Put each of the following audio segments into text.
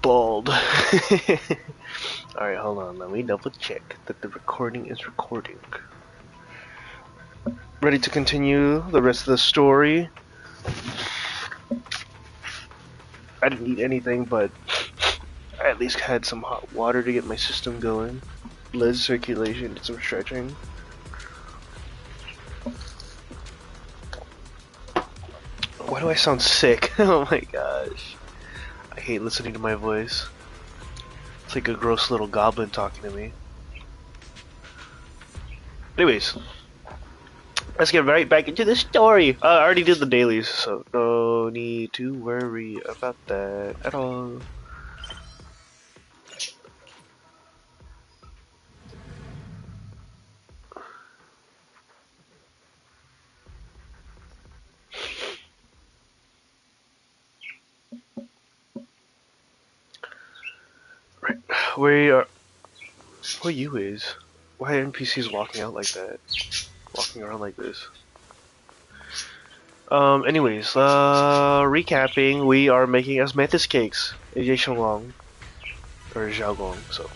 bald. Alright, hold on. Let me double check that the recording is recording. Ready to continue the rest of the story. I didn't eat anything, but I at least had some hot water to get my system going. Blood circulation, did some stretching. Why do I sound sick? Oh my gosh. I hate listening to my voice. It's like a gross little goblin talking to me. Anyways, let's get right back into the story. I already did the dailies, so no need to worry about that at all. Right, we are. Who you is? Why are NPCs walking out like that? Walking around like this? Anyways, recapping, we are making asmanthus cakes. Long or Xiaogong, so.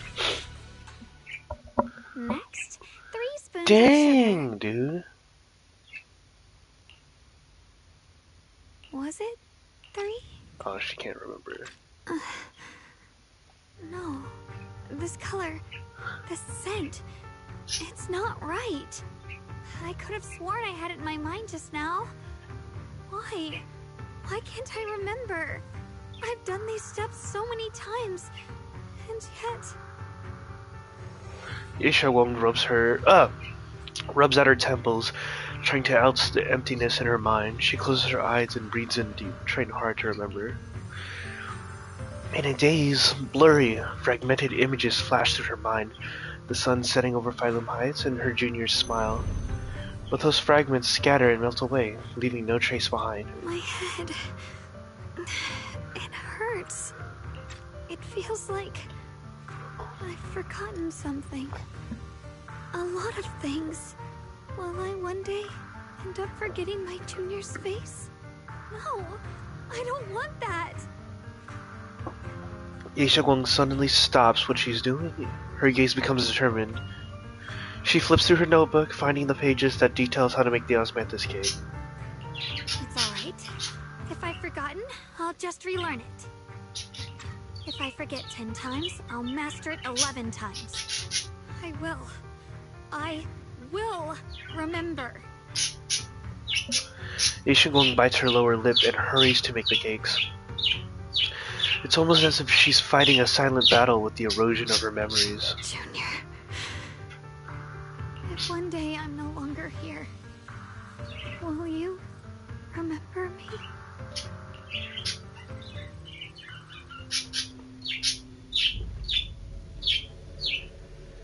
Next, 3 spoons of Dang, sugar. dude. Was it 3? Oh, she can't remember. No. This color, this scent, it's not right. I could have sworn I had it in my mind just now. Why? Why can't I remember? I've done these steps so many times, and yet... Xiaogong rubs at her temples, trying to oust the emptiness in her mind. She closes her eyes and breathes in deep, trying hard to remember. In a daze, blurry, fragmented images flash through her mind. The sun setting over Phylum Heights and her junior's smile. But those fragments scatter and melt away, leaving no trace behind. My head... it hurts. It feels like... I've forgotten something. A lot of things. Will I one day end up forgetting my junior's face? No, I don't want that. Xiaogong suddenly stops what she's doing. Her gaze becomes determined. She flips through her notebook, finding the pages that details how to make the osmanthus cake. It's alright. If I've forgotten, I'll just relearn it. If I forget 10 times, I'll master it 11 times. I will remember. Xiaogong bites her lower lip and hurries to make the cakes. It's almost as if she's fighting a silent battle with the erosion of her memories. Junior. If one day I'm no longer here, will you remember me?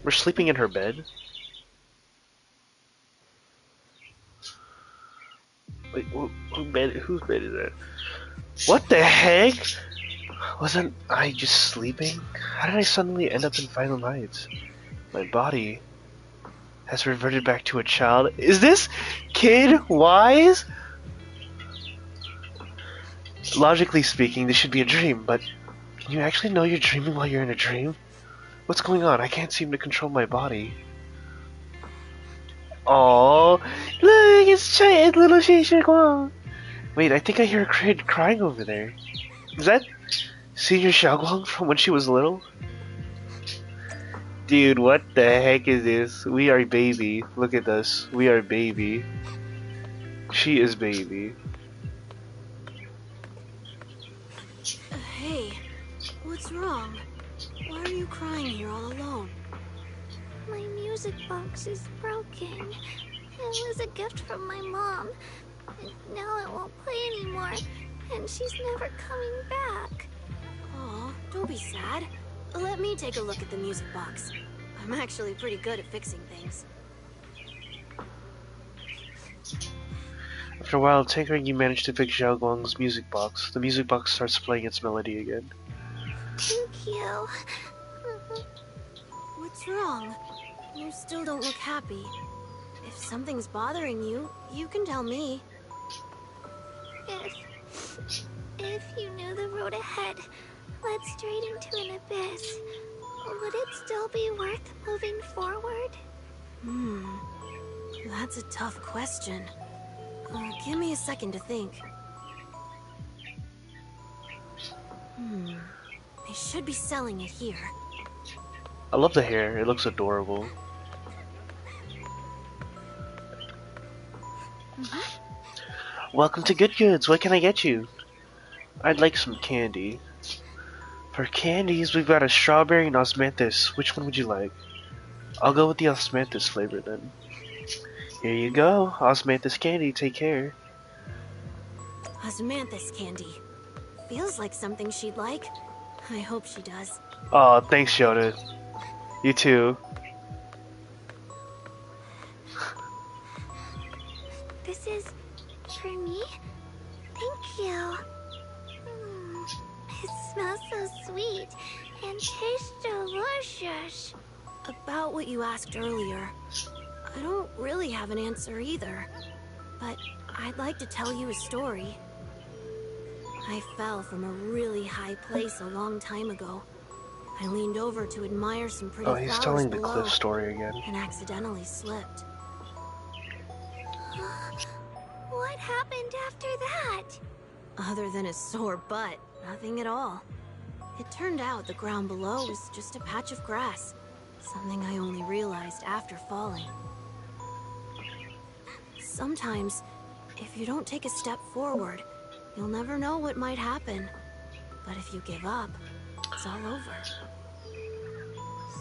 We're sleeping in her bed? Wait, whose bed is that? What the heck? Wasn't I just sleeping? How did I suddenly end up in Phylum Heights? My body has reverted back to a child. Is this kid wise? Logically speaking, this should be a dream, but can you actually know you're dreaming while you're in a dream? What's going on? I can't seem to control my body. Oh, look, it's little Xiaogong. Wait, I think I hear a kid crying over there. Is that Senior Xiaogong from when she was little? Dude, what the heck is this? We are baby. Look at us. We are baby. She is baby. Hey, what's wrong? Why are you crying here all alone? My music box is broken. It was a gift from my mom. Now it won't play anymore, and she's never coming back. Aw, don't be sad. Let me take a look at the music box. I'm actually pretty good at fixing things. After a while of tinkering, you manage to fix Xiaogong's music box. The music box starts playing its melody again. Thank you. What's wrong? You still don't look happy. If something's bothering you, you can tell me. If you knew the road ahead, led straight into an abyss, would it still be worth moving forward? That's a tough question. Give me a second to think. They should be selling it here. I love the hair. It looks adorable. Welcome to Good Goods. What can I get you? I'd like some candy. For candies, we've got a strawberry and osmanthus. Which one would you like? I'll go with the osmanthus flavor then. Here you go. Osmanthus candy. Take care. Osmanthus candy. Feels like something she'd like. I hope she does. Aw, thanks, Yoda. You too. This is for me? Thank you. It smells so sweet and tastes delicious. About what you asked earlier, I don't really have an answer either. But I'd like to tell you a story. I fell from a really high place a long time ago. I leaned over to admire some pretty flowers he's telling the below, cliff story again. and accidentally slipped. What happened after that? Other than a sore butt, nothing at all. It turned out the ground below was just a patch of grass, something I only realized after falling. Sometimes, if you don't take a step forward, you'll never know what might happen. But if you give up, it's all over.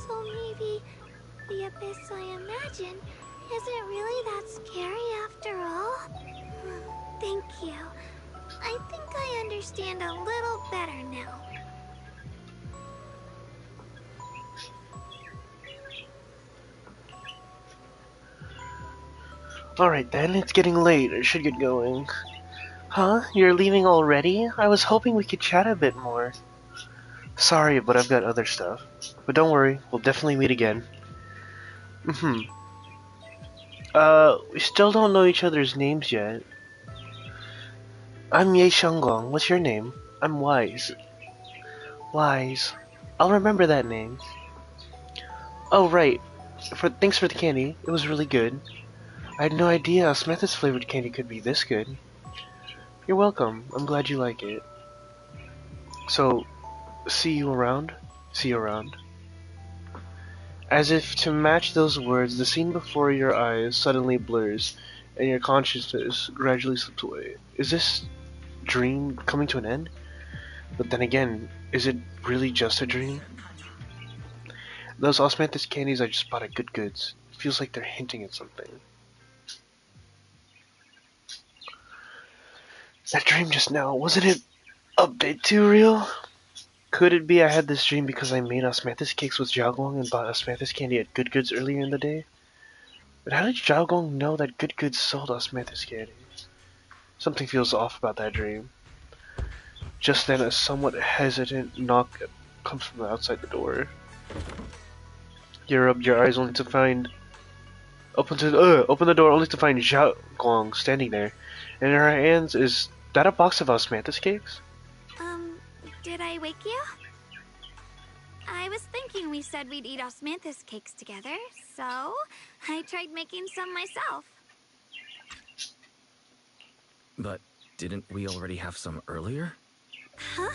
So maybe the abyss I imagine isn't really that scary after all? Thank you. I think I understand a little better now. Alright then, it's getting late. I should get going. Huh? You're leaving already? I was hoping we could chat a bit more. Sorry, but I've got other stuff. But don't worry, we'll definitely meet again. We still don't know each other's names yet. I'm Ye Shenglong. What's your name? I'm Wise. Wise. I'll remember that name. Oh, right. Thanks for the candy. It was really good. I had no idea Osmanthus flavored candy could be this good. You're welcome. I'm glad you like it. So, see you around? See you around. As if to match those words, the scene before your eyes suddenly blurs, and your consciousness gradually slips away. Is this dream coming to an end? But then again, is it really just a dream? Those osmanthus candies I just bought at Good Goods. Feels like they're hinting at something. That dream just now, wasn't it a bit too real? Could it be I had this dream because I made osmanthus cakes with Xiaogong and bought osmanthus candy at Good Goods earlier in the day? But how did Xiaogong know that Good Goods sold osmanthus candy? Something feels off about that dream. Just then, a somewhat hesitant knock comes from outside the door. You rub your eyes only to find... Open the door only to find Xiaogong standing there. And in her hands is... that a box of osmanthus cakes? Did I wake you? I was thinking we said we'd eat osmanthus cakes together, so I tried making some myself. But didn't we already have some earlier? Huh?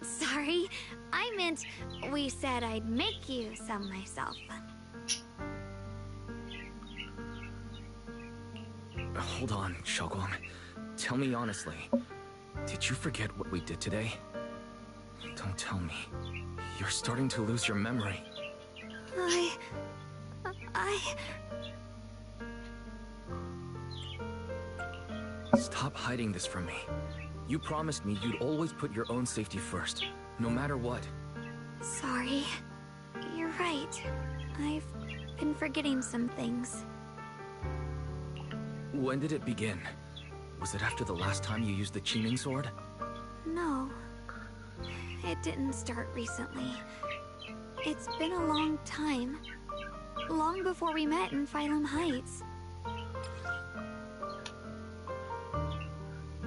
Sorry. I meant we said I'd make you some myself. Hold on, Xiaogong. Tell me honestly. Did you forget what we did today? Don't tell me. You're starting to lose your memory. Stop hiding this from me. You promised me you'd always put your own safety first, no matter what. Sorry. You're right. I've been forgetting some things. When did it begin? Was it after the last time you used the Qingming sword? No. It didn't start recently. It's been a long time. Long before we met in Phylum Heights.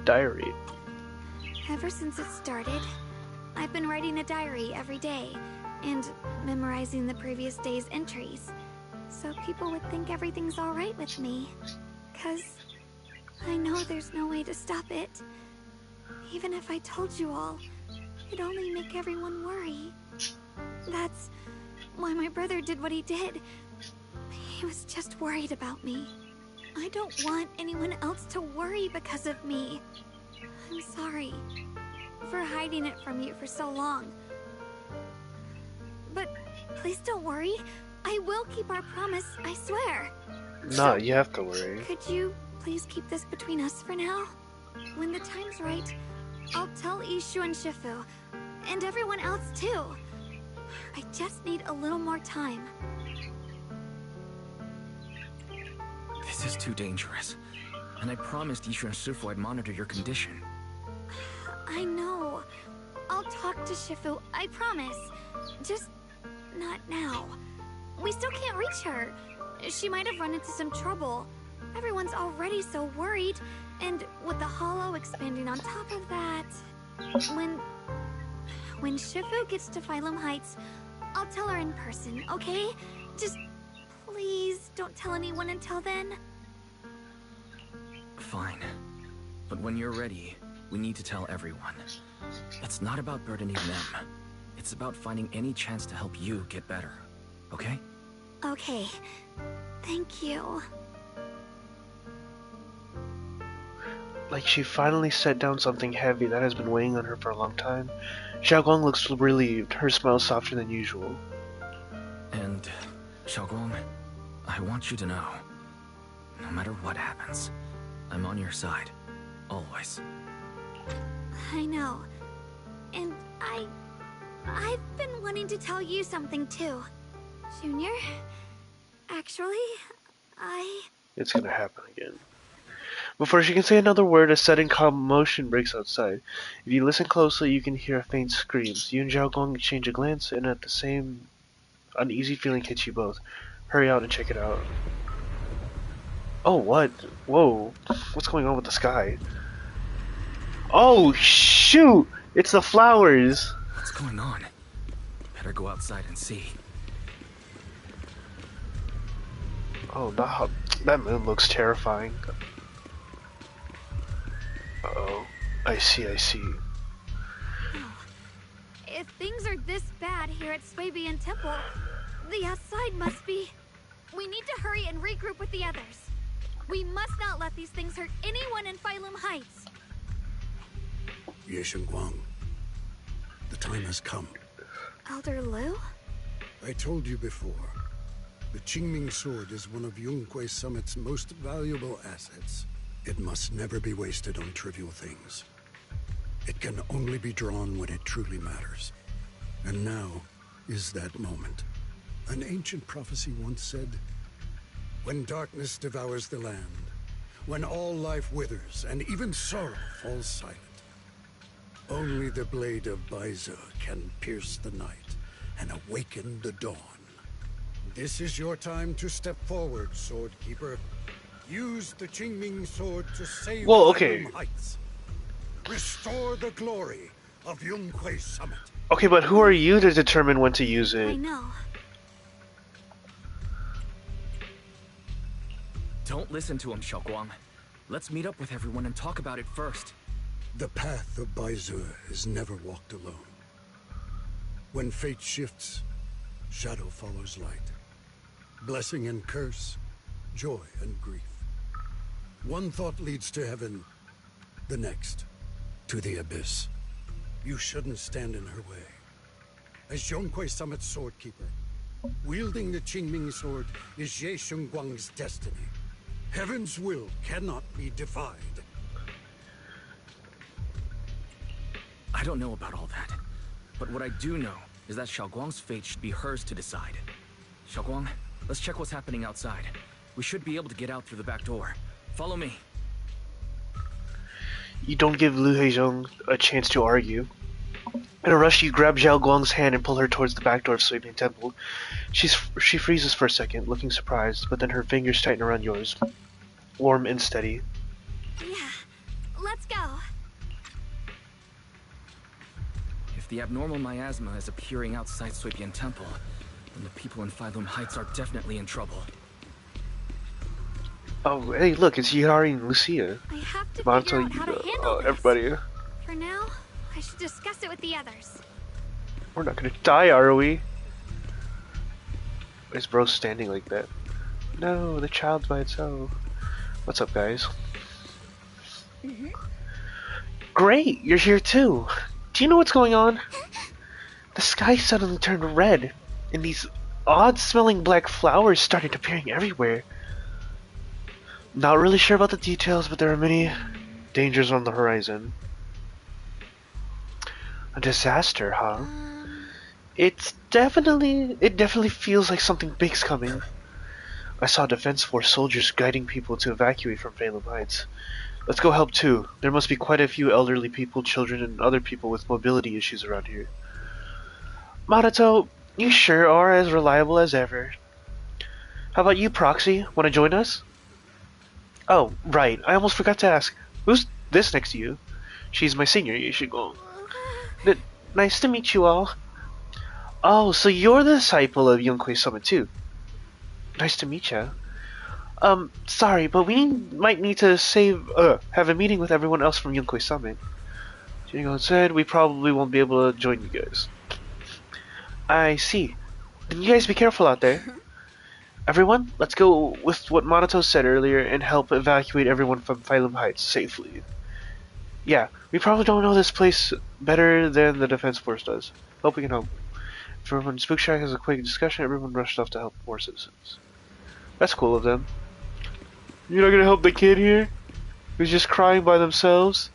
Diary. Ever since it started, I've been writing a diary every day and memorizing the previous day's entries, so people would think everything's alright with me. 'Cause I know there's no way to stop it. Even if I told you all, it'd only make everyone worry. That's why my brother did what he did. He was just worried about me. I don't want anyone else to worry because of me. I'm sorry for hiding it from you for so long. But please don't worry. I will keep our promise, I swear. Nah, you have to worry. Could you please keep this between us for now? When the time's right, I'll tell Ishu and Shifu, and everyone else too. I just need a little more time. This is too dangerous. And I promised Ishu and Shifu I'd monitor your condition. I know. I'll talk to Shifu, I promise. Just not now. We still can't reach her. She might have run into some trouble. Everyone's already so worried, and with the hollow expanding on top of that... When Shifu gets to Phylum Heights, I'll tell her in person, okay? Just please don't tell anyone until then. Fine. But when you're ready, we need to tell everyone. It's not about burdening them. It's about finding any chance to help you get better. Okay? Okay. Thank you. Like she finally set down something heavy that has been weighing on her for a long time. Xiaoguang looks relieved, her smile softer than usual. And, Xiaoguang, I want you to know, no matter what happens, I'm on your side. Always. I know. And I've been wanting to tell you something too. Junior, actually, It's gonna happen again. Before she can say another word, a sudden commotion breaks outside. If you listen closely, you can hear a faint scream. You and Xiaoguang exchange a glance, and at the same uneasy feeling hits you both. Hurry out and check it out. Oh, what? Whoa. What's going on with the sky? Oh, shoot! It's the flowers! What's going on? Better go outside and see. Oh, that moon looks terrifying. Uh-oh. I see. if things are this bad here at Swabian Temple, the outside must be... We need to hurry and regroup with the others. We must not let these things hurt anyone in Phylum Heights. Ye Guang, the time has come. Elder Lu? I told you before, the Qingming sword is one of Yonghui Summit's most valuable assets. It must never be wasted on trivial things. It can only be drawn when it truly matters. And now is that moment. An ancient prophecy once said, when darkness devours the land, when all life withers and even sorrow falls silent, only the blade of Baize can pierce the night and awaken the dawn. This is your time to step forward, Sword Keeper. Use the Qingming sword to save Phylum Heights. Restore the glory of Yonghui Summit. Okay, but who are you to determine when to use it? I know. Don't listen to him, Xiaoguang. Let's meet up with everyone and talk about it first. The path of Baize is never walked alone. When fate shifts, shadow follows light. Blessing and curse, joy and grief. One thought leads to heaven, the next to the abyss. You shouldn't stand in her way. As Yonghui Summit's sword keeper, wielding the Qingming sword is Ye Guang's destiny. Heaven's will cannot be defied. I don't know about all that, but what I do know is that Xiaoguang's fate should be hers to decide. Xiaoguang, let's check what's happening outside. We should be able to get out through the back door. Follow me. You don't give Lu Heizhong a chance to argue. In a rush, you grab Zhao Guang's hand and pull her towards the back door of Sweeping Temple. She freezes for a second, looking surprised, but then her fingers tighten around yours. Warm and steady. Yeah, let's go. If the abnormal miasma is appearing outside Suipian Temple, then the people in Phylum Heights are definitely in trouble. Oh, hey, look, it's Yari and Lucia. I have to Monto, figure out how to handle this. everybody. For now, I should discuss it with the others. We're not gonna die, are we? Is bro standing like that? No, the child's by itself. What's up, guys? Great, you're here too. Do you know what's going on? The sky suddenly turned red, and these odd-smelling black flowers started appearing everywhere. Not really sure about the details, but there are many dangers on the horizon. A disaster, huh? It definitely feels like something big's coming. I saw Defense Force soldiers guiding people to evacuate from Phylum Heights. Let's go help too. There must be quite a few elderly people, children, and other people with mobility issues around here. Maruto, you sure are as reliable as ever. How about you, Proxy? Want to join us? Oh, right. I almost forgot to ask. Who's this next to you? She's my senior, Yishigo. Nice to meet you all. Oh, so you're the disciple of Yunquei Summit too. Nice to meet ya. Sorry, but we might need to have a meeting with everyone else from Yunquei Summit. Shingo said we probably won't be able to join you guys. I see. Then you guys be careful out there. Everyone, let's go with what Monato said earlier and help evacuate everyone from Phylum Heights safely. Yeah, we probably don't know this place better than the Defense Force does. Hope we can help. If everyone in Spook Shack has a quick discussion, everyone rushed off to help more citizens. That's cool of them. You're not gonna help the kid here? Who's just crying by themselves?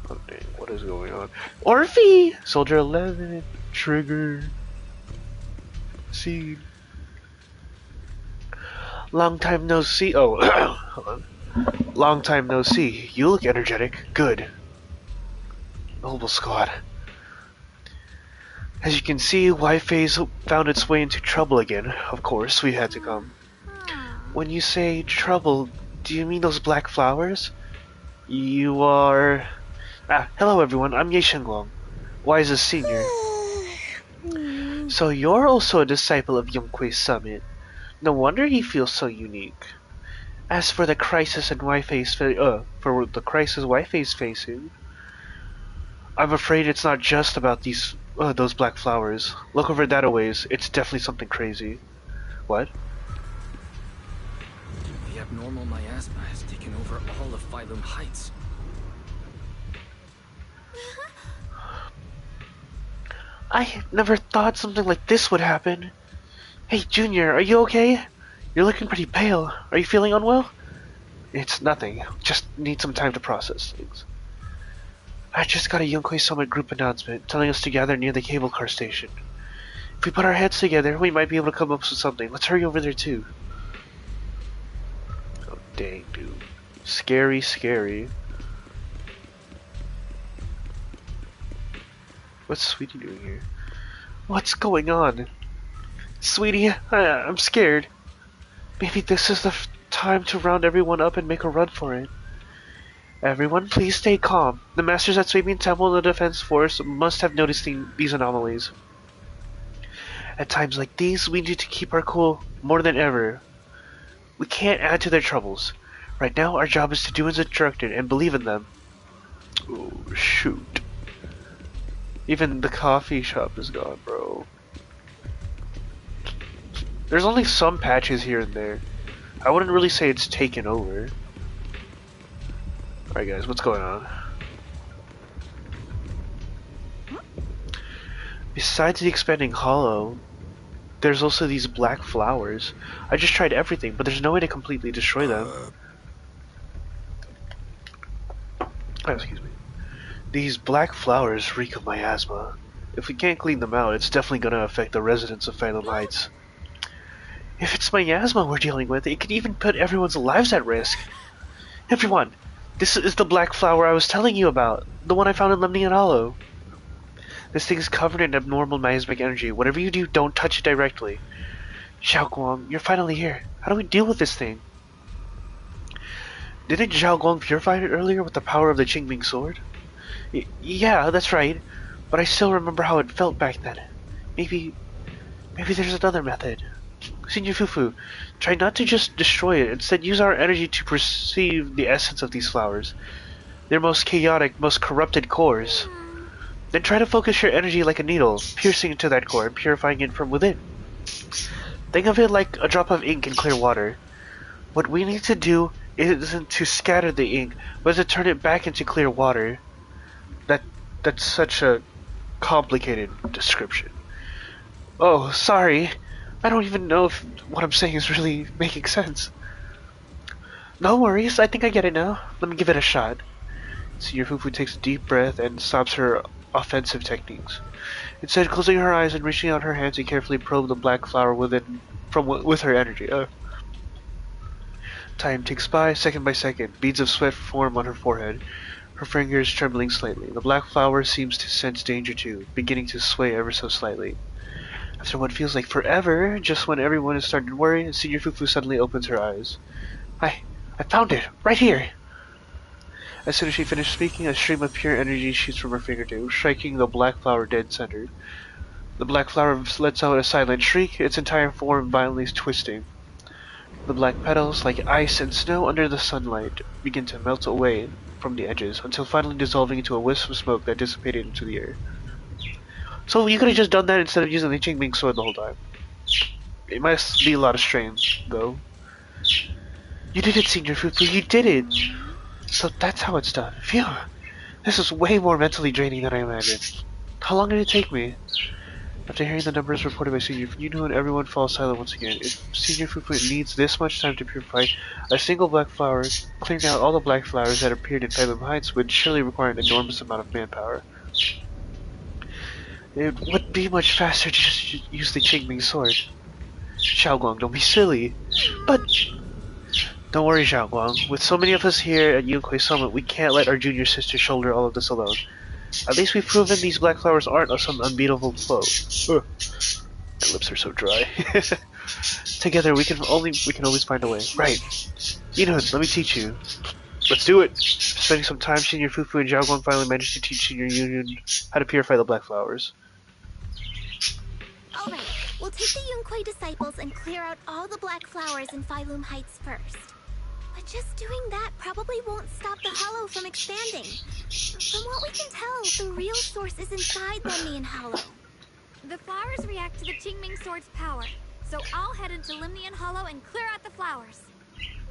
Oh dang, what is going on? Orphe! Soldier 11, Trigger, Seed. Long time no see. Oh, hold on. Long time no see. You look energetic. Good. Noble squad. As you can see, Wi-Fi's found its way into trouble again. Of course, we had to come. When you say trouble, do you mean those black flowers? You are... hello everyone, I'm Ye Shenglong, Wise's senior. So you're also a disciple of Yunquei Summit. No wonder he feels so unique. As for the crisis and for the crisis Wi-Fi's facing, I'm afraid it's not just about those black flowers. Look over that a ways. It's definitely something crazy. What? The abnormal miasma has taken over all of Phylum Heights. I never thought something like this would happen. Hey, Junior, are you okay? You're looking pretty pale. Are you feeling unwell? It's nothing. Just need some time to process things. I just got a Yunquei Summit group announcement telling us to gather near the cable car station. If we put our heads together, we might be able to come up with something. Let's hurry over there too. Oh dang, dude. Scary, scary. What's Sweetie doing here? What's going on? Sweetie, I'm scared. Maybe this is the time to round everyone up and make a run for it. Everyone, please stay calm. The masters at Suipian Temple and the Defense Force must have noticed these anomalies. At times like these, we need to keep our cool more than ever. We can't add to their troubles. Right now, our job is to do as instructed and believe in them. Oh, shoot. Even the coffee shop is gone, bro. There's only some patches here and there. I wouldn't really say it's taken over. Alright guys, what's going on? Besides the expanding hollow, there's also these black flowers. I just tried everything, but there's no way to completely destroy them. Oh, excuse me. These black flowers reek of miasma. If we can't clean them out, it's definitely gonna affect the residents of Phylum Heights. If it's miasma we're dealing with, it could even put everyone's lives at risk. Everyone, this is the black flower I was telling you about. The one I found in Lemnian Hollow. This thing is covered in abnormal miasmic energy. Whatever you do, don't touch it directly. Xiao Guang, you're finally here. How do we deal with this thing? Didn't Xiao Guang purify it earlier with the power of the Qingming sword? Yeah, that's right. But I still remember how it felt back then. Maybe, maybe there's another method. Senior Fufu, try not to just destroy it. Instead, use our energy to perceive the essence of these flowers. Their most chaotic, most corrupted cores. Then try to focus your energy like a needle, piercing into that core and purifying it from within. Think of it like a drop of ink in clear water. What we need to do isn't to scatter the ink, but to turn it back into clear water. That that's such a complicated description. Oh, sorry. I don't even know if what I'm saying is really making sense. No worries, I think I get it now. Let me give it a shot. Senior Fufu takes a deep breath and stops her offensive techniques. Instead, closing her eyes and reaching out her hand to carefully probe the black flower with her energy. Time ticks by second. Beads of sweat form on her forehead, her fingers trembling slightly. The black flower seems to sense danger too, beginning to sway ever so slightly. After what feels like forever, just when everyone is starting to worry, Senior Fufu suddenly opens her eyes. I found it! Right here! As soon as she finished speaking, a stream of pure energy shoots from her fingertips, striking the black flower dead center. The black flower lets out a silent shriek, its entire form violently twisting. The black petals, like ice and snow under the sunlight, begin to melt away from the edges, until finally dissolving into a wisp of smoke that dissipated into the air. So you could have just done that instead of using the Qingming sword the whole time. It must be a lot of strain, though. You did it, Senior Fufu, you did it! So that's how it's done. Phew! This is way more mentally draining than I imagined. How long did it take me? After hearing the numbers reported by Senior Fufu and everyone falls silent once again. If Senior Fufu needs this much time to purify a single black flower, clearing out all the black flowers that appeared in Fathom Heights would surely require an enormous amount of manpower. It would be much faster to just use the Qingming sword. Xiaoguang, don't be silly. But don't worry, Xiaoguang. With so many of us here at Yunquei Summit, we can't let our junior sister shoulder all of this alone. At least we've proven these black flowers aren't some unbeatable foe. My lips are so dry. Together we can always find a way. Right. Yinun, let me teach you. Let's do it! Spending some time, Senior Fufu and Xiaoguang finally managed to teach Senior Yunun how to purify the black flowers. Alright, we'll take the Yunquei disciples and clear out all the black flowers in Phylum Heights first. But just doing that probably won't stop the hollow from expanding. From what we can tell, the real source is inside Lemnian Hollow. The flowers react to the Qingming sword's power, so I'll head into Lemnian Hollow and clear out the flowers.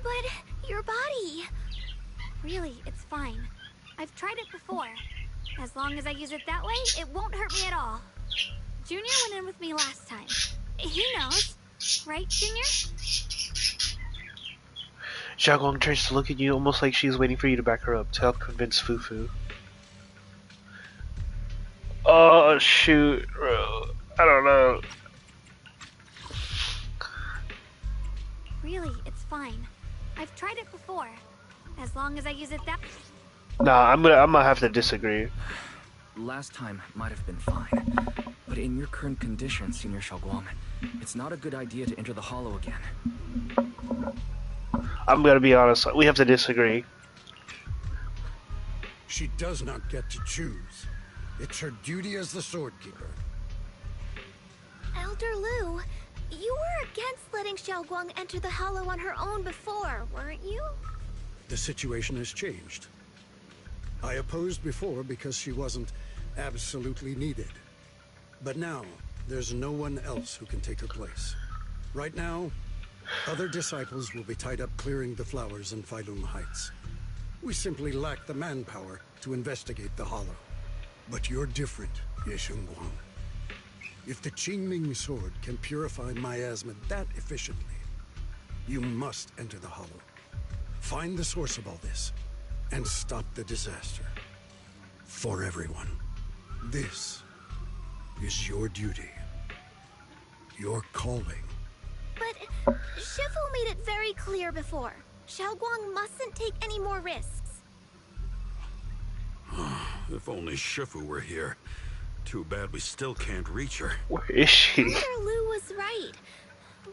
But your body... Really, it's fine. I've tried it before. As long as I use it that way, it won't hurt me at all. Junior went in with me last time. He knows. Right, Junior? Xiaoguang turns to look at you almost like she's waiting for you to back her up to help convince Fufu. Oh, shoot. I don't know. Really, it's fine. I've tried it before. As long as I use it that... Nah, I'm gonna have to disagree. Last time might have been fine, but in your current condition, Senior Xiaoguang, it's not a good idea to enter the hollow again. I'm gonna be honest, we have to disagree. She does not get to choose. It's her duty as the Sword Keeper. Elder Lu, you were against letting Xiaoguang enter the hollow on her own before, weren't you? The situation has changed. I opposed before because she wasn't absolutely needed. But now, there's no one else who can take her place. Right now, other disciples will be tied up clearing the flowers in Phylum Heights. We simply lack the manpower to investigate the hollow. But you're different, Ye Shengguang. If the Qingming sword can purify miasma that efficiently, you must enter the hollow. Find the source of all this, and stop the disaster. For everyone. This is your duty. Your calling. But Shifu made it very clear before. Xiaoguang mustn't take any more risks. If only Shifu were here. Too bad we still can't reach her. Where is she? Elder Lu was right.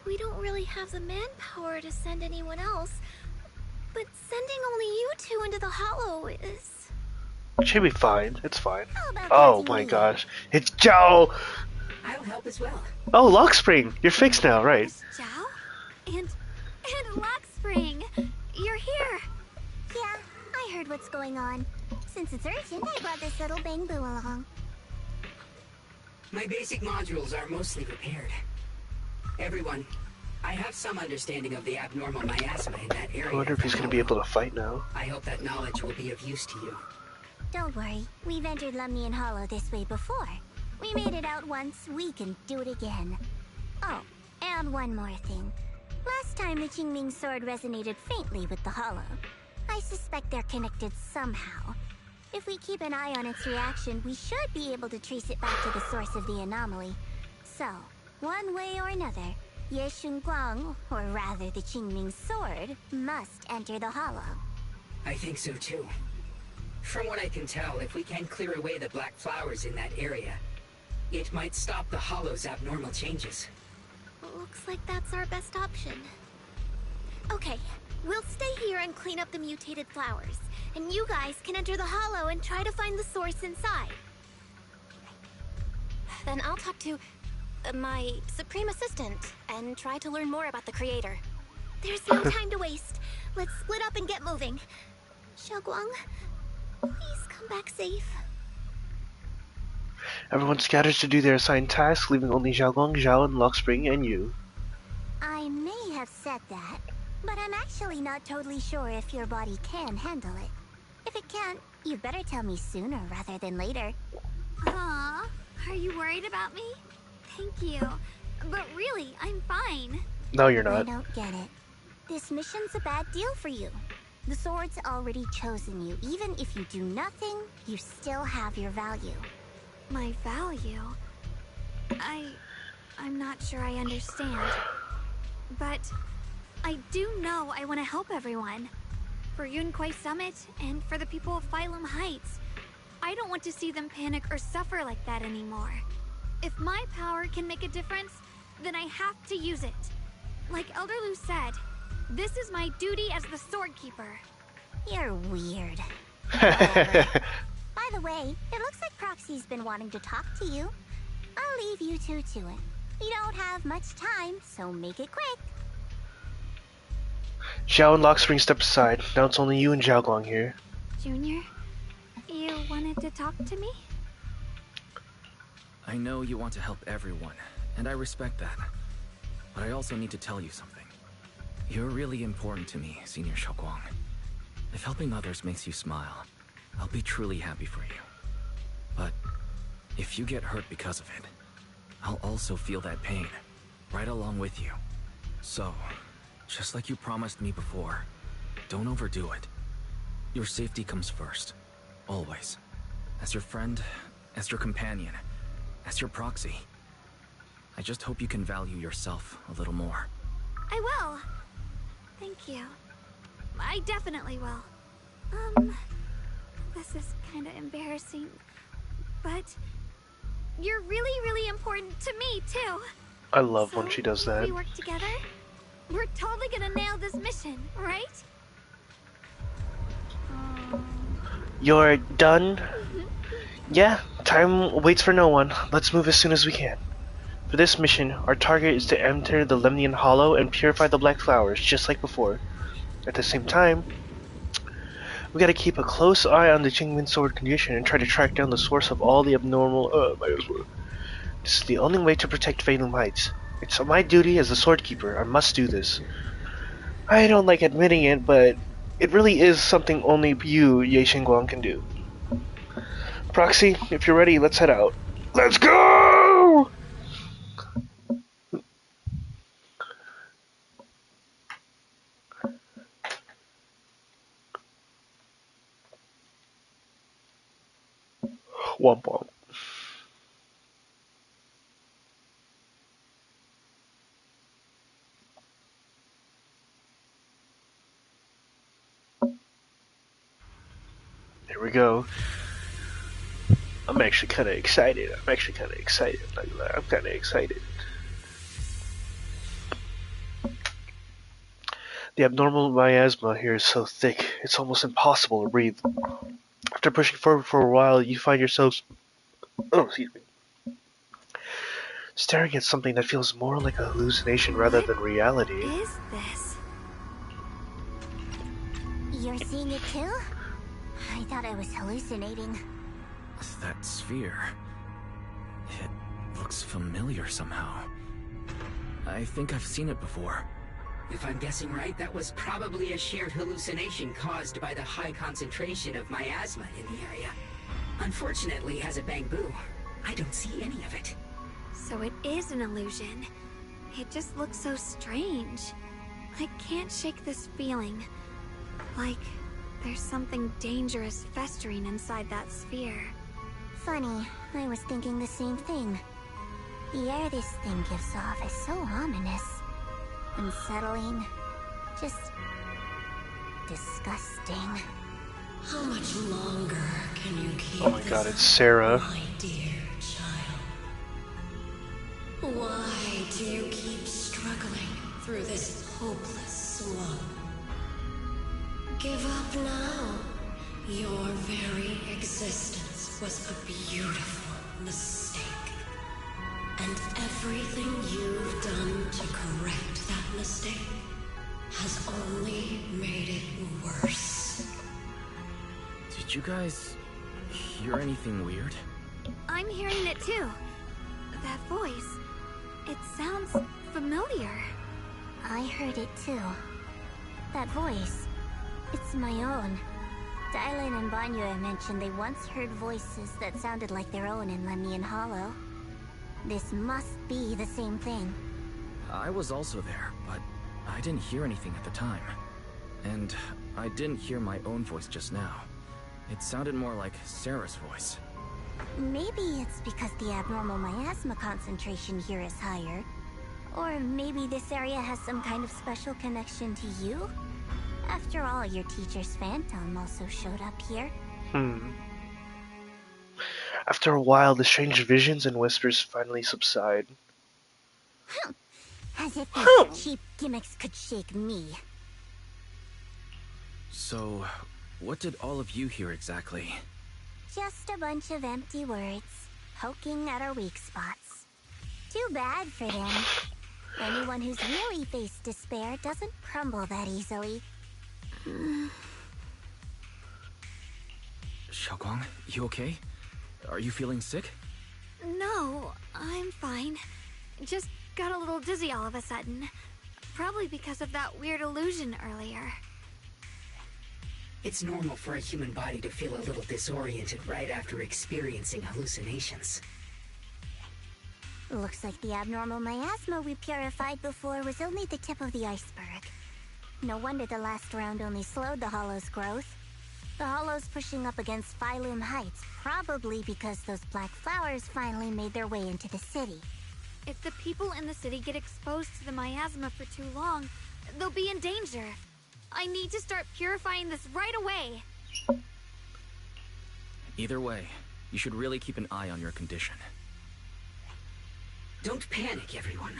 We don't really have the manpower to send anyone else. But sending only you two into the hollow is... She'll be fine. It's fine. How about Oh catching my me? gosh. It's Joe! I'll help as well. Oh, Lock Spring! You're fixed now, right? Zhao? And Lock Spring! You're here! Yeah, I heard what's going on. Since it's urgent, I brought this little bang-boo along. My basic modules are mostly repaired. Everyone, I have some understanding of the abnormal miasma in that area. I wonder if he's gonna be able to fight now. I hope that knowledge will be of use to you. Don't worry, we've entered Lemnian Hollow this way before. We made it out once, we can do it again. Oh, and one more thing. Last time the Qingming sword resonated faintly with the Hollow. I suspect they're connected somehow. If we keep an eye on its reaction, we should be able to trace it back to the source of the anomaly. So, one way or another, Ye Guang, or rather the Qingming sword, must enter the Hollow. I think so too. From what I can tell, if we can clear away the black flowers in that area, it might stop the Hollow's abnormal changes. Looks like that's our best option. Okay, we'll stay here and clean up the mutated flowers. And you guys can enter the Hollow and try to find the source inside. Then I'll talk to my Supreme Assistant and try to learn more about the Creator. There's no time to waste. Let's split up and get moving. Xiaoguang, please come back safe. Everyone scatters to do their assigned tasks, leaving only Xiaoguang, Zhao, and Lock Spring, and you. I may have said that, but I'm actually not totally sure if your body can handle it. If it can't, you better tell me sooner rather than later. Aw, are you worried about me? Thank you. But really, I'm fine. No, you're I not. don't get it. This mission's a bad deal for you. The sword's already chosen you. Even if you do nothing, you still have your value. My value? I'm not sure I understand. But I do know I want to help everyone. For Yunquai Summit and for the people of Phylum Heights. I don't want to see them panic or suffer like that anymore. If my power can make a difference, then I have to use it. Like Elder Lu said, this is my duty as the Sword Keeper. You're weird. Whatever. By the way, it looks like Proxy's been wanting to talk to you. I'll leave you two to it. You don't have much time, so make it quick. Zhao and Lock Spring step aside. Now it's only you and Xiaoguang here. Junior, you wanted to talk to me? I know you want to help everyone, and I respect that. But I also need to tell you something. You're really important to me, Senior Xiaoguang. If helping others makes you smile, I'll be truly happy for you. But if you get hurt because of it, I'll also feel that pain, right along with you. So, just like you promised me before, don't overdo it. Your safety comes first, always. As your friend, as your companion, as your proxy. I just hope you can value yourself a little more. I will. Thank you. I definitely will. This is kind of embarrassing, but you're really, really important to me, too. I love when she does if that. we work together, we're totally gonna nail this mission, right? You're done? Yeah, time waits for no one. Let's move as soon as we can. For this mission, our target is to enter the Lemnian Hollow and purify the black flowers, just like before. At the same time, we gotta keep a close eye on the Qingmin sword condition and try to track down the source of all the abnormal. This is the only way to protect Phantom Heights. It's my duty as the sword keeper. I must do this. I don't like admitting it, but it really is something only you, Ye Xingguang, can do. Proxy, if you're ready, let's head out. Let's go! Womp womp. Here we go. I'm actually kind of excited. I'm kind of excited. The abnormal miasma here is so thick, it's almost impossible to breathe. After pushing forward for a while, you find yourselves, excuse me, staring at something that feels more like a hallucination rather than reality. What is this? You're seeing it too? I thought I was hallucinating. That sphere. It looks familiar somehow. I think I've seen it before. If I'm guessing right, that was probably a shared hallucination caused by the high concentration of miasma in the area. Unfortunately, as a Bangbu, I don't see any of it. So it is an illusion. It just looks so strange. I can't shake this feeling. Like there's something dangerous festering inside that sphere. Funny, I was thinking the same thing. The air this thing gives off is so ominous. Unsettling. Just disgusting. How much longer can you keep Oh my god, it's Sarah. my dear child? Why do you keep struggling through this hopeless slump? Give up now. Your very existence was a beautiful mistake. And everything you've done to correct that mistake has only made it worse. Did you guys hear anything weird? I'm hearing it too. That voice. It sounds familiar. I heard it too. That voice. It's my own. Dylan and Banyue mentioned they once heard voices that sounded like their own in Lemnian Hollow. This must be the same thing. I was also there, but I didn't hear anything at the time. And I didn't hear my own voice just now. It sounded more like Sarah's voice. Maybe it's because the abnormal miasma concentration here is higher. Or maybe this area has some kind of special connection to you? After all, your teacher's phantom also showed up here. After a while, the strange visions and whispers finally subside. As if these cheap gimmicks could shake me. So, what did all of you hear exactly? Just a bunch of empty words, poking at our weak spots. Too bad for them. Anyone who's really faced despair doesn't crumble that easily. Xiaoguang, you okay? Are you feeling sick? No, I'm fine. Just got a little dizzy all of a sudden. Probably because of that weird illusion earlier. It's normal for a human body to feel a little disoriented right after experiencing hallucinations. Looks like the abnormal miasma we purified before was only the tip of the iceberg. No wonder the last round only slowed the Hollow's growth. The Hollow's pushing up against Phylum Heights, probably because those black flowers finally made their way into the city. If the people in the city get exposed to the miasma for too long, they'll be in danger. I need to start purifying this right away. Either way, you should really keep an eye on your condition. Don't panic, everyone.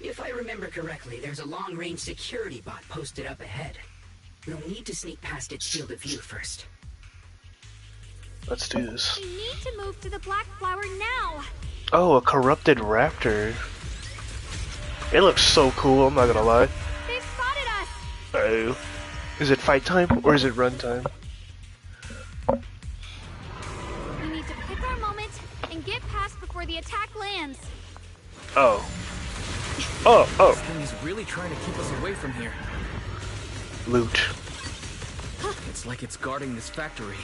If I remember correctly, there's a long-range security bot posted up ahead. We'll need to sneak past its field of view first. Let's do this. We need to move to the black flower now. Oh, a corrupted raptor. It looks so cool, I'm not gonna lie. They've spotted us. Oh. Is it fight time or is it run time? We need to pick our moment and get past before the attack lands. Oh. Oh, This oh. thing is really trying to keep us away from here. Loot. It's like it's guarding this factory.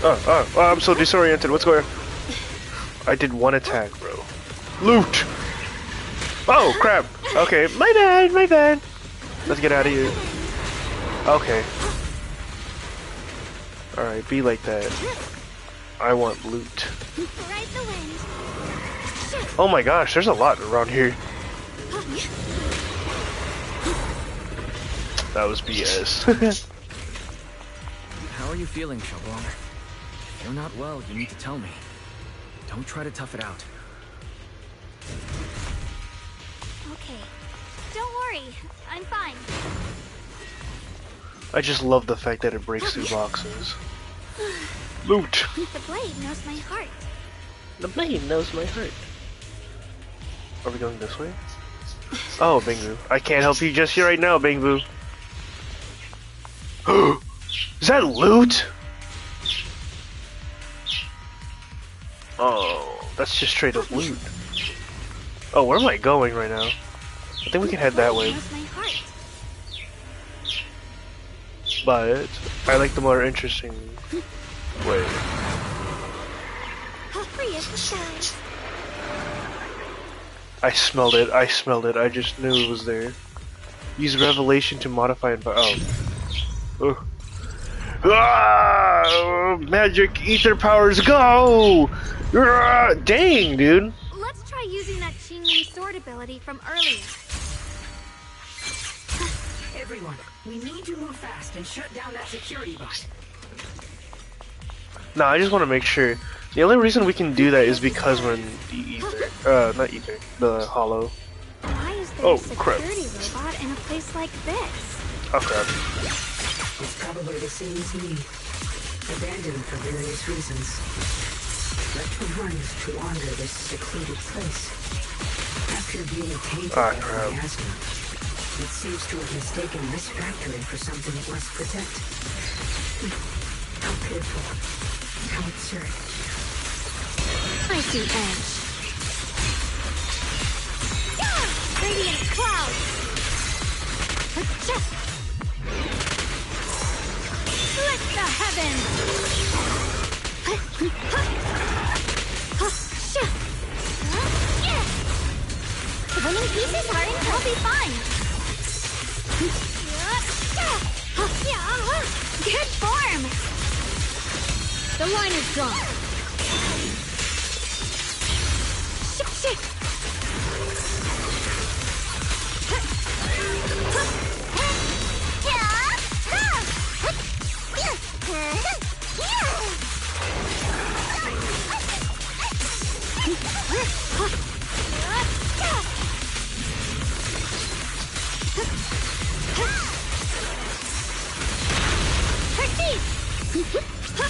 Oh, I'm so disoriented. What's going on? I did one attack, bro. Loot! Oh, crap. Okay, my bad, my bad. Let's get out of here. Okay. Alright, be like that. I want loot. Ride the wind. Oh my gosh, there's a lot around here. That was BS. How are you feeling, Xiaoguang? If you're not well, you need to tell me. Don't try to tough it out. okay. Don't worry, I'm fine. I just love the fact that it breaks through boxes. Loot! The blade knows my heart. The blade knows my heart. Are we going this way? Oh, Bingbu. I can't help you just here right now, Bingbu. Is that loot? Oh, that's just straight up loot. Oh, where am I going right now? I think we can head that way. But I like the more interesting way. How free is the sky? I smelled it. I smelled it. I just knew it was there. Use revelation to modify environment. Oh. Ah! Magic ether powers go! Ah! Dang, dude. Let's try using that Qingling sword ability from earlier. Everyone, we need to move fast and shut down that security bot. Nah, I just want to make sure. The only reason we can do that is because we're in the ether. Not ether. The hollow. Why is there a security robot in a place like this? Oh crap. It's probably the same as me. Abandoned for various reasons. Left behind to wander this secluded place. After being tainted by miasma, it seems to have mistaken this factory for something it must protect. How pitiful. How absurd. I see edge. Radiant cloud. Split the heavens. The winning pieces are in. I'll be fine. Good form. The line is drawn.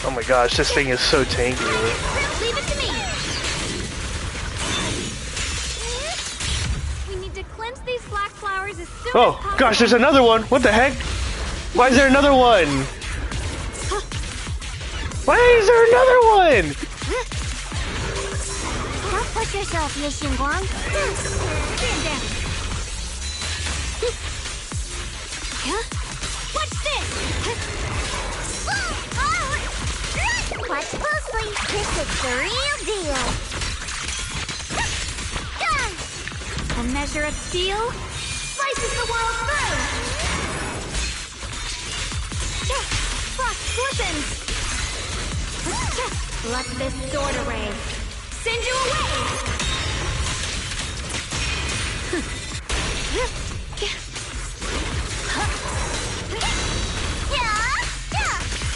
Oh my gosh, this thing is so tanky. Leave it to me. We need to cleanse these black flowers as soon as Oh possible. gosh, there's another one. What the heck? Why is there another one? Why is there another one? Don't push yourself, Ye Xingguang. Stand down. What's this? Watch closely. This is the real deal. A measure of steel slices the world through. Frost glistens. Let this sword array send you away.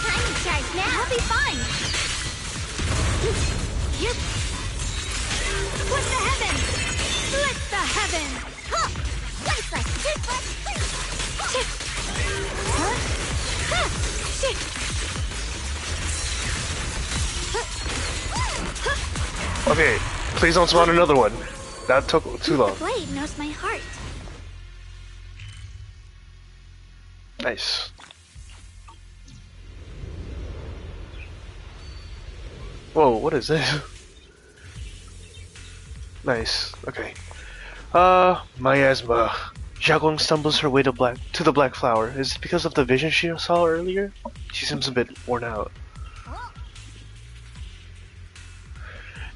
I'm in charge now. I'll be fine. Split the heavens! Split the heavens! Okay, please don't spawn another one. That took too long. The blade knows my heart. Nice. Whoa, what is this? Nice. Okay. Miasma. Xiaoguang stumbles her way to the black flower. Is it because of the vision she saw earlier? She seems a bit worn out.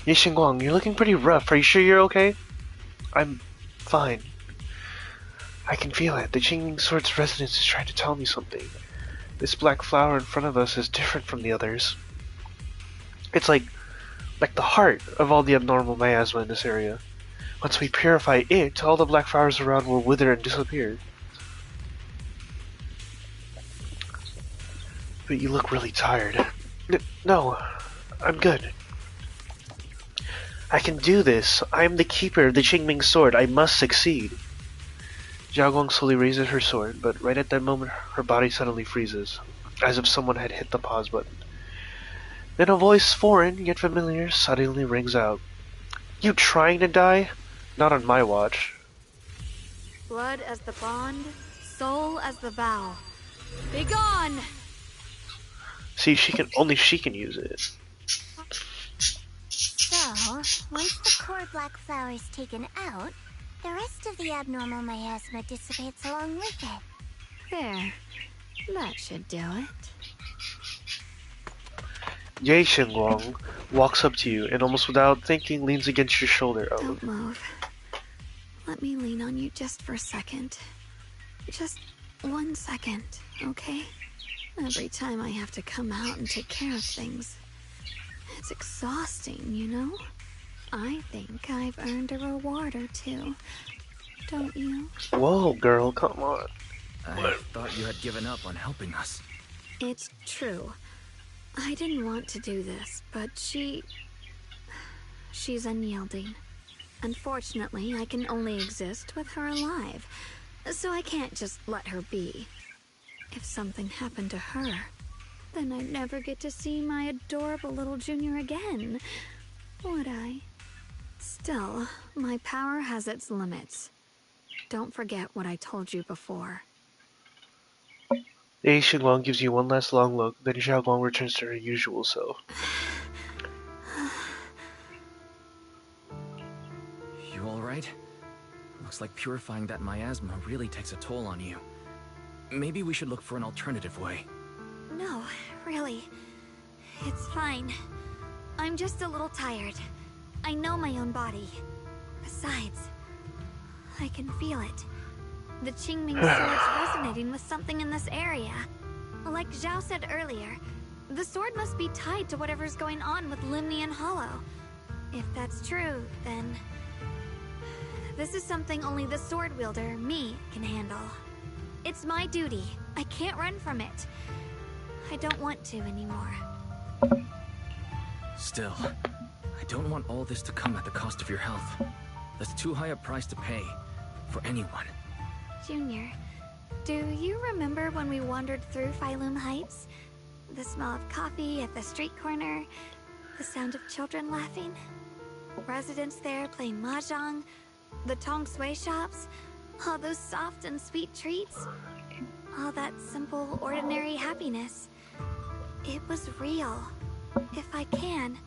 Ye Xingguang, you're looking pretty rough. Are you sure you're okay? I'm fine. I can feel it. The Qingling Sword's resonance is trying to tell me something. This black flower in front of us is different from the others. It's like the heart of all the abnormal miasma in this area. Once we purify it, all the black flowers around will wither and disappear. But you look really tired. No, I'm good. I can do this. I am the keeper of the Qingming Sword. I must succeed. Xiaoguang slowly raises her sword, but right at that moment her body suddenly freezes, as if someone had hit the pause button. Then a voice, foreign yet familiar, suddenly rings out. You trying to die? Not on my watch. Blood as the bond, soul as the vow. Begone! See, only she can use it. So, once the core black flower is taken out, the rest of the abnormal miasma dissipates along with it. There. That should do it. Ye Xinguang walks up to you and almost without thinking leans against your shoulder. Oh, Don't move. Let me lean on you just for a second. Just 1 second, okay? Every time I have to come out and take care of things. It's exhausting, you know? I think I've earned a reward or two. Don't you? whoa, girl, come on. I thought you had given up on helping us. It's true. I didn't want to do this, but she's unyielding. Unfortunately, I can only exist with her alive, so I can't just let her be. If something happened to her, then I'd never get to see my adorable little junior again, would I? Still, my power has its limits. Don't forget what I told you before. Ye Xinguang gives you one last long look, then Xiaoguang returns to her usual self. You alright? Looks like purifying that miasma really takes a toll on you. Maybe we should look for an alternative way. No, really. It's fine. I'm just a little tired. I know my own body. Besides, I can feel it. The Qingming sword's resonating with something in this area. Like Zhao said earlier, the sword must be tied to whatever's going on with Limnian Hollow. If that's true, then this is something only the sword wielder, me, can handle. It's my duty. I can't run from it. I don't want to anymore. Still, I don't want all this to come at the cost of your health. That's too high a price to pay for anyone. Junior, do you remember when we wandered through Phylum Heights? The smell of coffee at the street corner, the sound of children laughing, residents there playing mahjong, the Tong Sui shops, all those soft and sweet treats, all that simple, ordinary happiness. It was real. If I can,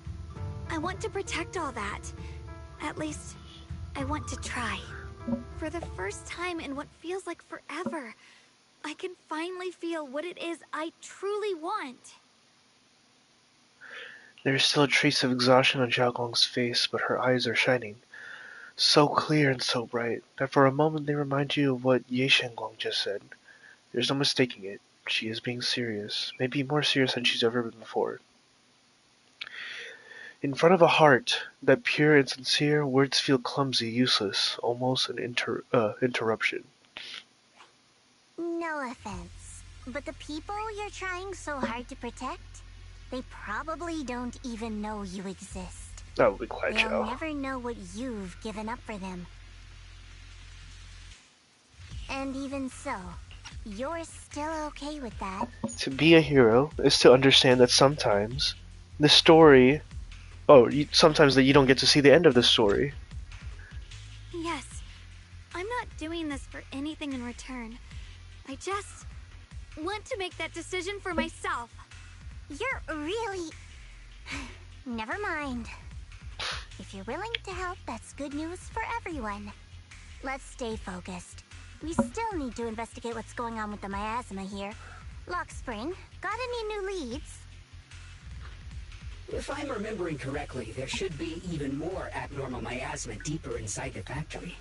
I want to protect all that. At least, I want to try. For the first time in what feels like forever, I can finally feel what it is I truly want. There is still a trace of exhaustion on Xiaoguang's face, but her eyes are shining. So clear and so bright, that for a moment they remind you of what Ye Shenguang just said. There's no mistaking it. She is being serious, maybe more serious than she's ever been before. In front of a heart that pure and sincere, words feel clumsy, useless, almost an interruption. No offense, but the people you're trying so hard to protect, they probably don't even know you exist. That would be quite They'll Joe. never know what you've given up for them. And even so, you're still okay with that. To be a hero is to understand that sometimes the story... sometimes that you don't get to see the end of the story. Yes, I'm not doing this for anything in return. I just want to make that decision for myself. You're really... Never mind. If you're willing to help, that's good news for everyone. Let's stay focused. We still need to investigate what's going on with the miasma here. Lock Spring, got any new leads? If I'm remembering correctly, there should be even more abnormal miasma deeper inside the factory.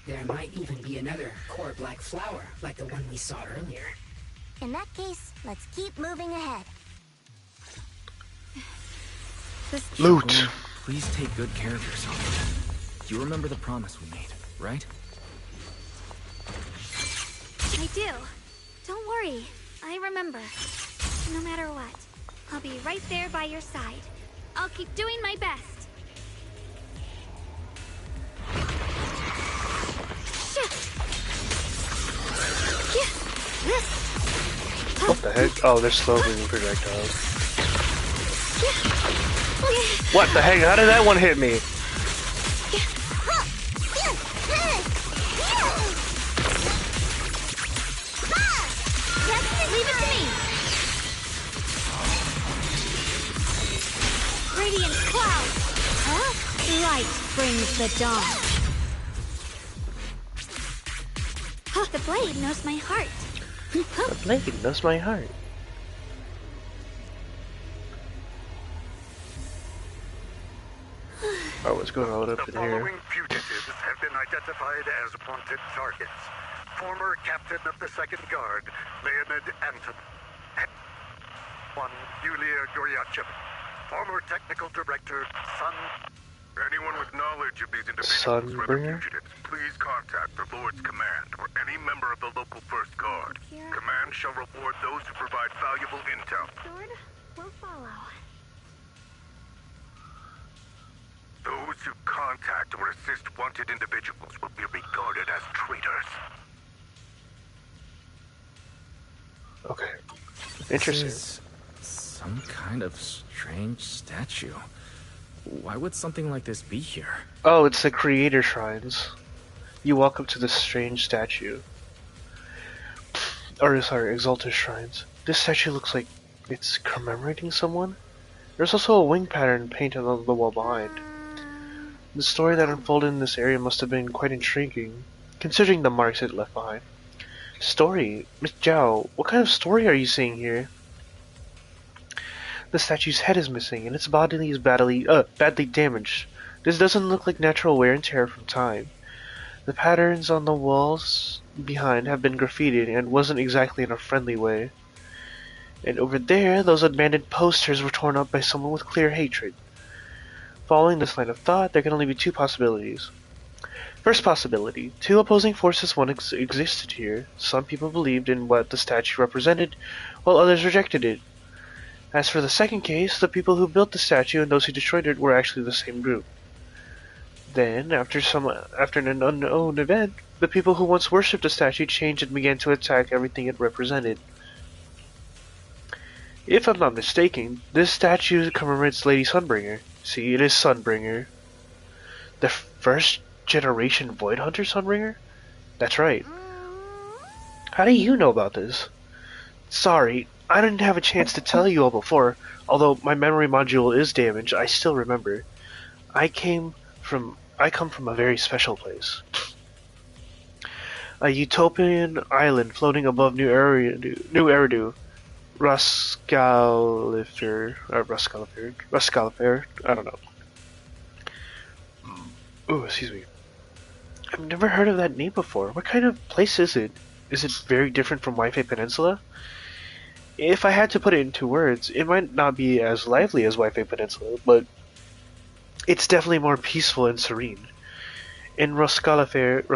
There might even be another core black flower, like the one we saw earlier. In that case, let's keep moving ahead. Loot! Xiaoguang, please take good care of yourself. You remember the promise we made, right? I do. Don't worry. I remember. No matter what, I'll be right there by your side. I'll keep doing my best. Shit! What the heck? Oh, they're slow moving projectiles. What the heck? How did that one hit me? Leave it to me. Radiant cloud. Huh? Light brings the dawn. The blade knows my heart. The blade knows my heart. Oh, what's going on up in The here? following fugitives have been identified as wanted targets. Former captain of the Second Guard, Leonid Anton. One, Yulia Goryachev. Former technical director, Sun. Anyone with knowledge of these individuals, whether Sunbringer? fugitives, please contact the Lord's Command or any member of the local First Guard. Command shall reward those who provide valuable intel. Sword will follow. Those who contact or assist wanted individuals will be regarded as traitors. Okay. This Interesting. is some kind of strange statue. Why would something like this be here? Oh, it's the creator shrines. You walk up to this strange statue. Or, sorry, exalted shrines. This statue looks like it's commemorating someone. There's also a wing pattern painted on the wall behind. The story that unfolded in this area must have been quite intriguing, considering the marks it left behind. Story? Miss Zhao, what kind of story are you seeing here? The statue's head is missing, and its body is badly damaged. This doesn't look like natural wear and tear from time. The patterns on the walls behind have been graffitied, and wasn't exactly in a friendly way. And over there, those abandoned posters were torn up by someone with clear hatred. Following this line of thought, there can only be two possibilities. First possibility, two opposing forces once existed here. Some people believed in what the statue represented, while others rejected it. As for the second case, the people who built the statue and those who destroyed it were actually the same group. Then, after an unknown event, the people who once worshipped the statue changed and began to attack everything it represented. If I'm not mistaken, this statue commemorates Lady Sunbringer. See, it is Sunbringer. The first generation Void Hunter Sunbringer? That's right. How do you know about this? Sorry, I didn't have a chance to tell you all before. Although my memory module is damaged, I still remember. I come from a very special place. A utopian island floating above New Eridu. Ruscalifer, I don't know. Oh, excuse me. I've never heard of that name before. What kind of place is it? Is it very different from Wi-Fi Peninsula? If I had to put it into words, it might not be as lively as Wi-Fi Peninsula, but it's definitely more peaceful and serene. In Ruscalifer, I'm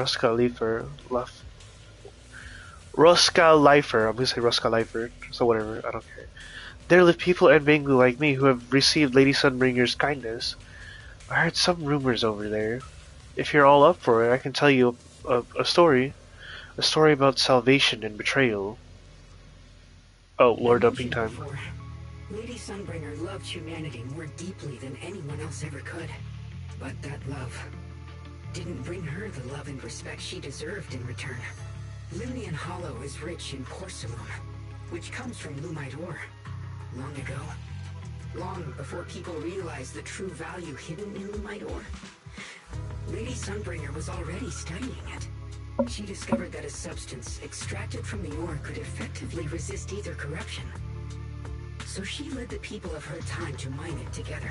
gonna say Ruscalifer, so whatever, I don't care. There live people and Minglu like me who have received Lady Sunbringer's kindness. I heard some rumors over there. If you're all up for it, I can tell you a story. A story about salvation and betrayal. Oh, lore dumping time. Before, Lady Sunbringer loved humanity more deeply than anyone else ever could. But that love didn't bring her the love and respect she deserved in return. Limnian Hollow is rich in porcelain, which comes from Lumite ore. Long ago, long before people realized the true value hidden in Lumite ore, Lady Sunbringer was already studying it. She discovered that a substance extracted from the ore could effectively resist either corruption. So she led the people of her time to mine it together.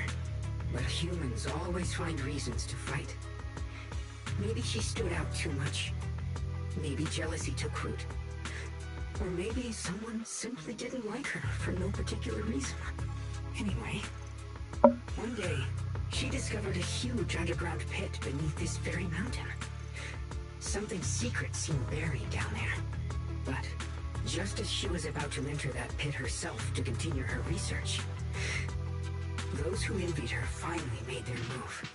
But humans always find reasons to fight. Maybe she stood out too much. Maybe jealousy took root. Or maybe someone simply didn't like her for no particular reason. Anyway, one day, she discovered a huge underground pit beneath this very mountain. Something secret seemed buried down there. But just as she was about to enter that pit herself to continue her research, those who envied her finally made their move.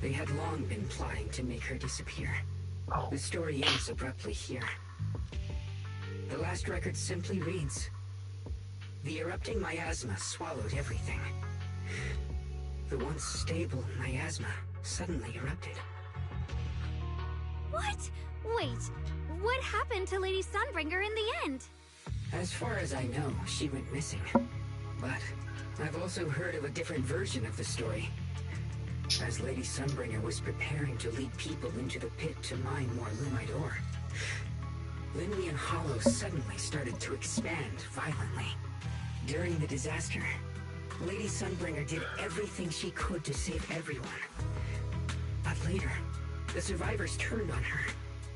They had long been plotting to make her disappear. The story ends abruptly here. The last record simply reads, "The erupting miasma swallowed everything. The once stable miasma suddenly erupted." What? Wait, what happened to Lady Sunbringer in the end? As far as I know, she went missing. But I've also heard of a different version of the story. As Lady Sunbringer was preparing to lead people into the pit to mine more Lumite ore, Linlian Hollow suddenly started to expand violently. During the disaster, Lady Sunbringer did everything she could to save everyone. But later, the survivors turned on her,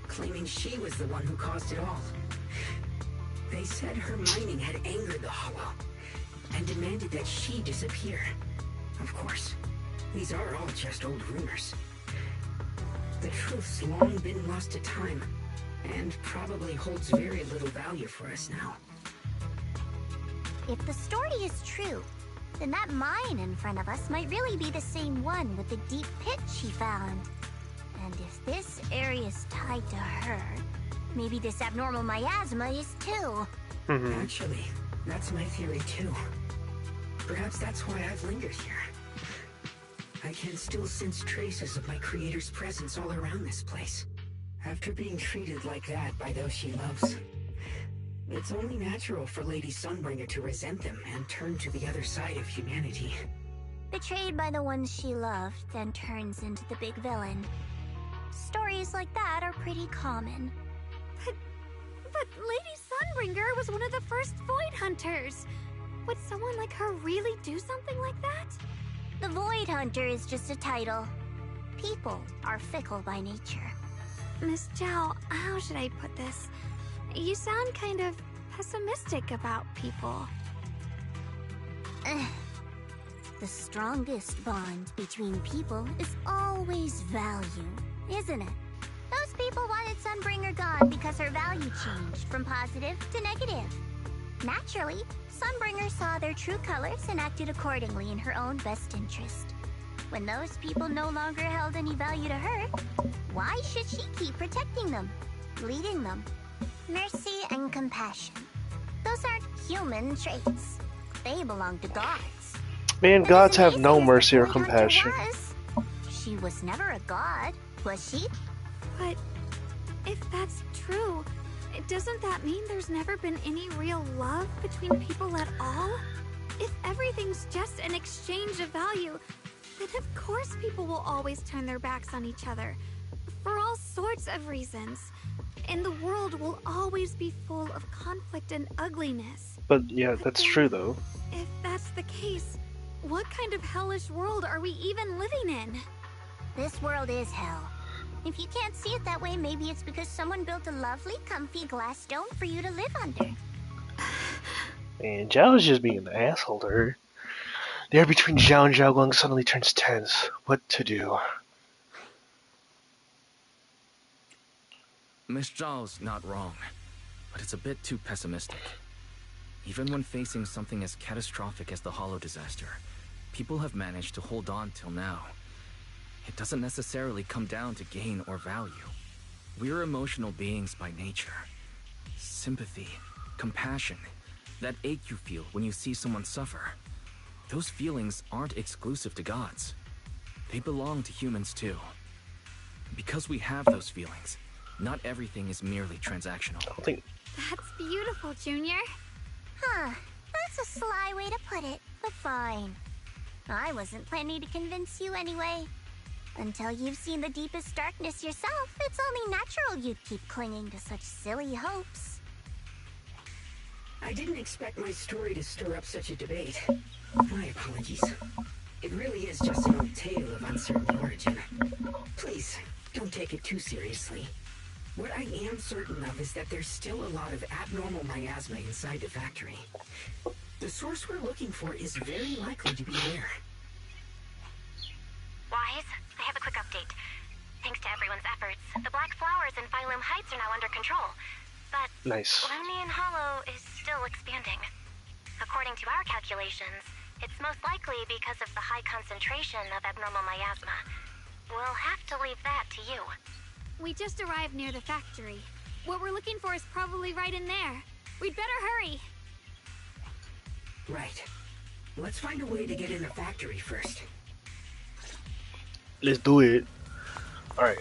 claiming she was the one who caused it all. They said her mining had angered the Hollow, and demanded that she disappear. Of course, these are all just old rumors. The truth's long been lost to time, and probably holds very little value for us now. If the story is true, then that mine in front of us might really be the same one with the deep pit she found. And if this area's tied to her, maybe this abnormal miasma is too. Actually, that's my theory too. Perhaps that's why I've lingered here. I can still sense traces of my creator's presence all around this place. After being treated like that by those she loves, it's only natural for Lady Sunbringer to resent them and turn to the other side of humanity. Betrayed by the ones she loved, then turns into the big villain. Stories like that are pretty common. But Lady Sunbringer was one of the first Void Hunters. Would someone like her really do something like that? The Void Hunter is just a title. People are fickle by nature. Miss Zhao, how should I put this? You sound kind of pessimistic about people. The strongest bond between people is always value, isn't it? Those people wanted Sunbringer gone because her value changed from positive to negative. Naturally, Sunbringer saw their true colors and acted accordingly in her own best interest. When those people no longer held any value to her, why should she keep protecting them, leading them? Mercy and compassion. Those aren't human traits. They belong to gods. Man, And gods as have amazing no as mercy the or Void Hunter compassion. she was never a god, was she? But if that's true, doesn't that mean there's never been any real love between people at all? If everything's just an exchange of value, then of course people will always turn their backs on each other. For all sorts of reasons. And the world will always be full of conflict and ugliness. But yeah, that's true though. If that's the case, what kind of hellish world are we even living in? This world is hell. If you can't see it that way, maybe it's because someone built a lovely, comfy glass dome for you to live under. And Zhao is just being an asshole to her. The air between Zhao and Zhaoguang suddenly turns tense. What to do? Miss Zhao's not wrong, but it's a bit too pessimistic. Even when facing something as catastrophic as the Hollow disaster, people have managed to hold on till now. It doesn't necessarily come down to gain or value. We're emotional beings by nature. Sympathy, compassion, that ache you feel when you see someone suffer. Those feelings aren't exclusive to gods. They belong to humans too. Because we have those feelings, not everything is merely transactional. I don't think. That's beautiful, Junior. Huh, that's a sly way to put it, but fine. I wasn't planning to convince you anyway. Until you've seen the deepest darkness yourself, it's only natural you'd keep clinging to such silly hopes. I didn't expect my story to stir up such a debate. My apologies. It really is just an old tale of uncertain origin. Please, don't take it too seriously. What I am certain of is that there's still a lot of abnormal miasma inside the factory. The source we're looking for is very likely to be there. Wise, I have a quick update. Thanks to everyone's efforts, the Black Flowers in Phylum Heights are now under control. But Nice. Lumnian Hollow is still expanding. According to our calculations, it's most likely because of the high concentration of abnormal miasma. We'll have to leave that to you. We just arrived near the factory. What we're looking for is probably right in there. We'd better hurry. Right. Let's find a way to get in the factory first. Let's do it. Alright.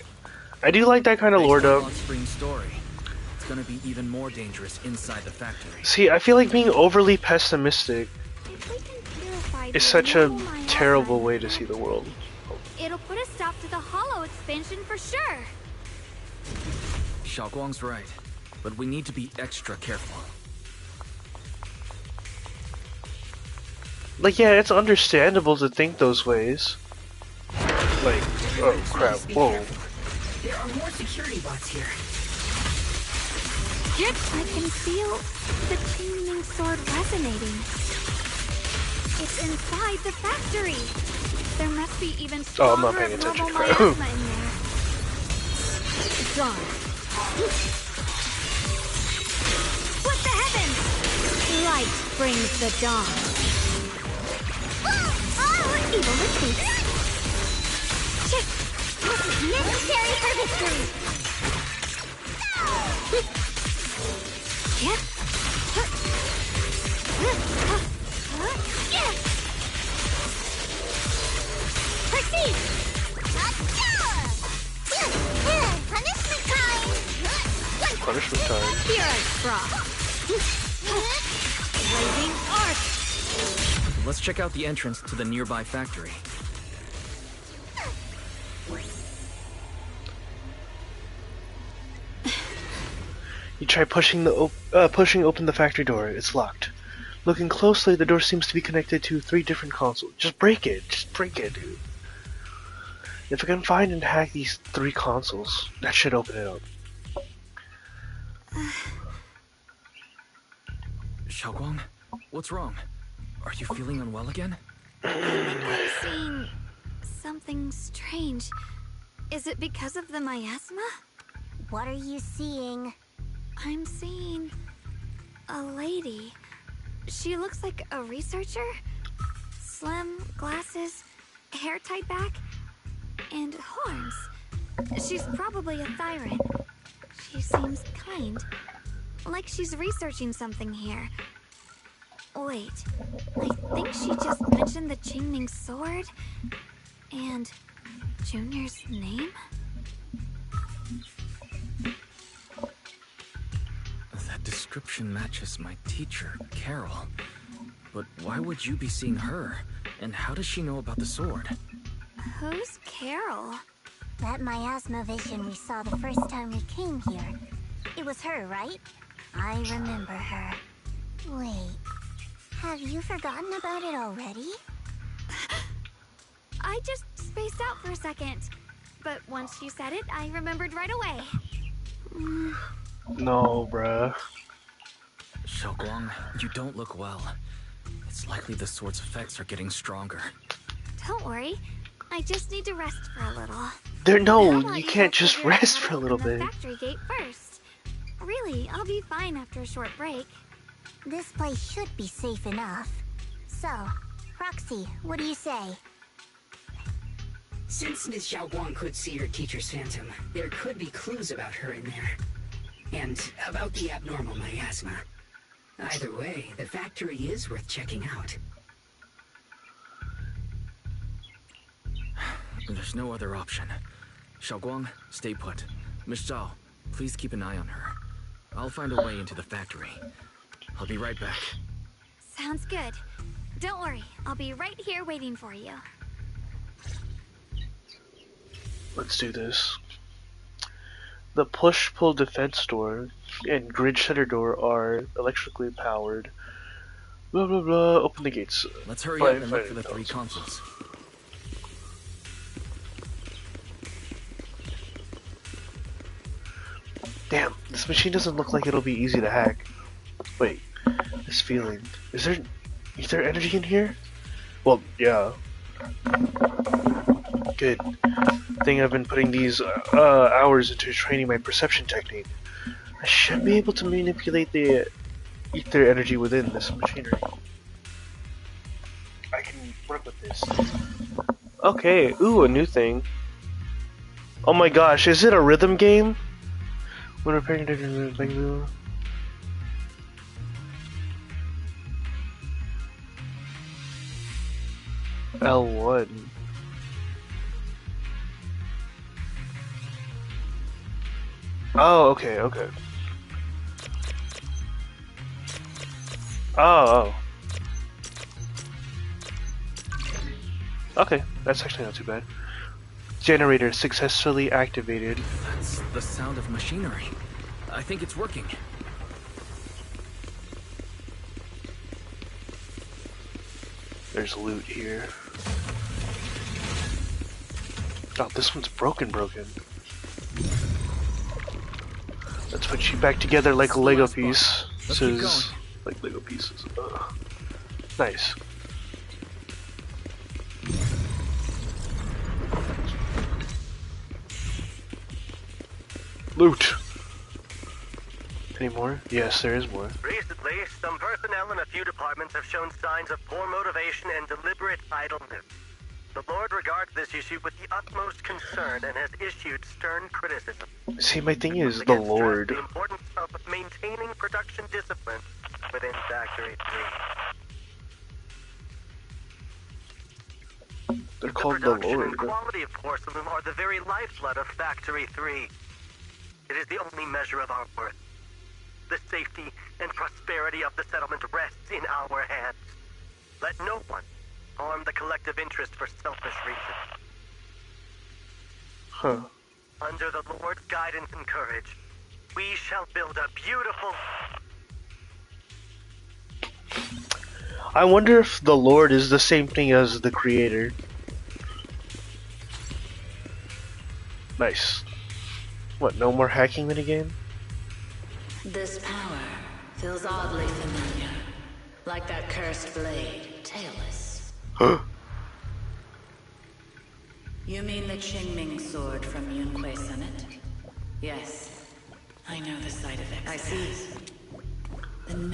I do like that kind of lore though. Story. It's gonna be even more dangerous inside the factory. See, I feel like being overly pessimistic is such a terrible way to see the world. It'll put a stop to the hollow expansion for sure. Xiaoguang's right, but we need to be extra careful. Like, yeah, it's understandable to think those ways. Like, oh crap, whoa. There are more security bots here. I can feel the Qingming sword resonating. It's inside the factory. There must be even Oh, I'm stronger not paying attention. global miasma in there. Dawn. What the heavens? Light brings the dawn. Evil mistakes. Shit! This is necessary for victory. Yeah. Proceed! Punishment time! Punishment time. Here I drop. Blazing arc! Let's check out the entrance to the nearby factory. You try pushing open the factory door. It's locked. Looking closely, the door seems to be connected to 3 different consoles. Just break it. Just break it, dude. If I can find and hack these 3 consoles, that should open it up. Xiaoguang, what's wrong? Are you feeling unwell again? I'm seeing something strange. Is it because of the miasma? What are you seeing? I'm seeing a lady. She looks like a researcher. Slim, glasses, hair tied back, and horns. She's probably a Thyran. She seems kind. Like she's researching something here. Wait, I think she just mentioned the Qingming sword and Junior's name? That description matches my teacher, Carol. But why would you be seeing her? And how does she know about the sword? Who's Carol? That miasma vision we saw the first time we came here. It was her, right? I remember her. Wait, have you forgotten about it already? I just spaced out for a second. But once you said it, I remembered right away. No, bruh. Xiaoguang, you don't look well. It's likely the sword's effects are getting stronger. Don't worry. I just need to rest for a little. You can't just rest for a little bit. Factory gate first. Really, I'll be fine after a short break. This place should be safe enough. So, Roxy, what do you say? Since Ms. Xiaoguang could see her teacher's phantom, there could be clues about her in there. And about the abnormal miasma. Either way, the factory is worth checking out. There's no other option. Xiaoguang, stay put. Miss Zhao, please keep an eye on her. I'll find a way into the factory. I'll be right back. Sounds good. Don't worry, I'll be right here waiting for you. Let's do this. The push-pull defense door and grid shutter door are electrically powered. Blah blah blah. Open the gates. Let's hurry up and look for the 3 consoles. Damn, this machine doesn't look like it'll be easy to hack. Wait, this feeling. Is there energy in here? Well, yeah. Good. Thing I've been putting these hours into training my perception technique. I should be able to manipulate the ether energy within this machinery. I can work with this. Okay, ooh, a new thing. Oh my gosh, is it a rhythm game? When repairing the L1. Oh, okay, okay. Oh. Okay, that's actually not too bad. Generator successfully activated. That's the sound of machinery. I think it's working. There's loot here. Oh, this one's broken. Let's put you back together like a Lego piece. Let's keep going. Like Lego pieces. Nice. Loot. Any more? Yes, there is more. Recently, some personnel in a few departments have shown signs of poor motivation and deliberate idleness. The Lord regards this issue with the utmost concern and has issued stern criticism. See, my thing is the Lord. The importance of maintaining production discipline within Factory 3. They're called the Lord. And quality of porcelain are the very lifeblood of Factory 3. It is the only measure of our worth. The safety and prosperity of the settlement rests in our hands. Let no one harm the collective interest for selfish reasons. Huh. Under the Lord's guidance and courage, we shall build a beautiful... I wonder if the Lord is the same thing as the Creator. Nice. What, no more hacking minigame? This power feels oddly familiar. Like that cursed blade, tailless. Huh? You mean the Qingming sword from Yunque Summit? Yes. I know the side effects. I see. Then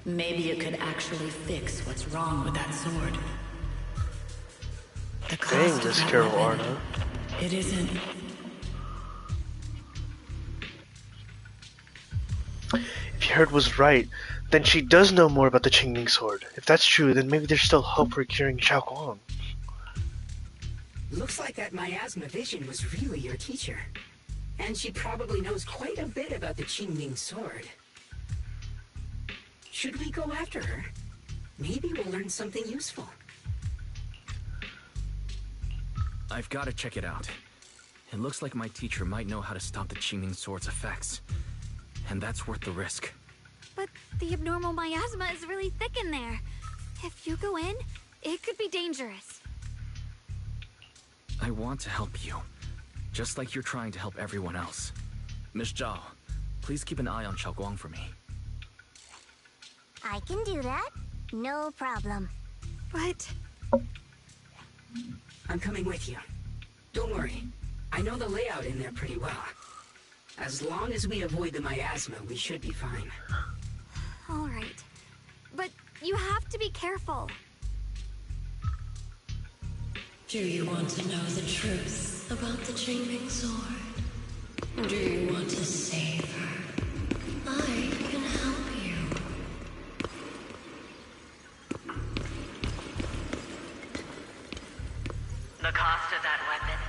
maybe it could actually fix what's wrong with that sword. The cost Dang, of this that Carol weapon, Arna. it isn't... If Herod was right, then she does know more about the Qingming sword. If that's true, then maybe there's still hope for curing Xiaoguang. Looks like that miasma vision was really your teacher. And she probably knows quite a bit about the Qingming sword. Should we go after her? Maybe we'll learn something useful. I've got to check it out. It looks like my teacher might know how to stop the Qingming sword's effects. And that's worth the risk. But the abnormal miasma is really thick in there. If you go in, it could be dangerous. I want to help you. Just like you're trying to help everyone else. Miss Zhao, please keep an eye on Xiaoguang for me. I can do that. No problem. But... I'm coming with you. Don't worry. I know the layout in there pretty well. As long as we avoid the miasma, we should be fine. all right. But you have to be careful. Do you want to know the truth about the Qingming sword? Do you want to save her? I can help you. The cost of that weapon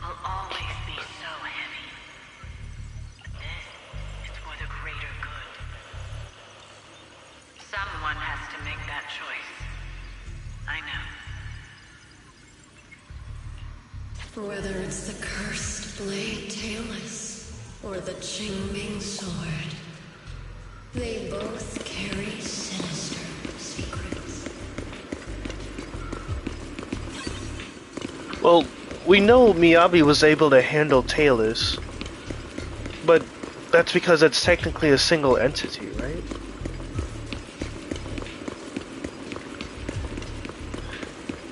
will always be so heavy. But this is for the greater good. Someone has to make that choice. I know. Whether it's the cursed blade tailless or the Qingming sword, they both carry sinister secrets. Well, we know Miyabi was able to handle Tailless, but that's because it's technically a single entity, right?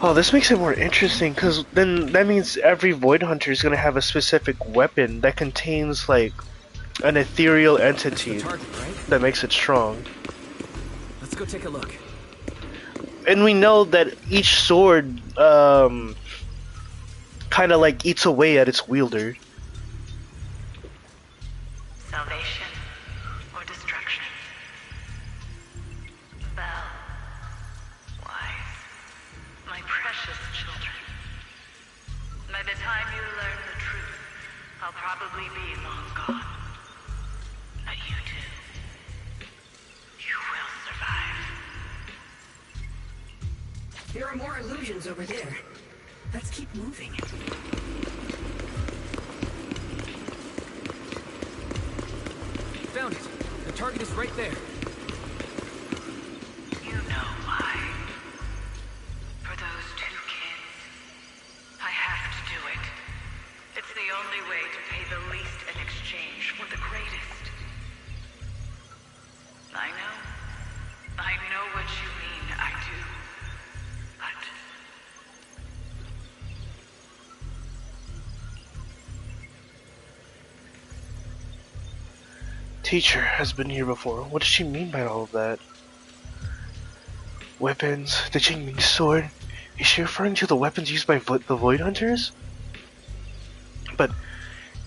Oh, this makes it more interesting, because then that means every Void Hunter is going to have a specific weapon that contains, like, an ethereal entity that makes it strong. Let's go take a look. And we know that each sword, kind of like eats away at its wielder. or destruction. Belle, Wise, my precious children. By the time you learn the truth, I'll probably be long gone. But you two, you will survive. There are more illusions over there. Let's keep moving. Found it. The target is right there. You know why. For those two kids, I have to do it. It's the only way to pay the least in exchange for the greatest. I know what you mean, I do. But Teacher has been here before. What does she mean by all of that? Weapons, the Qingming sword. Is she referring to the weapons used by the Void Hunters? But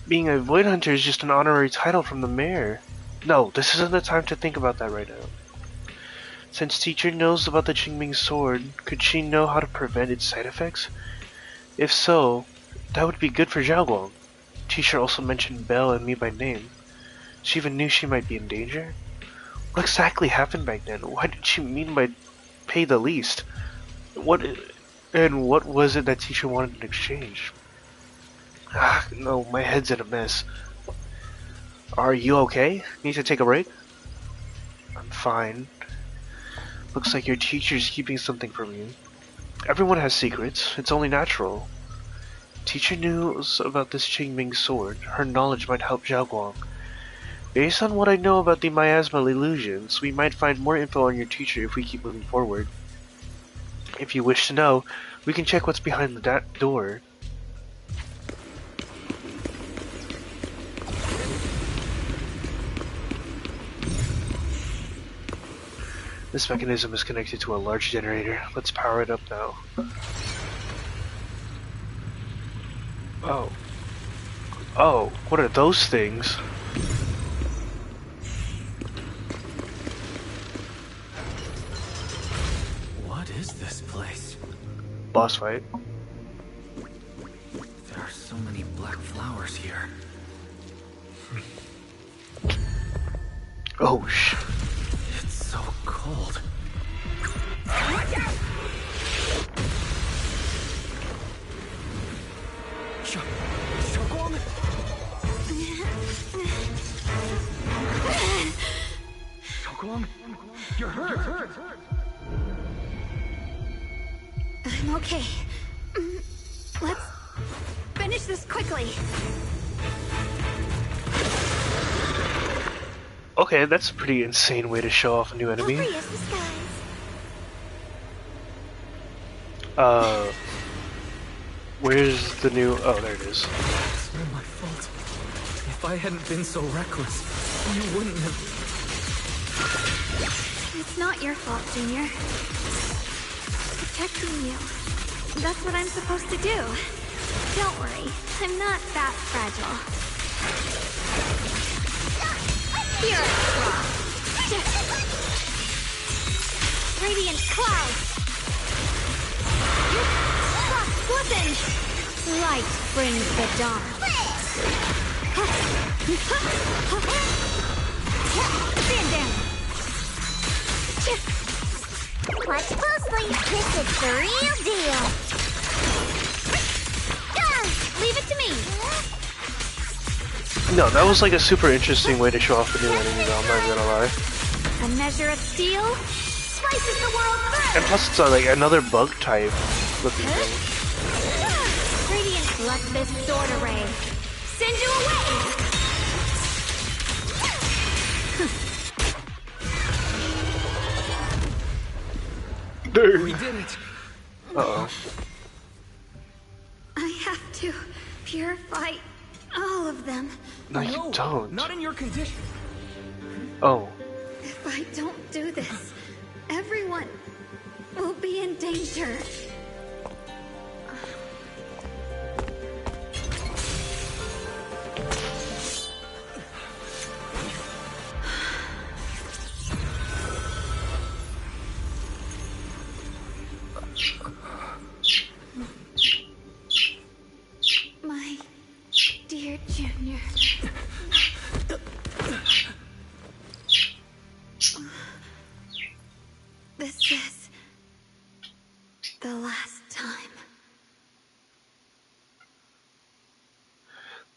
being a Void Hunter is just an honorary title from the mayor. No, this isn't the time to think about that right now. Since teacher knows about the Qingming sword, could she know how to prevent its side effects? If so, that would be good for Xiaoguang. Teacher also mentioned Belle and me by name. She even knew she might be in danger? What exactly happened back then? Why did she mean by pay the least? What was it that teacher wanted in exchange? No, my head's in a mess. Are you okay? Need to take a break? I'm fine. Looks like your teacher's keeping something from you. Everyone has secrets. It's only natural. Teacher knows about this Qingming sword. Her knowledge might help Xiaoguang. Based on what I know about the miasmal illusions, we might find more info on your teacher if we keep moving forward. If you wish to know, we can check what's behind that door. This mechanism is connected to a large generator. Let's power it up now. Oh, what are those things? What is this place? Boss fight. There are so many black flowers here. Oh, sh. It's so cold. Xiaoguang? Xiaoguang? You're hurt! I'm okay. Let's finish this quickly. Okay, that's a pretty insane way to show off a new enemy. Glorious disguise. Where's the new... Oh, there it is. It's all my fault. If I hadn't been so reckless, you wouldn't have... It's not your fault, Junior. Protecting you. That's what I'm supposed to do. Don't worry, I'm not that fragile. Here, Radiant cloud. Listen. Light brings the dawn. Stand down. Watch closely. This is the real deal. Leave it to me. No, that was like a super interesting way to show off a new enemy though, I'm not gonna lie. A measure of steel slices the world through. And plus it's like another bug type looking thing. Radiant plus this sword array. Send you away. Dude. We did it! Uh-oh. I have to purify all of them. No, you don't. Not in your condition. Oh. If I don't do this, everyone will be in danger.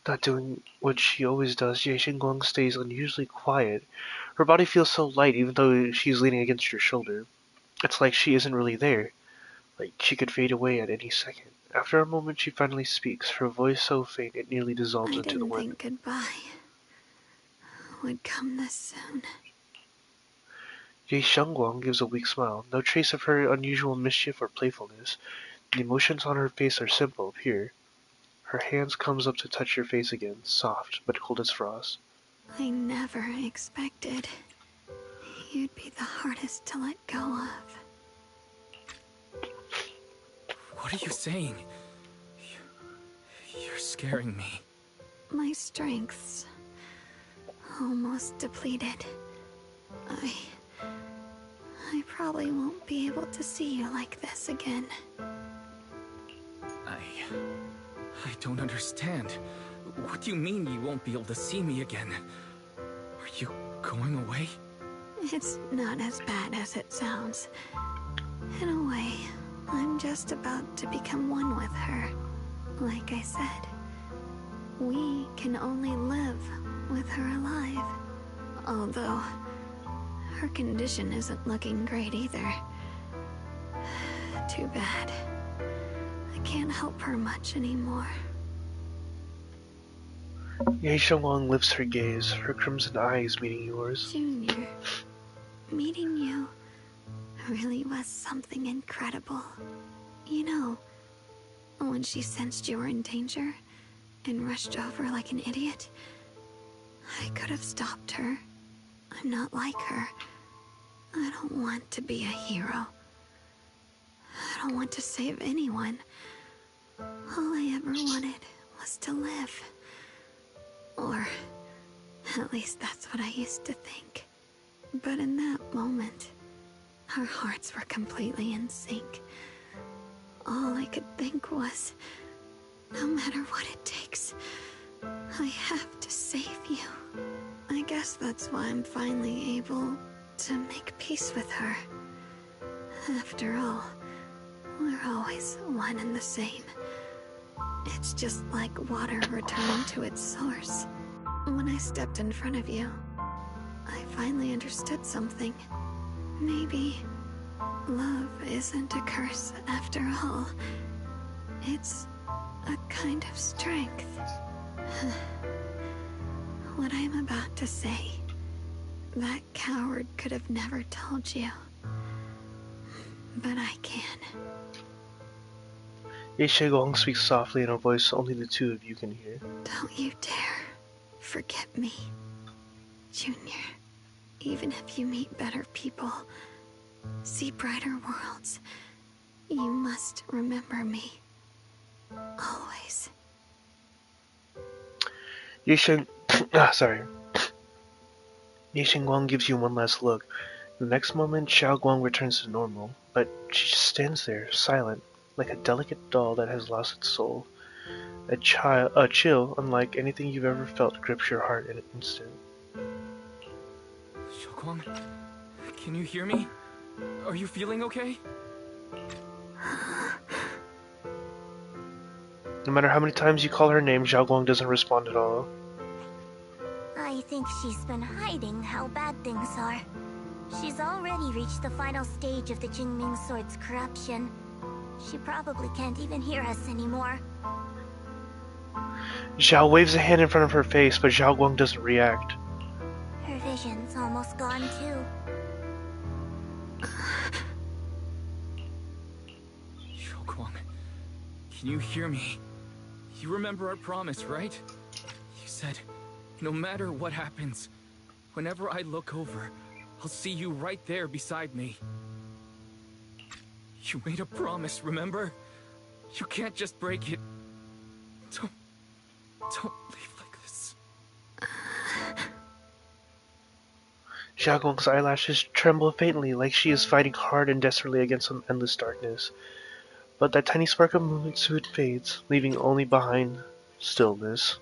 Not doing what she always does, Ye Xingguang stays unusually quiet. Her body feels so light even though she's leaning against your shoulder. It's like she isn't really there, like she could fade away at any second. After a moment she finally speaks, her voice so faint it nearly dissolves I into the didn't wind. think goodbye would come this soon. Ye Shengguang gives a weak smile, no trace of her unusual mischief or playfulness. The emotions on her face are simple, pure. Her hands comes up to touch your face again, soft but cold as frost. I never expected you'd be the hardest to let go of. What are you saying? You're scaring me. My strength's almost depleted. I probably won't be able to see you like this again. I don't understand. What do you mean you won't be able to see me again? Are you going away? It's not as bad as it sounds. In a way, I'm just about to become one with her. Like I said, we can only live with her alive. Although, her condition isn't looking great either. Too bad. I can't help her much anymore. Ye Shengguang lifts her gaze, her crimson eyes meeting yours. Junior, meeting you really was something incredible. You know, when she sensed you were in danger and rushed over like an idiot, I could have stopped her. I'm not like her. I don't want to be a hero. I don't want to save anyone. All I ever wanted was to live. Or, at least that's what I used to think. But in that moment, our hearts were completely in sync. All I could think was, no matter what it takes, I have to save you. I guess that's why I'm finally able to make peace with her. After all, we're always one and the same. It's just like water returning to its source. When I stepped in front of you, I finally understood something. Maybe love isn't a curse after all. It's a kind of strength. What I'm about to say, that coward could have never told you. But I can. Ye Shengguang speaks softly in a voice only the two of you can hear. Don't you dare forget me, Junior. Even if you meet better people, see brighter worlds, you must remember me. Always. Ye Shengguang gives you one last look. The next moment, Xiaoguang returns to normal, but she just stands there, silent, like a delicate doll that has lost its soul. A chill, unlike anything you've ever felt, grips your heart in an instant. Xiaoguang, can you hear me? Are you feeling okay? No matter how many times you call her name, Xiaoguang doesn't respond at all. I think she's been hiding how bad things are. She's already reached the final stage of the Jingming Sword's corruption. She probably can't even hear us anymore. Zhao waves a hand in front of her face, but Xiaoguang doesn't react. Her vision's almost gone too. Xiaoguang, can you hear me? You remember our promise, right? You said, no matter what happens, whenever I look over, I'll see you right there beside me. You made a promise, remember? You can't just break it. Don't leave like this. Xiaoguang's eyelashes tremble faintly, like she is fighting hard and desperately against some endless darkness. But that tiny spark of movement soon fades, leaving only behind stillness.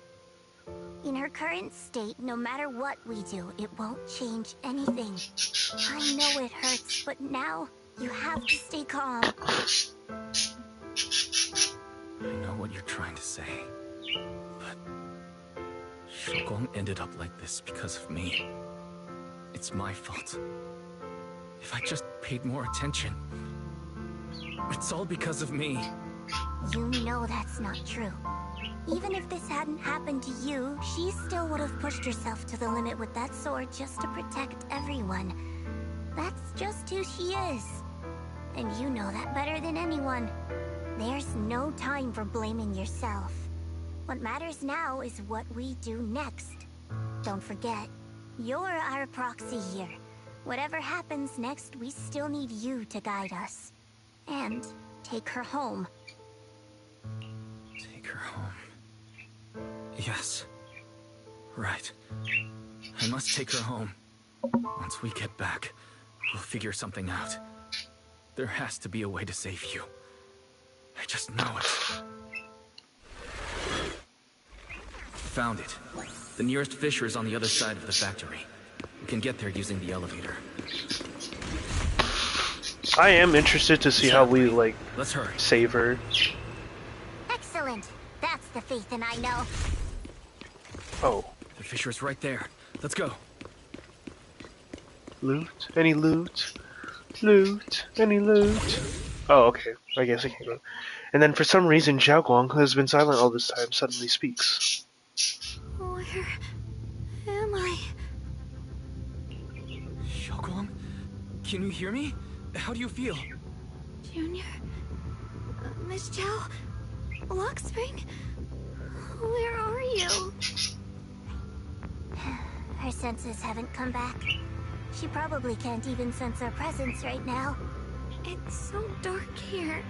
In her current state, no matter what we do, it won't change anything. I know it hurts, but now you have to stay calm. I know what you're trying to say, but Xiaogong ended up like this because of me. It's my fault. If I just paid more attention. It's all because of me. You know that's not true. Even if this hadn't happened to you, she still would have pushed herself to the limit with that sword just to protect everyone. That's just who she is. And you know that better than anyone. There's no time for blaming yourself. What matters now is what we do next. Don't forget, you're our proxy here. Whatever happens next, we still need you to guide us. And take her home. Take her home. Yes. Right. I must take her home. Once we get back, we'll figure something out. There has to be a way to save you. I just know it. Found it. The nearest fissure is on the other side of the factory. We can get there using the elevator. I am interested to see how we, like, let's hurry. Save her. Excellent. That's the Phaethon I know. Oh. The fissure is right there. Let's go. Loot? Any loot? Loot? Any loot? Oh, okay. I guess I can't go. And then for some reason, Xiaoguang, who has been silent all this time, suddenly speaks. Where am I? Xiaoguang? Can you hear me? How do you feel? Junior? Miss Chow? Lockspring? Where are you? Her senses haven't come back. She probably can't even sense our presence right now. It's so dark here.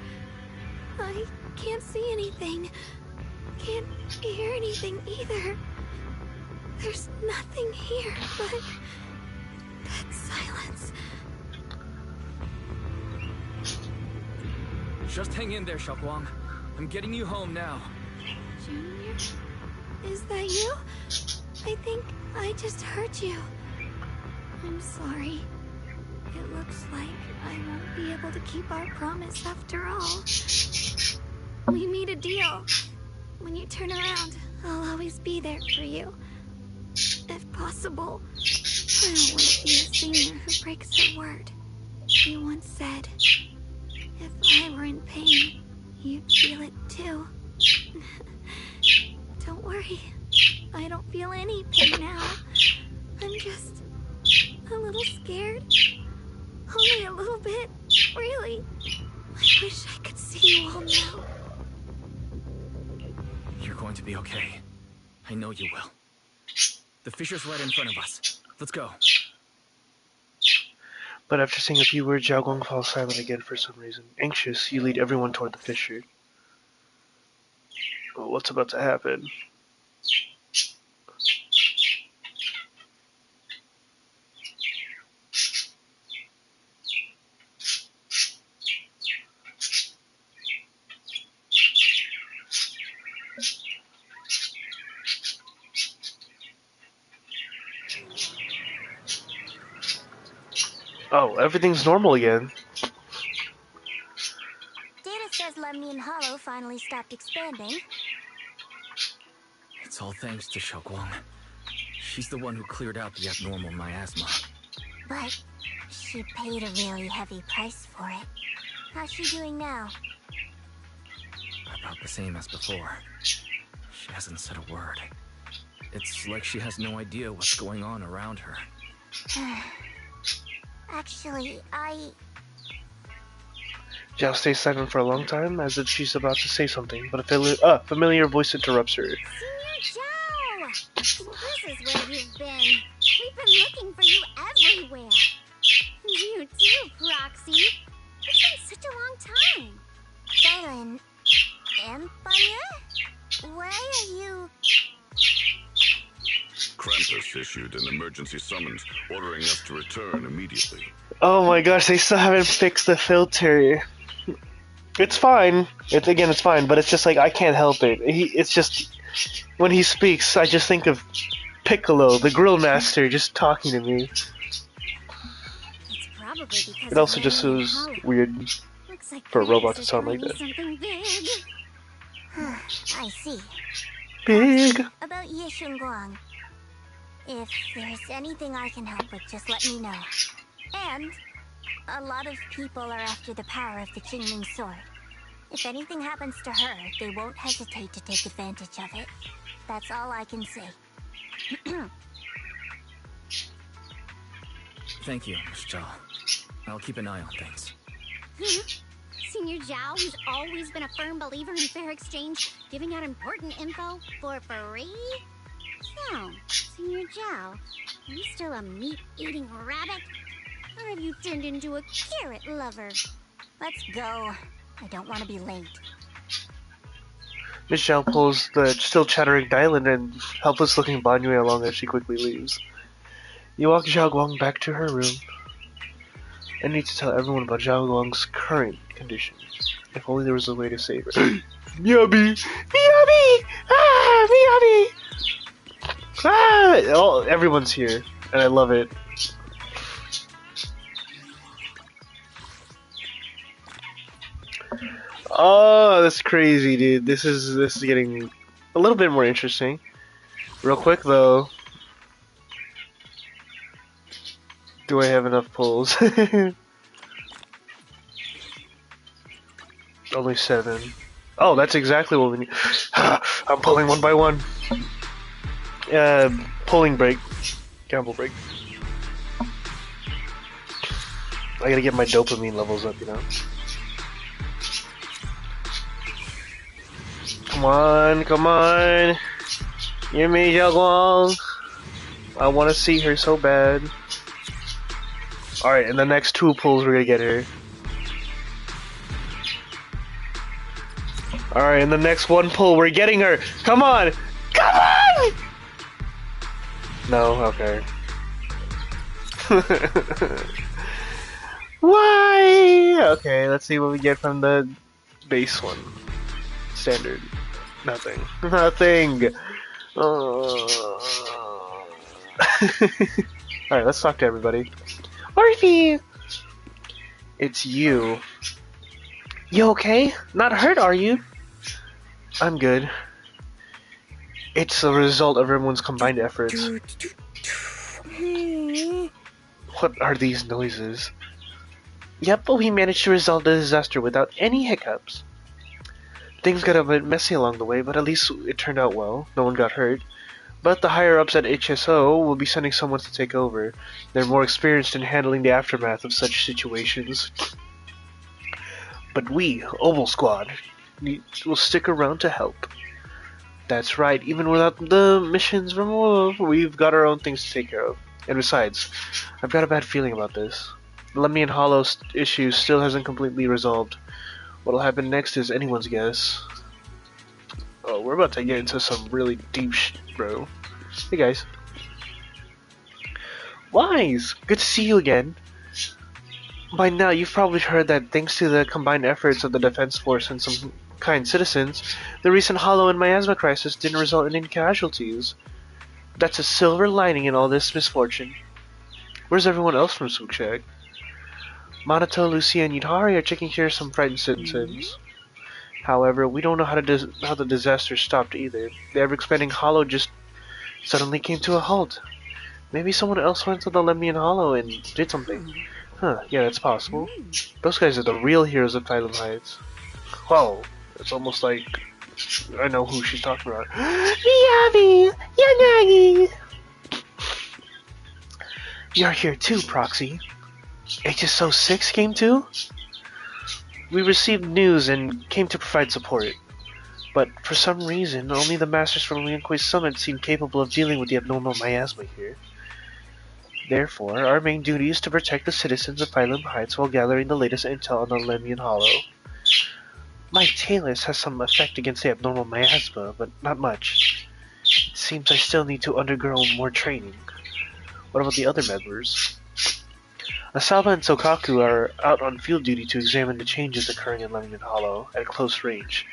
I can't see anything. Can't hear anything either. There's nothing here but that silence. Just hang in there, Xiaoguang. I'm getting you home now. Junior? Is that you? I think I just hurt you. I'm sorry. It looks like I won't be able to keep our promise after all. We made a deal. When you turn around, I'll always be there for you. If possible, I don't want to be a senior who breaks her word. You once said, if I were in pain, you'd feel it too. Don't worry. I don't feel any pain now. I'm just a little scared. Only a little bit, really. I wish I could see you all now. You're going to be okay. I know you will. The fissure's right in front of us. Let's go. But after saying a few words, Xiaoguang falls silent again for some reason. Anxious, you lead everyone toward the fissure. Well, what's about to happen? Oh, everything's normal again. Data says Lemnian Hollow finally stopped expanding. It's all thanks to Xiaoguang. She's the one who cleared out the abnormal miasma. But she paid a really heavy price for it. How's she doing now? About the same as before. She hasn't said a word. It's like she has no idea what's going on around her. Actually, Zhao stays silent for a long time, as if she's about to say something, but a familiar voice interrupts her. Senior Joe! This is where you've been. We've been looking for you everywhere. You too, Proxy. It's been such a long time. Silent Empire? Why are you... Krampus issued an emergency summons ordering us to return immediately. Oh my gosh, they still haven't fixed the filter. It's fine. It's fine, but it's just like, I can't help it. It's just, when he speaks, I just think of Piccolo, the grill master, just talking to me. It's probably because It also just feels weird Looks like for a robot to Krampus is sound like telling me that. something big. I see. Big. About Ye Shunguang. If there's anything I can help with, just let me know. And a lot of people are after the power of the Qingming sword. If anything happens to her, they won't hesitate to take advantage of it. That's all I can say. Thank you, Miss Zhao. I'll keep an eye on things. Senior Zhao, who's always been a firm believer in fair exchange, giving out important info for free? So, Senior Zhao, are you still a meat-eating rabbit? Or have you turned into a carrot lover? Let's go. I don't want to be late. Miss Zhao pulls the still chattering Dylan and helpless-looking Banyue along as she quickly leaves. You walk Zhao Guang back to her room. I need to tell everyone about Zhao Guang's current condition. If only there was a way to save her. Miyabi! Miyabi! Ah! Miyabi! Ah! Oh, everyone's here, and I love it. Oh, that's crazy, dude. This is getting a little bit more interesting. Real quick though, do I have enough pulls? Only 7. Oh, that's exactly what we need. I'm pulling one by one. Pulling break. Gamble break. I gotta get my dopamine levels up, you know? Come on, come on. Give me Zhao Guang. I want to see her so bad. Alright, in the next 2 pulls, we're gonna get her. Alright, in the next 1 pull, we're getting her. Come on! Come on! No? Okay. Why? Okay, let's see what we get from the base one. Standard. Nothing. Nothing! Alright, let's talk to everybody. Orphe! It's you. You okay? Not hurt, are you? I'm good. It's a result of everyone's combined efforts. What are these noises? Yep, but we managed to resolve the disaster without any hiccups. Things got a bit messy along the way, but at least it turned out well. No one got hurt. But the higher-ups at HSO will be sending someone to take over. They're more experienced in handling the aftermath of such situations. But we, Oval Squad, will stick around to help. That's right, even without the missions from Wolf, we've got our own things to take care of. And besides, I've got a bad feeling about this. The Lemmy and Hollow issue still hasn't completely resolved. What'll happen next is anyone's guess. Oh, we're about to get into some really deep shit, bro. Hey guys. Wise! Good to see you again. By now, you've probably heard that thanks to the combined efforts of the Defense Force and some kind citizens, the recent Hollow and Miasma crisis didn't result in any casualties. That's a silver lining in all this misfortune. Where's everyone else from Sookshag? Minato, Lucia, and Yutari are taking care of some frightened citizens. However, we don't know how the disaster stopped either. The ever-expanding Hollow just suddenly came to a halt. Maybe someone else went to the Lemnian Hollow and did something. Huh, yeah, that's possible. Those guys are the real heroes of Thailand Heights. Whoa, it's almost like I know who she's talking about. Miyabi! Yanagi! You're here too, Proxy. HSO 6 came too? We received news and came to provide support. But for some reason, only the masters from Lianquay Summit seem capable of dealing with the abnormal miasma here. Therefore, our main duty is to protect the citizens of Phylum Heights while gathering the latest intel on the Lemnian Hollow. My Talus has some effect against the abnormal miasma, but not much. It seems I still need to undergo more training. What about the other members? Asaba and Sokaku are out on field duty to examine the changes occurring in Lemnian Hollow at close range.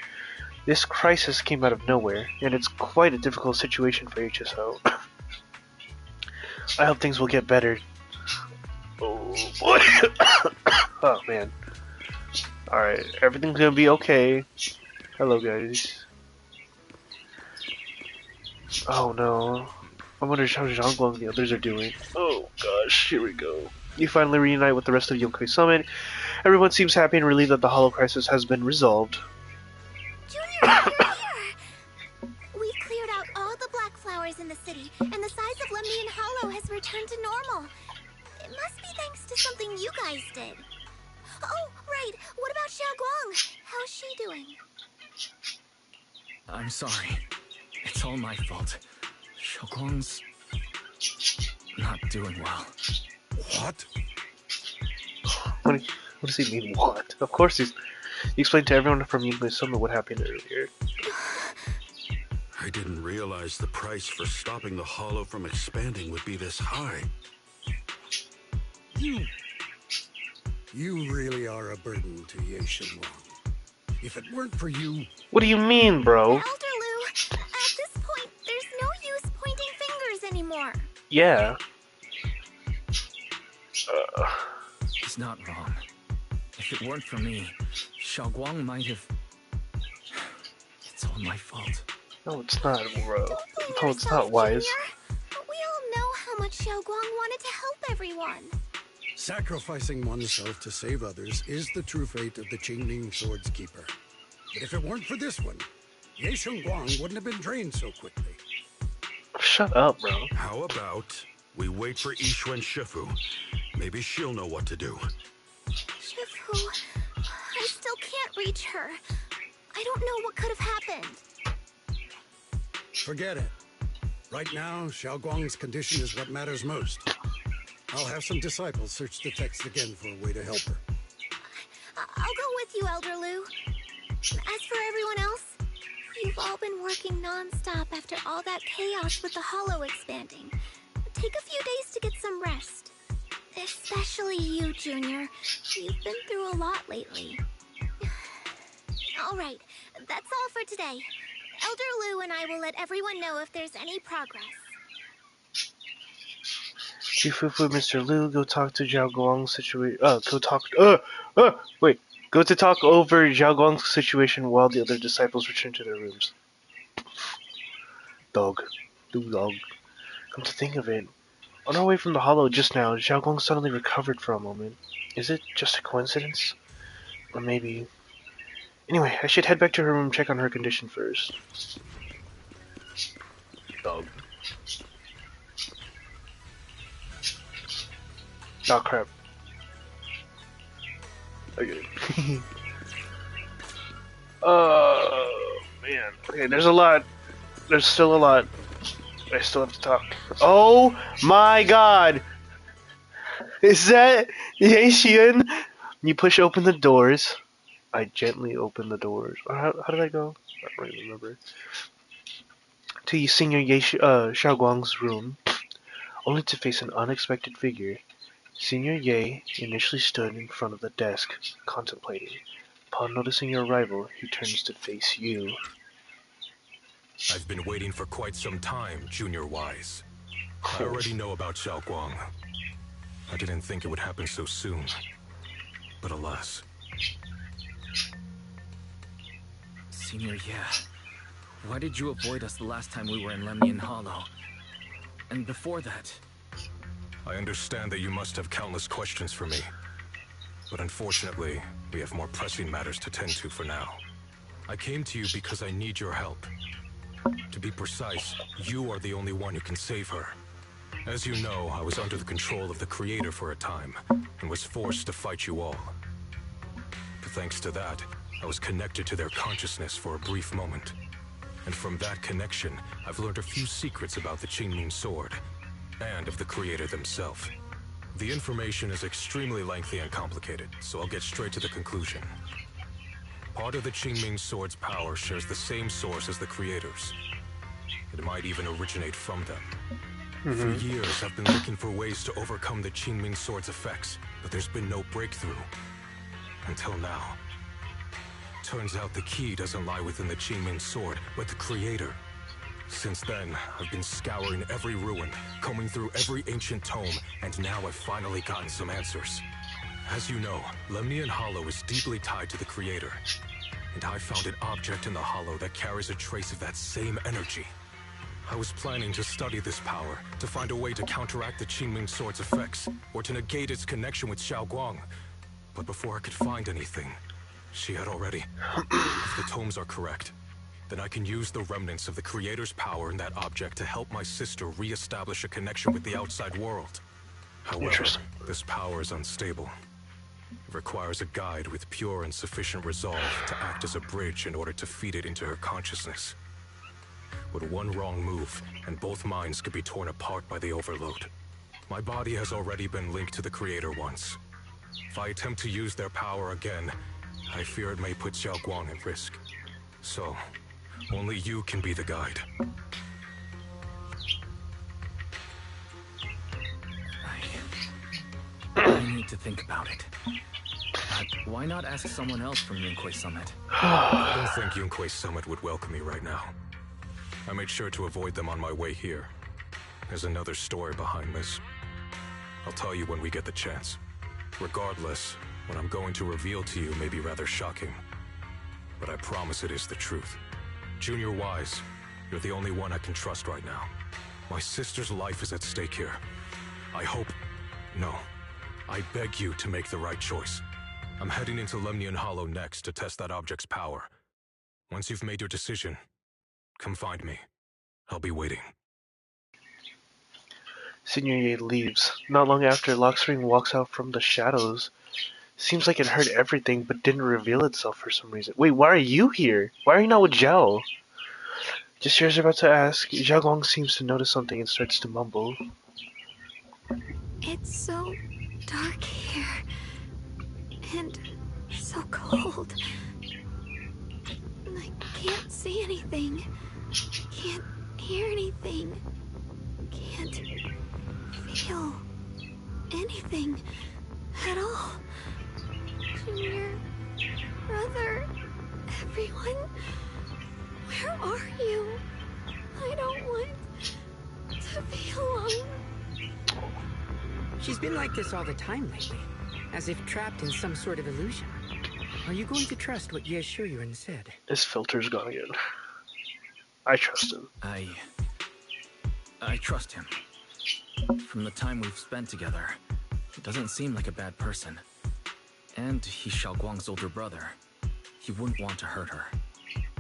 This crisis came out of nowhere, and it's quite a difficult situation for HSO. I hope things will get better. Oh boy. Oh man. Alright, everything's gonna be okay. Hello guys. Oh no. I wonder how Zhang Guang and the others are doing. Oh gosh, here we go. You finally reunite with the rest of the Yonkai Summit. Everyone seems happy and relieved that the Hollow Crisis has been resolved. Junior, you're here! We've cleared out all the black flowers in the city, and the size of Lemnian Hollow has returned to normal. It must be thanks to something you guys did. Oh, right. What about Xiao Guang? How's she doing? I'm sorry. It's all my fault. Xiaoguang's not doing well. What? What does he mean, what? Of course he explained to everyone from Yinghui Summit what happened earlier. I didn't realize the price for stopping the hollow from expanding would be this high. You really are a burden to Ye Shenwang. If it weren't for you... What do you mean, bro? Elderlu, at this point, there's no use pointing fingers anymore. Yeah. He's not wrong. If it weren't for me, Xiaoguang might have... It's all my fault. No, it's not, bro. Don't blame No, it's yourself, not wise. Junior. We all know how much Xiao Guang wanted to help everyone. Sacrificing oneself to save others is the true fate of the Qingming Sword's keeper. But if it weren't for this one, Ye Shenguang wouldn't have been drained so quickly. Shut up, bro. How about we wait for Yixuan Shifu? Maybe she'll know what to do. Shifu, I still can't reach her. I don't know what could have happened. Forget it. Right now, Xiao Guang's condition is what matters most. I'll have some disciples search the text again for a way to help her. I'll go with you, Elderlu. As for everyone else, you've all been working non-stop after all that chaos with the Hollow expanding. Take a few days to get some rest. Especially you, Junior. You've been through a lot lately. Alright, that's all for today. Elder Lu and I will let everyone know if there's any progress. Shifufu, Mr. Lu, go talk to Zhao Guang's situation. Go to talk over Zhao Guang's situation while the other disciples return to their rooms. Dog. Come to think of it, on our way from the Hollow just now, Zhao Guang suddenly recovered for a moment. Is it just a coincidence? Or maybe... Anyway, I should head back to her room and check on her condition first. Dog. Oh crap. Okay. Oh man. Okay, there's a lot. There's still a lot. I still have to talk. Oh my god! Is that Yaxian? You push open the doors. I gently open the doors. How did I go? I don't really remember. To Senior Xiao Guang's room, only to face an unexpected figure. Senior Ye initially stood in front of the desk, contemplating. Upon noticing your arrival, he turns to face you. I've been waiting for quite some time, Junior Wise. I already know about Xiao Guang. I didn't think it would happen so soon. But alas. Senior Ye, why did you avoid us the last time we were in Lemnian Hollow? And before that... I understand that you must have countless questions for me. But unfortunately, we have more pressing matters to tend to for now. I came to you because I need your help. To be precise, you are the only one who can save her. As you know, I was under the control of the Creator for a time, and was forced to fight you all. But thanks to that, I was connected to their consciousness for a brief moment. And from that connection, I've learned a few secrets about the Qingming Sword, and of the Creator themselves. The information is extremely lengthy and complicated, so I'll get straight to the conclusion. Part of the Qingming Sword's power shares the same source as the Creator's. It might even originate from them. For years, I've been looking for ways to overcome the Qingming Sword's effects, but there's been no breakthrough. Until now. Turns out the key doesn't lie within the Qingming Sword, but the Creator. Since then, I've been scouring every ruin, combing through every ancient tome, and now I've finally gotten some answers. As you know, Lemnian Hollow is deeply tied to the Creator, and I found an object in the Hollow that carries a trace of that same energy. I was planning to study this power, to find a way to counteract the Qingming Sword's effects, or to negate its connection with Xiaoguang. But before I could find anything, she had already... If the tomes are correct, then I can use the remnants of the Creator's power in that object to help my sister re-establish a connection with the outside world. However, this power is unstable. It requires a guide with pure and sufficient resolve to act as a bridge in order to feed it into her consciousness. With one wrong move, and both minds could be torn apart by the overload. My body has already been linked to the Creator once. If I attempt to use their power again, I fear it may put Xiaoguang at risk. So, only you can be the guide. I need to think about it. Why not ask someone else from Yunquei Summit? I don't think Yunquei Summit would welcome me right now. I made sure to avoid them on my way here. There's another story behind this. I'll tell you when we get the chance. Regardless, what I'm going to reveal to you may be rather shocking. But I promise it is the truth. Junior Wise, you're the only one I can trust right now. My sister's life is at stake here. I hope... No. I beg you to make the right choice. I'm heading into Lemnian Hollow next to test that object's power. Once you've made your decision, come find me. I'll be waiting. Senior Ye leaves. Not long after, Lockspring walks out from the shadows. Seems like it heard everything, but didn't reveal itself for some reason. Wait, why are you here? Why are you not with Zhao? Just as you're about to ask, Zhao Guang seems to notice something and starts to mumble. It's so dark here. And so cold. I can't see anything. Can't hear anything. Can't feel anything at all. Junior, brother, everyone, where are you? I don't want to be alone. She's been like this all the time lately, as if trapped in some sort of illusion. Are you going to trust what Ye Shuyuan said? His filter's gone again. I trust him. I trust him. From the time we've spent together, he doesn't seem like a bad person. And he's Xiaoguang's older brother. He wouldn't want to hurt her.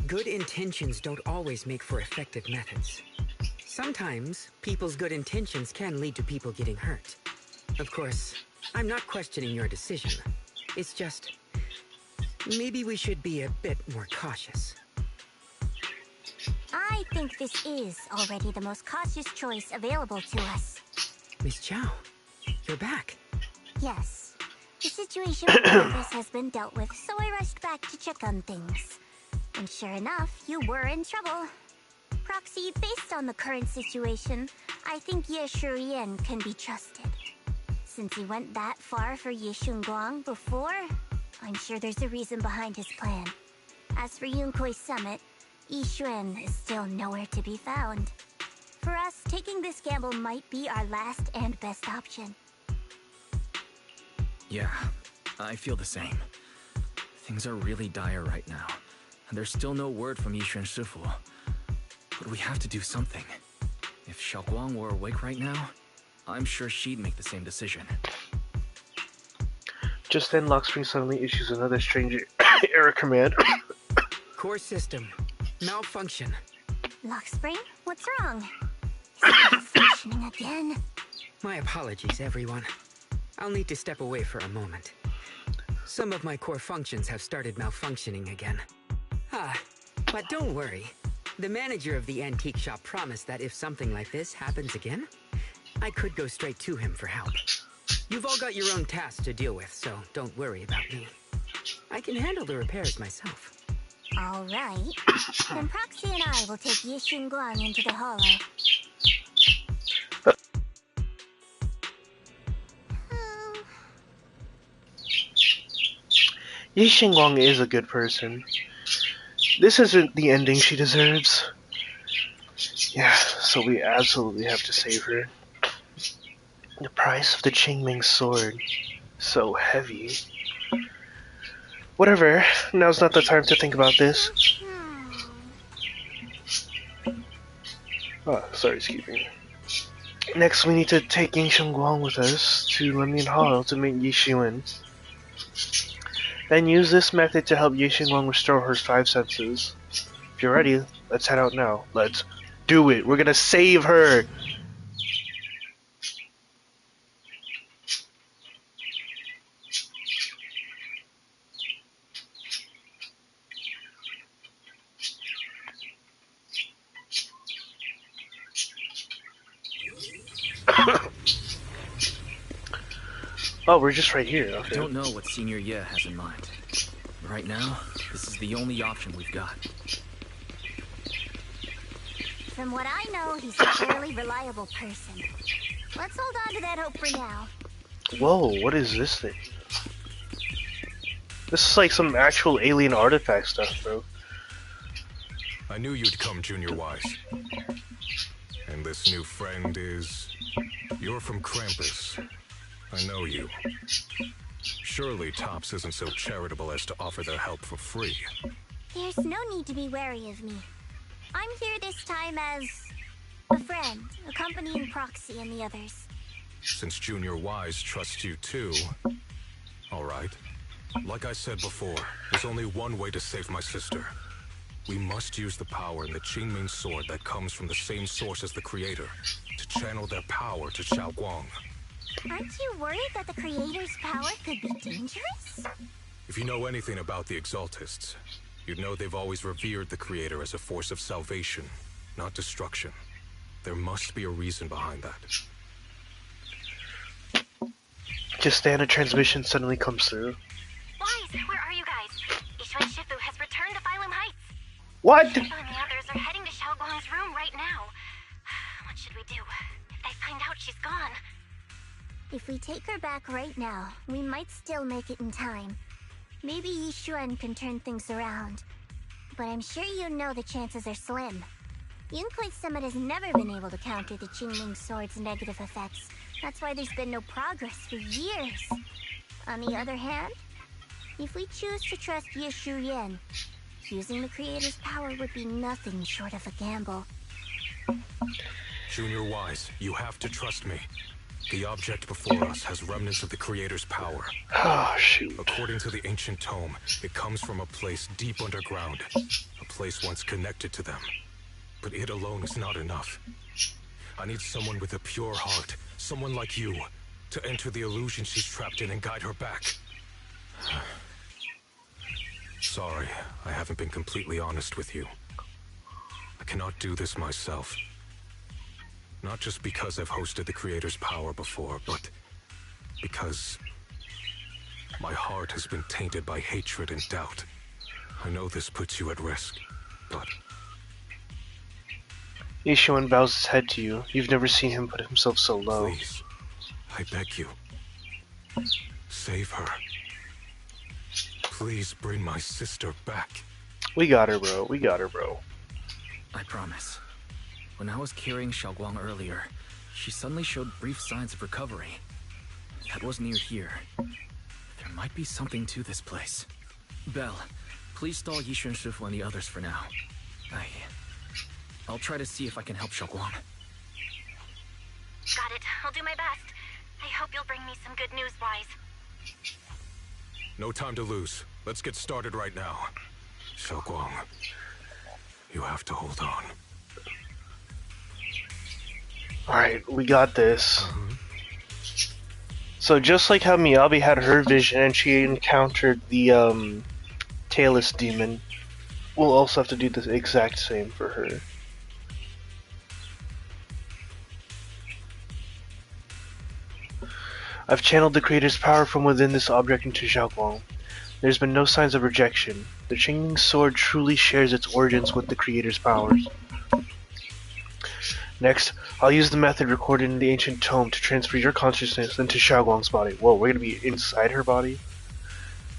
Good intentions don't always make for effective methods. Sometimes, people's good intentions can lead to people getting hurt. Of course, I'm not questioning your decision. It's just... maybe we should be a bit more cautious. I think this is already the most cautious choice available to us. Miss Zhao, you're back. Yes. The situation with Tempest has been dealt with, so I rushed back to check on things. And sure enough, you were in trouble. Proxy, based on the current situation, I think Ye Shurian can be trusted. Since he went that far for Ye Shunguang before, I'm sure there's a reason behind his plan. As for Yunquei Summit, Yi Xuan is still nowhere to be found. For us, taking this gamble might be our last and best option. Yeah, I feel the same. Things are really dire right now, and there's still no word from Yishuan Shifu. But we have to do something. If Xiaoguang were awake right now, I'm sure she'd make the same decision. Just then, Lockspring suddenly issues another strange error command. Core system. Malfunction. Lockspring, what's wrong? Is it malfunctioning again? My apologies, everyone. I'll need to step away for a moment. Some of my core functions have started malfunctioning again. But don't worry. The manager of the antique shop promised that if something like this happens again, I could go straight to him for help. You've all got your own tasks to deal with, so don't worry about me. I can handle the repairs myself. All right. Then Proxy and I will take Yi Xunguang into the hollow. Yi Xingguang is a good person. This isn't the ending she deserves. Yeah, so we absolutely have to save her. The price of the Qingming sword. So heavy. Whatever, now's not the time to think about this. Oh, sorry, excuse me. Next, we need to take Ying Guang with us to Lemnian Hollow to meet Yi Xuan. Then use this method to help Yi Guang restore her 5 senses. If you're ready, let's head out now. Let's do it. We're gonna save her. Oh, we're just right here. Okay. I don't know what Senior Ye has in mind. Right now, this is the only option we've got. From what I know, he's a fairly reliable person. Let's hold on to that hope for now. Whoa, what is this thing? This is like some actual alien artifact stuff, bro. I knew you'd come, Junior Wise. And this new friend is... You're from Krampus. I know you. Surely Tops isn't so charitable as to offer their help for free. There's no need to be wary of me. I'm here this time as a friend, accompanying Proxy and the others. Since Junior Wise trusts you too... Alright. Like I said before, there's only one way to save my sister. We must use the power in the Qingming sword that comes from the same source as the Creator, to channel their power to Xiaoguang. Aren't you worried that the Creator's power could be dangerous? If you know anything about the Exaltists, you'd know they've always revered the Creator as a force of salvation, not destruction. There must be a reason behind that. Just then a transmission suddenly comes through. Wise, where are you guys? Yishuan Shifu has returned to Phylum Heights. What? Shifu and the others are heading to Xiaoguang's room right now. What should we do? If they find out she's gone. If we take her back right now, we might still make it in time. Maybe Yishuan can turn things around. But I'm sure you know the chances are slim. Yunquei Summit has never been able to counter the Qingming Sword's negative effects. That's why there's been no progress for years. On the other hand, if we choose to trust Yishu Yan, using the Creator's power would be nothing short of a gamble. Junior Wise, you have to trust me. The object before us has remnants of the Creator's power. Oh, shoot. According to the ancient tome, it comes from a place deep underground. A place once connected to them. But it alone is not enough. I need someone with a pure heart, someone like you, to enter the illusion she's trapped in and guide her back. Sorry, I haven't been completely honest with you. I cannot do this myself. Not just because I've hosted the Creator's power before, but because my heart has been tainted by hatred and doubt. I know this puts you at risk, but... Yishuan bows his head to you. You've never seen him put himself so low. Please, I beg you. Save her. Please bring my sister back. We got her, bro. We got her, bro. I promise. When I was carrying Xiaoguang earlier, she suddenly showed brief signs of recovery. That was near here. There might be something to this place. Belle, please stall Yishuan Shifu and the others for now. I'll try to see if I can help Xiaoguang. Got it. I'll do my best. I hope you'll bring me some good news, Wise. No time to lose. Let's get started right now. Xiaoguang, you have to hold on. Alright, we got this. So just like how Miyabi had her vision and she encountered the tailless demon, we'll also have to do the exact same for her. I've channeled the Creator's power from within this object into Xiaoguang. There's been no signs of rejection. The Qingming Sword truly shares its origins with the Creator's powers. Next, I'll use the method recorded in the ancient tome to transfer your consciousness into Xiaoguang's body. Whoa, we're gonna be inside her body?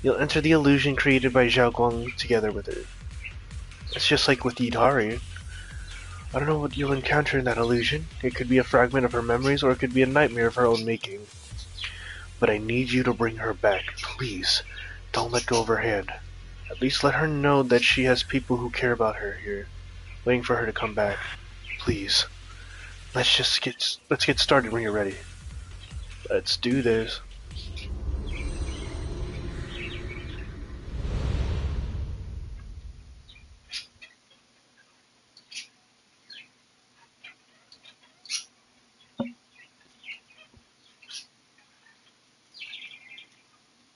You'll enter the illusion created by Xiaoguang together with her. It's just like with Yidari. I don't know what you'll encounter in that illusion. It could be a fragment of her memories, or it could be a nightmare of her own making. But I need you to bring her back. Please, don't let go of her hand. At least let her know that she has people who care about her here, waiting for her to come back. Please. Let's get started when you're ready. Let's do this.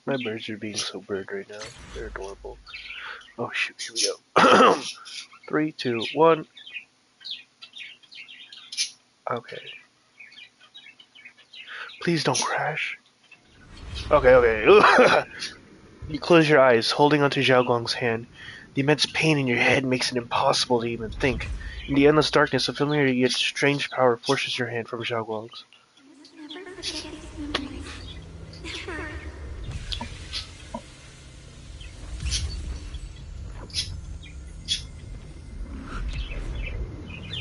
My birds are being so bird right now. They're adorable. Oh shoot, here we go. 3, 2, 1. Okay. Please don't crash. Okay. You close your eyes, holding onto Zhao Guang's hand. The immense pain in your head makes it impossible to even think. In the endless darkness, a familiar yet strange power forces your hand from Zhao Guang's. Never forget these memories. Never.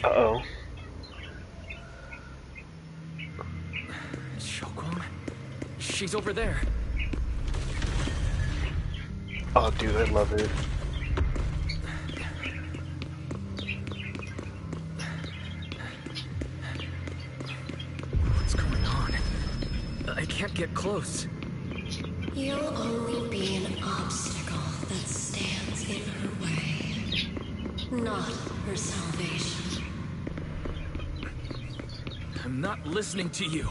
Uh-oh. Xiaoguang? She's over there. Oh, dude, I love it. What's going on? I can't get close. You'll only be an obstacle that stands in her way, not her salvation. I'm not listening to you.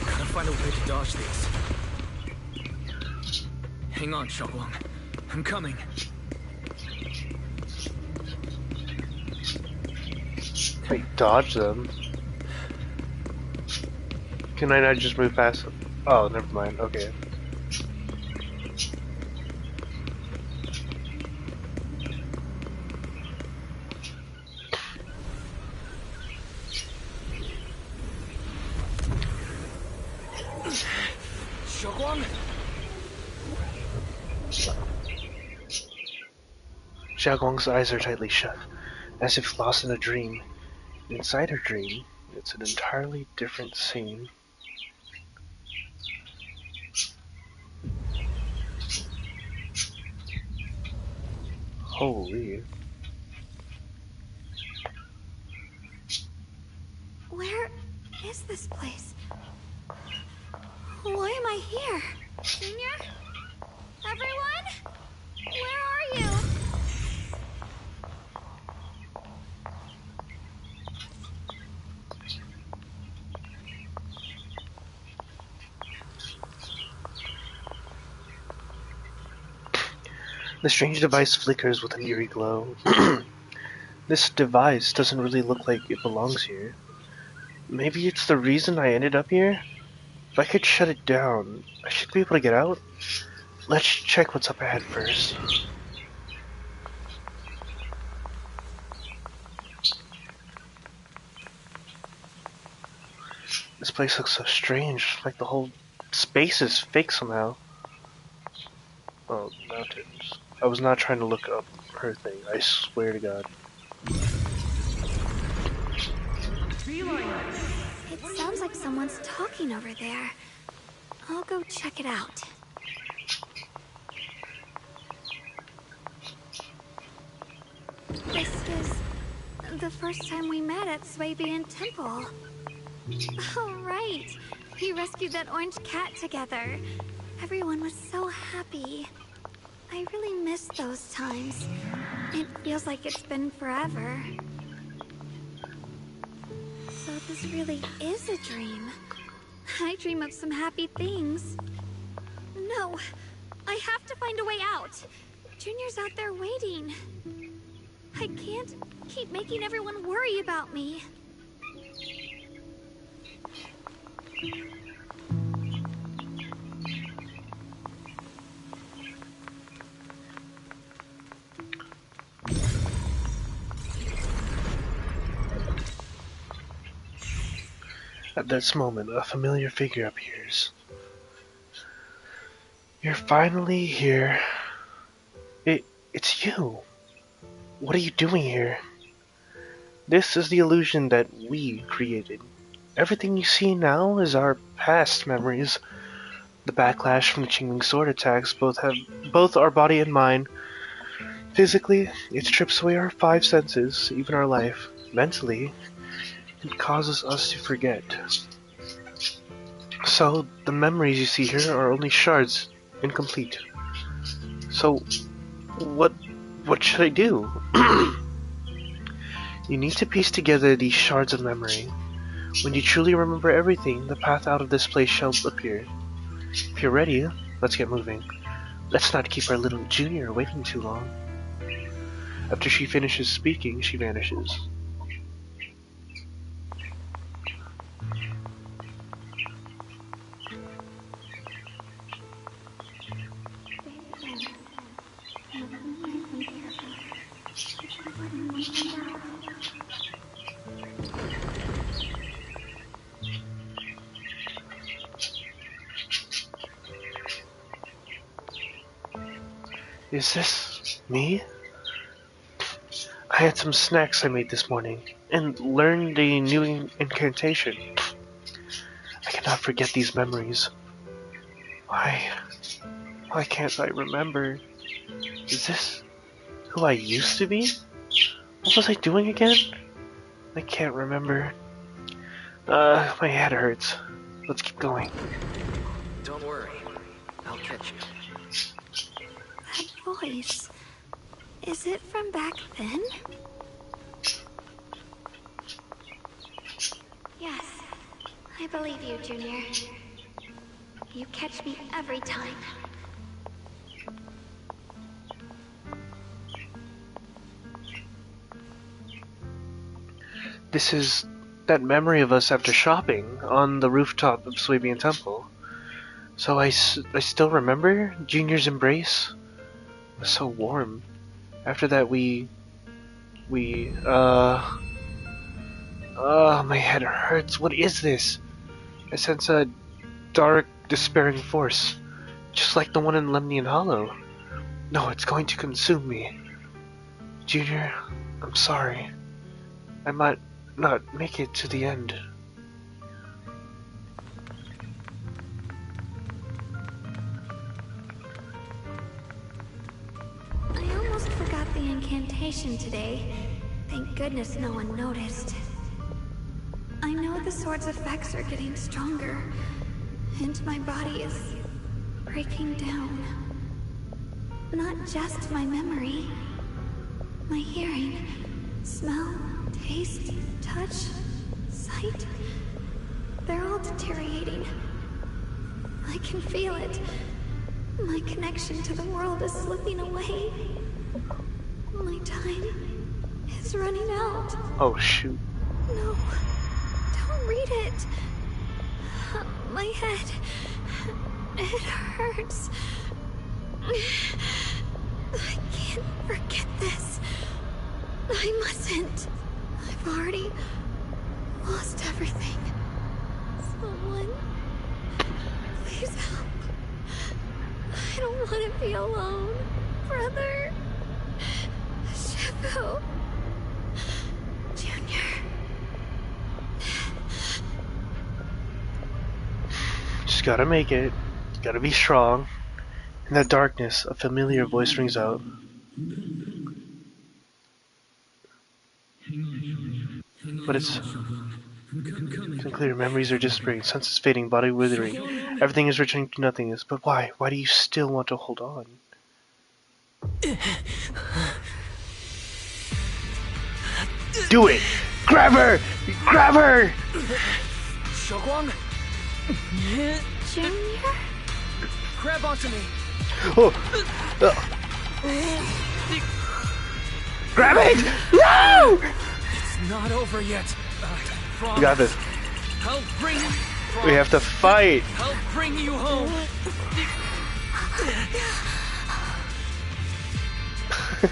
Gotta find a way to dodge these. Hang on, Xiaoguang. I'm coming. Wait, dodge them? Can I not just move past them? Oh, never mind. Okay. Xiaoguang? Zhao Guang's eyes are tightly shut, as if lost in a dream. Inside her dream, it's an entirely different scene. Holy. Where is this place? Why am I here? Junior? Everyone? Where are you? The strange device flickers with an eerie glow. This device doesn't really look like it belongs here. Maybe it's the reason I ended up here? If I could shut it down, I should be able to get out. Let's check what's up ahead first. This place looks so strange, like the whole space is fake somehow. Oh, mountains. I was not trying to look up her thing, I swear to God. It sounds like someone's talking over there. I'll go check it out. This is the first time we met at Swabian Temple. Oh, right. We rescued that orange cat together. Everyone was so happy. I really miss those times. It feels like it's been forever. So this really is a dream. I dream of some happy things. No, I have to find a way out. Junior's out there waiting. I can't keep making everyone worry about me. At this moment, a familiar figure appears. You're finally here. It's you. What are you doing here? This is the illusion that we created. Everything you see now is our past memories. The backlash from the Qingming sword attacks both our body and mind. Physically, it strips away our 5 senses, even our life. Mentally, It causes us to forget. So, the memories you see here are only shards, incomplete. So, what should I do? You need to piece together these shards of memory. When you truly remember everything, the path out of this place shall appear. If you're ready, let's get moving. Let's not keep our little junior waiting too long. After she finishes speaking, she vanishes. Is this me? I had some snacks I made this morning and learned a new incantation. I cannot forget these memories. Why can't I remember? Is this who I used to be? What was I doing again? I can't remember. My head hurts. Let's keep going. Don't worry. I'll catch you. That voice. Is it from back then? Yes, I believe you, Junior. You catch me every time. This is that memory of us after shopping on the rooftop of Swabian Temple. So I still remember Junior's embrace. It was so warm. After that my head hurts. What is this? I sense a dark, despairing force. Just like the one in Lemnian Hollow. No, it's going to consume me. Junior, I'm sorry. I might not make it to the end. I almost forgot the incantation today. Thank goodness no one noticed. I know the sword's effects are getting stronger, and my body is breaking down. Not just my memory. My hearing, smell, taste, touch, sight. They're all deteriorating. I can feel it. My connection to the world is slipping away. My time is running out. Oh shoot. No, don't read it. My head, it hurts. I can't forget this. I mustn't. I've already lost everything. Someone, please help. I don't want to be alone, brother. Shifu. Junior. Just gotta make it. Gotta be strong. In the darkness, a familiar voice rings out. But it's unclear. Memories are disappearing, senses fading, body withering. Everything is returning to nothingness. But why? Why do you still want to hold on? Do it! Grab her! Grab her! Xiaoguang! Junior? Grab onto me! Oh! Grab it! No! It's not over yet. We got this. I'll bring. We have to fight. I'll bring you home.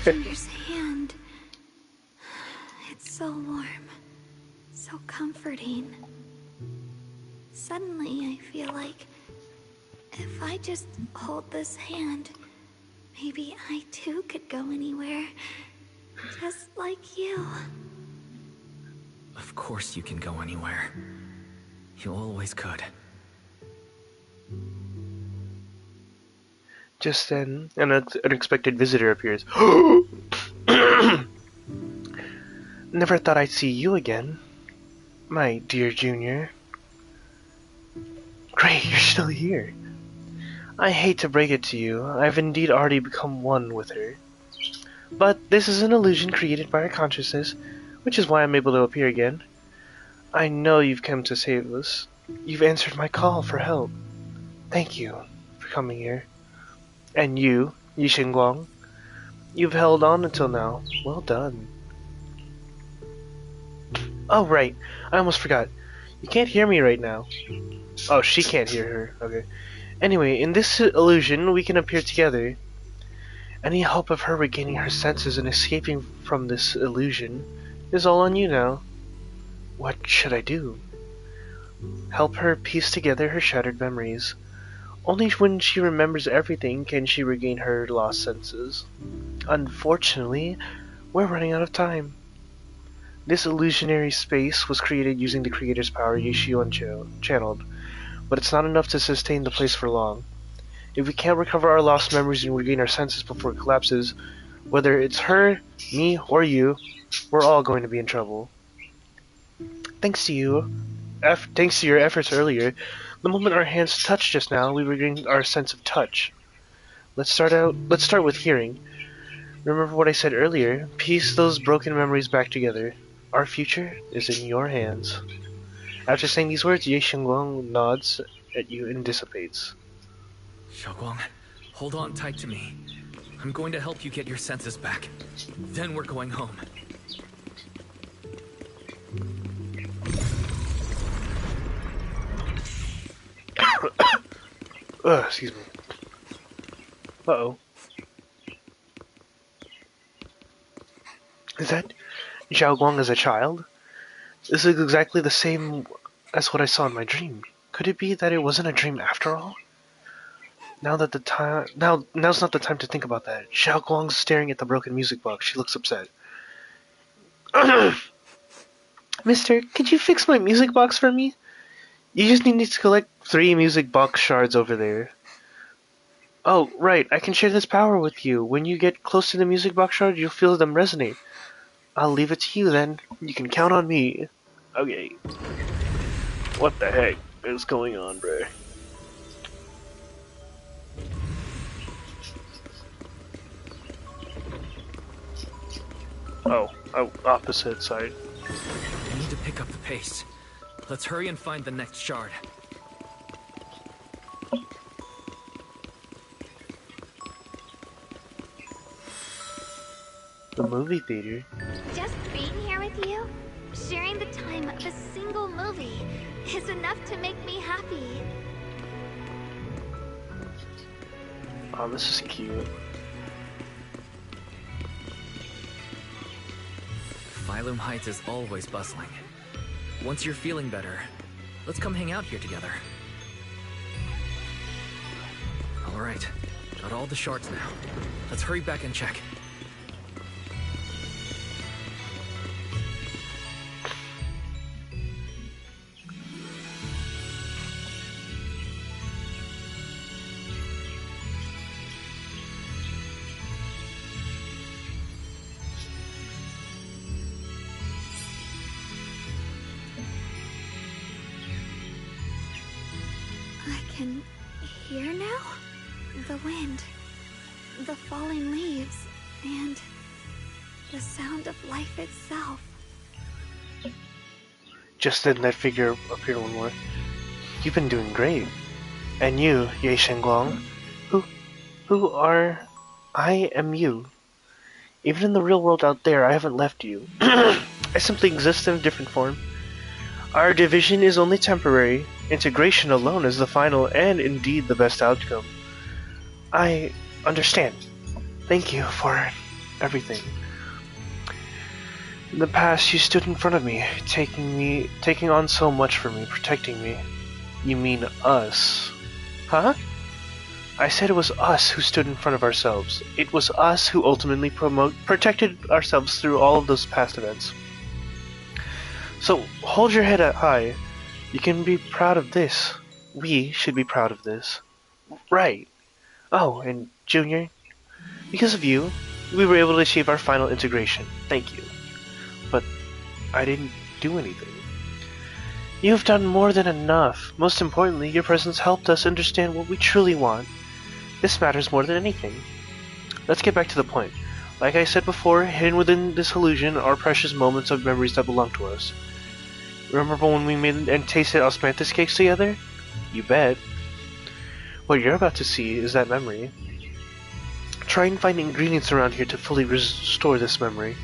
Junior's hand. It's so warm. So comforting. Suddenly I feel like if I just hold this hand, maybe I too could go anywhere. Just like you. Of course you can go anywhere. You always could. Just then, an unexpected visitor appears. Never thought I'd see you again. My dear Junior. Great, you're still here. I hate to break it to you, I've indeed already become one with her. But this is an illusion created by our consciousness, which is why I'm able to appear again. I know you've come to save us. You've answered my call for help. Thank you for coming here. And you, Yi Xingguang, you've held on until now. Well done. Oh, right. I almost forgot. You can't hear me right now. Oh, she can't hear her. Okay. Anyway, in this illusion, we can appear together. Any hope of her regaining her senses and escaping from this illusion is all on you now. What should I do? Help her piece together her shattered memories. Only when she remembers everything can she regain her lost senses. Unfortunately, we're running out of time. This illusionary space was created using the creator's power Yishuan channeled, but it's not enough to sustain the place for long. If we can't recover our lost memories and regain our senses before it collapses, whether it's her, me, or you, we're all going to be in trouble. Thanks to your efforts earlier, the moment our hands touched just now, we regained our sense of touch. Let's start with hearing. Remember what I said earlier, piece those broken memories back together. Our future is in your hands. After saying these words, Ye Xingguang nods at you and dissipates. Xiaoguang, hold on tight to me. I'm going to help you get your senses back. Then we're going home. Excuse me. Uh-oh. Is that Zhao Guang as a child? This is exactly the same as what I saw in my dream. Could it be that it wasn't a dream after all? Now's not the time to think about that. Zhao Guang's staring at the broken music box. She looks upset. Mister, could you fix my music box for me? You just need to collect 3 music box shards over there. Oh, right, I can share this power with you. When you get close to the music box shard, you'll feel them resonate. I'll leave it to you then. You can count on me. Okay. What the heck is going on, bruh? Oh, opposite side. We need to pick up the pace. Let's hurry and find the next shard. The movie theater. Just being here with you, sharing the time of a single movie, is enough to make me happy. Oh, this is cute. Phylum Heights is always bustling. Once you're feeling better, let's come hang out here together. Alright, got all the shards now. Let's hurry back and check. I can hear now? The wind, the falling leaves, and the sound of life itself. Just then that figure appeared one more. You've been doing great. And you, Ye Shengguang, who are... I am you. Even in the real world out there, I haven't left you. I simply exist in a different form. Our division is only temporary. Integration alone is the final and indeed the best outcome. I understand. Thank you for everything. In the past, you stood in front of me, taking on so much for me, protecting me. You mean us? Huh? I said it was us who stood in front of ourselves. It was us who ultimately protected ourselves through all of those past events. So, hold your head up high. You can be proud of this. We should be proud of this. Right. Oh, and Junior, because of you, we were able to achieve our final integration. Thank you. But I didn't do anything. You've done more than enough. Most importantly, your presence helped us understand what we truly want. This matters more than anything. Let's get back to the point. Like I said before, hidden within this illusion are precious moments of memories that belong to us. Remember when we made and tasted osmanthus cakes together? You bet. What you're about to see is that memory. Try and find ingredients around here to fully restore this memory.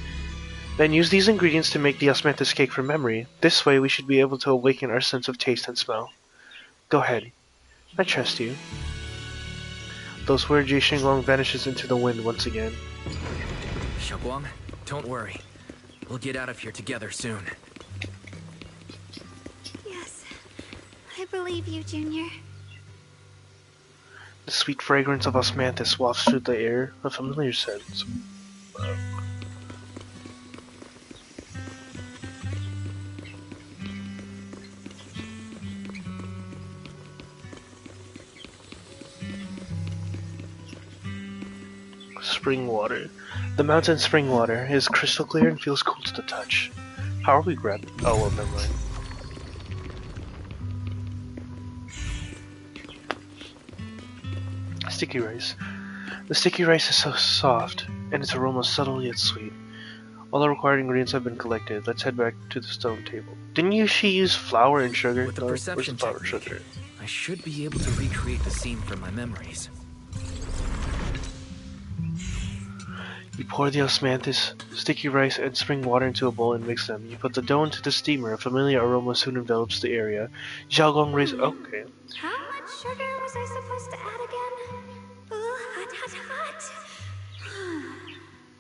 Then use these ingredients to make the osmanthus cake from memory. This way we should be able to awaken our sense of taste and smell. Go ahead. I trust you. Those words, Yi Xinglong vanishes into the wind once again. Xiaoguang, don't worry. We'll get out of here together soon. Yes, I believe you, Junior. The sweet fragrance of osmanthus wafts through the air, a familiar scent. Spring water. The mountain spring water is crystal clear and feels cool to the touch. How are we grabbing? Oh, well, never mind. Sticky rice. The sticky rice is so soft, and its aroma subtle yet sweet. All the required ingredients have been collected. Let's head back to the stone table. Didn't she use flour and sugar? With the perception technique, I should be able to recreate the scene from my memories. You pour the osmanthus, sticky rice, and spring water into a bowl and mix them. You put the dough into the steamer. A familiar aroma soon envelops the area. Xiaogong raises... Okay. How much sugar was I supposed to add again? Hot, hot, hot.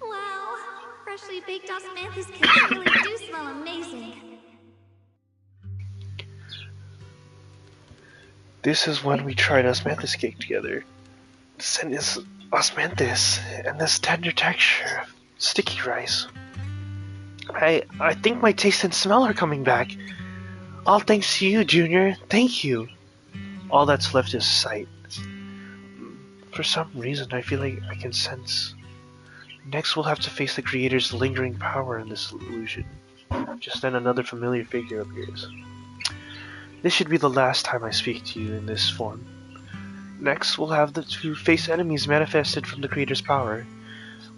Wow, freshly baked osmanthus cakes really do smell amazing. This is when we tried osmanthus cake together. The scent is osmanthus, and this tender texture of sticky rice. I think my taste and smell are coming back. All thanks to you, Junior. Thank you. All that's left is sight. For some reason, I feel like I can sense. Next, we'll have to face the creator's lingering power in this illusion. Just then, another familiar figure appears. This should be the last time I speak to you in this form. Next, we'll have to face enemies manifested from the creator's power.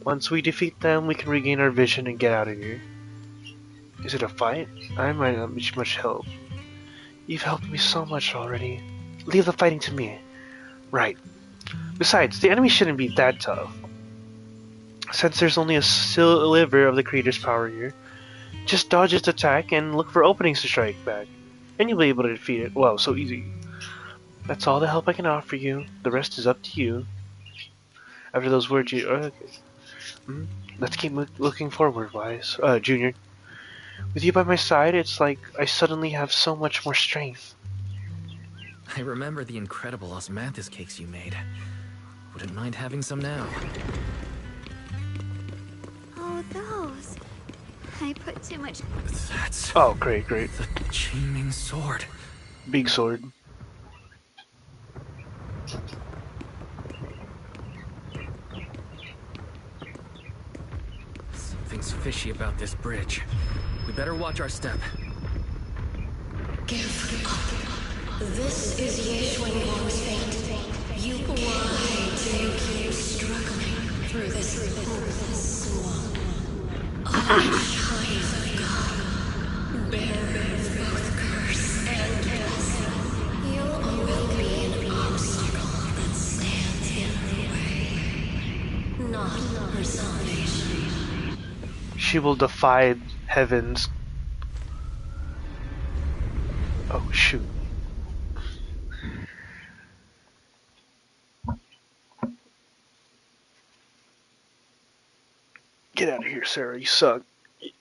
Once we defeat them, we can regain our vision and get out of here. Is it a fight? I might not be much help. You've helped me so much already. Leave the fighting to me. Right. Besides, the enemy shouldn't be that tough. Since there's only a sliver of the creator's power here, just dodge its attack and look for openings to strike back. And you'll be able to defeat it. Wow, so easy. That's all the help I can offer you. The rest is up to you. After those words, you... okay. Let's keep looking forward, Wise. Junior. With you by my side, it's like I suddenly have so much more strength. I remember the incredible osmanthus cakes you made. Wouldn't mind having some now. Oh, those. I put too much... That's... Oh, great, great. The Qingming sword. Big sword. Something's fishy about this bridge. We better watch our step. Give up. This is Ye Xuanguang's fate. Why do you keep struggling through this hopeless swamp? Child of God, bearer of both curse and blessing, you will be an obstacle that stands in her way, not her salvation. She will defy heavens. Oh, shoot. Get out of here, Sarah. You suck.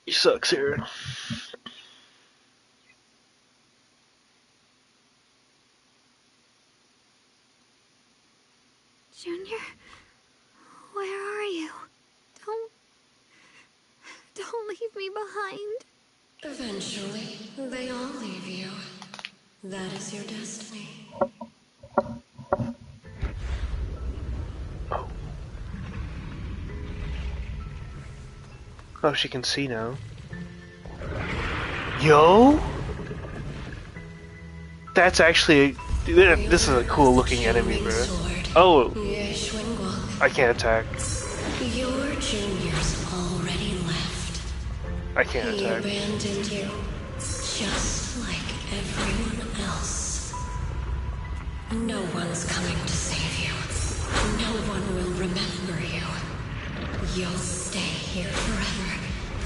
You suck, Sarah. Junior, where are you? Don't leave me behind. Eventually, they all leave you. That is your destiny. Oh, she can see now. Yo? That's actually... This is a cool looking enemy, bro. Oh! I can't attack. Your juniors already left. I can't He attack. abandoned you, just like everyone else. No one's coming to save you. No one will remember you. You'll stay here forever,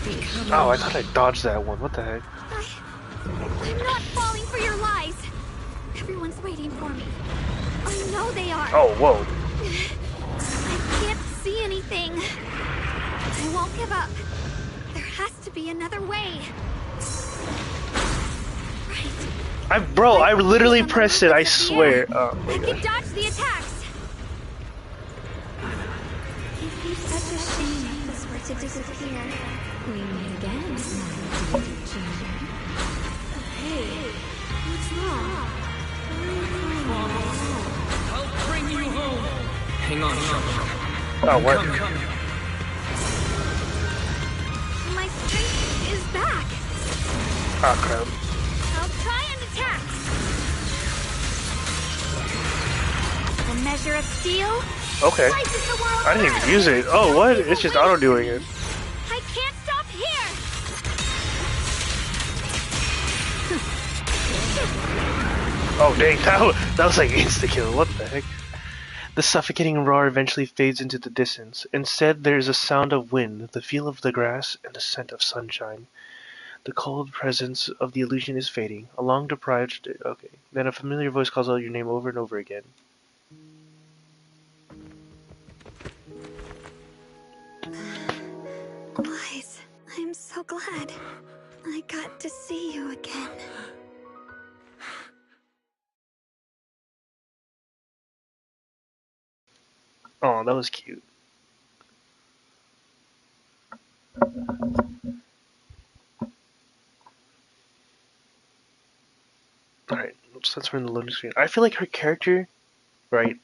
becoming... Oh, I thought I dodged that one. What the heck? I'm not falling for your lies. Everyone's waiting for me. I know they are. Oh, whoa. I can't see anything. I won't give up. There has to be another way. Right. Bro, I literally pressed it, I swear. Oh, I can dodge the attacks. It'd be such a shame if this were to disappear. We meet again. Hey, what's wrong? I'll bring you home. Hang on, Shaolong. Oh, what? My strength is back. Oh, crap. I'll try an attack. The measure of steel. Okay. Slices the world I didn't even through. use it. Oh, what? It's just auto-doing it. I can't stop here. Oh, dang. That was like insta-kill. What the heck? The suffocating roar eventually fades into the distance. Instead, there is a sound of wind, the feel of the grass, and the scent of sunshine. The cold presence of the illusion is fading. A long deprived... Okay. Then a familiar voice calls out your name over and over again. Wise, I'm so glad I got to see you again. Oh, that was cute. Alright, since we're in the loading screen. I feel like her character, right?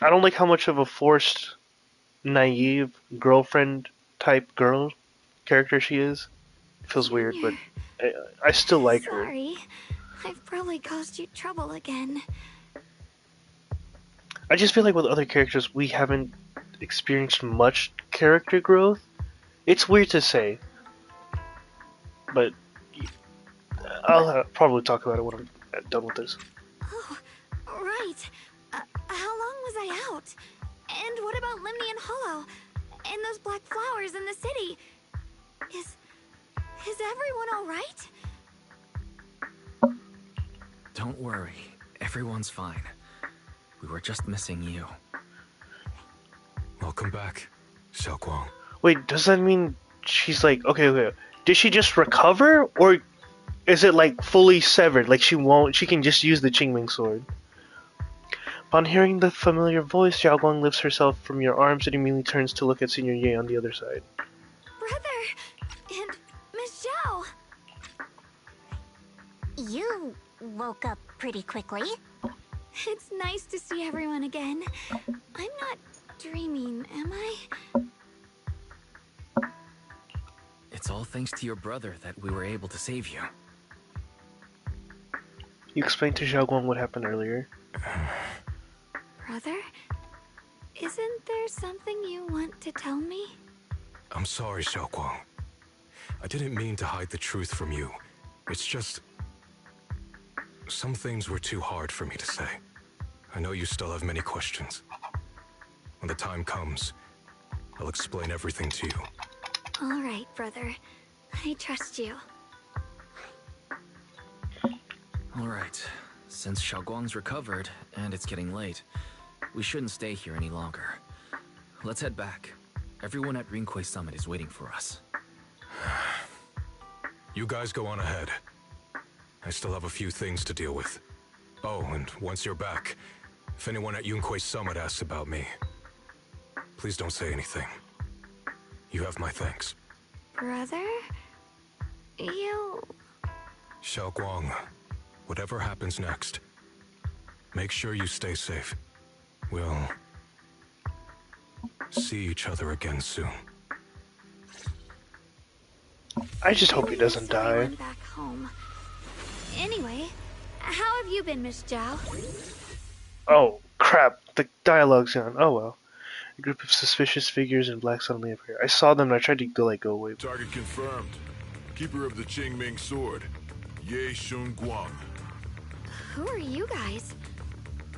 I don't like how much of a forced, naive, girlfriend type girl character she is. It feels weird, but I still like her. Sorry, I've probably caused you trouble again. I just feel like with other characters, we haven't experienced much character growth. It's weird to say, but I'll probably talk about it when I'm done with this. Oh, right. How long was I out? And what about Limnian Hollow? And those black flowers in the city? Is everyone alright? Don't worry. Everyone's fine. We were just missing you. Welcome back, Xiaoguang. Wait, does that mean she's like, okay, did she just recover? Or is it like fully severed? Like she can just use the Qingming sword? Upon hearing the familiar voice, Xiaoguang lifts herself from your arms and immediately turns to look at Senior Ye on the other side. Brother! And Miss Zhao! You woke up pretty quickly. It's nice to see everyone again. I'm not dreaming, am I? It's all thanks to your brother that we were able to save you. You explained to Xiaoguang what happened earlier. Brother? Isn't there something you want to tell me? I'm sorry, Xiaoguang. I didn't mean to hide the truth from you. It's just... some things were too hard for me to say. I know you still have many questions. When the time comes, I'll explain everything to you. All right, brother. I trust you. All right. Since Xiaoguang's recovered, and it's getting late, we shouldn't stay here any longer. Let's head back. Everyone at Rinquay Summit is waiting for us. You guys go on ahead. I still have a few things to deal with. Oh, and once you're back, if anyone at Yunquay Summit asks about me, please don't say anything. You have my thanks. Brother? You... Xiaoguang, whatever happens next, make sure you stay safe. We'll see each other again soon. I just hope he doesn't die. Back home. Anyway, How have you been, Miss Zhao? Oh, crap. The dialogue's gone. Oh well. A group of suspicious figures in black suddenly appear. I saw them and I tried to go away. Target confirmed. Keeper of the Qingming Sword, Ye Shun Guang. Who are you guys?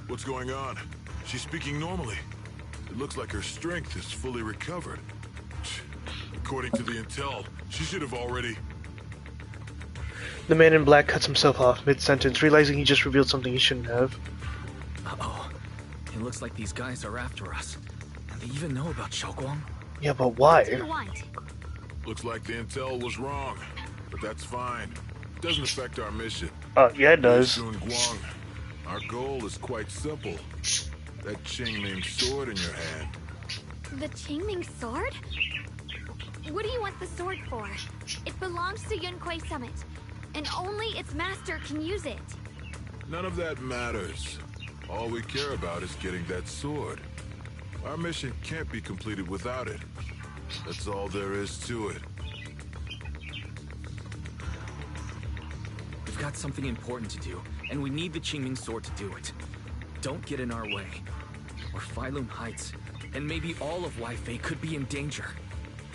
What's going on? She's speaking normally. It looks like her strength is fully recovered. According to the intel, she should have already... The man in black cuts himself off mid-sentence, realizing he just revealed something he shouldn't have. Uh-oh. It looks like these guys are after us. And they even know about Xiaoguang. Yeah, but why? What do you want? Looks like the intel was wrong, but that's fine. It doesn't affect our mission. Yeah, it does. Ye Shun Guang, our goal is quite simple. That Qingming sword in your hand. The Qingming sword? What do you want the sword for? It belongs to Yunquei Summit, and only its master can use it. None of that matters. All we care about is getting that sword. Our mission can't be completed without it. That's all there is to it. We've got something important to do, and we need the Qingming sword to do it. Don't get in our way, or Phylum Heights, and maybe all of Weifei could be in danger.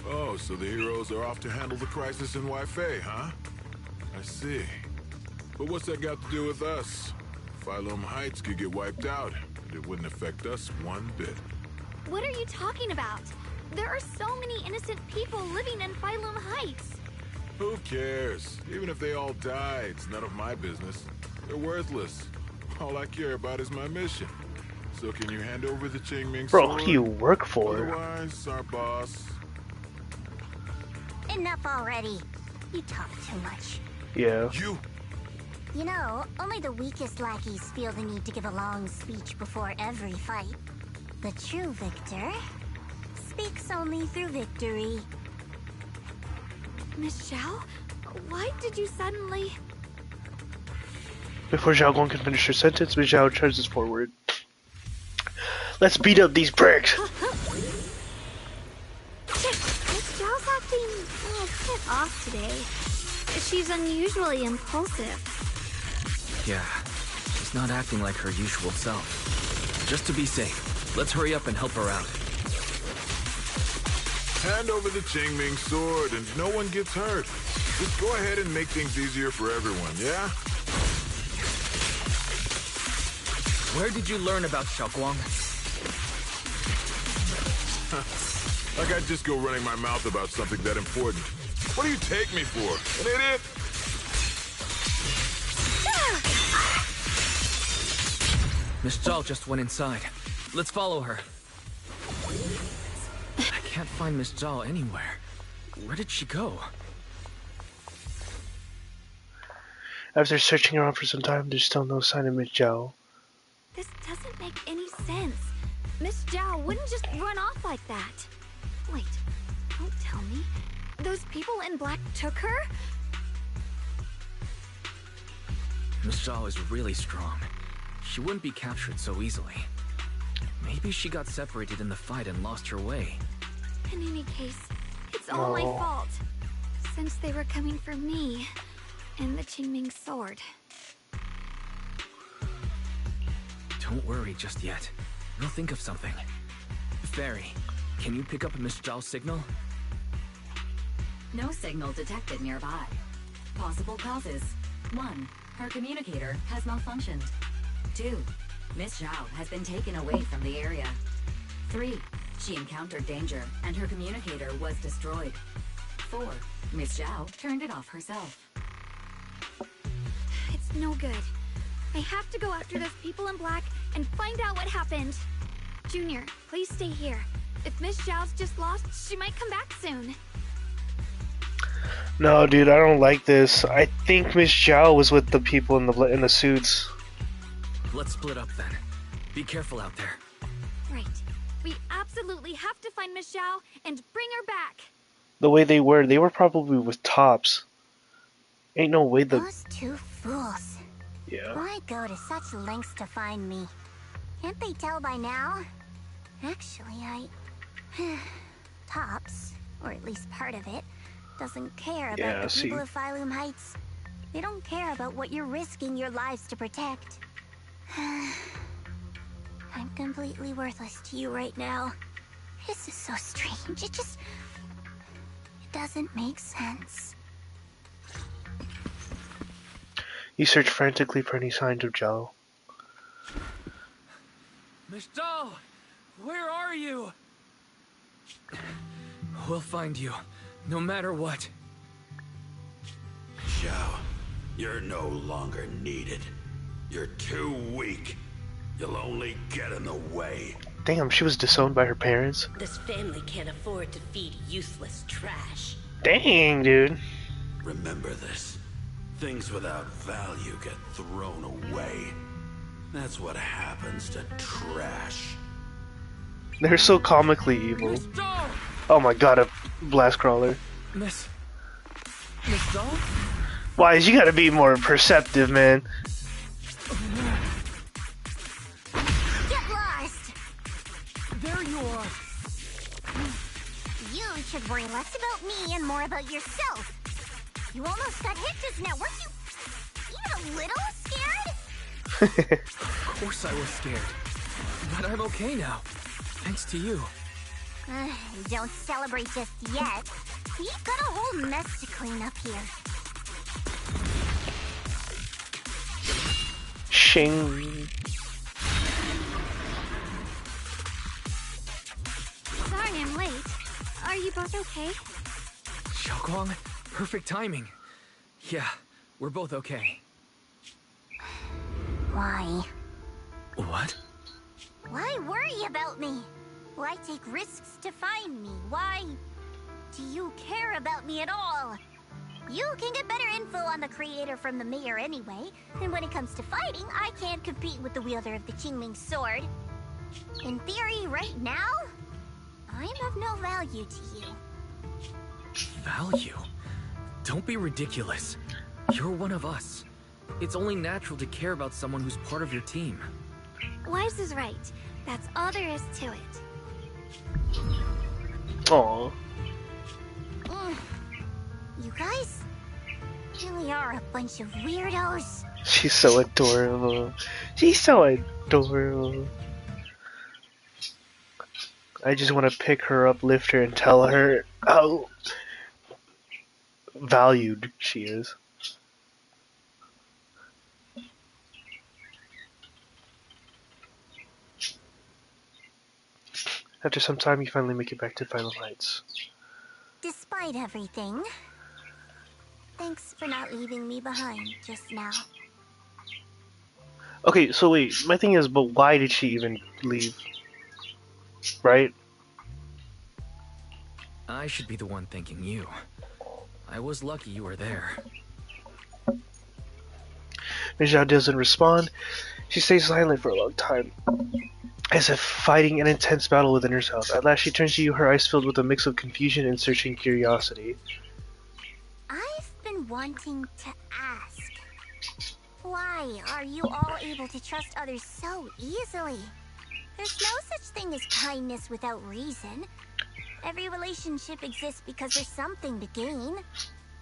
Oh, so the heroes are off to handle the crisis in Weifei, huh? I see. But what's that got to do with us? Phylum Heights could get wiped out, and it wouldn't affect us one bit. What are you talking about? There are so many innocent people living in Phylum Heights. Who cares? Even if they all die, it's none of my business. They're worthless. All I care about is my mission. So can you hand over the Qingming sword? Bro, who do you work for? Otherwise, our boss... Enough already. You talk too much. Yeah. You know, only the weakest lackeys feel the need to give a long speech before every fight. The true victor speaks only through victory. Miss Zhao? Why did you suddenly... Before Zhao Guang can finish her sentence, Miss Zhao charges forward. Let's beat up these bricks! Miss Zhao's acting a bit off today. She's unusually impulsive. Yeah, she's not acting like her usual self. Just to be safe, let's hurry up and help her out. Hand over the Qingming sword and no one gets hurt. Just go ahead and make things easier for everyone, yeah? Where did you learn about Xiaoguang? Like I'd just go running my mouth about something that important. What do you take me for? An idiot? Miss Zhao just went inside. Let's follow her. I can't find Miss Zhao anywhere. Where did she go? After searching around for some time, there's still no sign of Miss Zhao. This doesn't make any sense. Miss Zhao wouldn't just run off like that. Wait, don't tell me. Those people in black took her? Miss Zhao is really strong. She wouldn't be captured so easily. Maybe she got separated in the fight and lost her way. In any case, it's all my fault. Since they were coming for me and the Qingming sword. Don't worry just yet. We'll think of something. Fairy, can you pick up Miss Zhao's signal? No signal detected nearby. Possible causes. 1. Her communicator has malfunctioned. 2. Miss Zhao has been taken away from the area. 3. She encountered danger and her communicator was destroyed. 4. Miss Zhao turned it off herself. It's no good. I have to go after those people in black and find out what happened. Junior, please stay here. If Miss Zhao's just lost, she might come back soon. No, dude, I don't like this. I think Miss Zhao was with the people in the suits. Let's split up then. Be careful out there. Right. We absolutely have to find Miss Zhao and bring her back. The way they were probably with tops. Ain't no way Those two fools. Yeah. Why go to such lengths to find me? Can't they tell by now? Actually, Tops, or at least part of it, doesn't care about the people of Phylum Heights. They don't care about what you're risking your lives to protect. I'm completely worthless to you right now. This is so strange. It doesn't make sense. You search frantically for any signs of Zhao. Miss Zhao, where are you? We'll find you, no matter what. Zhao, you're no longer needed. You're too weak. You'll only get in the way. Damn, she was disowned by her parents. This family can't afford to feed useless trash. Dang, dude. Remember this. Things without value get thrown away. That's what happens to trash. They're so comically evil. Oh my god, a blast crawler. Miss Zhao? Why, you gotta be more perceptive, man. Get lost! There you are! You should worry less about me and more about yourself. You almost got hit just now, weren't you even a little scared? Of course I was scared. But I'm okay now. Thanks to you. Don't celebrate just yet. We've got a whole mess to clean up here. Shing. Sorry I'm late. Are you both okay? Xiaoguang, perfect timing. Yeah, we're both okay. Why? What? Why worry about me? Why take risks to find me? Why do you care about me at all? You can get better info on the creator from the mayor anyway, and when it comes to fighting, I can't compete with the wielder of the Qingming sword. In theory, right now, I'm of no value to you. Value? Don't be ridiculous. You're one of us. It's only natural to care about someone who's part of your team. Wise is right. That's all there is to it. Aww. You guys really are a bunch of weirdos. She's so adorable. She's so adorable. I just want to pick her up, lift her, and tell her how valued she is. After some time, you finally make it back to Final Heights. Despite everything, thanks for not leaving me behind just now. Okay, so wait, my thing is, but why did she even leave? Right? I should be the one thanking you. I was lucky you were there. Miss Zhao doesn't respond. She stays silent for a long time, as if fighting an intense battle within herself. At last she turns to you, her eyes filled with a mix of confusion and searching curiosity. I've been wanting to ask, why are you all able to trust others so easily? There's no such thing as kindness without reason. Every relationship exists because there's something to gain.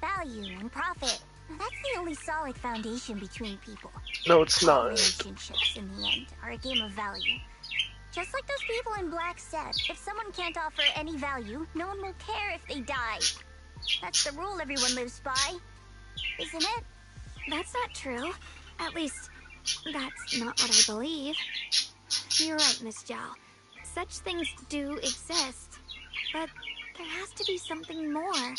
Value and profit. That's the only solid foundation between people. No, it's All not. relationships, in the end, are a game of value. Just like those people in Black said, if someone can't offer any value, no one will care if they die. That's the rule everyone lives by, isn't it? That's not true. At least, that's not what I believe. You're right, Miss Zhao. Such things do exist. But there has to be something more,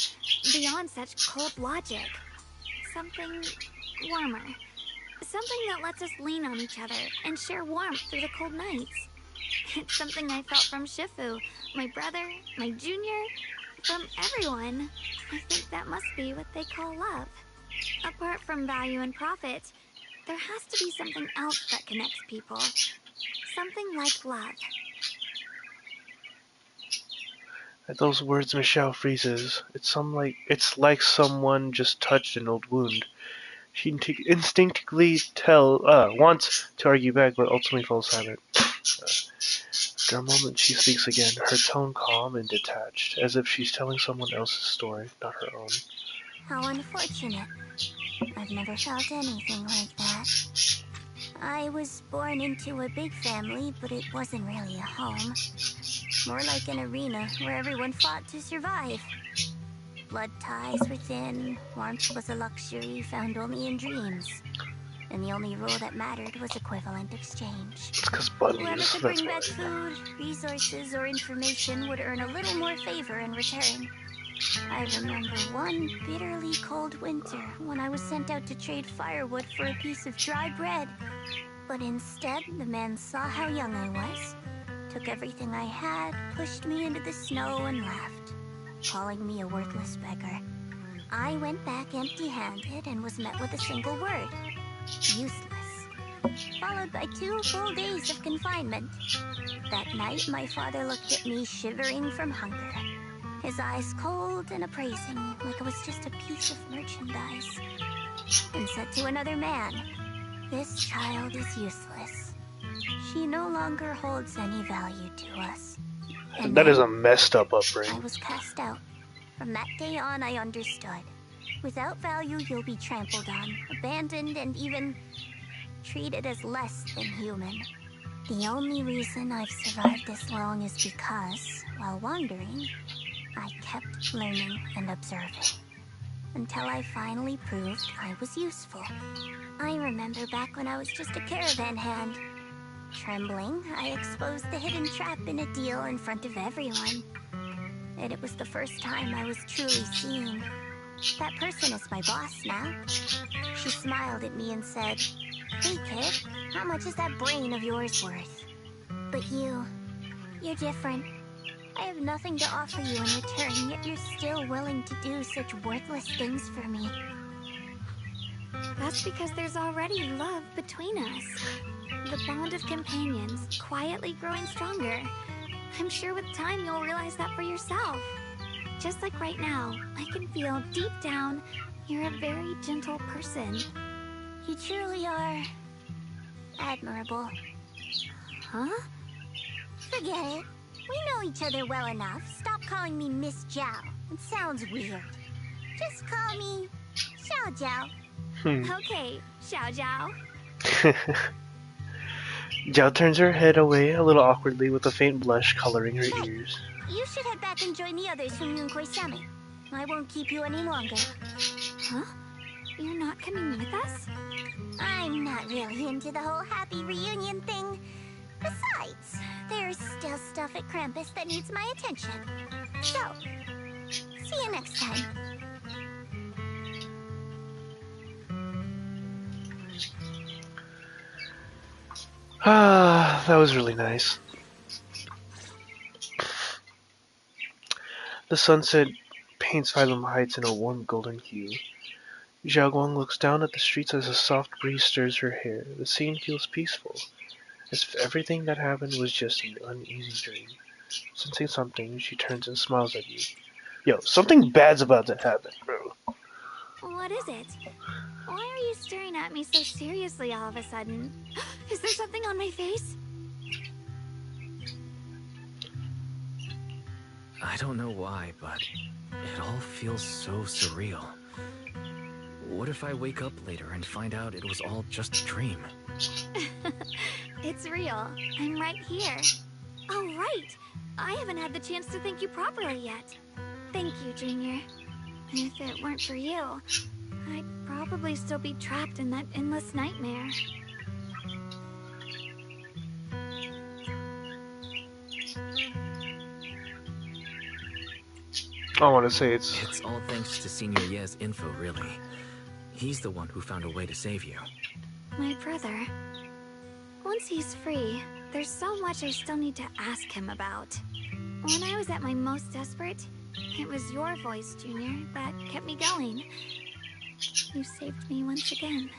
beyond such cold logic. Something warmer. Something that lets us lean on each other and share warmth through the cold nights. It's something I felt from Shifu, my brother, my junior, from everyone. I think that must be what they call love. Apart from value and profit, there has to be something else that connects people. Something like love. At those words, Michelle freezes. It's like someone just touched an old wound. She instinctively wants to argue back, but ultimately falls silent. After a moment, she speaks again, her tone calm and detached, as if she's telling someone else's story, not her own. How unfortunate. I've never felt anything like that. I was born into a big family, but it wasn't really a home. More like an arena where everyone fought to survive. Blood ties were thin, warmth was a luxury found only in dreams. And the only rule that mattered was equivalent exchange. It's because Whoever bunnies, could that's bring back why. food, resources, or information would earn a little more favor in return. I remember one bitterly cold winter when I was sent out to trade firewood for a piece of dry bread. But instead, the man saw how young I was, took everything I had, pushed me into the snow, and left, calling me a worthless beggar. I went back empty-handed and was met with a single word: useless. Followed by 2 full days of confinement. That night, my father looked at me shivering from hunger, his eyes cold and appraising, like I was just a piece of merchandise, and said to another man, "This child is useless. She no longer holds any value to us." And That is then a messed up I upbringing. was cast out. From that day on, I understood. Without value, you'll be trampled on, abandoned, and even treated as less than human. The only reason I've survived this long is because, while wandering, I kept learning and observing. Until I finally proved I was useful. I remember back when I was just a caravan hand. Trembling, I exposed the hidden trap in a deal in front of everyone. And it was the first time I was truly seen. That person is my boss now. She smiled at me and said, "Hey kid, how much is that brain of yours worth?" But you're different. I have nothing to offer you in return, yet you're still willing to do such worthless things for me. That's because there's already love between us. The bond of companions, quietly growing stronger. I'm sure with time you'll realize that for yourself. Just like right now, I can feel deep down you're a very gentle person. You truly are admirable. Huh? Forget it. We know each other well enough. Stop calling me Miss Zhao. It sounds weird. Just call me Xiao Zhao. Okay, Xiao Zhao. Zhao turns her head away a little awkwardly with a faint blush coloring her ears. You should head back and join the others from Yunquei Summit. I won't keep you any longer. Huh? You're not coming with us? I'm not really into the whole happy reunion thing. Besides, there's still stuff at Krampus that needs my attention. So, see you next time. Ah, that was really nice. The sunset paints Phylum Heights in a warm golden hue. Xiaoguang looks down at the streets as a soft breeze stirs her hair. The scene feels peaceful, as if everything that happened was just an uneasy dream. Sensing something, she turns and smiles at you. Yo, something bad's about to happen, bro. What is it? Why are you staring at me so seriously all of a sudden? Is there something on my face? I don't know why, but it all feels so surreal. What if I wake up later and find out it was all just a dream? It's real. I'm right here. Oh, right. I haven't had the chance to thank you properly yet. Thank you, Junior. If it weren't for you, I'd probably still be trapped in that endless nightmare. I want to say it's... It's all thanks to Senior Ye's info, really. He's the one who found a way to save you. My brother. Once he's free, there's so much I still need to ask him about. When I was at my most desperate, it was your voice, Junior, that kept me going. You saved me once again.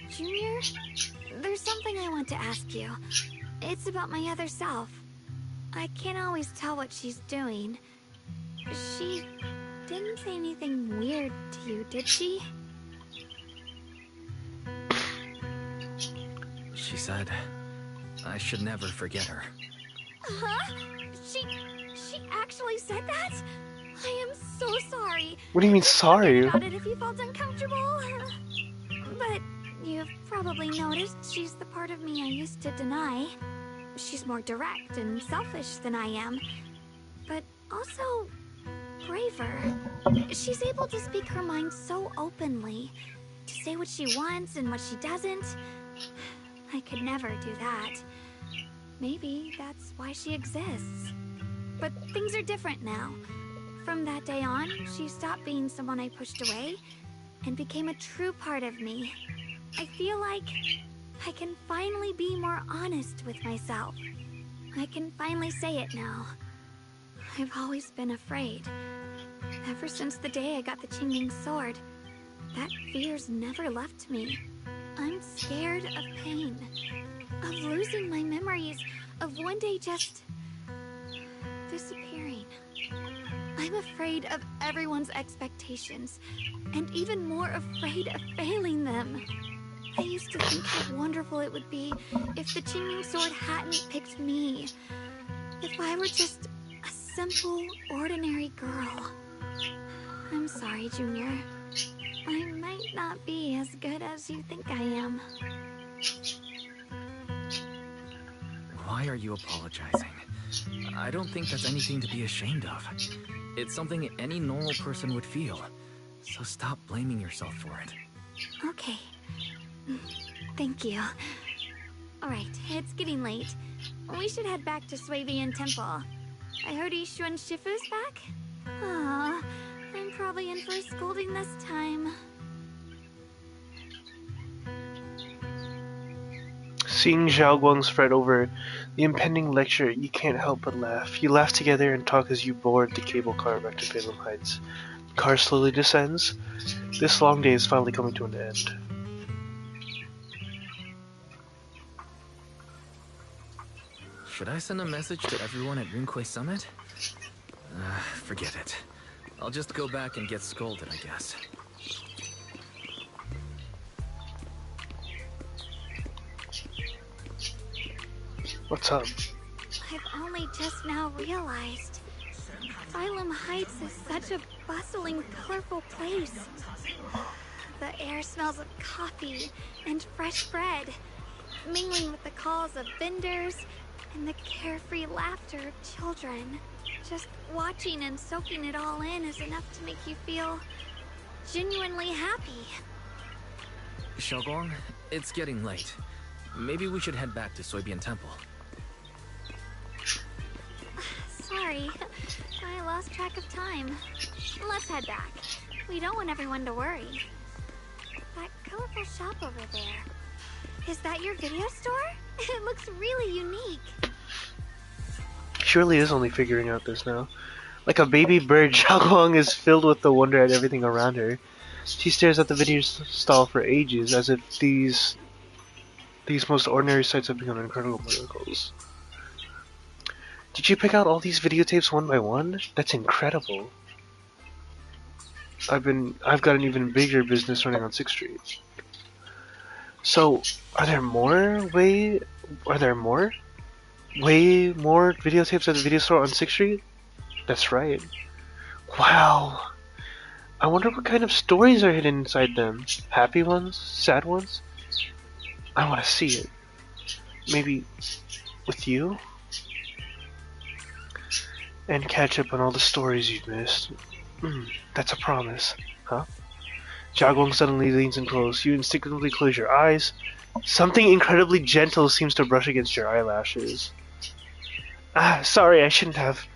Junior? There's something I want to ask you. It's about my other self. I can't always tell what she's doing. She didn't say anything weird to you, did she? She said I should never forget her. Huh? She actually said that? I am so sorry. What do you mean Think sorry? about it if you felt uncomfortable. But you've probably noticed she's the part of me I used to deny. She's more direct and selfish than I am, but also braver. She's able to speak her mind so openly, to say what she wants and what she doesn't. I could never do that. Maybe that's why she exists. But things are different now. From that day on, she stopped being someone I pushed away and became a true part of me. I feel like I can finally be more honest with myself. I can finally say it now. I've always been afraid. Ever since the day I got the Qingming sword, that fear's never left me. I'm scared of pain, of losing my memories, of one day just disappearing. I'm afraid of everyone's expectations, and even more afraid of failing them. I used to think how wonderful it would be if the Qingming sword hadn't picked me. If I were just a simple, ordinary girl. I'm sorry, Junior. I might not be as good as you think I am. Why are you apologizing? I don't think that's anything to be ashamed of. It's something any normal person would feel. So stop blaming yourself for it. Okay. Thank you. Alright, it's getting late. We should head back to Swabian Temple. I heard Ishuan Shifu's back? Aw, I'm probably in for a scolding this time. Seeing Zhao Guang's fret over the impending lecture, you can't help but laugh. You laugh together and talk as you board the cable car back to Salem Heights. The car slowly descends. This long day is finally coming to an end. Should I send a message to everyone at Yunquei Summit? Forget it. I'll just go back and get scolded, I guess. What's up? I've only just now realized. Asylum Heights is such a bustling, colorful place. The air smells of coffee and fresh bread, mingling with the calls of vendors and the carefree laughter of children. Just watching and soaking it all in is enough to make you feel genuinely happy. Xiaoguang, it's getting late. Maybe we should head back to Soybian Temple. Sorry, I lost track of time. Let's head back. We don't want everyone to worry. That colorful shop over there. Is that your video store? It looks really unique. She really is only figuring out this now. Like a baby bird, Zhao Guang is filled with the wonder at everything around her. She stares at the video stall for ages, as if these most ordinary sights have become incredible miracles. Did you pick out all these videotapes one by one? That's incredible. I've got an even bigger business running on 6th Street. So, are there more videotapes at the video store on 6th Street? That's right. Wow. I wonder what kind of stories are hidden inside them. Happy ones? Sad ones? I want to see it. Maybe with you? And catch up on all the stories you've missed. That's a promise. Huh? Zhao Guang suddenly leans in close. You instinctively close your eyes. Something incredibly gentle seems to brush against your eyelashes. Sorry, I shouldn't have.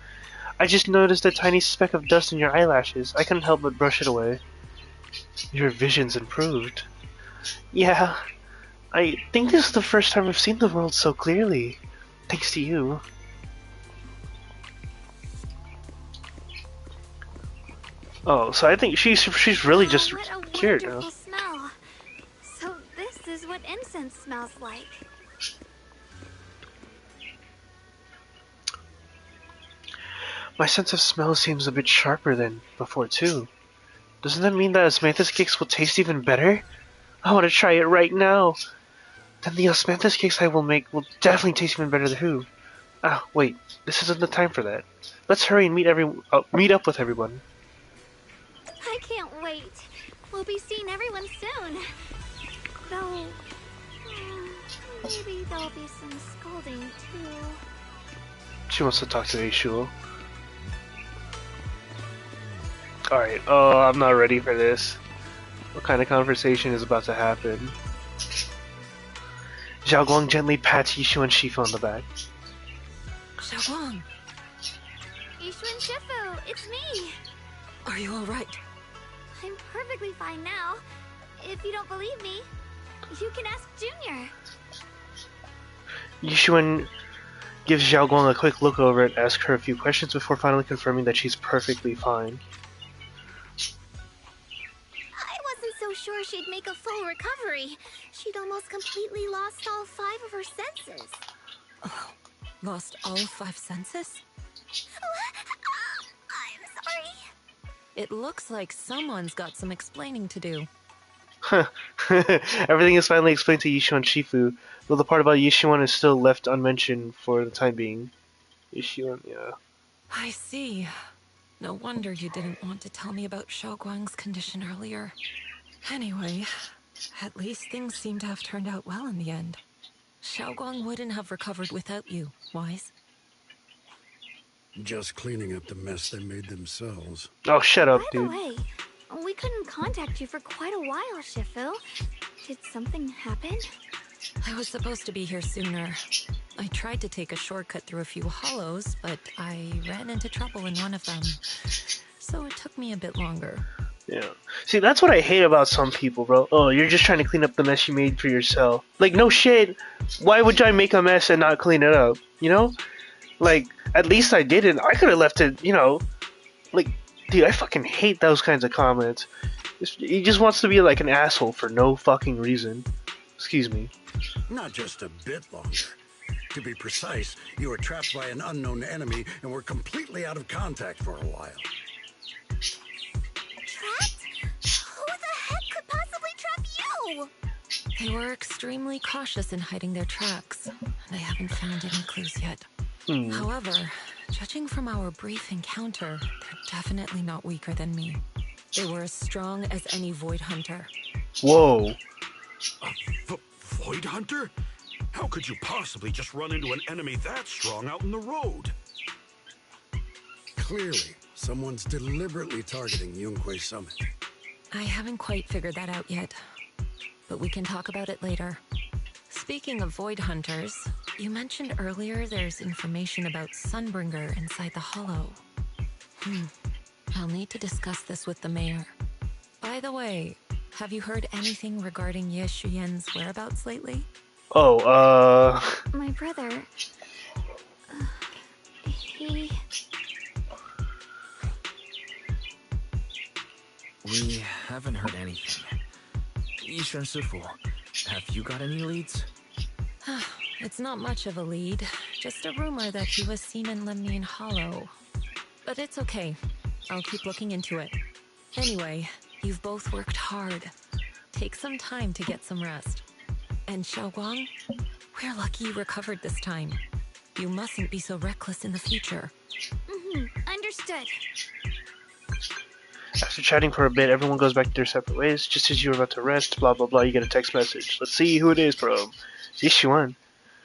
I just noticed a tiny speck of dust in your eyelashes. I couldn't help but brush it away. Your vision's improved. Yeah, I think this is the first time I've seen the world so clearly. Thanks to you. Oh, so I think she's really just cured now. Smell. So this is what incense smells like. My sense of smell seems a bit sharper than before too. Doesn't that mean that osmanthus cakes will taste even better? I want to try it right now. Then the osmanthus cakes I will make will definitely taste even better than who? Ah, wait. This isn't the time for that. Let's hurry and meet up with everyone. I can't wait. We'll be seeing everyone soon. Though, maybe there'll be some scolding too. She wants to talk to Aishul. Alright, oh, I'm not ready for this. What kind of conversation is about to happen? Zhao Guang gently pats Yishu and Shifu on the back. Xiaoguang, Yishu and Shifu, it's me. are you alright? I'm perfectly fine now. If you don't believe me, you can ask Junior. Yishuan gives Zhao Guang a quick look over and asks her a few questions before finally confirming that she's perfectly fine. I wasn't so sure she'd make a full recovery. She'd almost completely lost all 5 of her senses. Oh, lost all 5 senses? I'm sorry. It looks like someone's got some explaining to do. Everything is finally explained to Yishu and Shifu, though the part about Yishuan is still left unmentioned for the time being. Yishuan, yeah. I see. No wonder you didn't want to tell me about Xiaoguang's condition earlier. Anyway, at least things seem to have turned out well in the end. Xiaoguang wouldn't have recovered without you, Wise. Just cleaning up the mess they made themselves. Oh, shut up, By the dude. way, we couldn't contact you for quite a while, Shifu. Did something happen? I was supposed to be here sooner. I tried to take a shortcut through a few hollows, but I ran into trouble in one of them. So it took me a bit longer. Yeah. See, that's what I hate about some people, bro. Oh, you're just trying to clean up the mess you made for yourself. Like, no shit. Why would I make a mess and not clean it up? You know? Like, at least I didn't. I could have left it, you know. Like, dude, I fucking hate those kinds of comments. He just wants to be like an asshole for no fucking reason. Excuse me. Not just a bit longer. To be precise, you were trapped by an unknown enemy and were completely out of contact for a while. Trapped? Who the heck could possibly trap you? They were extremely cautious in hiding their tracks, and I haven't found any clues yet. However, judging from our brief encounter, they're definitely not weaker than me. They were as strong as any Void Hunter. Whoa. A Void Hunter? How could you possibly just run into an enemy that strong out in the road? Clearly, someone's deliberately targeting Yunquay Summit. I haven't quite figured that out yet, but we can talk about it later. Speaking of Void Hunters, you mentioned earlier there's information about Sunbringer inside the Hollow. I'll need to discuss this with the mayor. By the way, have you heard anything regarding Ye Shuyen's whereabouts lately? Oh, My brother... he... We haven't heard anything. Yishan Sifu, have you got any leads? It's not much of a lead, just a rumor that he was seen in Lemnian Hollow. But it's okay. I'll keep looking into it. Anyway, you've both worked hard. Take some time to get some rest. And Xiaoguang, we're lucky you recovered this time. You mustn't be so reckless in the future. Understood. after chatting for a bit, everyone goes back to their separate ways. Just as you were about to rest, blah blah blah, you get a text message. Let's see who it is from. Yishuan.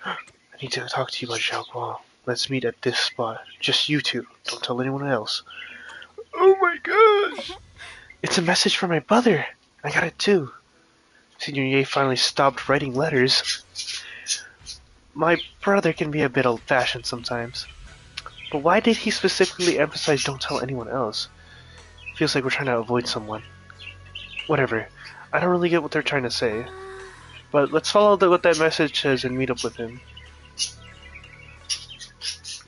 I need to talk to you about Zhao Guang. Let's meet at this spot. Just you two. Don't tell anyone else. Oh my gosh! It's a message from my brother. I got it too. Senior Ye finally stopped writing letters. My brother can be a bit old-fashioned sometimes. But why did he specifically emphasize don't tell anyone else? Feels like we're trying to avoid someone. Whatever. I don't really get what they're trying to say. But let's follow what that message says and meet up with him.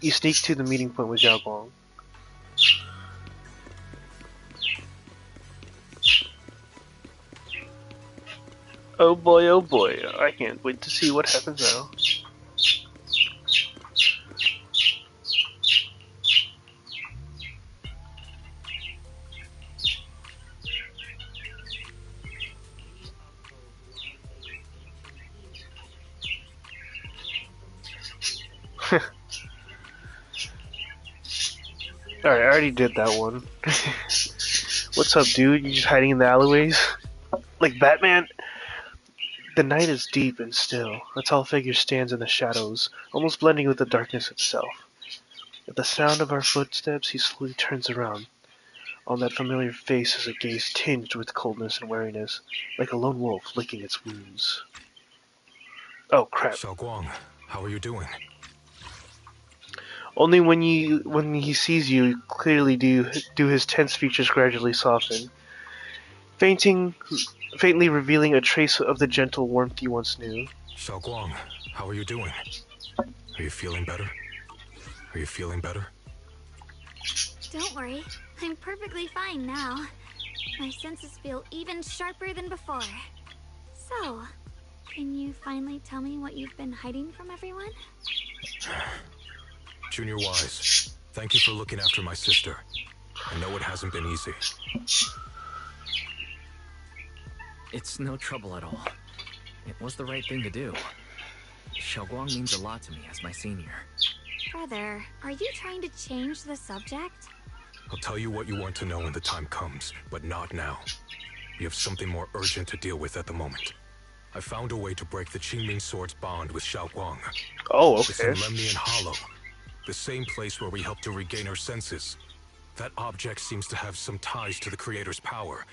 You sneak to the meeting point with Zhao Guang. Oh boy, I can't wait to see what happens now. Alright, I already did that one. What's up, dude? You just hiding in the alleyways? Like Batman? The night is deep and still. A tall figure stands in the shadows, almost blending with the darkness itself. At the sound of our footsteps, he slowly turns around. On that familiar face is a gaze tinged with coldness and wariness, like a lone wolf licking its wounds. Oh crap. Xiaoguang, how are you doing? Only when he sees you clearly do his tense features gradually soften, faintly revealing a trace of the gentle warmth you once knew. Xiaoguang, how are you doing? Are you feeling better? Are you feeling better? Don't worry, I'm perfectly fine now. My senses feel even sharper than before. So, can you finally tell me what you've been hiding from everyone? Junior Wise, thank you for looking after my sister. I know it hasn't been easy. It's no trouble at all. It was the right thing to do. Xiaoguang means a lot to me as my senior. Brother, are you trying to change the subject? I'll tell you what you want to know when the time comes, but not now. You have something more urgent to deal with at the moment. I found a way to break the Qingming Sword's bond with Xiaoguang. Oh, It's in okay. Lemnian Hollow, the same place where we helped to regain her senses. That object seems to have some ties to the Creator's power.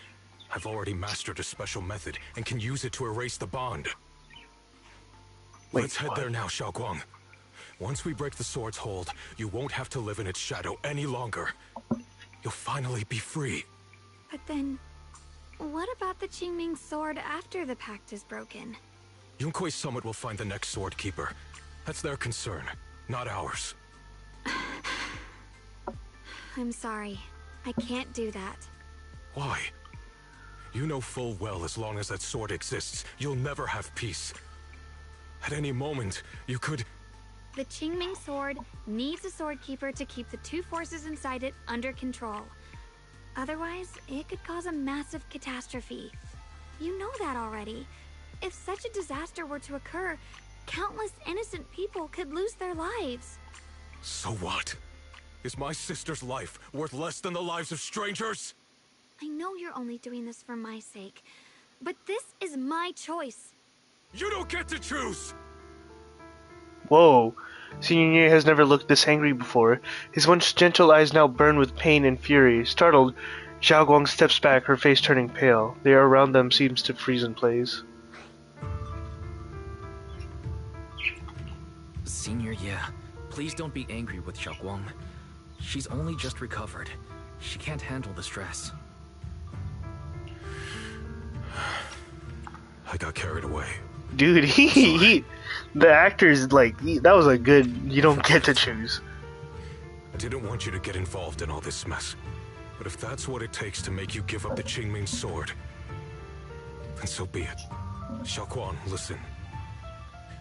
I've already mastered a special method and can use it to erase the bond. Let's head there now, Xiaoguang. Once we break the sword's hold, you won't have to live in its shadow any longer. You'll finally be free. But then, what about the Qingming sword after the pact is broken? Yunkuei Summit will find the next sword keeper. That's their concern, not ours. I'm sorry. I can't do that. Why? You know full well as long as that sword exists, you'll never have peace. At any moment, you could... The Qingming sword needs a sword keeper to keep the two forces inside it under control. Otherwise, it could cause a massive catastrophe. You know that already. If such a disaster were to occur, countless innocent people could lose their lives. So what? Is my sister's life worth less than the lives of strangers? I know you're only doing this for my sake, but this is my choice. You don't get to choose! Whoa. Senior Year has never looked this angry before. His once gentle eyes now burn with pain and fury. Startled, Xiao Guang steps back, her face turning pale. The air around them seems to freeze in place. Senior, yeah. Please don't be angry with Xiaoguang. She's only just recovered. She can't handle the stress. I got carried away. Dude, the actor's like, that was a good, you don't get to choose. I didn't want you to get involved in all this mess. But if that's what it takes to make you give up the Qingming sword, then so be it. Xiaoguang, listen.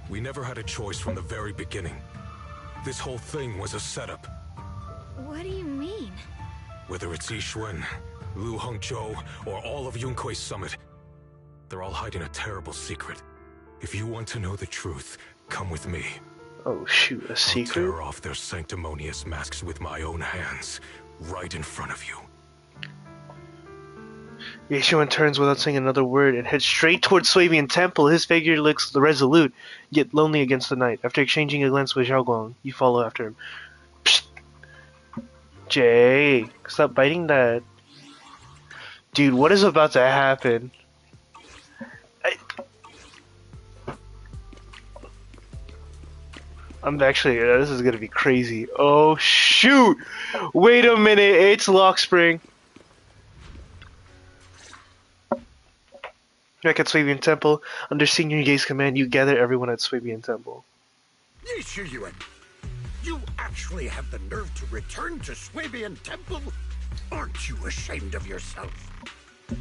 We never had a choice from the very beginning. This whole thing was a setup. What do you mean? Whether it's Yixuan, Lu Hongzhou, or all of Yunkuei Summit, they're all hiding a terrible secret. If you want to know the truth, come with me. Oh shoot, a secret? I'll tear off their sanctimonious masks with my own hands, right in front of you. Yeshuan turns without saying another word and heads straight towards Swabian Temple. His figure looks resolute, yet lonely against the night. After exchanging a glance with Xiao Guang, you follow after him. Psst. Jay, stop biting that. Dude, what is about to happen? I'm actually, this is gonna be crazy. Oh shoot! Wait a minute, it's Lockspring. Back at Swabian Temple, under Senior Ye's command, you gather everyone at Swabian Temple. Ye Shiyuan, you actually have the nerve to return to Swabian Temple? Aren't you ashamed of yourself?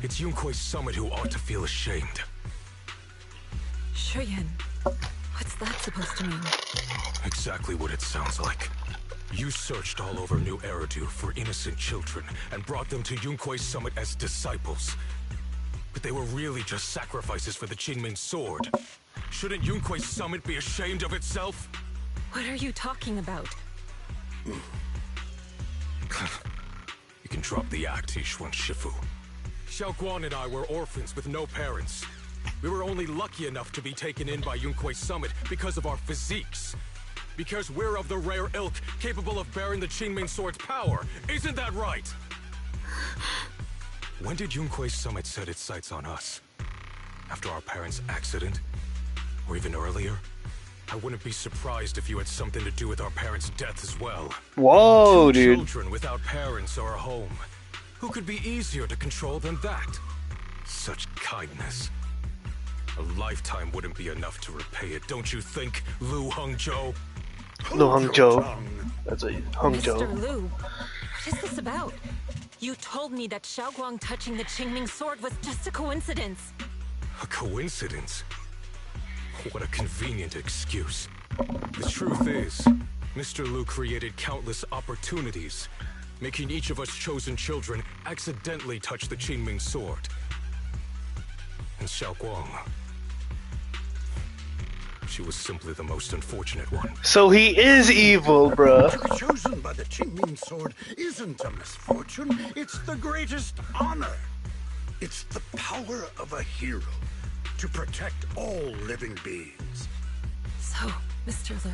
It's Yunkuei Summit who ought to feel ashamed. Shuyan, what's that supposed to mean? Exactly what it sounds like. You searched all over New Eridu for innocent children and brought them to Yunkuei Summit as disciples. But they were really just sacrifices for the Qingming sword. Shouldn't Yunkuei Summit be ashamed of itself? What are you talking about? You can drop the act, Ishwan Shifu. Xiaoguang and I were orphans with no parents. We were only lucky enough to be taken in by Yunquei Summit because of our physiques. Because we're of the rare ilk capable of bearing the Qingming Sword's power. Isn't that right? When did Yunquei Summit set its sights on us? After our parents' accident? Or even earlier? I wouldn't be surprised if you had something to do with our parents' death as well. Whoa, Two dude. children without parents or a home. Who could be easier to control than that? Such kindness. A lifetime wouldn't be enough to repay it, don't you think, Lu Hongzhou? Lu Hongzhou. That's a Hongzhou. Mr. Lu, what is this about? You told me that Xiaoguang touching the Qingming Sword was just a coincidence. A coincidence? What a convenient excuse. The truth is, Mr. Lu created countless opportunities, making each of us chosen children accidentally touch the Qingming Sword. And Xiaoguang, she was simply the most unfortunate one. So he is evil, bruh. To be chosen by the Qingming Sword isn't a misfortune, it's the greatest honor. It's the power of a hero to protect all living beings. So, Mr. Lu,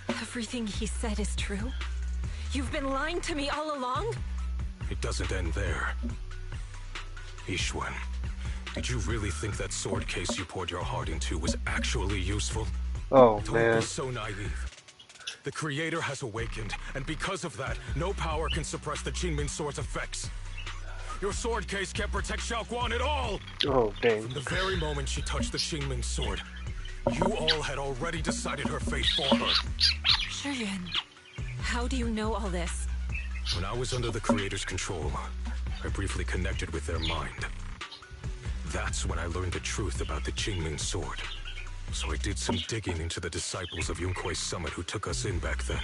everything he said is true? You've been lying to me all along? It doesn't end there. Ishwan, did you really think that sword case you poured your heart into was actually useful? Oh, Don't man. be so naive. The Creator has awakened, and because of that, no power can suppress the Qingming Sword's effects. Your sword case can't protect Xiaoguang at all! Oh, dang. From the very moment she touched the Qingming Sword, you all had already decided her fate for her. Shuyuan, how do you know all this? When I was under the Creator's control, I briefly connected with their mind. That's when I learned the truth about the Qingming Sword. So I did some digging into the disciples of Yunquei Summit who took us in back then.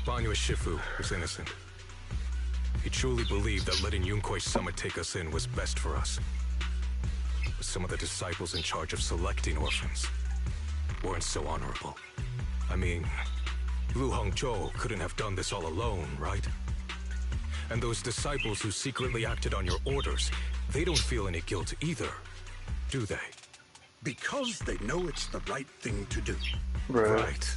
Banyu Shifu was innocent. He truly believed that letting Yunquei Summit take us in was best for us. But some of the disciples in charge of selecting orphans weren't so honorable. I mean, Lu Hongzhou couldn't have done this all alone, right? And those disciples who secretly acted on your orders, they don't feel any guilt either, do they? Because they know it's the right thing to do. Right.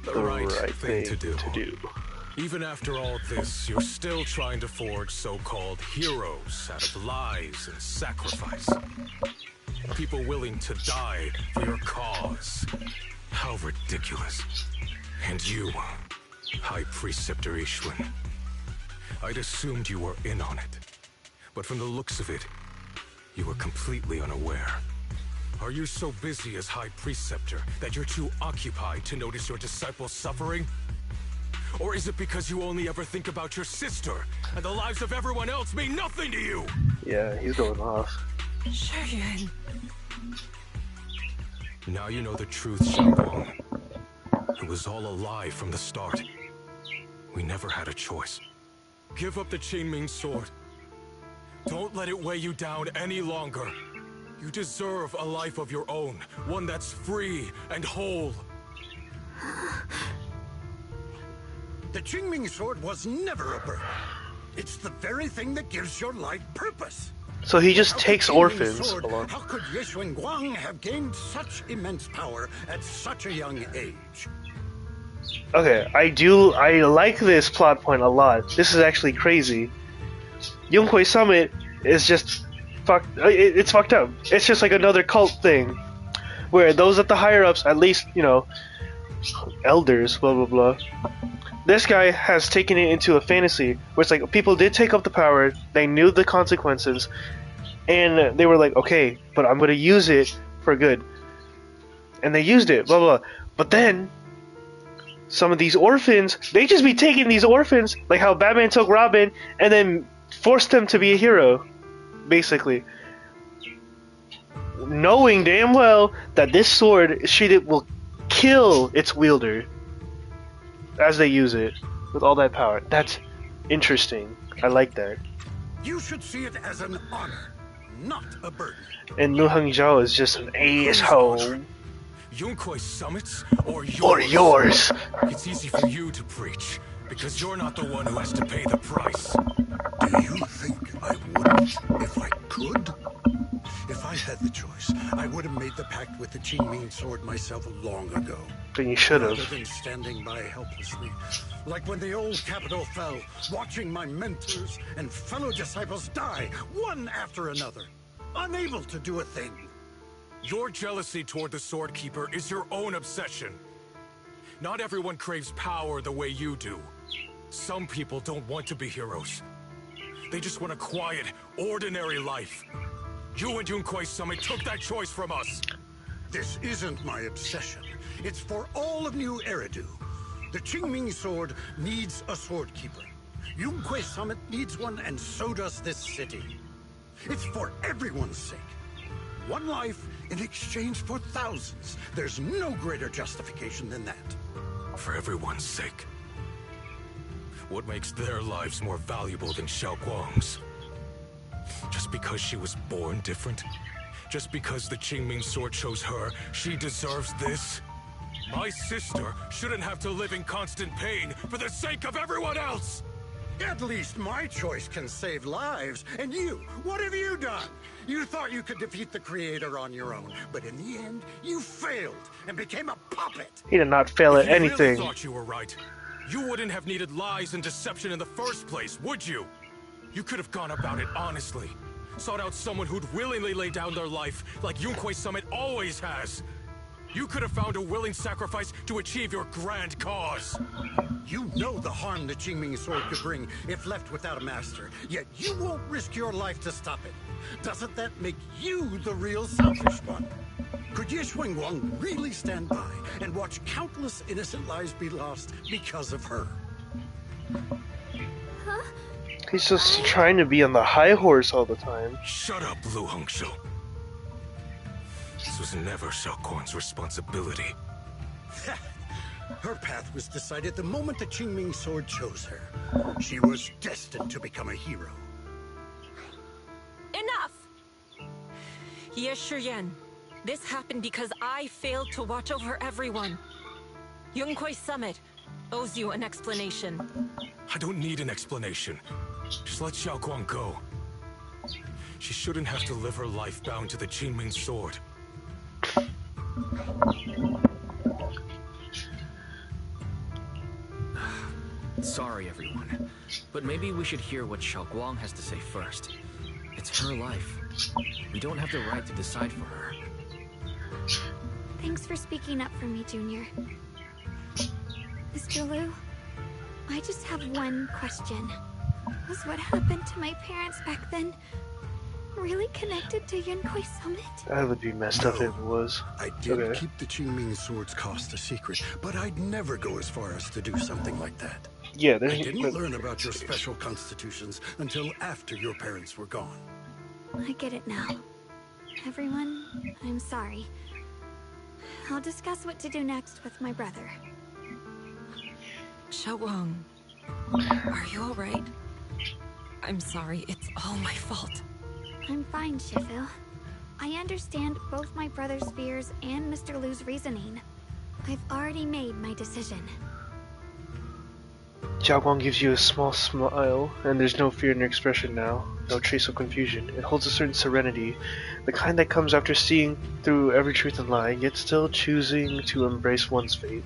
The right thing to do. Even after all this, you're still trying to forge so-called heroes out of lies and sacrifice. People willing to die for your cause. How ridiculous. And you, High Preceptor Ishwan, I'd assumed you were in on it. But from the looks of it, you were completely unaware. Are you so busy as High Preceptor that you're too occupied to notice your disciples suffering? Or is it because you only ever think about your sister, and the lives of everyone else mean nothing to you? Yeah, he's going off. Shuyuan. Now you know the truth, Xiaoguang. It was all a lie from the start. We never had a choice. Give up the Qingming Sword. Don't let it weigh you down any longer. You deserve a life of your own, one that's free and whole. The Qingming Sword was never a burden. It's the very thing that gives your life purpose. So he just Without takes the Qingming orphans Sword, along. how could Yixuan Guang have gained such immense power at such a young age? Okay, I like this plot point a lot. This is actually crazy. Yunquei Summit is just it's fucked up. It's just like another cult thing, where those at the higher ups, at least, you know, elders, blah blah blah. This guy has taken it into a fantasy where it's like people did take up the power, they knew the consequences, and they were like, okay, but I'm gonna use it for good. And they used it, blah blah. But then some of these orphans, they just be taking these orphans, like how Batman took Robin and then forced them to be a hero, basically. Knowing damn well that this sword will kill its wielder as they use it with all that power. That's interesting. I like that. You should see it as an honor, not a burden. And Lu Hongzhou is just an asshole. Yunquei Summits or yours? Or yours. It's easy for you to preach, Because you're not the one who has to pay the price. Do you think I wouldn't if I could? If I had the choice, I would have made the pact with the Qingming sword myself long ago. Then you should have. Rather than standing by helplessly, like when the old capital fell, watching my mentors and fellow disciples die, one after another, unable to do a thing. Your jealousy toward the Sword Keeper is your own obsession. Not everyone craves power the way you do. Some people don't want to be heroes. They just want a quiet, ordinary life. You and Yunquei Summit took that choice from us. This isn't my obsession. It's for all of New Eridu. The Qingming sword needs a sword keeper. Yunquei Summit needs one, and so does this city. It's for everyone's sake. One life in exchange for thousands. There's no greater justification than that. For everyone's sake. What makes their lives more valuable than Xiaoguang's? Just because she was born different? Just because the Qingming sword chose her, she deserves this? My sister shouldn't have to live in constant pain for the sake of everyone else! At least my choice can save lives. And you, what have you done? You thought you could defeat the Creator on your own, but in the end, you failed and became a puppet. He did not fail at If you anything. really thought you were right, you wouldn't have needed lies and deception in the first place, would you? You could have gone about it honestly. Sought out someone who'd willingly lay down their life, like Yunquei Summit always has. You could have found a willing sacrifice to achieve your grand cause. You know the harm the Qingming sword could bring if left without a master, yet you won't risk your life to stop it. Doesn't that make you the real selfish one? Could Ye Xuanguang really stand by and watch countless innocent lives be lost because of her? Huh? He's just trying to be on the high horse all the time. Shut up, Lu Hongshou. This was never Xiaoguang's responsibility. Her path was decided the moment the Qingming sword chose her. She was destined to become a hero. Enough! Ye Shiyan, this happened because I failed to watch over everyone. Yunquei Summit owes you an explanation. I don't need an explanation. Just let Xiaoguang go. She shouldn't have to live her life bound to the Qingming sword. Sorry, everyone, but maybe we should hear what Xiaoguang has to say first. It's her life. We don't have the right to decide for her. Thanks for speaking up for me, Junior. Mr. Liu, I just have one question. Was what happened to my parents back then really connected to Yunquei Summit? That would be messed up if it was. I did Okay. keep the Qingming sword's cost a secret, but I'd never go as far as to do something like that. Yeah, I there's... didn't learn about your special constitutions until after your parents were gone. I get it now. Everyone, I'm sorry. I'll discuss what to do next with my brother. Xiaoguang, are you alright? I'm sorry, it's all my fault. I'm fine, Shifu. I understand both my brother's fears and Mr. Liu's reasoning. I've already made my decision. Xiaoguang gives you a small smile, and there's no fear in your expression now, no trace of confusion. It holds a certain serenity, the kind that comes after seeing through every truth and lie, yet still choosing to embrace one's fate.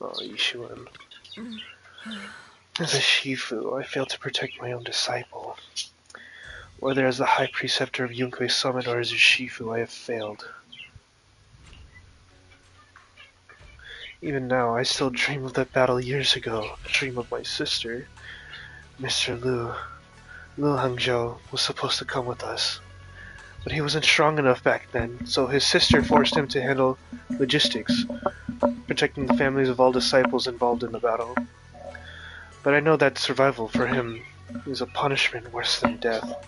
Oh, Yishuan. As a Shifu, I failed to protect my own disciple. Whether as the High Preceptor of Yunquei Summit or as a Shifu, I have failed. Even now, I still dream of that battle years ago. Dream of my sister. Mr. Lu Hangzhou was supposed to come with us. But he wasn't strong enough back then, so his sister forced him to handle logistics, protecting the families of all disciples involved in the battle. But I know that survival for him is a punishment worse than death.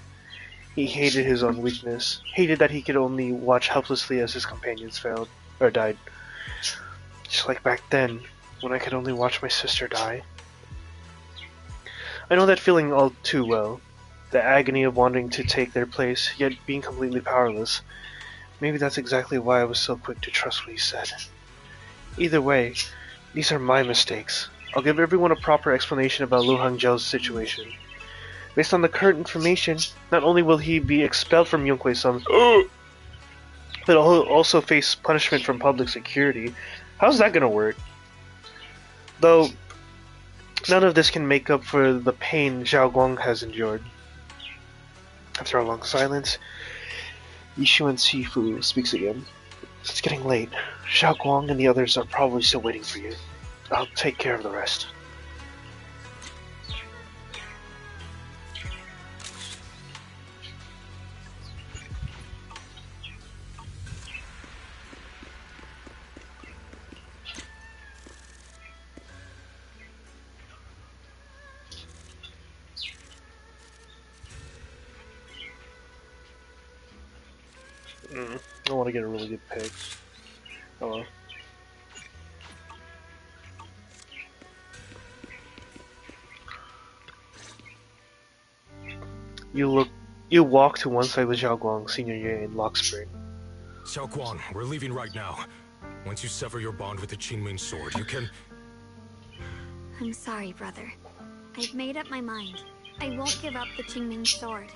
He hated his own weakness, hated that he could only watch helplessly as his companions failed, or died. Just like back then, when I could only watch my sister die. I know that feeling all too well. The agony of wanting to take their place, yet being completely powerless. Maybe that's exactly why I was so quick to trust what he said. Either way, these are my mistakes. I'll give everyone a proper explanation about Lu Hangzhou's situation. Based on the current information, not only will he be expelled from Yunkwei Summit, but he'll also face punishment from public security. How's that gonna work? Though, none of this can make up for the pain Zhao Guang has endured. After a long silence, Yishuan Sifu speaks again. It's getting late. Zhao Guang and the others are probably still waiting for you. I'll take care of the rest. I want to get a really good pick. Oh well. You walk to one side with Zhao Guang, Senior Ye, and Lock Spring. Xiao Guang, we're leaving right now. Once you sever your bond with the Qingming sword, you can... I'm sorry, brother. I've made up my mind. I won't give up the Qingming sword.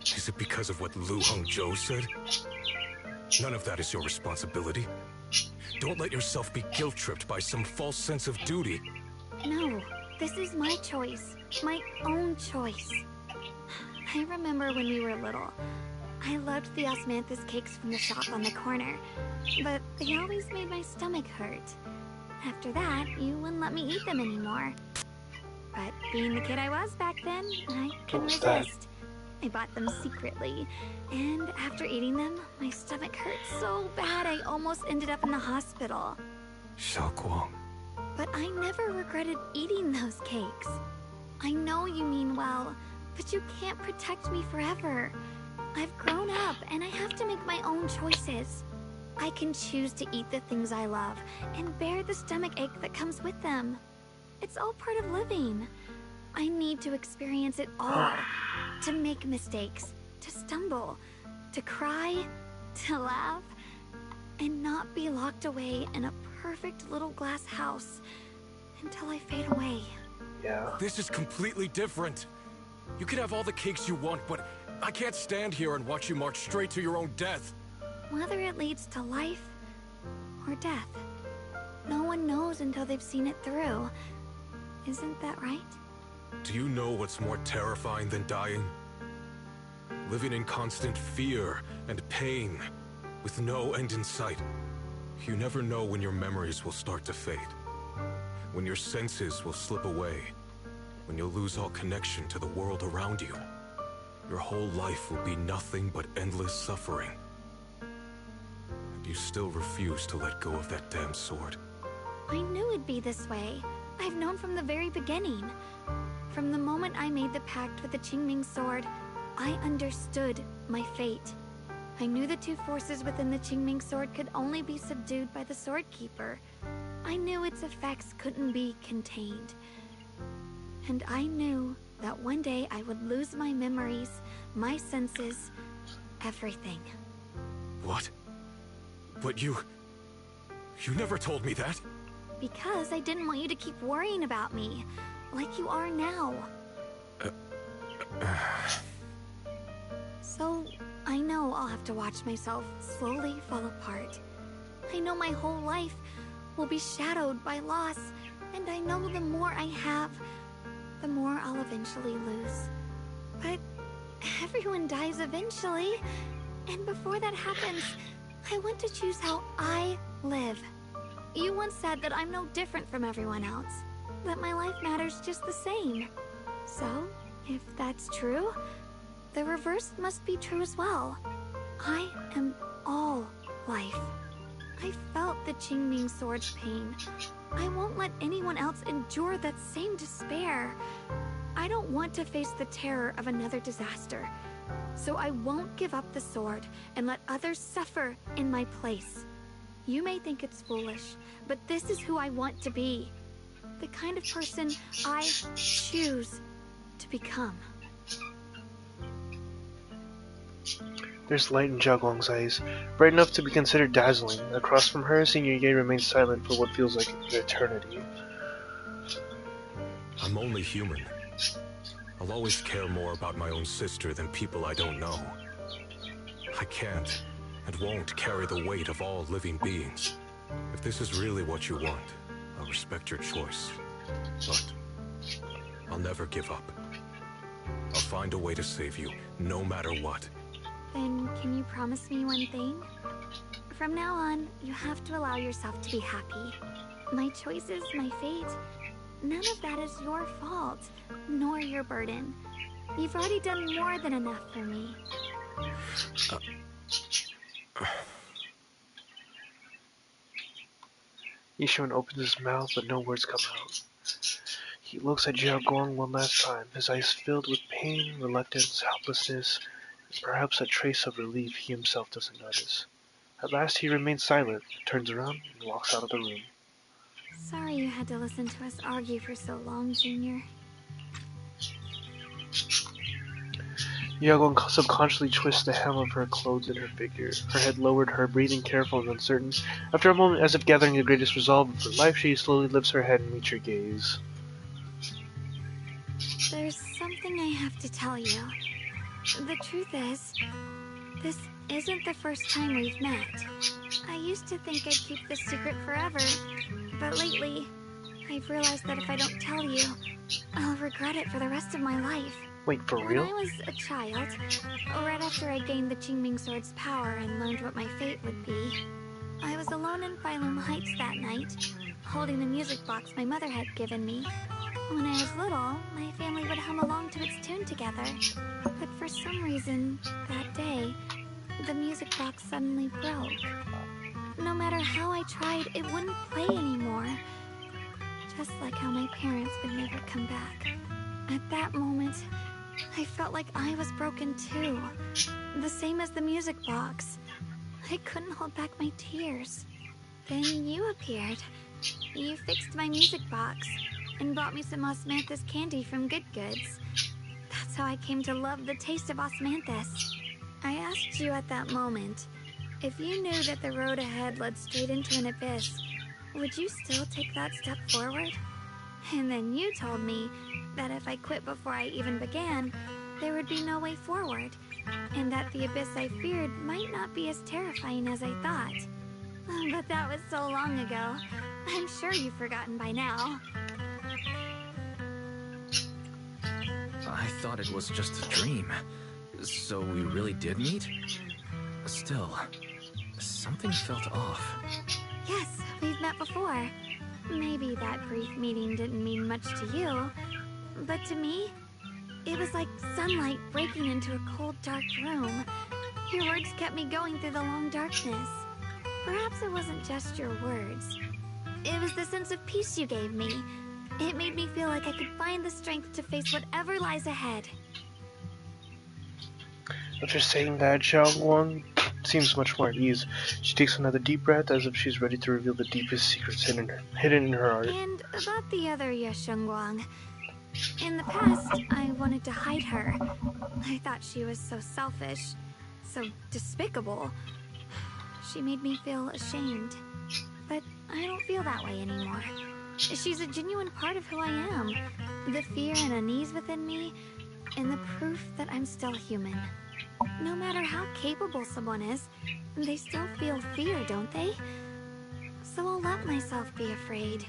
Is it because of what Lu Hangzhou said? None of that is your responsibility. Don't let yourself be guilt-tripped by some false sense of duty. No, this is my choice. My own choice. I remember when we were little. I loved the osmanthus cakes from the shop on the corner, but they always made my stomach hurt. After that, you wouldn't let me eat them anymore. But being the kid I was back then, I couldn't resist. I bought them secretly, and after eating them, my stomach hurt so bad I almost ended up in the hospital. Xiao Guang. But I never regretted eating those cakes. I know you mean well, but you can't protect me forever. I've grown up, and I have to make my own choices. I can choose to eat the things I love, and bear the stomach ache that comes with them. It's all part of living. I need to experience it all. To make mistakes, to stumble, to cry, to laugh, and not be locked away in a perfect little glass house until I fade away. Yeah. This is completely different. You can have all the cakes you want, but I can't stand here and watch you march straight to your own death. Whether it leads to life or death, no one knows until they've seen it through. Isn't that right? Do you know what's more terrifying than dying? Living in constant fear and pain, with no end in sight. You never know when your memories will start to fade. When your senses will slip away. When you'll lose all connection to the world around you. Your whole life will be nothing but endless suffering. And you still refuse to let go of that damn sword. I knew it'd be this way. I've known from the very beginning. From the moment I made the pact with the Qingming sword, I understood my fate. I knew the two forces within the Qingming sword could only be subdued by the sword keeper. I knew its effects couldn't be contained. And I knew that one day I would lose my memories, my senses, everything. What? But you never told me that. Because I didn't want you to keep worrying about me, like you are now. So, I know I'll have to watch myself slowly fall apart. I know my whole life will be shadowed by loss, and I know the more I have, the more I'll eventually lose. But everyone dies eventually, and before that happens, I want to choose how I live. You once said that I'm no different from everyone else, that my life matters just the same. So, if that's true, the reverse must be true as well. I am all life. I felt the Qingming sword's pain. I won't let anyone else endure that same despair. I don't want to face the terror of another disaster. So I won't give up the sword and let others suffer in my place. You may think it's foolish, but this is who I want to be. The kind of person I choose to become. There's light in Jiaguang's eyes, bright enough to be considered dazzling. Across from her, Senior Ye remains silent for what feels like an eternity. I'm only human. I'll always care more about my own sister than people I don't know. I can't and won't carry the weight of all living beings. If this is really what you want, I'll respect your choice. But I'll never give up. I'll find a way to save you, no matter what. Then can you promise me one thing? From now on, you have to allow yourself to be happy. My choices, my fate, none of that is your fault, nor your burden. You've already done more than enough for me. Yishuan opens his mouth, but no words come out. He looks at Jiaguang one last time, his eyes filled with pain, reluctance, helplessness, and perhaps a trace of relief he himself doesn't notice. At last he remains silent, turns around, and walks out of the room. Sorry you had to listen to us argue for so long, Junior. Jiaguang subconsciously twists the hem of her clothes in her figure, her head lowered, her breathing careful and uncertain. After a moment, as if gathering the greatest resolve of her life, she slowly lifts her head and meets your gaze. There's something I have to tell you. The truth is, this isn't the first time we've met. I used to think I'd keep this secret forever, but lately, I've realized that if I don't tell you, I'll regret it for the rest of my life. Wait, for When real? I was a child, right after I gained the Qingming Sword's power and learned what my fate would be, I was alone in Phylum Heights that night, holding the music box my mother had given me. When I was little, my family would hum along to its tune together. But for some reason, that day, the music box suddenly broke. No matter how I tried, it wouldn't play anymore. Just like how my parents would never come back. At that moment, I felt like I was broken too. The same as the music box. I couldn't hold back my tears. Then you appeared. You fixed my music box and brought me some osmanthus candy from Good Goods. That's how I came to love the taste of osmanthus. I asked you at that moment, if you knew that the road ahead led straight into an abyss, would you still take that step forward? And then you told me that if I quit before I even began, there would be no way forward, and that the abyss I feared might not be as terrifying as I thought. But that was so long ago. I'm sure you've forgotten by now. I thought it was just a dream. So we really did meet? Still, something felt off. Yes, we've met before. Maybe that brief meeting didn't mean much to you, but to me, it was like sunlight breaking into a cold, dark room. Your words kept me going through the long darkness. Perhaps it wasn't just your words. It was the sense of peace you gave me. It made me feel like I could find the strength to face whatever lies ahead. After saying that, Jiaguang seems much more at ease. She takes another deep breath as if she's ready to reveal the deepest secrets hidden in her heart. And about the other Yeshengguang. In the past, I wanted to hide her. I thought she was so selfish, so despicable. She made me feel ashamed. But I don't feel that way anymore. She's a genuine part of who I am. The fear and unease within me, and the proof that I'm still human. No matter how capable someone is, they still feel fear, don't they? So I'll let myself be afraid,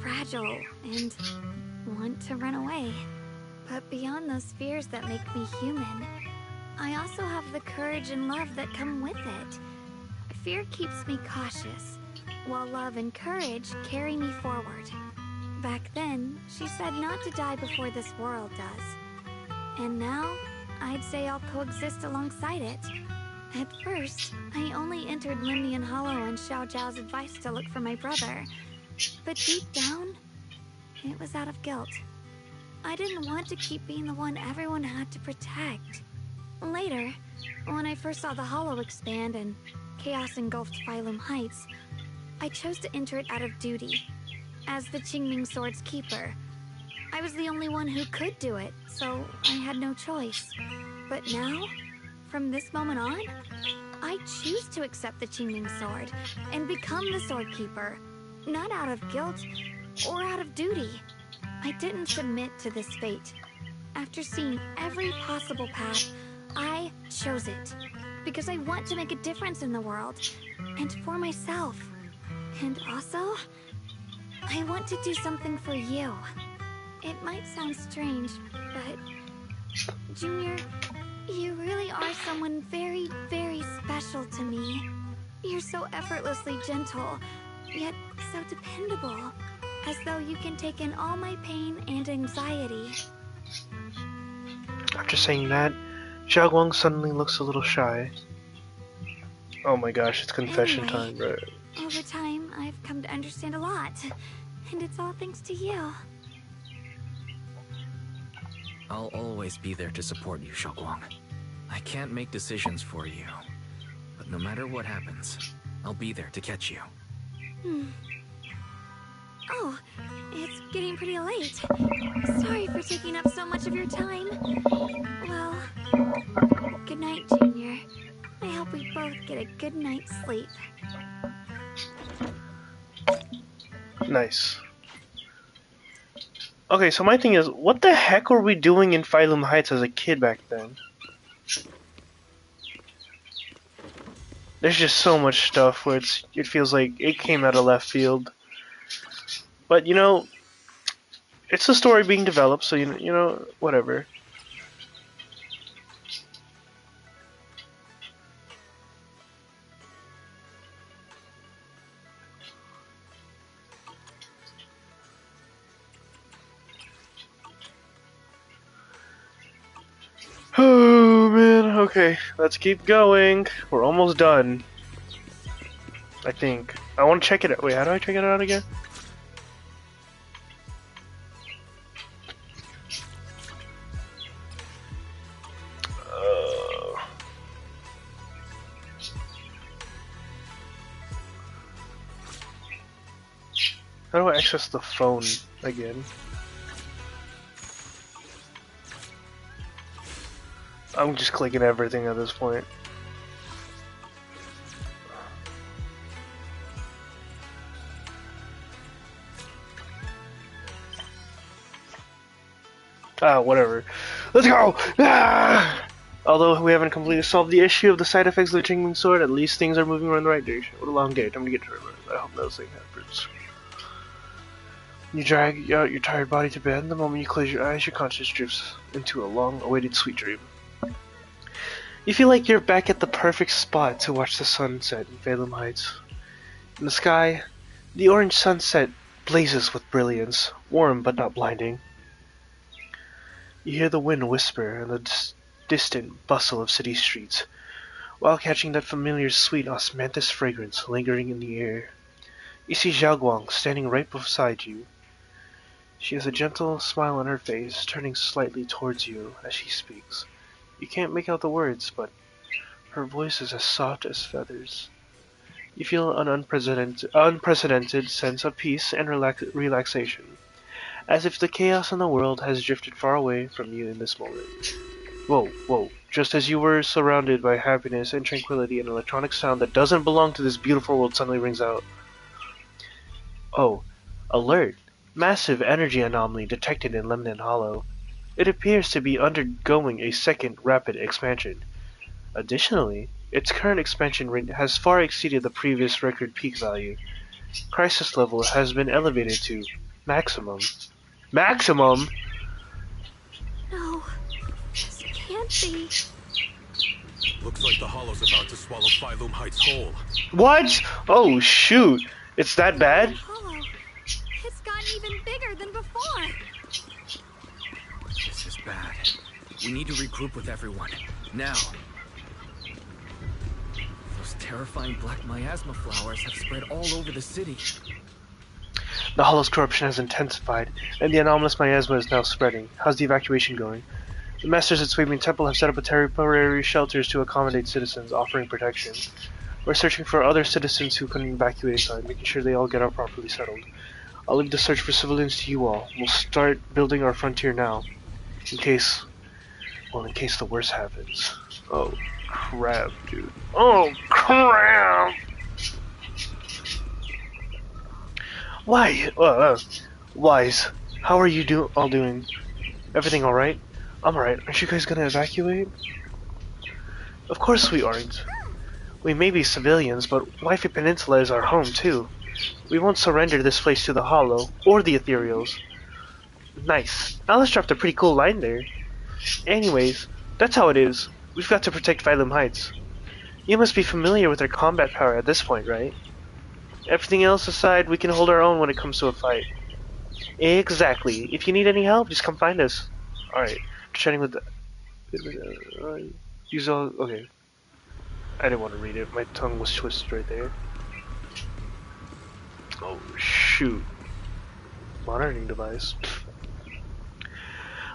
fragile, and want to run away. But beyond those fears that make me human, I also have the courage and love that come with it. Fear keeps me cautious, while love and courage carry me forward. Back then, she said not to die before this world does. And now, I'd say I'll coexist alongside it. At first, I only entered Limnian Hollow on Xiao Zhao's advice to look for my brother. But deep down, it was out of guilt. I didn't want to keep being the one everyone had to protect. Later, when I first saw the Hollow expand and chaos engulfed Phylum Heights, I chose to enter it out of duty. As the Qingming Sword's keeper, I was the only one who could do it, so I had no choice. But now, from this moment on, I choose to accept the Qingming sword and become the Sword Keeper, not out of guilt or out of duty. I didn't submit to this fate. After seeing every possible path, I chose it because I want to make a difference in the world and for myself. And also, I want to do something for you. It might sound strange, but Junior, you really are someone very, very special to me. You're so effortlessly gentle, yet so dependable, as though you can take in all my pain and anxiety. After saying that, Xiaoguang suddenly looks a little shy. Oh my gosh, it's confession time, bro. Over time, I've come to understand a lot, and it's all thanks to you. I'll always be there to support you, Xiaoguang. I can't make decisions for you, but no matter what happens, I'll be there to catch you. Oh, it's getting pretty late. Sorry for taking up so much of your time. Well, good night, Junior. I hope we both get a good night's sleep. Nice. Okay, so my thing is, what the heck were we doing in Phylum Heights as a kid back then? There's just so much stuff where it feels like it came out of left field. But you know, it's a story being developed, so you know, whatever. Oh man, okay, let's keep going. We're almost done. I think. I want to check it out. Wait, how do I check it out again? How do I access the phone again? I'm just clicking everything at this point. Ah, whatever. Let's go! Ah! Although we haven't completely solved the issue of the side effects of the Qingming sword, at least things are moving in the right direction. What a long day. Time to get to rest. I hope nothing happens. You drag out your tired body to bed. The moment you close your eyes, your conscience drifts into a long-awaited sweet dream. You feel like you're back at the perfect spot to watch the sunset in Phylum Heights. In the sky, the orange sunset blazes with brilliance, warm but not blinding. You hear the wind whisper and the distant bustle of city streets, while catching that familiar sweet osmanthus fragrance lingering in the air. You see Xiaoguang standing right beside you. She has a gentle smile on her face, turning slightly towards you as she speaks. You can't make out the words, but her voice is as soft as feathers. You feel an unprecedented sense of peace and relaxation, as if the chaos in the world has drifted far away from you in this moment. Whoa, whoa. Just as you were surrounded by happiness and tranquility, an electronic sound that doesn't belong to this beautiful world suddenly rings out. Oh, alert! Massive energy anomaly detected in Lemon Hollow. It appears to be undergoing a second rapid expansion. Additionally, its current expansion rate has far exceeded the previous record peak value. Crisis level has been elevated to maximum. Maximum? No, this can't be. Looks like the Hollow's about to swallow Phylum Heights whole. What? Oh shoot! It's that bad? Hollow. It's gotten even bigger than before. This is bad. We need to regroup with everyone. Now. Those terrifying black miasma flowers have spread all over the city. The Hollow's corruption has intensified, and the anomalous miasma is now spreading. How's the evacuation going? The masters at Sweeping Temple have set up a temporary shelters to accommodate citizens, offering protection. We're searching for other citizens who couldn't evacuate in time, making sure they all get out properly settled. I'll leave the search for civilians to you all. We'll start building our frontier now. In case the worst happens. Oh, crap, dude. Oh, crap! Why? Wise, how are you all doing? Everything alright? I'm alright. Aren't you guys gonna evacuate? Of course we aren't. We may be civilians, but Waifu Peninsula is our home too. We won't surrender this place to the Hollow, or the Ethereals. Nice. Alice dropped a pretty cool line there. Anyways, that's how it is. We've got to protect Phylum Heights. You must be familiar with their combat power at this point, right? Everything else aside, we can hold our own when it comes to a fight. Exactly. If you need any help, just come find us. Alright. Chatting with the... use all... Okay. I didn't want to read it. My tongue was twisted right there. Oh, shoot. Monitoring device.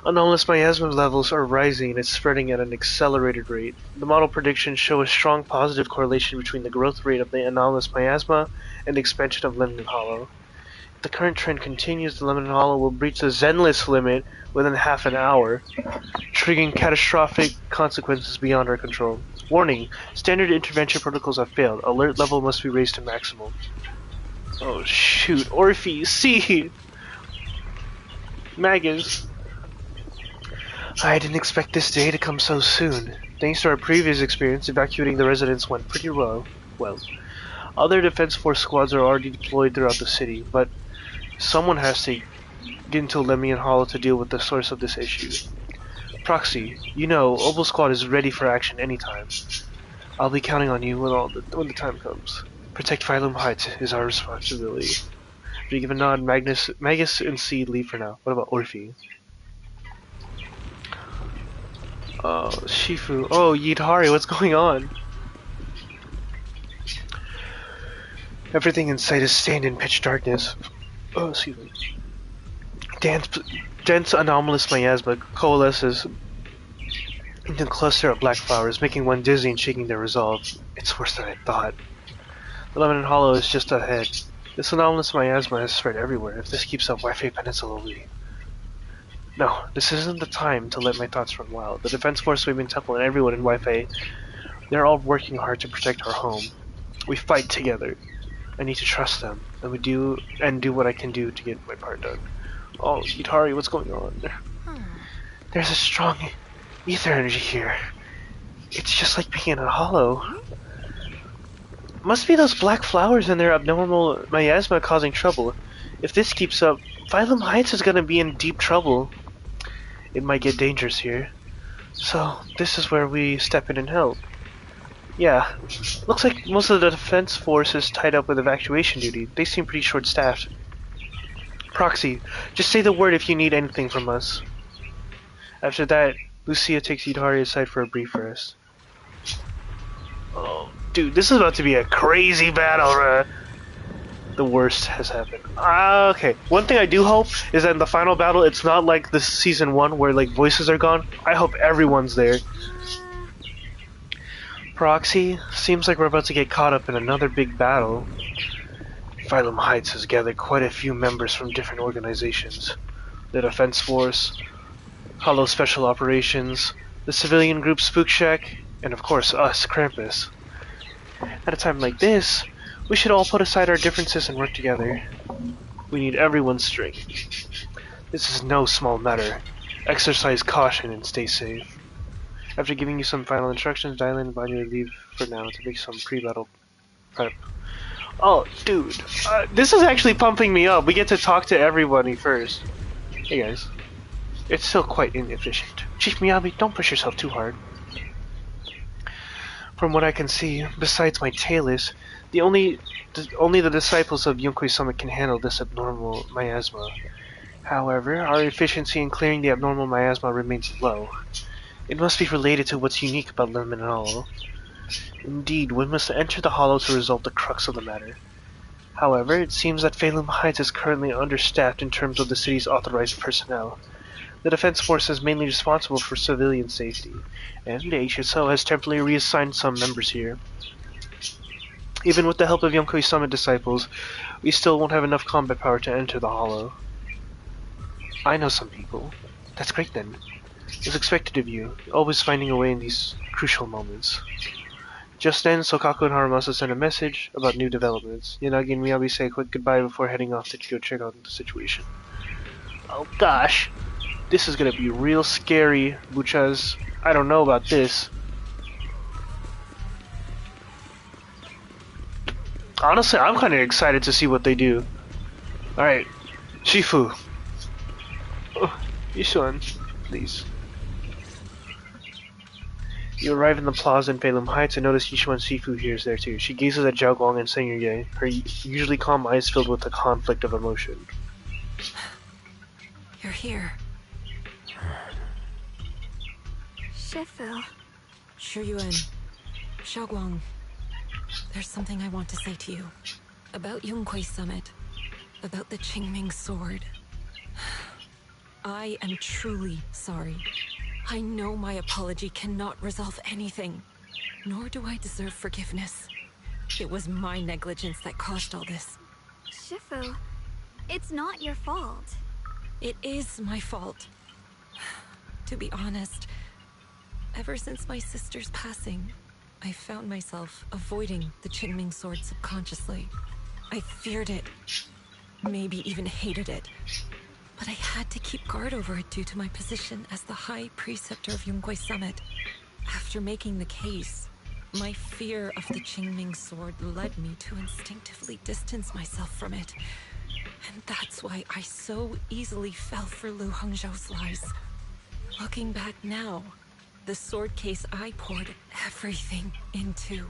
Anomalous miasma levels are rising and it's spreading at an accelerated rate. The model predictions show a strong positive correlation between the growth rate of the anomalous miasma and the expansion of Lemon Hollow. If the current trend continues, the Lemon Hollow will breach the Zenless limit within half an hour, triggering catastrophic consequences beyond our control. Warning, standard intervention protocols have failed. Alert level must be raised to maximum. Oh shoot, Orpheus, see! Magus. I didn't expect this day to come so soon. Thanks to our previous experience, evacuating the residents went pretty well. Other Defense Force squads are already deployed throughout the city, but someone has to get into Lemian Hollow to deal with the source of this issue. Proxy, you know, Opal Squad is ready for action anytime. I'll be counting on you when the time comes. Protect Phylum Heights is our responsibility. If you give a nod, Magus and Seed leave for now. What about Orphe? Shifu. Oh, Yidhari, what's going on? Everything in sight is stained in pitch darkness. Oh, excuse me. Dense anomalous miasma coalesces into a cluster of black flowers, making one dizzy and shaking their resolve. It's worse than I thought. The Lemon Hollow is just ahead. This anomalous miasma has spread everywhere. If this keeps up, Waifu Peninsula will be... No, this isn't the time to let my thoughts run wild. The Defense Force, Sweeping Temple, and everyone in Waifu, they're all working hard to protect our home. We fight together. I need to trust them, and do what I can do to get my part done. Oh, Yutari, what's going on? There's a strong ether energy here. It's just like being in a hollow. Must be those black flowers and their abnormal miasma causing trouble. If this keeps up, Phylum Heights is gonna be in deep trouble. It might get dangerous here. So, this is where we step in and help. Yeah, looks like most of the defense force is tied up with evacuation duty. They seem pretty short-staffed. Proxy, just say the word if you need anything from us. After that, Lucia takes Yudhari aside for a brief rest. Oh, dude, this is about to be a crazy battle, right? The worst has happened. Okay, one thing I do hope is that in the final battle, it's not like the season 1 where like voices are gone. I hope everyone's there. Proxy, seems like we're about to get caught up in another big battle. Phylum Heights has gathered quite a few members from different organizations. The Defense Force, Hollow Special Operations, the civilian group Spook Shack, and of course us, Krampus. At a time like this, we should all put aside our differences and work together. We need everyone's strength. This is no small matter. Exercise caution and stay safe. After giving you some final instructions, dial in on your leave for now to make some pre-battle prep. Oh, dude. This is actually pumping me up. We get to talk to everybody first. Hey guys. It's still quite inefficient. Chief Miyabi, don't push yourself too hard. From what I can see, besides my tailors, only the disciples of Yunkwei Summit can handle this abnormal miasma. However, our efficiency in clearing the abnormal miasma remains low. It must be related to what's unique about Lemon Hollow. Indeed, we must enter the Hollow to resolve the crux of the matter. However, it seems that Phylum Heights is currently understaffed in terms of the city's authorized personnel. The Defense Force is mainly responsible for civilian safety, and the HSO has temporarily reassigned some members here. Even with the help of Yunkwei Summit disciples, we still won't have enough combat power to enter the Hollow. I know some people. That's great then. It's expected of you, always finding a way in these crucial moments. Just then, Sokaku and Haramasa sent a message about new developments. Yanagi and Miyabi say a quick goodbye before heading off to go check out the situation. Oh gosh, this is gonna be real scary, Buchas. I don't know about this. Honestly, I'm kind of excited to see what they do. Alright, Shifu. Oh, Yishuan, please. You arrive in the plaza in Phelim Heights and notice Yishuan Shifu here is there too. She gazes at Zhao Guang and Seng Ye, her usually calm eyes filled with a conflict of emotion. You're here. Shifu. Shuyuan. Xiaoguang. There's something I want to say to you. About Yunquei Summit. About the Qingming Sword. I am truly sorry. I know my apology cannot resolve anything. Nor do I deserve forgiveness. It was my negligence that caused all this. Shifu, it's not your fault. It is my fault. To be honest, ever since my sister's passing, I found myself avoiding the Qingming Sword subconsciously. I feared it, maybe even hated it. But I had to keep guard over it due to my position as the High Preceptor of Yunquei Summit. After making the case, my fear of the Qingming Sword led me to instinctively distance myself from it. And that's why I so easily fell for Lu Hongzhou's lies. Looking back now, the sword case I poured everything into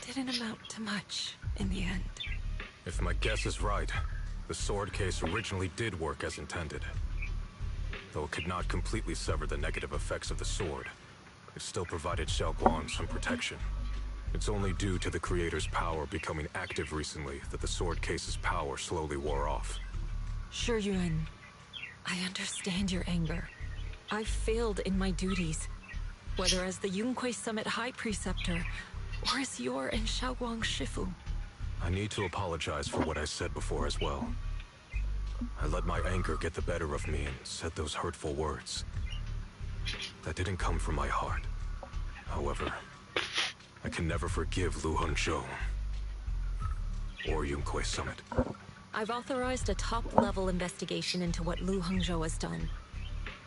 didn't amount to much in the end. If my guess is right, the sword case originally did work as intended. Though it could not completely sever the negative effects of the sword, it still provided Xiaoguang some protection. It's only due to the creator's power becoming active recently that the sword case's power slowly wore off. Shuyuan, I understand your anger. I've failed in my duties, whether as the Yunquei Summit High Preceptor, or as your and Xiaoguang's Shifu. I need to apologize for what I said before as well. I let my anger get the better of me and said those hurtful words. That didn't come from my heart. However, I can never forgive Lu Hongzhou or Yunquei Summit. I've authorized a top-level investigation into what Lu Hongzhou has done.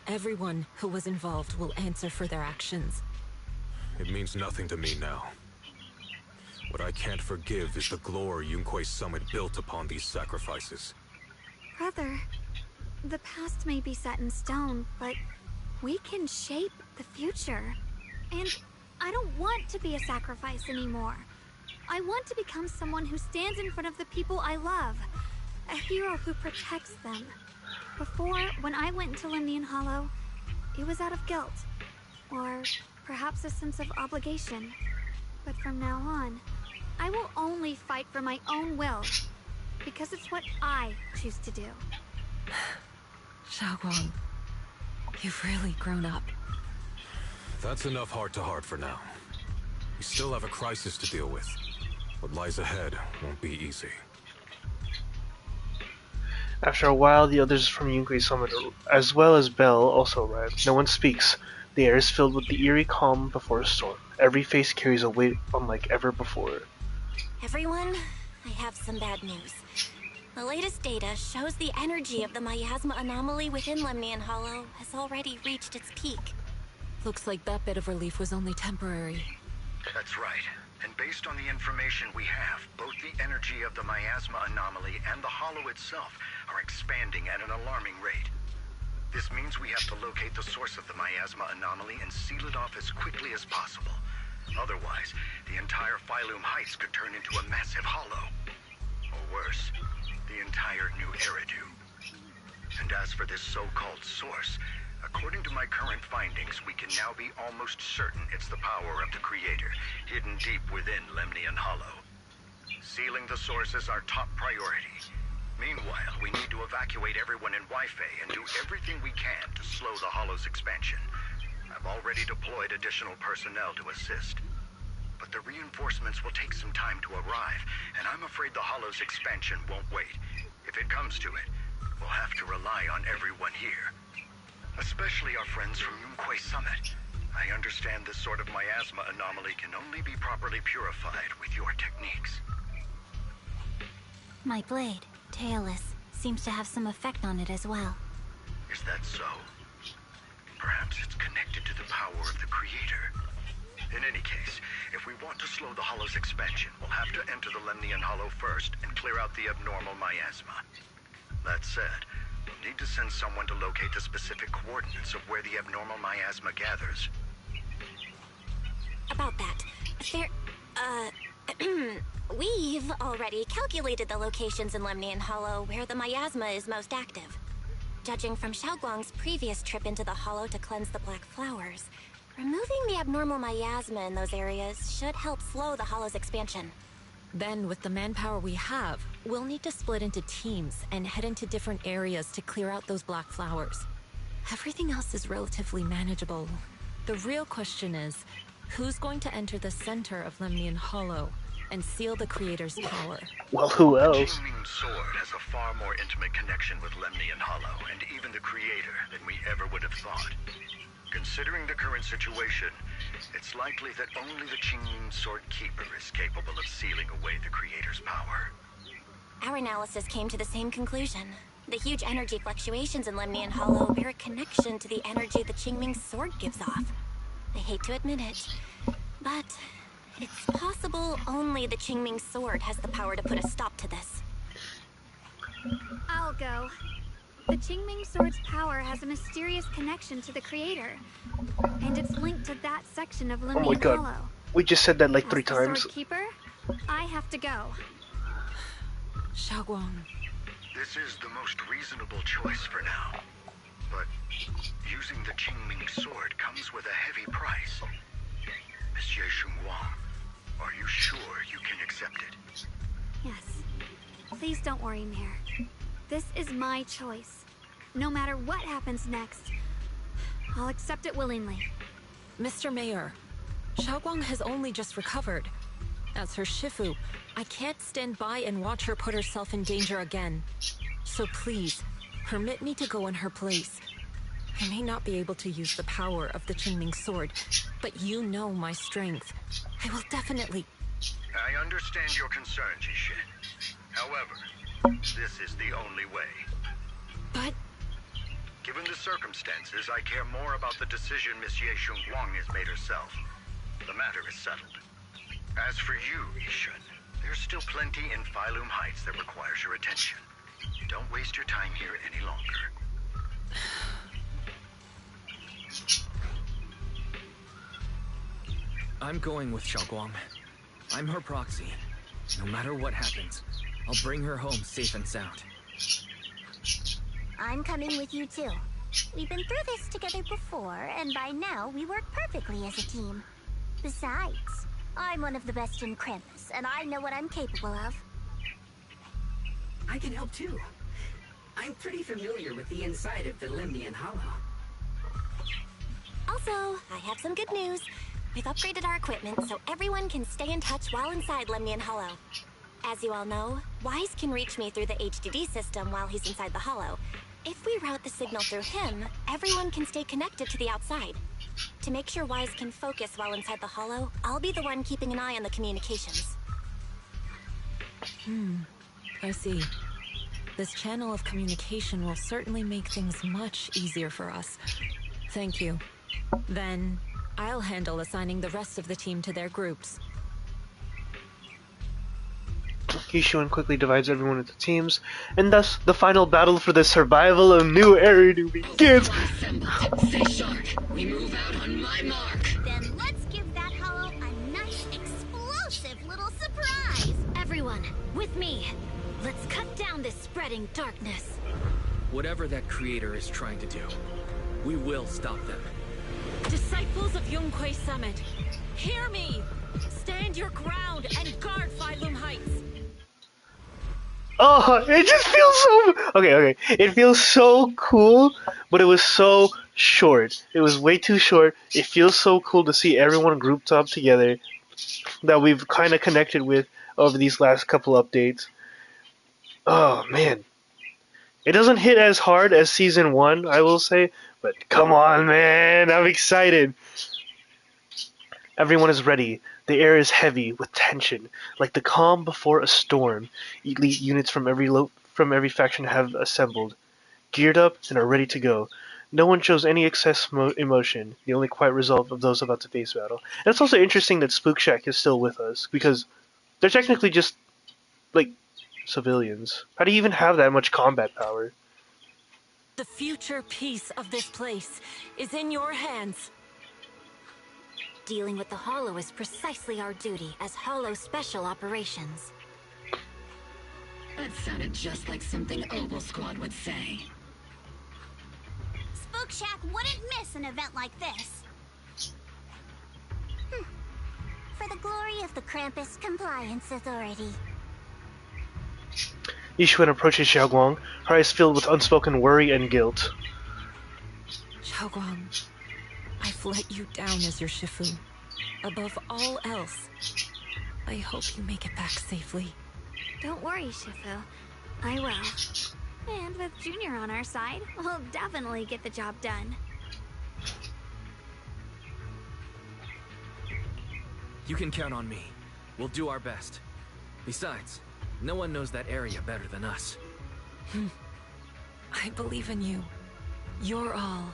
Everyone who was involved will answer for their actions. It means nothing to me now. What I can't forgive is the glory Yunquei Summit built upon these sacrifices. Brother, the past may be set in stone, but we can shape the future. And I don't want to be a sacrifice anymore. I want to become someone who stands in front of the people I love. A hero who protects them. Before, when I went into Lemnian Hollow, it was out of guilt. Or perhaps a sense of obligation. But from now on, I will only fight for my own will. Because it's what I choose to do. Xiaoguang, you've really grown up. That's enough heart-to-heart for now. We still have a crisis to deal with. What lies ahead won't be easy. After a while, the others from Yunquei Summit, as well as Belle, also arrive. No one speaks. The air is filled with the eerie calm before a storm. Every face carries a weight unlike ever before. Everyone, I have some bad news. The latest data shows the energy of the miasma anomaly within Lemnian Hollow has already reached its peak. Looks like that bit of relief was only temporary. That's right. And based on the information we have, both the energy of the miasma anomaly and the hollow itself are expanding at an alarming rate. This means we have to locate the source of the miasma anomaly and seal it off as quickly as possible. Otherwise, the entire Phelim Heights could turn into a massive hollow. Or worse, the entire New Eridu. And as for this so-called source, according to my current findings, we can now be almost certain it's the power of the Creator, hidden deep within Lemnian Hollow. Sealing the source is our top priority. Meanwhile, we need to evacuate everyone in Wi-Fi and do everything we can to slow the Hollow's expansion. I've already deployed additional personnel to assist. But the reinforcements will take some time to arrive, and I'm afraid the Hollow's expansion won't wait. If it comes to it, we'll have to rely on everyone here. Especially our friends from Yunquay Summit. I understand this sort of miasma anomaly can only be properly purified with your techniques. My blade, Tailless, seems to have some effect on it as well. Is that so? Perhaps it's connected to the power of the Creator. In any case, if we want to slow the Hollow's expansion, we'll have to enter the Lemnian Hollow first and clear out the abnormal miasma. That said, we'll need to send someone to locate the specific coordinates of where the abnormal miasma gathers. About that, we've already calculated the locations in Lemnian Hollow where the miasma is most active. Judging from Xiaoguang's previous trip into the Hollow to cleanse the Black Flowers, removing the abnormal miasma in those areas should help slow the Hollow's expansion. Then, with the manpower we have, we'll need to split into teams and head into different areas to clear out those Black Flowers. Everything else is relatively manageable. The real question is, who's going to enter the center of Lemnian Hollow and seal the Creator's power? Well, who else? The Qingming Sword has a far more intimate connection with Lemnian Hollow and even the Creator than we ever would have thought. Considering the current situation, it's likely that only the Qingming Sword Keeper is capable of sealing away the Creator's power. Our analysis came to the same conclusion. The huge energy fluctuations in Lemnian Hollow bear a connection to the energy the Qingming Sword gives off. I hate to admit it, but it's possible only the Qingming Sword has the power to put a stop to this. I'll go. The Qingming Sword's power has a mysterious connection to the Creator, and it's linked to that section of Oh my Lemnian god. Hollow. We just said that like 3 As the times. Sword Keeper, I have to go. Xiaoguang. This is the most reasonable choice for now. But using the Qingming Sword comes with a heavy price. Monsieur Xunguang, are you sure you can accept it? Yes. Please don't worry, Mayor. This is my choice. No matter what happens next, I'll accept it willingly. Mr. Mayor, Xiaoguang has only just recovered. As her Shifu, I can't stand by and watch her put herself in danger again. So please, permit me to go in her place. I may not be able to use the power of the Qingming Sword, but you know my strength. I will definitely... I understand your concern, Jishin. However, this is the only way. But... Given the circumstances, I care more about the decision Monsieur Xunguang has made herself. The matter is settled. As for you, Yishun, there's still plenty in Phylum Heights that requires your attention. Don't waste your time here any longer. I'm going with Xiaoguang. I'm her proxy. No matter what happens, I'll bring her home safe and sound. I'm coming with you too. We've been through this together before, and by now we work perfectly as a team. Besides, I'm one of the best in Krampus, and I know what I'm capable of. I can help too. I'm pretty familiar with the inside of the Lemnian Hollow. Also, I have some good news. We've upgraded our equipment so everyone can stay in touch while inside Lemnian Hollow. As you all know, Wise can reach me through the HDD system while he's inside the Hollow. If we route the signal through him, everyone can stay connected to the outside. To make sure Wise can focus while inside the Hollow, I'll be the one keeping an eye on the communications. I see. This channel of communication will certainly make things much easier for us. Thank you. Then, I'll handle assigning the rest of the team to their groups. Yishuan quickly divides everyone into teams, and thus the final battle for the survival of New Eridu begins. Stay sharp. We move out on my mark. Then let's give that hollow a nice, explosive little surprise. Everyone, with me. Let's cut down this spreading darkness. Whatever that creator is trying to do, we will stop them. Disciples of Yunquay Summit, hear me! Stand your ground and guard Phylum Heights! Oh, it just feels so... Okay. It feels so cool, but it was so short. It was way too short. It feels so cool to see everyone grouped up together that we've kind of connected with over these last couple updates. Oh, man. It doesn't hit as hard as season 1, I will say, but come on, man, I'm excited. Everyone is ready. The air is heavy with tension, like the calm before a storm. Elite units from every faction have assembled, geared up, and are ready to go. No one shows any excess emotion, the only quiet resolve of those about to face battle. And it's also interesting that Spook Shack is still with us, because they're technically just, like, civilians. How do you even have that much combat power? The future peace of this place is in your hands. Dealing with the Hollow is precisely our duty as Hollow Special Operations. That sounded just like something Oval Squad would say. Spook Shack wouldn't miss an event like this. For the glory of the Krampus Compliance Authority. Yishuan approaches Xiaoguang, her eyes filled with unspoken worry and guilt. Xiaoguang, I've let you down as your Shifu. Above all else, I hope you make it back safely. Don't worry, Shifu. I will. And with Junior on our side, we'll definitely get the job done. You can count on me. We'll do our best. Besides, no one knows that area better than us. I believe in you. You're all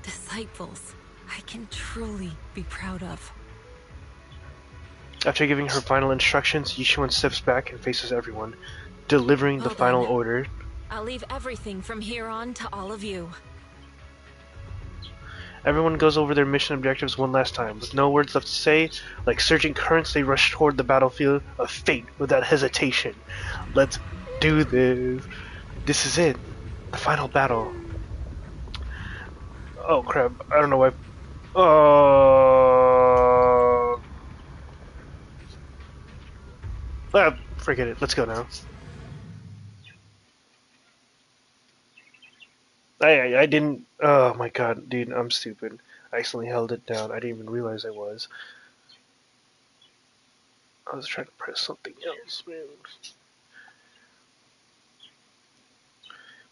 disciples I can truly be proud of. After giving her final instructions, Yishuan steps back and faces everyone, delivering the final order. I'll leave everything from here on to all of you. Everyone goes over their mission objectives one last time. With no words left to say, like surging currents, they rush toward the battlefield of fate without hesitation. Let's do this. This is it. The final battle. Oh crap. I don't know why. Forget it. Let's go now. I didn't. Oh my god, dude, I'm stupid. I accidentally held it down. I didn't even realize I was. I was trying to press something else, man.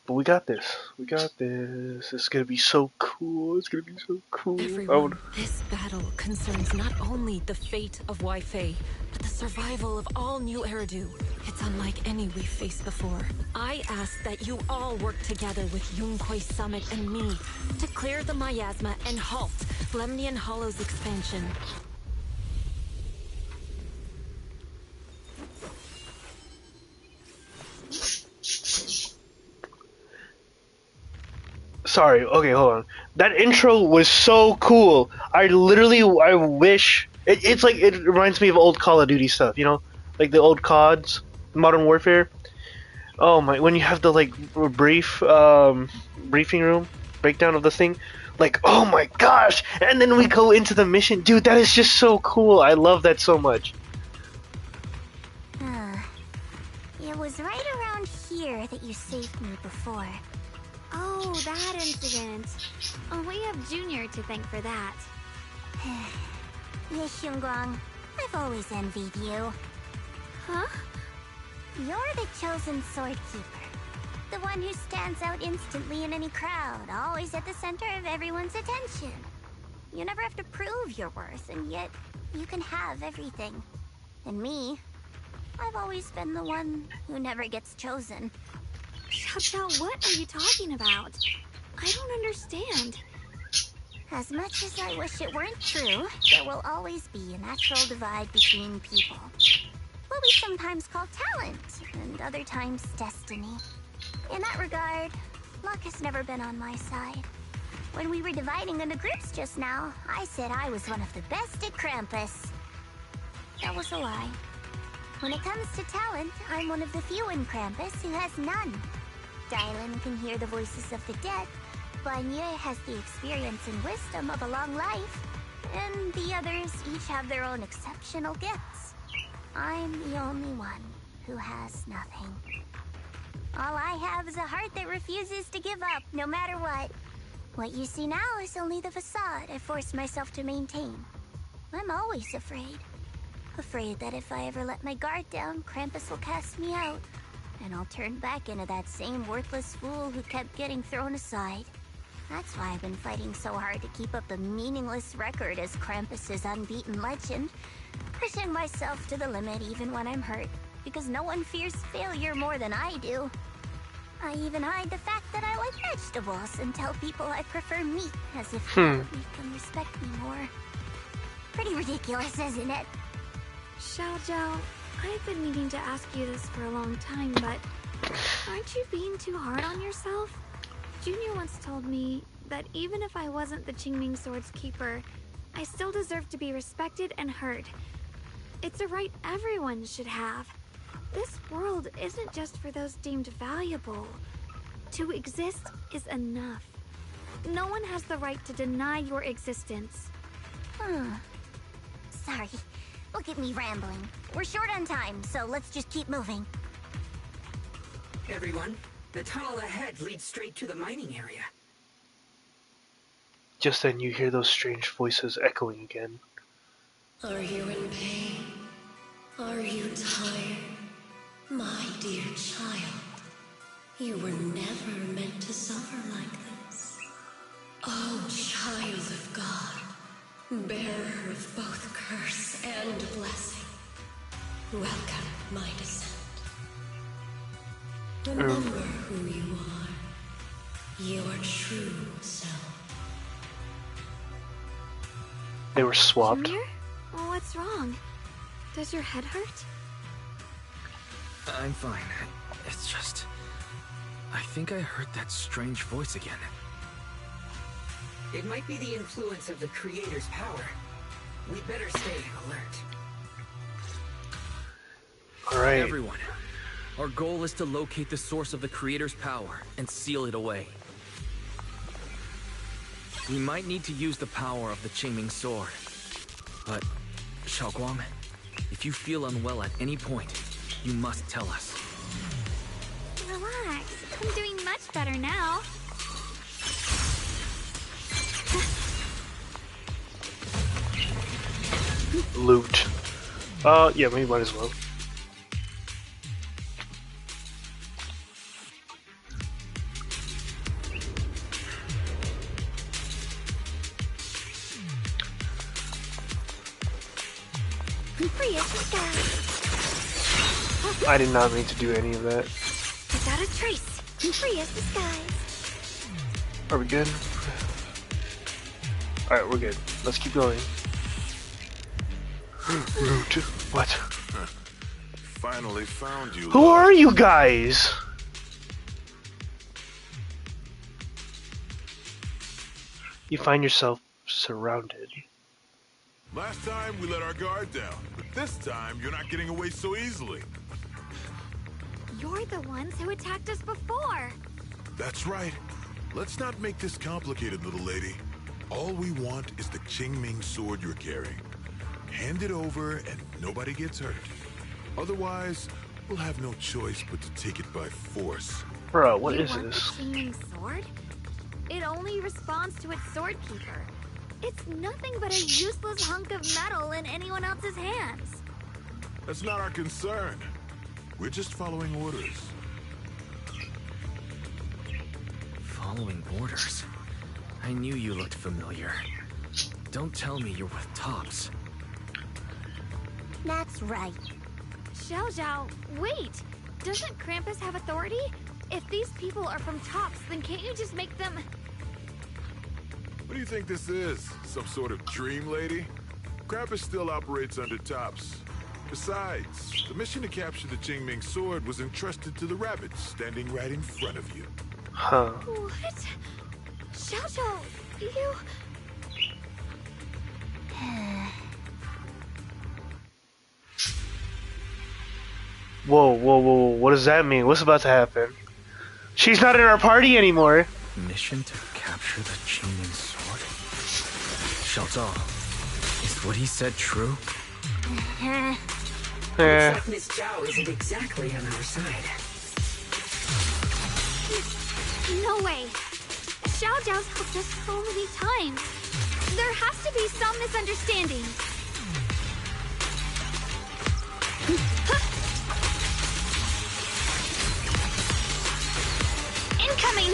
But we got this. We got this. It's gonna be so cool. It's gonna be so cool. Everyone, this battle concerns not only the fate of Wi-Fei, but the survival of all New Eridu. It's unlike any we've faced before. I ask that you all work together with Yunquei Summit and me to clear the miasma and halt Lemnian Hollow's expansion. Sorry, okay, hold on. That intro was so cool. I wish... It's like, it reminds me of old Call of Duty stuff, you know? Like the old CODs, Modern Warfare. Oh my, when you have the, like, briefing room, breakdown of the thing. Like, oh my gosh! And then we go into the mission. Dude, that is just so cool. I love that so much. It was right around here that you saved me before. Oh, that incident. Oh, we have Junior to thank for that. Miss Xiaoguang, I've always envied you. Huh? You're the chosen sword keeper. The one who stands out instantly in any crowd, always at the center of everyone's attention. You never have to prove your worth, and yet you can have everything. And me, I've always been the one who never gets chosen. Xiao, what are you talking about? I don't understand. As much as I wish it weren't true, there will always be a natural divide between people. What we sometimes call talent, and other times destiny. In that regard, luck has never been on my side. When we were dividing into groups just now, I said I was one of the best at Krampus. That was a lie. When it comes to talent, I'm one of the few in Krampus who has none. Dylan can hear the voices of the dead, Banya has the experience and wisdom of a long life, and the others each have their own exceptional gifts. I'm the only one who has nothing. All I have is a heart that refuses to give up, no matter what. What you see now is only the facade I forced myself to maintain. I'm always afraid. Afraid that if I ever let my guard down, Krampus will cast me out. and I'll turn back into that same worthless fool who kept getting thrown aside. That's why I've been fighting so hard to keep up the meaningless record as Krampus's unbeaten legend, pushing myself to the limit even when I'm hurt, because no one fears failure more than I do. I even hide the fact that I like vegetables and tell people I prefer meat, as if that would make them respect me more. Pretty ridiculous, isn't it? Xiaozhou, I've been meaning to ask you this for a long time, but aren't you being too hard on yourself? Junior once told me that even if I wasn't the Qingming Sword's keeper, I still deserve to be respected and heard. It's a right everyone should have. This world isn't just for those deemed valuable. To exist is enough. No one has the right to deny your existence. Sorry. Look at me rambling. We're short on time, so let's just keep moving. Everyone, the tunnel ahead leads straight to the mining area. Just then you hear those strange voices echoing again. Are you in pain? Are you tired? My dear child, you were never meant to suffer like this. Oh, child of God, bearer of both curse and blessing, welcome my descent. Remember who you are, your true self. They were swapped. Junior? Well, what's wrong? Does your head hurt? I'm fine. It's just... I think I heard that strange voice again. It might be the influence of the Creator's power. We'd better stay alert. Alright. Everyone, our goal is to locate the source of the Creator's power and seal it away. We might need to use the power of the Qingming Sword. But, Xiaoguang, if you feel unwell at any point, you must tell us. Relax. I'm doing much better now. Loot. Yeah, we might as well. Free as the sky. I did not mean to do any of that. Without a trace. Free as the skies. Are we good? Alright, we're good. Let's keep going. Loot. What? Finally found you. Who are you guys? You find yourself surrounded. Last time we let our guard down, but this time you're not getting away so easily. You're the ones who attacked us before. That's right. Let's not make this complicated, little lady. All we want is the Qingming Sword you're carrying. Hand it over and nobody gets hurt. Otherwise, we'll have no choice but to take it by force. Bro, what is You want this? the Qingming Sword? It only responds to its sword keeper. It's nothing but a useless hunk of metal in anyone else's hands. That's not our concern. We're just following orders. Following orders? I knew you looked familiar. Don't tell me you're with Tops. That's right. Xiaozhou, wait! Doesn't Krampus have authority? If these people are from Tops, then can't you just make them... What do you think this is? Some sort of dream lady? Krampus still operates under Tops. Besides, the mission to capture the Qingming Sword was entrusted to the rabbits standing right in front of you. Huh. What? Xiaozhou, you... Whoa, whoa, whoa, what does that mean? What's about to happen? She's not in our party anymore. Mission to capture the Qingming Sword? Xiaozhou, is what he said true? Looks like Miss Zhao isn't exactly on our side. No way. Xiaozhou's helped us so many times. There has to be some misunderstanding. coming!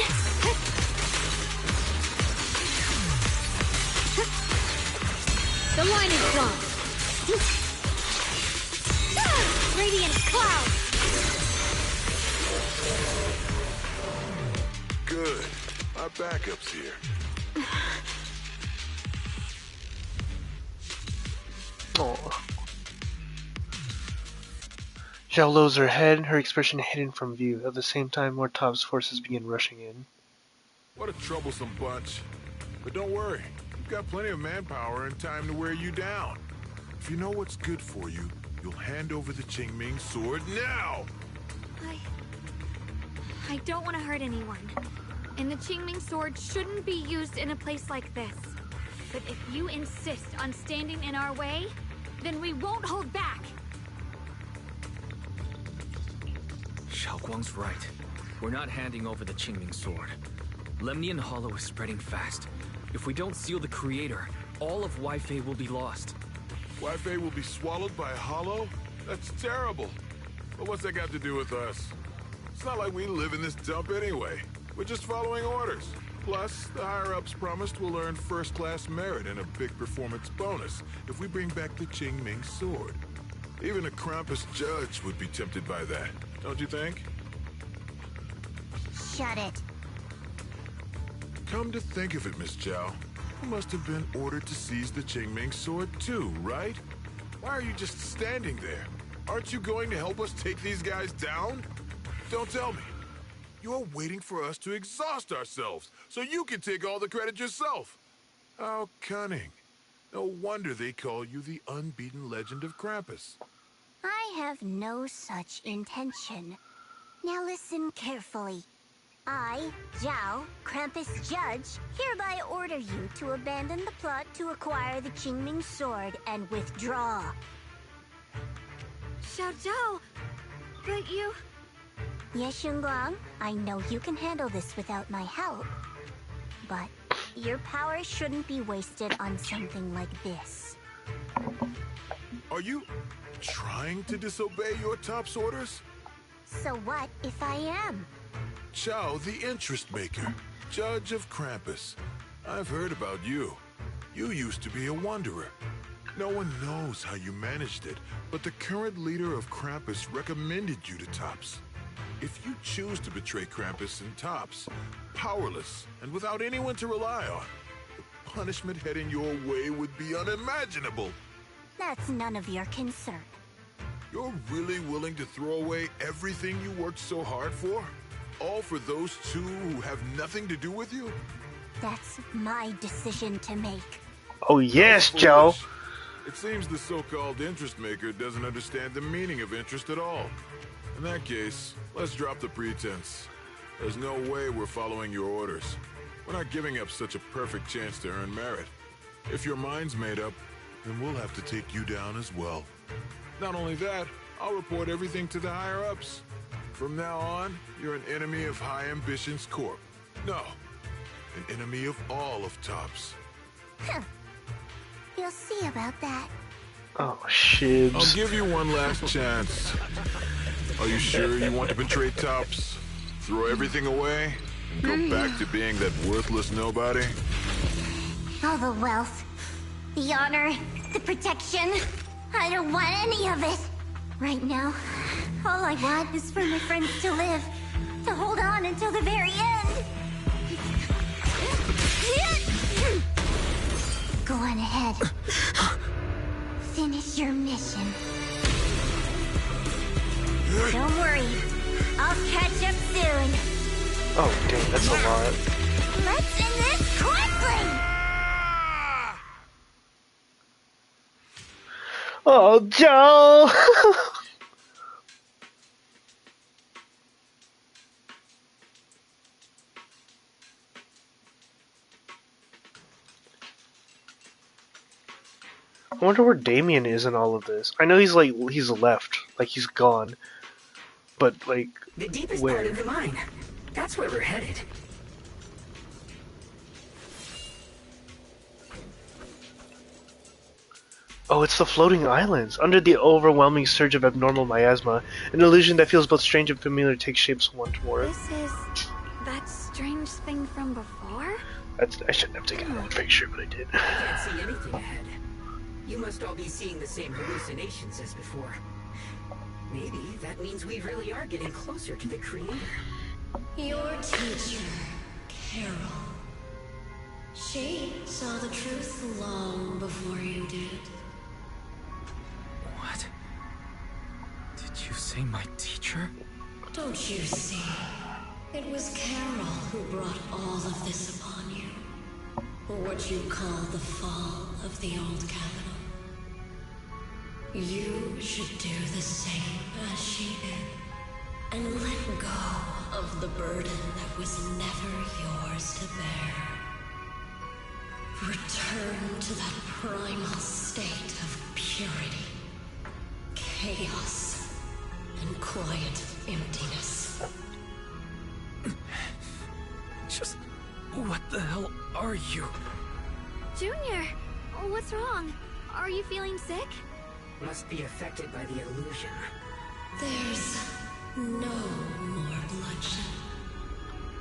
The line is drawn. Radiant cloud! Good. Our backup's here. Oh. Zhao lowers her head, her expression hidden from view. At the same time, more Top's forces begin rushing in. What a troublesome bunch. But don't worry. We've got plenty of manpower and time to wear you down. If you know what's good for you, you'll hand over the Qingming sword now! I don't want to hurt anyone. And the Qingming sword shouldn't be used in a place like this. But if you insist on standing in our way, then we won't hold back. Xiaoguang's right. We're not handing over the Qingming sword. Lemnian Hollow is spreading fast. If we don't seal the Creator, all of Weifei will be lost. Weifei will be swallowed by a hollow? That's terrible. But what's that got to do with us? It's not like we live in this dump anyway. We're just following orders. Plus, the higher-ups promised we'll earn first-class merit and a big performance bonus if we bring back the Qingming sword. Even a Krampus judge would be tempted by that, don't you think? Shut it. Come to think of it, Miss Zhao, you must have been ordered to seize the Qingming sword too, right? Why are you just standing there? Aren't you going to help us take these guys down? Don't tell me. You're waiting for us to exhaust ourselves so you can take all the credit yourself. How cunning. No wonder they call you the unbeaten legend of Krampus. I have no such intention. Now listen carefully. I, Zhao, Krampus Judge, hereby order you to abandon the plot to acquire the Qingming sword and withdraw. Xiao Zhao, but you... Yes, Xunguang, I know you can handle this without my help. But your power shouldn't be wasted on something like this. Are you trying to disobey your top's orders? So what if I am? Zhao, the interest maker, judge of Krampus. I've heard about you. You used to be a wanderer. No one knows how you managed it, but the current leader of Krampus recommended you to Tops. If you choose to betray Krampus and Tops, powerless and without anyone to rely on, the punishment heading your way would be unimaginable. That's none of your concern. You're really willing to throw away everything you worked so hard for? All for those two who have nothing to do with you? That's my decision to make. Oh yes, Joe. It seems the so-called interest maker doesn't understand the meaning of interest at all. In that case, let's drop the pretense. There's no way we're following your orders. We're not giving up such a perfect chance to earn merit. If your mind's made up, then we'll have to take you down as well. Not only that, I'll report everything to the higher-ups. From now on, you're an enemy of High Ambitions Corp. No, an enemy of all of Tops. Huh. You'll see about that. Oh, shit. I'll give you one last chance. Are you sure you want to betray Tops? Throw everything away? And go back to being that worthless nobody? All the wealth, the honor, the protection. I don't want any of it. Right now, all I want is for my friends to live. To hold on until the very end. Go on ahead. Finish your mission. Don't worry. I'll catch up soon. Oh, dang, that's a lot. Let's end this quickly! Oh, Joe! I wonder where Damien is in all of this. I know he's left, like he's gone. But like, the deepest where? part of the mine. That's where we're headed. Oh, it's the floating islands. Under the overwhelming surge of abnormal miasma, an illusion that feels both strange and familiar takes shapes once more. This is That strange thing from before? I shouldn't have taken that picture, but I did. I can't see anything ahead. You must all be seeing the same hallucinations as before. Maybe that means we really are getting closer to the creator. Your teacher, Carol. She saw the truth long before you did. What? Did you say my teacher? Don't you see? It was Carol who brought all of this upon you. What you call the fall of the old capital. You should do the same as she did. And let go of the burden that was never yours to bear. Return to that primal state of purity, chaos, and quiet emptiness. Just... what the hell are you? Junior, what's wrong? Are you feeling sick? Must be affected by the illusion. There's no more bloodshed.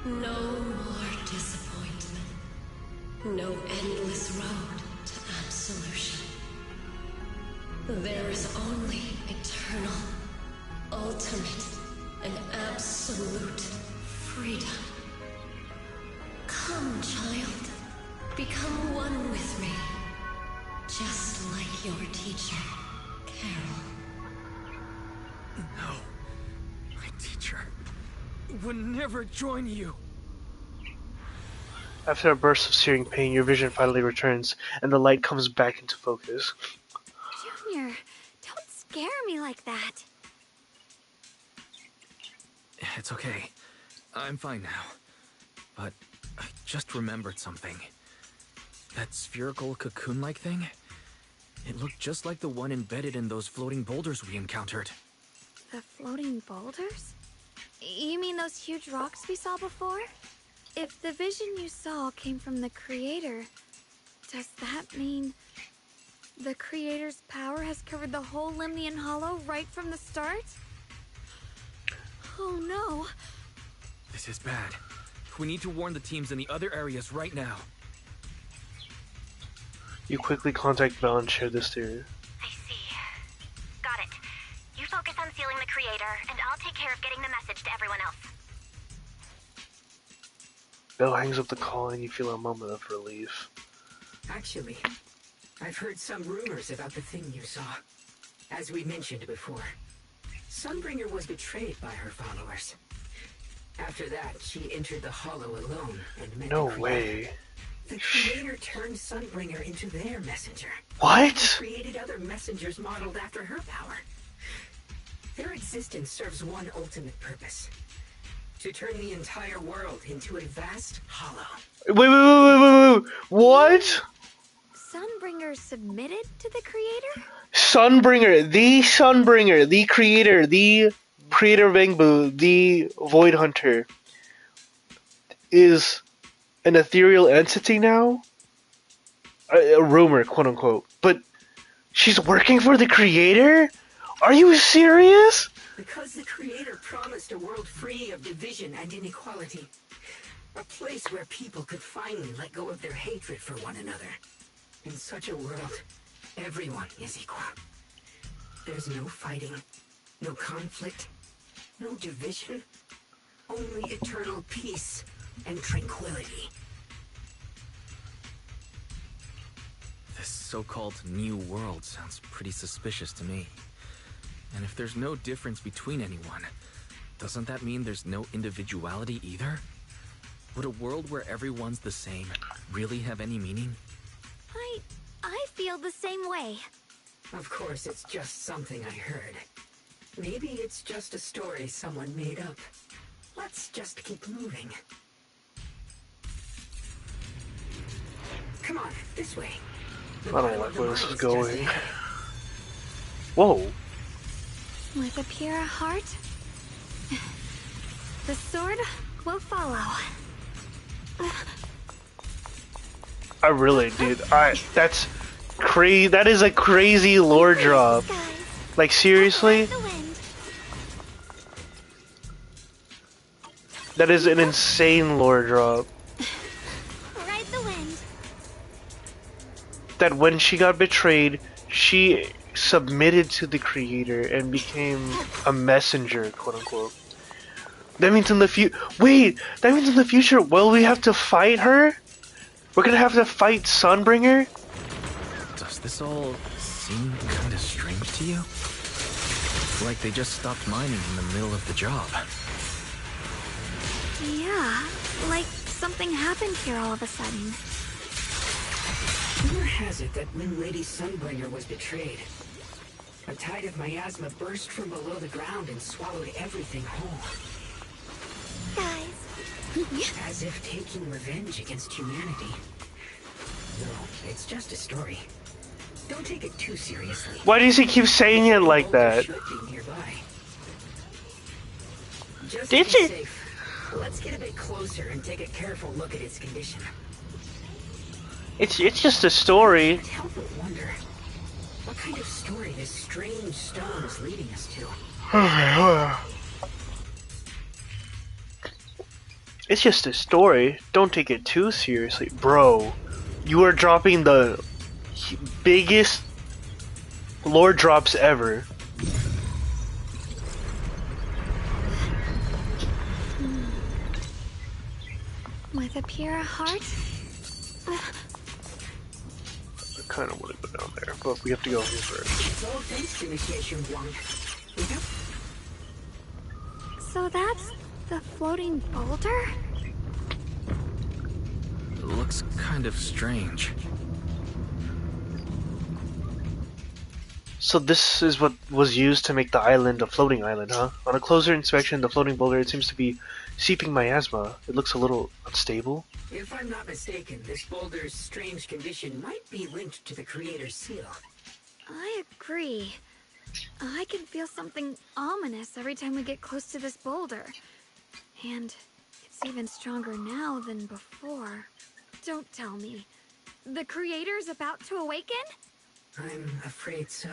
No more disappointment. No endless road to absolution. There is only eternal, ultimate, and absolute freedom. Come, child. Become one with me. Just like your teacher, Carol. No. My teacher would never join you. After a burst of searing pain, your vision finally returns, and the light comes back into focus. Junior, don't scare me like that. It's okay. I'm fine now. But I just remembered something. That spherical cocoon-like thing? It looked just like the one embedded in those floating boulders we encountered. The floating boulders? You mean those huge rocks we saw before? If the vision you saw came from the Creator, does that mean the Creator's power has covered the whole Limnian Hollow right from the start? Oh no. This is bad. We need to warn the teams in the other areas right now. You quickly contact Val and share this theory. I see. Got it. You focus on sealing the Creator, and I'll take care of getting the message to everyone else. Val hangs up the call and you feel a moment of relief. Actually, I've heard some rumors about the thing you saw. As we mentioned before, Sunbringer was betrayed by her followers. After that, she entered the Hollow alone and met No the Creator. way. The Creator turned Sunbringer into their messenger. What? And created other messengers modeled after her power. Their existence serves one ultimate purpose. To turn the entire world into a vast hollow. Wait. What? Sunbringer submitted to the Creator? Sunbringer, the Creator, the Creator of Engbu, the Void Hunter, is an ethereal entity now? A rumor, quote unquote. But she's working for the Creator? Are you serious? Because the Creator promised a world free of division and inequality. A place where people could finally let go of their hatred for one another. In such a world, everyone is equal. There's no fighting, no conflict, no division, only eternal peace and tranquility. This so-called new world sounds pretty suspicious to me. And if there's no difference between anyone, doesn't that mean there's no individuality either? Would a world where everyone's the same really have any meaning? I feel the same way. Of course, it's just something I heard. Maybe it's just a story someone made up. Let's just keep moving. Come on, this way. I don't like where this is going. Whoa. With a pure heart, the sword will follow. I really, dude. That's crazy. That is a crazy lore drop. Like, seriously? That is an insane lore drop. Ride the wind. That when she got betrayed, she submitted to the creator and became a messenger, quote unquote. That means in the that means in the future, will we have to fight her? We're gonna have to fight Sunbringer? Does this all seem kinda strange to you? Like they just stopped mining in the middle of the job. Yeah, like something happened here all of a sudden. Rumor has it that when Lady Sunbringer was betrayed, a tide of miasma burst from below the ground and swallowed everything whole. Guys. As if taking revenge against humanity. No, it's just a story. Don't take it too seriously. Why does he keep saying it like that? Just Did to be you? safe, let's get a bit closer and take a careful look at its condition. It's just a story. Can't help but wonder what kind of story this strange stone is leading us to. It's just a story. Don't take it too seriously. Bro, you are dropping the biggest lore drops ever. With a pure heart? I kind of want to go down there, but we have to go here first. It's all thanks to Initiation One. So that's the floating boulder? It looks kind of strange. So this is what was used to make the island a floating island, huh? On a closer inspection, the floating boulder, it seems to be seeping miasma. It looks a little unstable. If I'm not mistaken, this boulder's strange condition might be linked to the Creator's seal. I agree. I can feel something ominous every time we get close to this boulder. And it's even stronger now than before. Don't tell me. The Creator's about to awaken? I'm afraid so.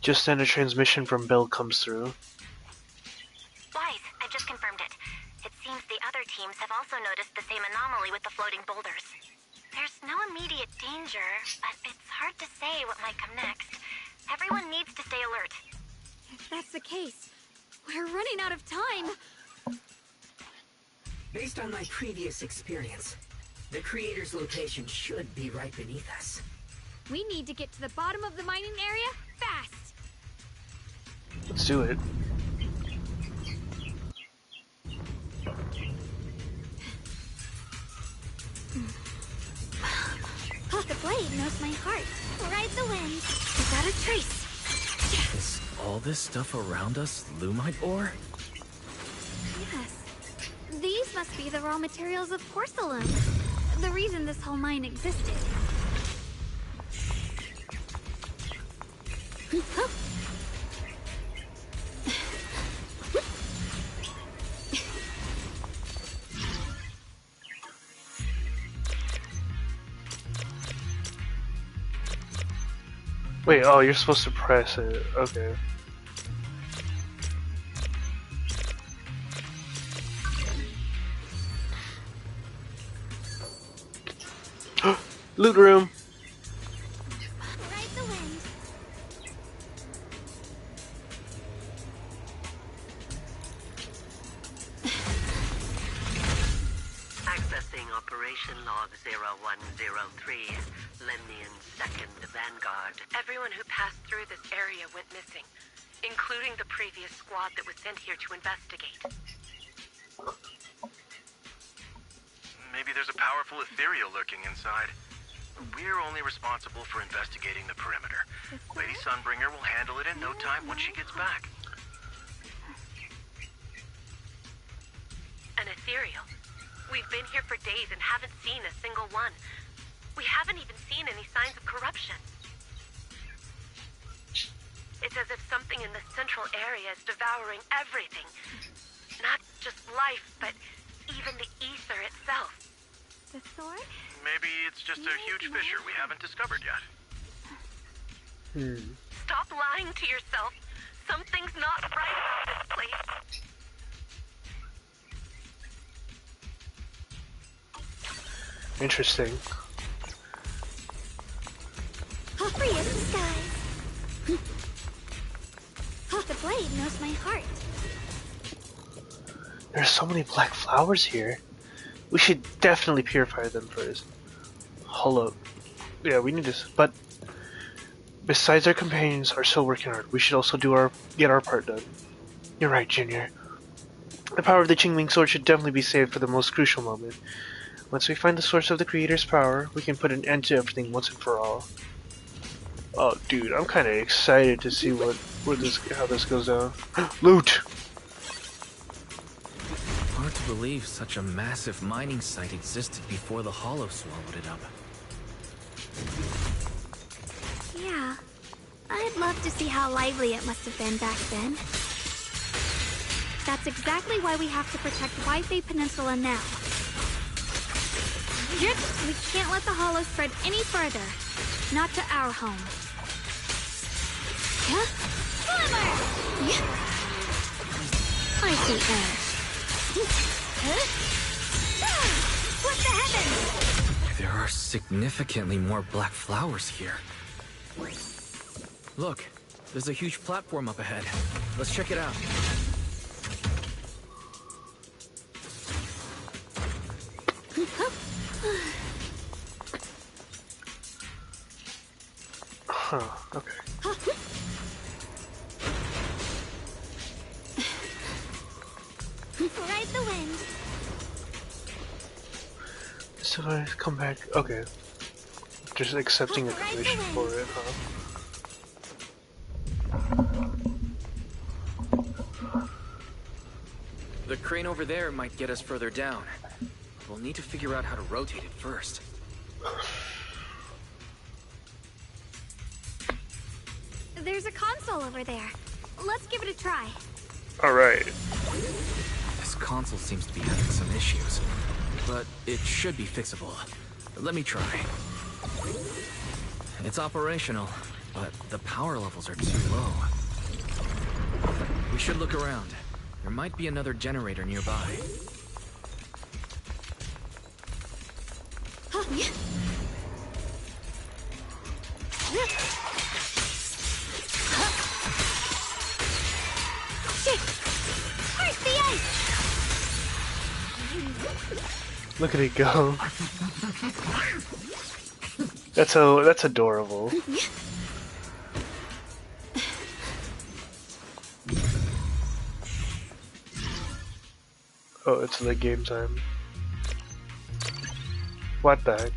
Just then a transmission from Bill comes through. Wise, I've just confirmed it. It seems the other teams have also noticed the same anomaly with the floating boulders. There's no immediate danger, but it's hard to say what might come next. Everyone needs to stay alert. If that's the case, we're running out of time. Based on my previous experience, the Creator's location should be right beneath us. We need to get to the bottom of the mining area fast. Let's do it. Pocket Blade knows my heart. Ride the wind. Without a trace. Is all this stuff around us Lumite ore? Yes. These must be the raw materials of porcelain. The reason this whole mine existed. Wait, oh, you're supposed to press it. Okay. Loot room. Ride the wind. Accessing Operation Log 0103, Lemnian 2nd Vanguard. Everyone who passed through this area went missing, including the previous squad that was sent here to investigate. Maybe there's a powerful ethereal lurking inside. We're only responsible for investigating the perimeter. Lady Sunbringer will handle it in no time once she gets back. An ethereal. We've been here for days and haven't seen a single one. We haven't even seen any signs of corruption. It's as if something in the central area is devouring everything. Not just life, but even the ether itself. The sword? Maybe it's just a huge fissure we haven't discovered yet. Stop lying to yourself. Something's not right about this place. Interesting. Free as the skies. The blade knows my heart. There's so many black flowers here. We should definitely purify them first. Hold up. Yeah, we need this. But besides, our companions are still working hard. We should also get our part done. You're right, Junior. The power of the Qingming sword should definitely be saved for the most crucial moment. Once we find the source of the creator's power, we can put an end to everything once and for all. Oh, dude, I'm kind of excited to see how this goes down. Loot! Hard to believe such a massive mining site existed before the Hollow swallowed it up. Yeah. I'd love to see how lively it must have been back then. That's exactly why we have to protect Wi-Fi Peninsula now. We can't let the Hollow spread any further. Not to our home. Huh? I see air. What the heavens? There are significantly more black flowers here. Look, there's a huge platform up ahead. Let's check it out. Huh, okay. Ride the wind. So I come back. Okay. Just accepting a commission for it, huh? The crane over there might get us further down. We'll need to figure out how to rotate it first. There's a console over there. Let's give it a try. Alright. This console seems to be having some issues, but it should be fixable. Let me try. It's operational, but the power levels are too low. We should look around. There might be another generator nearby. Look at it go. That's adorable. Oh, it's the game time. What the heck?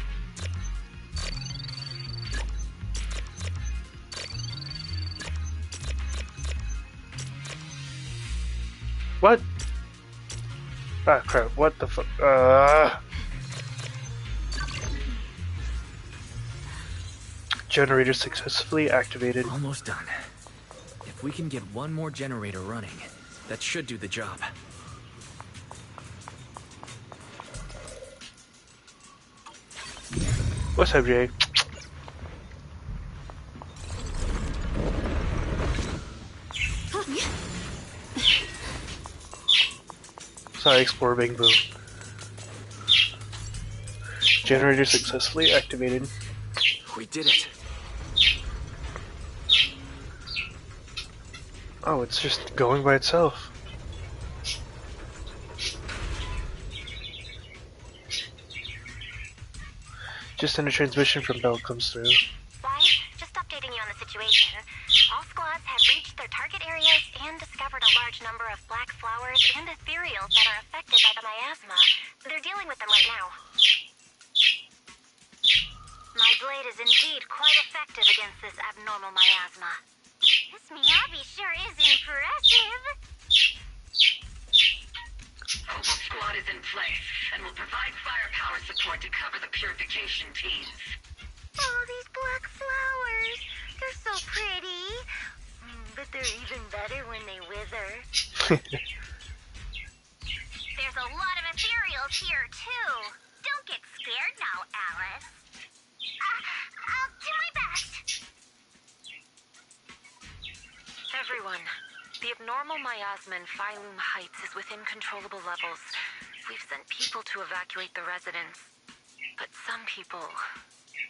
What? Ah, crap. What the fuck? Generator successfully activated. Almost done. If we can get one more generator running, that should do the job. What's up, Jay? Sorry, Explorer Bang Boom. Generator successfully activated. We did it. Oh, it's just going by itself. Just then a transmission from Bell comes through. Wise, just updating you on the situation. All squads have reached their target areas and discovered a large number of black flowers and ethereals that are affected by the miasma. They're dealing with them right now. My blade is indeed quite effective against this abnormal miasma. This Miyabi sure is impressive. Opal Squad is in place and will provide firepower support to cover the purification teams. Oh, these black flowers. They're so pretty. But they're even better when they wither. There's a lot of ethereals here, too. Don't get scared now, Alice. I'll do my best. Everyone, the abnormal miasma in Phylum Heights is within controllable levels. We've sent people to evacuate the residents. But some people,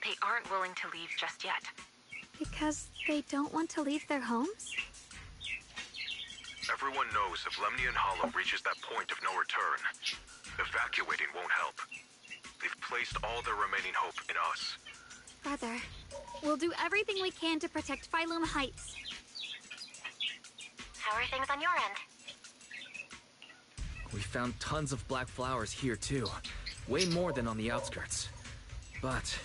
they aren't willing to leave just yet. Because they don't want to leave their homes? Everyone knows if Lemnian Hollow reaches that point of no return, evacuating won't help. They've placed all their remaining hope in us. Brother, we'll do everything we can to protect Phylum Heights. How are things on your end? We found tons of black flowers here too. Way more than on the outskirts. But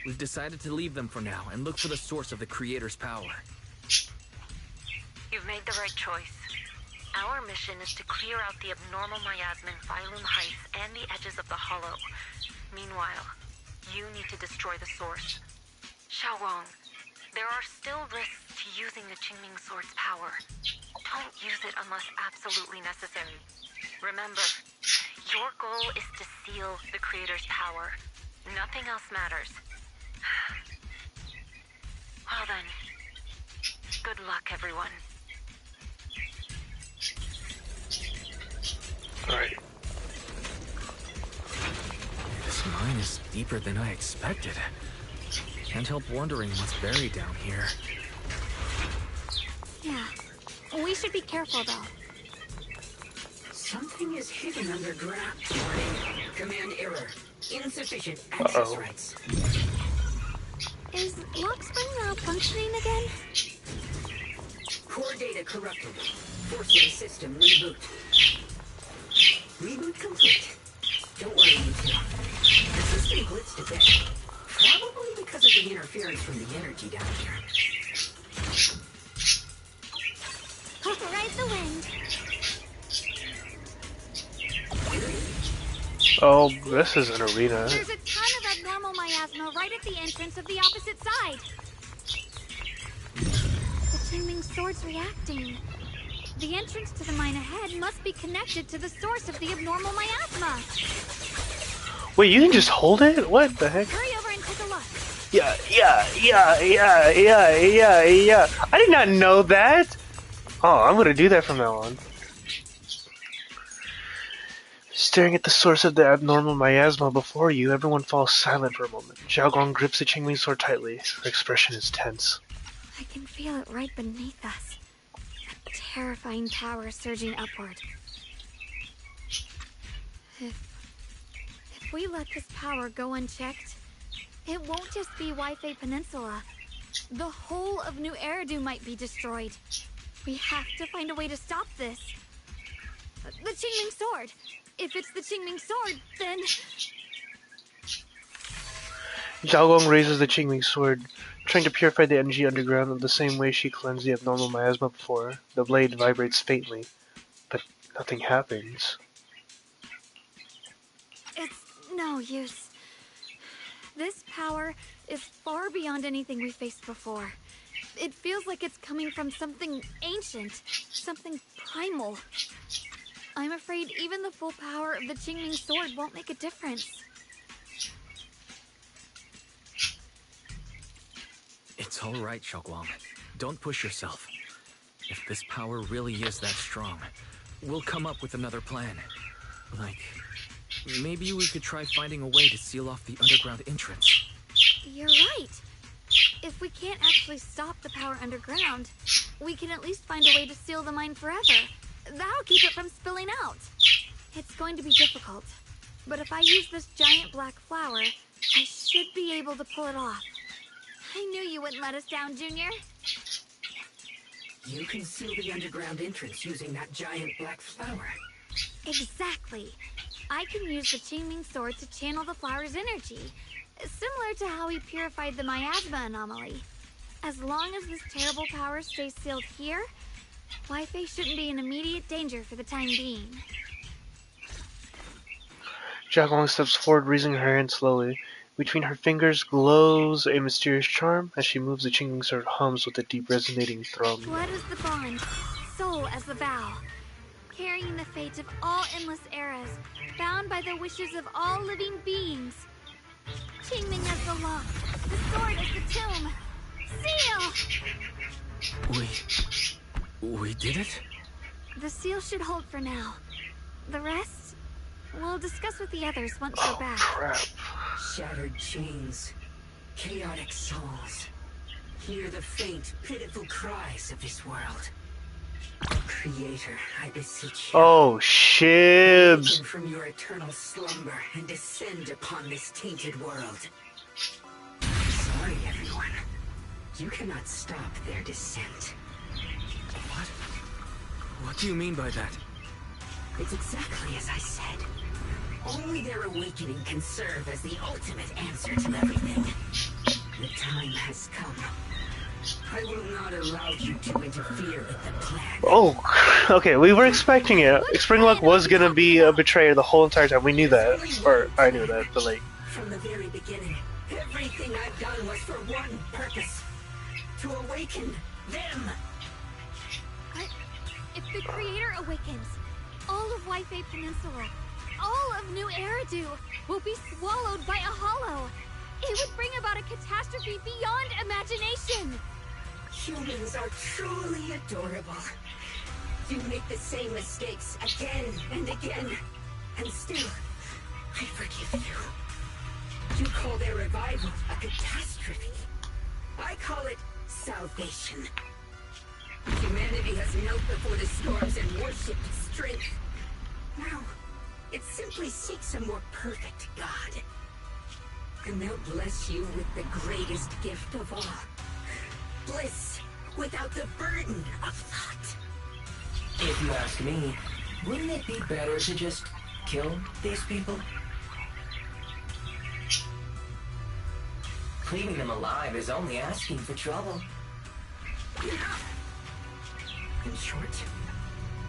we've decided to leave them for now and look for the source of the Creator's power. You've made the right choice. Our mission is to clear out the abnormal miasma in Phylum Heights and the edges of the Hollow. Meanwhile, you need to destroy the source. Xiaowang, there are still risks to using the Qingming Sword's power. Don't use it unless absolutely necessary. Remember, your goal is to seal the Creator's power. Nothing else matters. Well then, good luck, everyone. Alright. This mine is deeper than I expected. Can't help wondering what's buried down here. Yeah. We should be careful, though. Something is hidden underground. Warning. Command error. Insufficient access rights. Is Lockspring malfunctioning again? Core data corrupted. Forcing system reboot. Reboot complete. Don't worry, you two. The system blitzed a bit. Probably because of the interference from the energy down here. Ride the wind. Oh, this is an arena. There's a ton of abnormal miasma right at the entrance of the opposite side. The Qingming Sword's reacting. The entrance to the mine ahead must be connected to the source of the abnormal miasma. Wait, you can just hold it? What the heck? Hurry over and take a look. Yeah. I did not know that. Oh, I'm gonna do that from now on. Staring at the source of the abnormal miasma before you, everyone falls silent for a moment. Xiaogong grips the Qingming sword tightly. Her expression is tense. I can feel it right beneath us. A terrifying power surging upward. If we let this power go unchecked, it won't just be Waifei Peninsula. The whole of New Eridu might be destroyed. We have to find a way to stop this. The Qingming Sword! If it's the Qingming Sword, then... Xiaogong raises the Qingming sword, trying to purify the energy underground in the same way she cleansed the abnormal miasma before. The blade vibrates faintly, but nothing happens. It's no use. This power is far beyond anything we faced before. It feels like it's coming from something ancient, something primal. I'm afraid even the full power of the Qingming sword won't make a difference. It's all right, Xiaoguang. Don't push yourself. If this power really is that strong, we'll come up with another plan. Like, maybe we could try finding a way to seal off the underground entrance. You're right. If we can't actually stop the power underground, we can at least find a way to seal the mine forever. That'll keep it from spilling out. It's going to be difficult, but if I use this giant black flower, I should be able to pull it off. I knew you wouldn't let us down, Junior. You can seal the underground entrance using that giant black flower. Exactly. I can use the Qingming sword to channel the flower's energy, similar to how we purified the miasma anomaly. As long as this terrible power stays sealed here, Waifei shouldn't be in immediate danger for the time being. Xiaogong steps forward, raising her hand slowly. Between her fingers glows a mysterious charm. As she moves, the Qingming sword hums with a deep resonating thrum. Blood is the bond, soul as the vow. Carrying the fate of all endless eras, bound by the wishes of all living beings. Qingming as the lock, the sword as the tomb. Seal! We did it? The seal should hold for now. The rest, we'll discuss with the others once we're back. Crap. Shattered chains, chaotic souls. Hear the faint, pitiful cries of this world. Creator, I beseech you. Oh, shibs. Awaken from your eternal slumber and descend upon this tainted world. Sorry, everyone. You cannot stop their descent. What? What do you mean by that? It's exactly as I said. Only their awakening can serve as the ultimate answer to everything. The time has come. I will not allow you to interfere with the plan. Oh, okay, we were expecting it. Springlock was gonna be a betrayer the whole entire time. We knew that. Or, I knew that, but like... From the very beginning, everything I've done was for one purpose. To awaken them. But if the Creator awakens, all of Waifei Peninsula, all of New Eridu will be swallowed by a hollow. It would bring about a catastrophe beyond imagination. Humans are truly adorable. You make the same mistakes again and again, and still, I forgive you. You call their revival a catastrophe. I call it salvation. Humanity has knelt before the storms and worshipped strength. Now, it simply seeks a more perfect God. And they'll bless you with the greatest gift of all. Bliss without the burden of thought. If you ask me, wouldn't it be better to just kill these people? Leaving them alive is only asking for trouble. In short,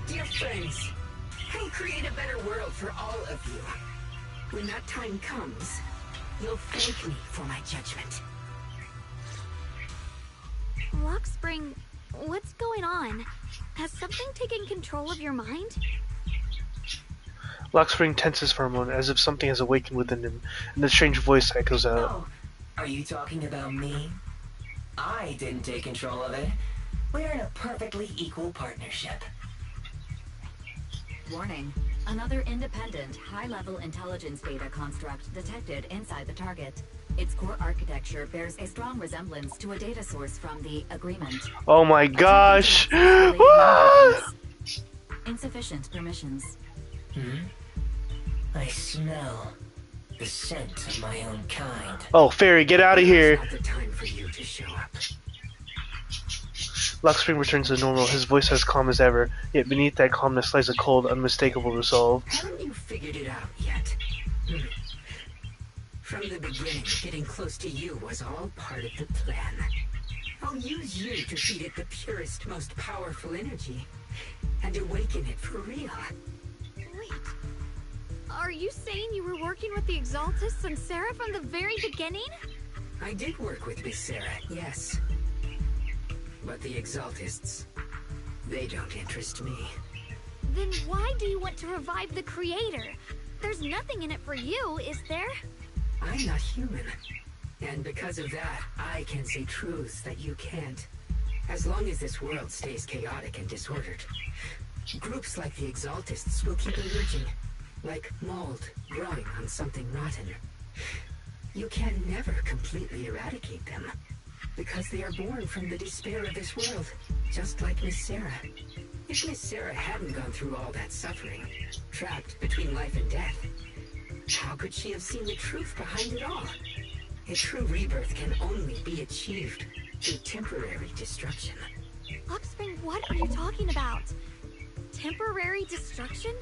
dear friends, I'll create a better world for all of you. When that time comes, you'll thank me for my judgment. Lockspring, what's going on? Has something taken control of your mind? Lockspring tenses for a moment, as if something has awakened within him, and the strange voice echoes out. Oh, are you talking about me? I didn't take control of it. We're in a perfectly equal partnership. Warning. Another independent, high-level intelligence data construct detected inside the target. Its core architecture bears a strong resemblance to a data source from the Agreement. Oh my gosh! Insufficient permissions. I smell the scent of my own kind. Oh, Fairy, get out of here! It's not the time for you to show up. Lockspring returns to normal, his voice as calm as ever, yet beneath that calmness lies a cold, unmistakable resolve. Haven't you figured it out yet? From the beginning, getting close to you was all part of the plan. I'll use you to feed it the purest, most powerful energy, and awaken it for real. Wait, are you saying you were working with the Exaltists and Sarah from the very beginning? I did work with Miss Sarah, yes. But the Exaltists, they don't interest me. Then why do you want to revive the Creator? There's nothing in it for you, is there? I'm not human. And because of that, I can say truths that you can't. As long as this world stays chaotic and disordered, groups like the Exaltists will keep emerging, like mold growing on something rotten. You can never completely eradicate them, because they are born from the despair of this world, just like Miss Sarah. If Miss Sarah hadn't gone through all that suffering, trapped between life and death, how could she have seen the truth behind it all? A true rebirth can only be achieved through temporary destruction. Lockspring, what are you talking about? Temporary destruction?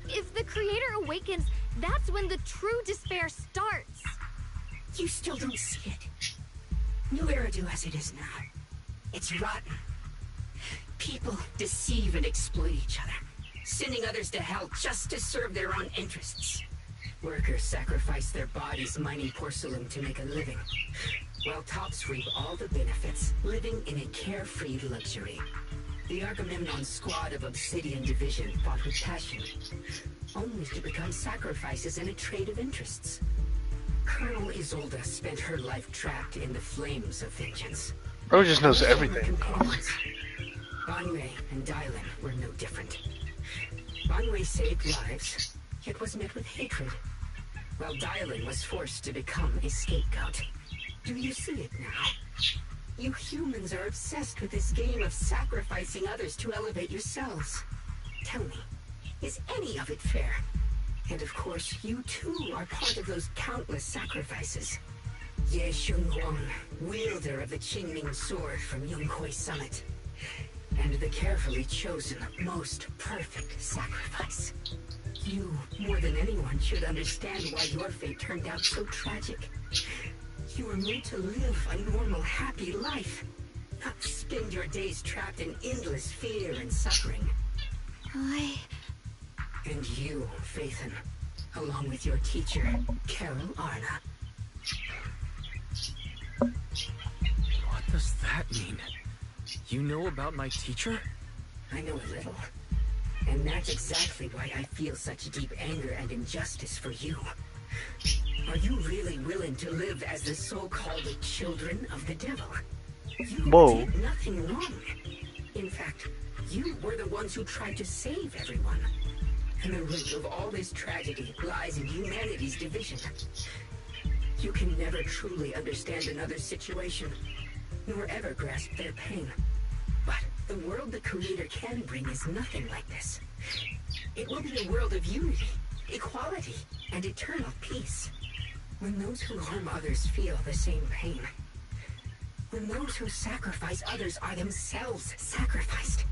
If the Creator awakens, that's when the true despair starts. You still don't see it. New Eridu as it is now, it's rotten. People deceive and exploit each other, sending others to hell just to serve their own interests. Workers sacrifice their bodies mining porcelain to make a living, while tops reap all the benefits, living in a carefree luxury. The Agamemnon squad of Obsidian Division fought with passion, only to become sacrifices in a trade of interests. Colonel Isolde spent her life trapped in the flames of vengeance. Bro just knows everything. Banwei and Dylan were no different. Banwei saved lives, yet was met with hatred. while Dylan was forced to become a scapegoat. Do you see it now? You humans are obsessed with this game of sacrificing others to elevate yourselves. Tell me, is any of it fair? And of course, you too are part of those countless sacrifices. Ye Shunhuang, wielder of the Qingming sword from Yunhui Summit. And the carefully chosen, most perfect sacrifice. You, more than anyone, should understand why your fate turned out so tragic. You were made to live a normal, happy life, not spend your days trapped in endless fear and suffering. And you, Phaethon, along with your teacher, Carol Arna. What does that mean? You know about my teacher? I know a little. And that's exactly why I feel such deep anger and injustice for you. Are you really willing to live as the so-called children of the devil? You did nothing wrong. In fact, you were the ones who tried to save everyone. And the root of all this tragedy lies in humanity's division. You can never truly understand another's situation, nor ever grasp their pain. But the world the Creator can bring is nothing like this. It will be a world of unity, equality, and eternal peace. When those who harm others feel the same pain. When those who sacrifice others are themselves sacrificed.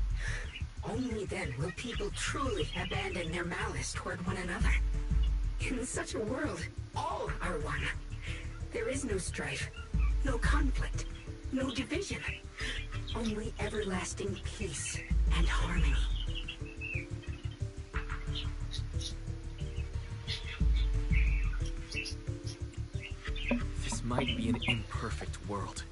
Only then will people truly abandon their malice toward one another. In such a world, all are one. There is no strife, no conflict, no division. Only everlasting peace and harmony. This might be an imperfect world,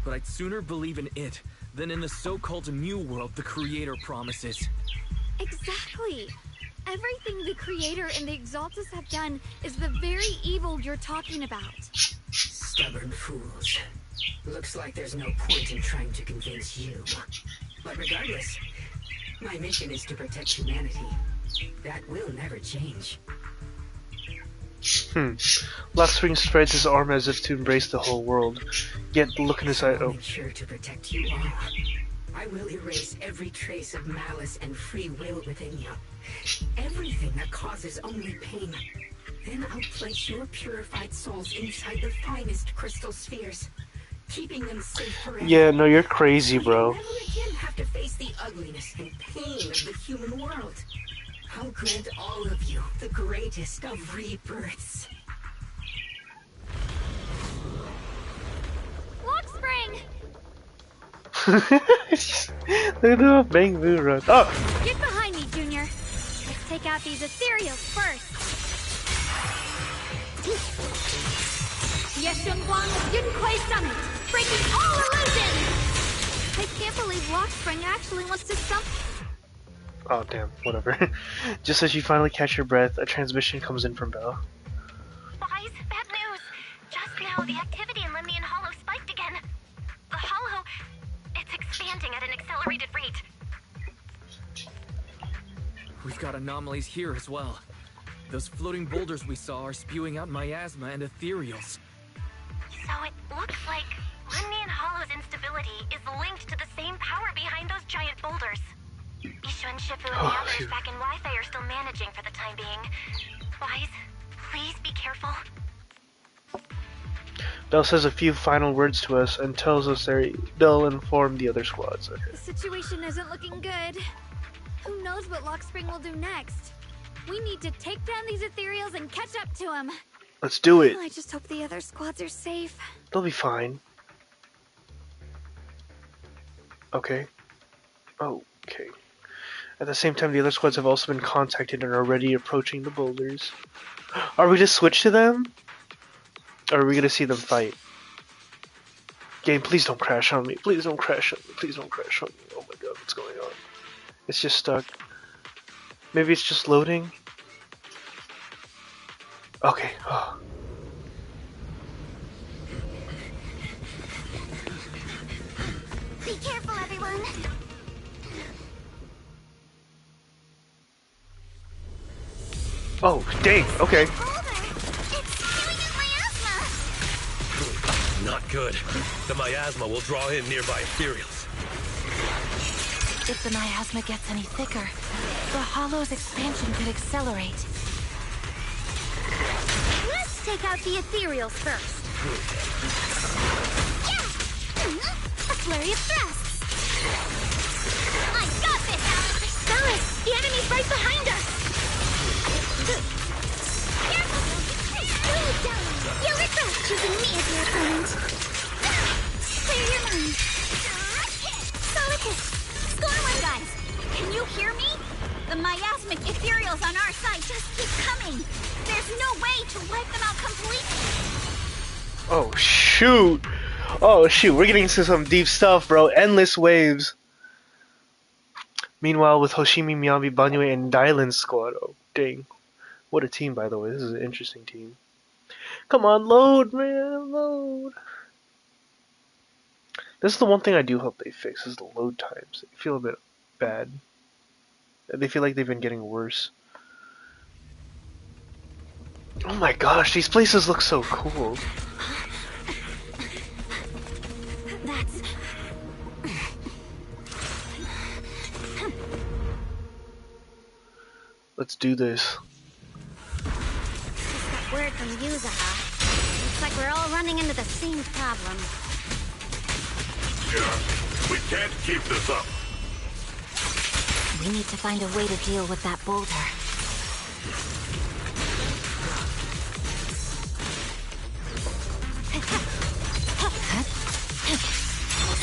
but I'd sooner believe in it than in the so-called new world the Creator promises. Exactly. Everything the Creator and the Exaltus have done is the very evil you're talking about. Stubborn fools. Looks like there's no point in trying to convince you. But regardless, my mission is to protect humanity. That will never change. Luxspring spreads his arm as if to embrace the whole world. Yet the look in his eye. I'll make sure to protect you all. I will erase every trace of malice and free will within you. Everything that causes only pain. Then I'll place your purified souls inside the finest crystal spheres, keeping them safe forever. Yeah, no, you're crazy, bro. You'll never again have to face the ugliness and pain of the human world. I'll grant all of you the greatest of rebirths. Luxspring! Look at the bang boo run. Oh! Get behind me, Junior. Let's take out these ethereals first. Yeshunguang Yunhui Summit, breaking all illusions! I can't believe Luxspring actually wants to Oh damn, whatever. Just as you finally catch your breath, a transmission comes in from Belle. Wise, bad news. Just now, the activity in Lemnian Hollow spiked again. The Hollow, it's expanding at an accelerated rate. We've got anomalies here as well. Those floating boulders we saw are spewing out miasma and ethereals. So it looks like Lemnian Hollow's instability is linked to the same power behind those giant boulders. Ishu and Shifu and the others back in Wi-Fi are still managing for the time being. Wise, please be careful. Belle says a few final words to us and tells us they'll inform the other squads. Okay. The situation isn't looking good. Who knows what Luxspring will do next? We need to take down these ethereals and catch up to him. Let's do it. I just hope the other squads are safe. They'll be fine. Okay. Okay. At the same time, the other squads have also been contacted and are already approaching the boulders. Are we to switch to them? Or are we gonna see them fight? Game, please don't crash on me. Please don't crash on me. Please don't crash on me. Oh my god, what's going on? It's just stuck. Maybe it's just loading? Okay. Oh. Be careful, everyone. Oh, dang. Okay. Good. The miasma will draw in nearby ethereals. If the miasma gets any thicker, the hollow's expansion could accelerate. Let's take out the ethereals first. Yeah! A flurry of thrusts. I got this, Alice! Alice, the enemy's right behind us! Careful! You're regret choosing me as your opponent. Clear your mind. Solid hit. Score one, guys. Can you hear me? The miasmic ethereals on our side just keep coming. There's no way to wipe them out completely. Oh shoot! Oh shoot, we're getting into some deep stuff, bro. Endless waves. Meanwhile, with Hoshimi, Miyabi, Banyue, and Dylan's squad. Oh, dang. What a team, by the way. This is an interesting team. Come on, load, man, load. This is the one thing I do hope they fix, is the load times. They feel a bit bad. They feel like they've been getting worse. Oh my gosh, these places look so cool. That's... Let's do this. Just got word from Yuzaha. Looks like we're all running into the same problem. Yeah, we can't keep this up. We need to find a way to deal with that boulder.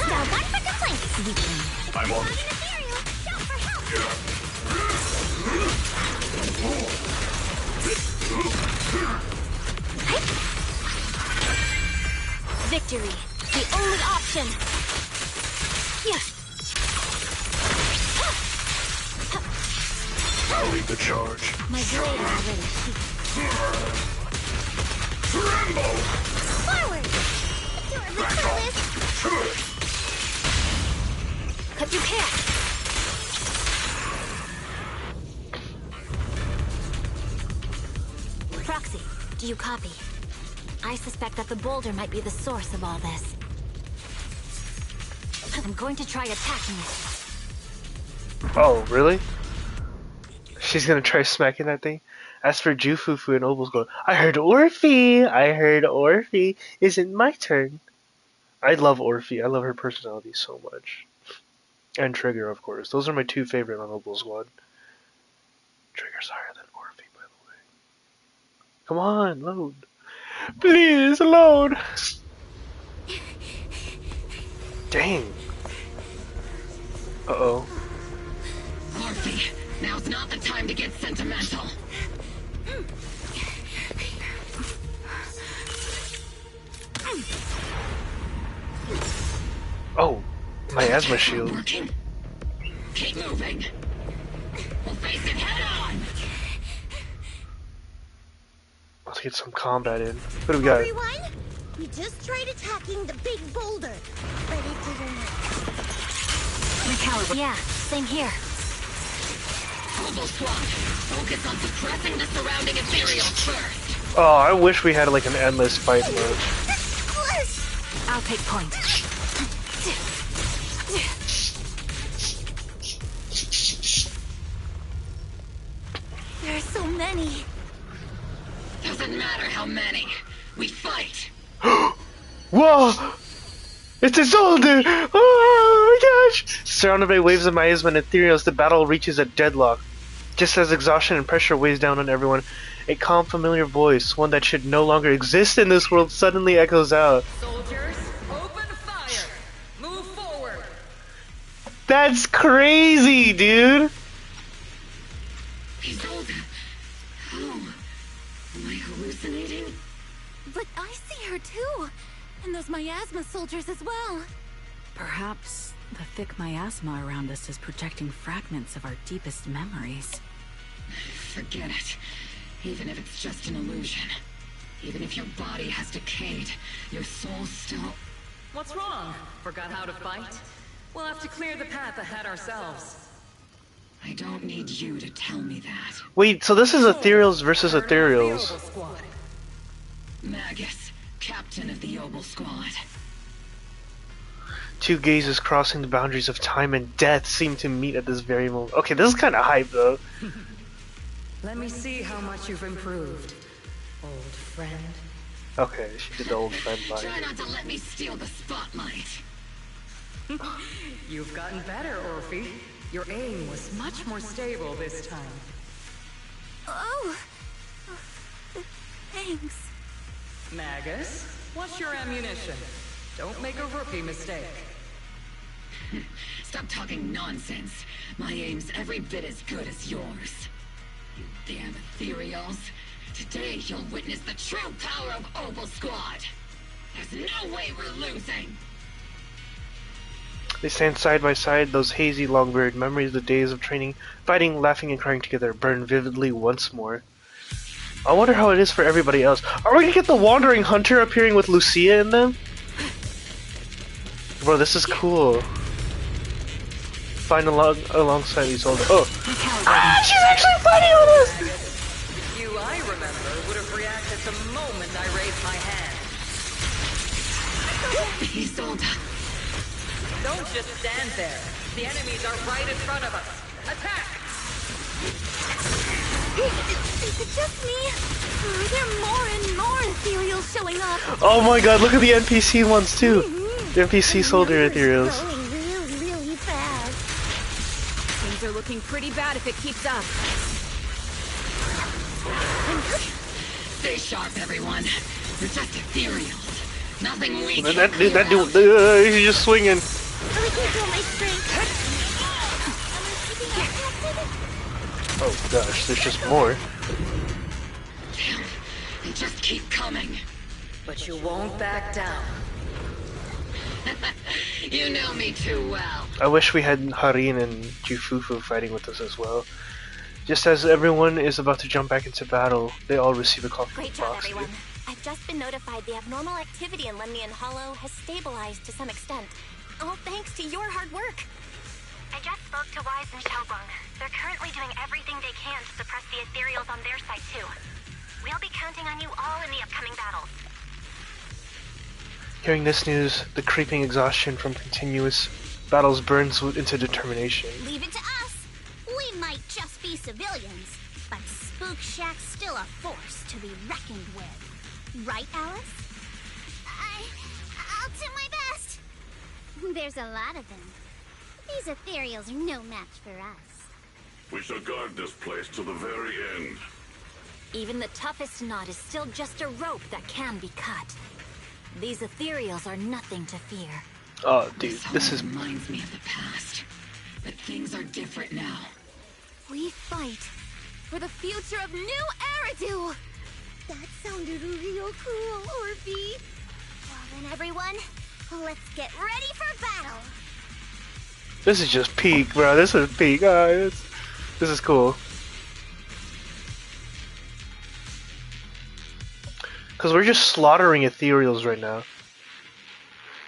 Now one for complaints. I'm on. Shout for help. Victory, the only option. I'll lead the charge. My blade is already heated. Tremble! Forward. Back off. Cut your hair. Proxy, do you copy? I suspect that the boulder might be the source of all this. I'm going to try attacking it. Oh, really? She's gonna try smacking that thing? As for Jufufu and Obel's going, I heard Orphe! Is it my turn? I love Orphe. I love her personality so much. And Trigger, of course. Those are my two favorite on Obel Squad. Trigger's higher than Orphe, by the way. Come on, load. Please, load! Dang. Uh-oh. Orphe, now's not the time to get sentimental. Oh, my asthma shield. Working. Keep moving. We'll face it head on. Let's get some combat in. What do we got? Everyone, we just tried attacking the big boulder, but it didn't work. Recalibrate. Yeah, same here. Obel Squad, focus on suppressing the surrounding ethereals first. Oh, I wish we had like an endless fight mode. I'll take point. There are so many. Doesn't matter how many. We fight. Whoa! It's a soldier! Oh my gosh! Surrounded by waves of miasma and ethereals, the battle reaches a deadlock. Just as exhaustion and pressure weighs down on everyone, a calm, familiar voice, one that should no longer exist in this world, suddenly echoes out. Soldiers, open fire! Move forward! That's crazy, dude! Isolde. How? Am I hallucinating? But I see her too! And those miasma soldiers as well! Perhaps the thick miasma around us is projecting fragments of our deepest memories. Forget it. Even if it's just an illusion. Even if your body has decayed, your soul still... What's wrong? Forgot how to fight? We'll have to clear the path ahead ourselves. I don't need you to tell me that. Wait, so this is ethereals versus ethereals. Magus, captain of the Obel Squad. Two gazes crossing the boundaries of time and death seem to meet at this very moment. Okay, this is kind of hype though. Let me see how much you've improved, old friend. Okay, she did the old friend line. Try not to let me steal the spotlight. You've gotten better, Orphe. Your aim was much more stable this time. Oh, thanks. Magus, what's your ammunition? Don't make a rookie mistake. Stop talking nonsense. My aim's every bit as good as yours. You damn ethereals. Today you'll witness the true power of Opal Squad. There's no way we're losing. They stand side by side, those hazy Longbird memories of the days of training, fighting, laughing, and crying together burn vividly once more. I wonder how it is for everybody else. Are we gonna get the Wandering Hunter appearing with Lucia in them? Bro, this is cool. Find alongside these old. Oh! Ah, she's actually fighting with us! You, I remember, would have reacted the moment I raised my hand. Isolde. Don't just stand there. The enemies are right in front of us. Attack! Is it just me? Or are there more and more ethereals showing up? Oh my god, look at the NPC ones too! The NPC soldier ethereals. Really fast. Things are looking pretty bad if it keeps up. Stay sharp, everyone. We're just ethereals. Nothing we can. That dude, he's just swinging. Oh gosh, there's just more. Damn, they just keep coming. But you won't back down. You know me too well. I wish we had Harin and Jufufu fighting with us as well. Just as everyone is about to jump back into battle, they all receive a call from Great job, Foxy. everyone. I've just been notified the abnormal activity in Lemnian Hollow has stabilized to some extent. All thanks to your hard work. I just spoke to Wise and Xiaoguang. They're currently doing everything they can to suppress the ethereals on their side too. We'll be counting on you all in the upcoming battles. Hearing this news, the creeping exhaustion from continuous battles burns into determination. Leave it to us. We might just be civilians, but Spook Shack's still a force to be reckoned with. Right, Alice? I'll do my best. There's a lot of them. These ethereals are no match for us. We shall guard this place to the very end. Even the toughest knot is still just a rope that can be cut. These ethereals are nothing to fear. Oh, dude, this is... reminds me of the past. But things are different now. We fight for the future of New Eridu! That sounded real cool, Orphe. Well then, everyone, let's get ready for battle. This is just peak, bro. This is peak. This is cool. Because we're just slaughtering ethereals right now.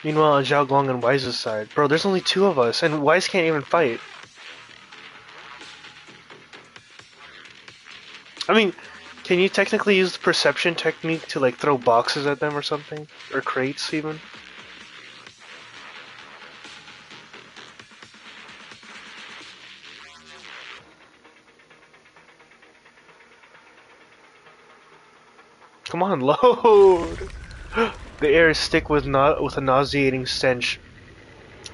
Meanwhile, on Xiaoguang and Wise's side, bro, there's only two of us, and Wise can't even fight. I mean, can you technically use the perception technique to like throw boxes at them or something? Or crates even? Come on, load! The air is thick with a nauseating stench,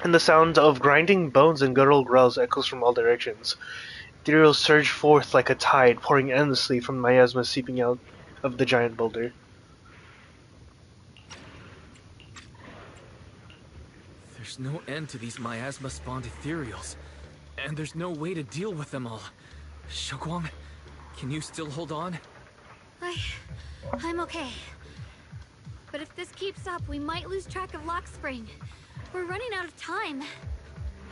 and the sound of grinding bones and guttural growls echoes from all directions. Ethereals surge forth like a tide, pouring endlessly from miasma seeping out of the giant boulder. There's no end to these miasma-spawned ethereals, and there's no way to deal with them all. Xiaoguang, can you still hold on? I'm okay. But if this keeps up, we might lose track of Lock Spring. We're running out of time.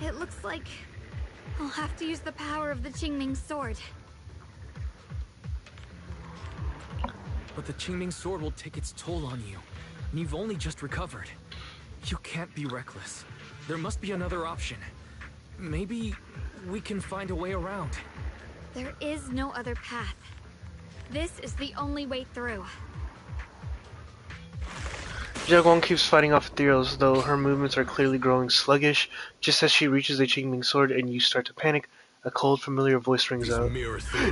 It looks like I'll have to use the power of the Qingming sword. But the Qingming sword will take its toll on you, and you've only just recovered. You can't be reckless. There must be another option. Maybe we can find a way around. There is no other path. This is the only way through. Jiaguang keeps fighting off ethereals, though her movements are clearly growing sluggish. Just as she reaches the Qingming sword and you start to panic, a cold, familiar voice rings out.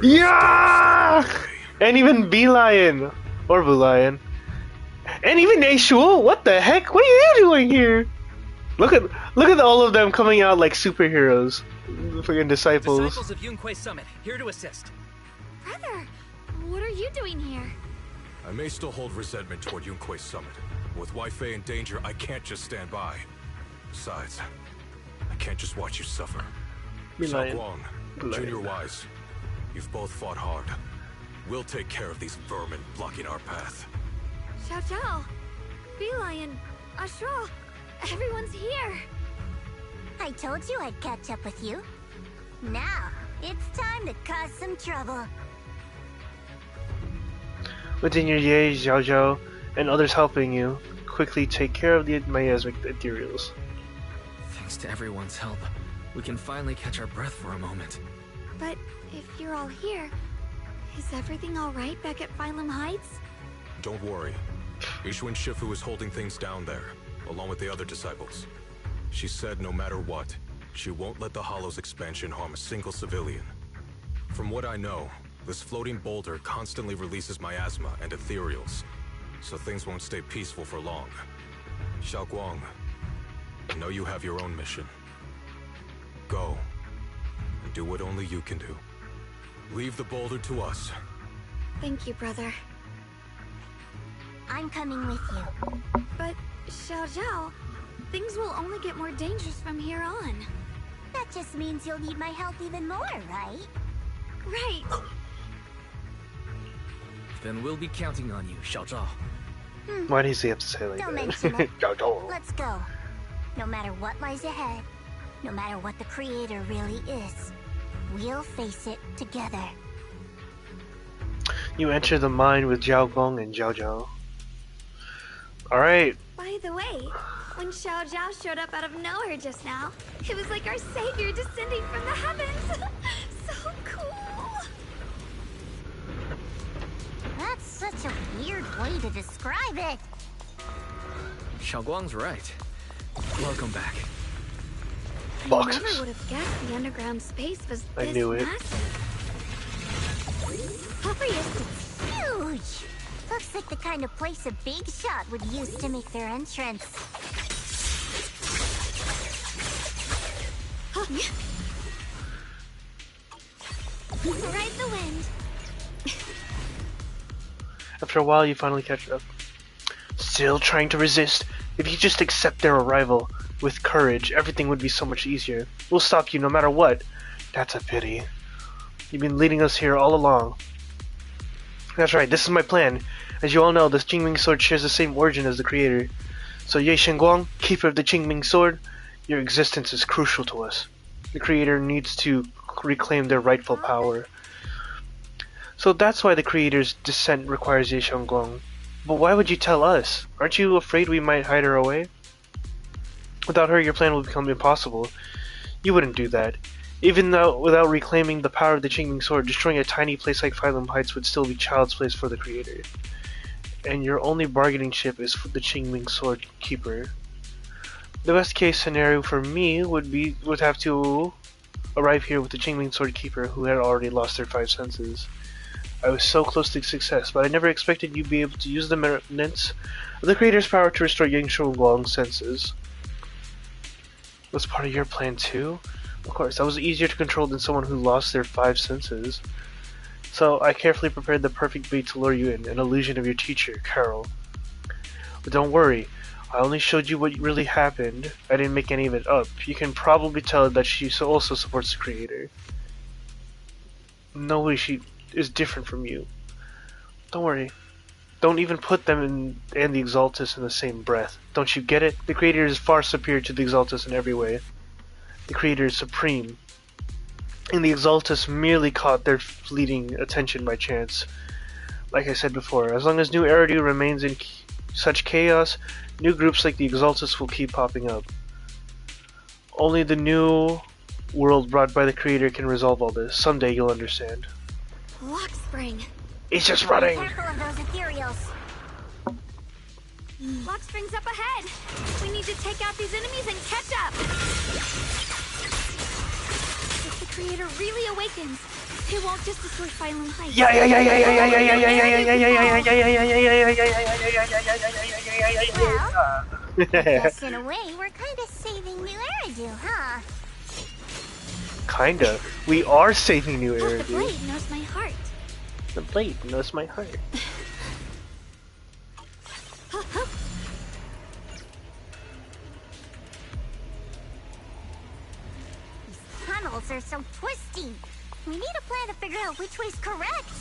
Yeah! And even B-Lion! Or Blue Lion. And even Aishul! What the heck? What are you doing here? Look at all of them coming out like superheroes. Freaking disciples. Disciples of Yunquei Summit, here to assist. Brother, what are you doing here? I may still hold resentment toward Yunquei Summit. With Wei in danger, I can't just stand by. Besides, I can't just watch you suffer. Xiaoguang, Junior Wise, you've both fought hard. We'll take care of these vermin blocking our path. Xiao Zhao, B-Lion, Ashra, everyone's here. I told you I'd catch up with you. Now, it's time to cause some trouble. With Ye, Xiao Zhao, and others helping you, quickly take care of the miasmic ethereals. Thanks to everyone's help, we can finally catch our breath for a moment. But if you're all here, is everything alright back at Phylum Heights? Don't worry. Ishwin Shifu is holding things down there, along with the other disciples. She said no matter what, she won't let the Hollow's expansion harm a single civilian. From what I know, this floating boulder constantly releases miasma and ethereals, so things won't stay peaceful for long. Xiaoguang, I know you have your own mission. Go, and do what only you can do. Leave the boulder to us. Thank you, brother. I'm coming with you. But, Xiao Zhao, things will only get more dangerous from here on. That just means you'll need my help even more, right? Right. Then we'll be counting on you, Xiao Zhao. Why does he have to say it like Don't that? mention it. Let's go. No matter what lies ahead, no matter what the Creator really is, we'll face it together. You enter the mine with Jiao Gong and Zhao Zhao. Alright. By the way, when Xiao Zhao showed up out of nowhere just now, it was like our savior descending from the heavens. So cool. That's such a weird way to describe it. Xiaoguang's right. Welcome back. I never would have guessed the underground space was this massive. It's huge. Looks like the kind of place a big shot would use to make their entrance. Ride the wind. After a while, you finally catch up. Still trying to resist? If you just accept their arrival with courage, everything would be so much easier. We'll stop you no matter what. That's a pity. You've been leading us here all along. That's right, this is my plan. As you all know, the Qingming Sword shares the same origin as the creator. So Ye Shenguang, keeper of the Qingming Sword, your existence is crucial to us. The creator needs to reclaim their rightful power. So that's why the creator's descent requires Ye Shenguang. But why would you tell us? Aren't you afraid we might hide her away? Without her, your plan will become impossible. You wouldn't do that. Even though, without reclaiming the power of the Qingming Sword, destroying a tiny place like Phylum Heights would still be child's play for the creator. And your only bargaining chip is for the Qingming Sword Keeper. The best case scenario for me would have to arrive here with the Qingming Sword Keeper who had already lost their 5 senses. I was so close to success, but I never expected you'd be able to use the remnants of the creator's power to restore Yang Shuguang's senses. Was part of your plan too? Of course, that was easier to control than someone who lost their 5 senses. So I carefully prepared the perfect bait to lure you in, an illusion of your teacher, Carol. But don't worry, I only showed you what really happened. I didn't make any of it up. You can probably tell that she also supports the creator. No way she is different from you. Don't worry. Don't even put them and the Exaltus in the same breath. Don't you get it? The creator is far superior to the Exaltus in every way. The creator is supreme. And the Exaltus merely caught their fleeting attention by chance. Like I said before, as long as New Eridu remains in such chaos, new groups like the Exaltus will keep popping up. Only the new world brought by the creator can resolve all this. Someday you'll understand. Lock spring. He's just running. Be careful of those ethereals. Lock Spring's up ahead. We need to take out these enemies and catch up. If the creator really awakens, it won't just destroy Phylum Heights. Well, I guess in a way we're kind of saving New Eridu, huh? Kinda. We are saving New The Eridu. blade knows my heart. The blade knows my heart. These tunnels are so twisty. We need a plan to figure out which way's correct.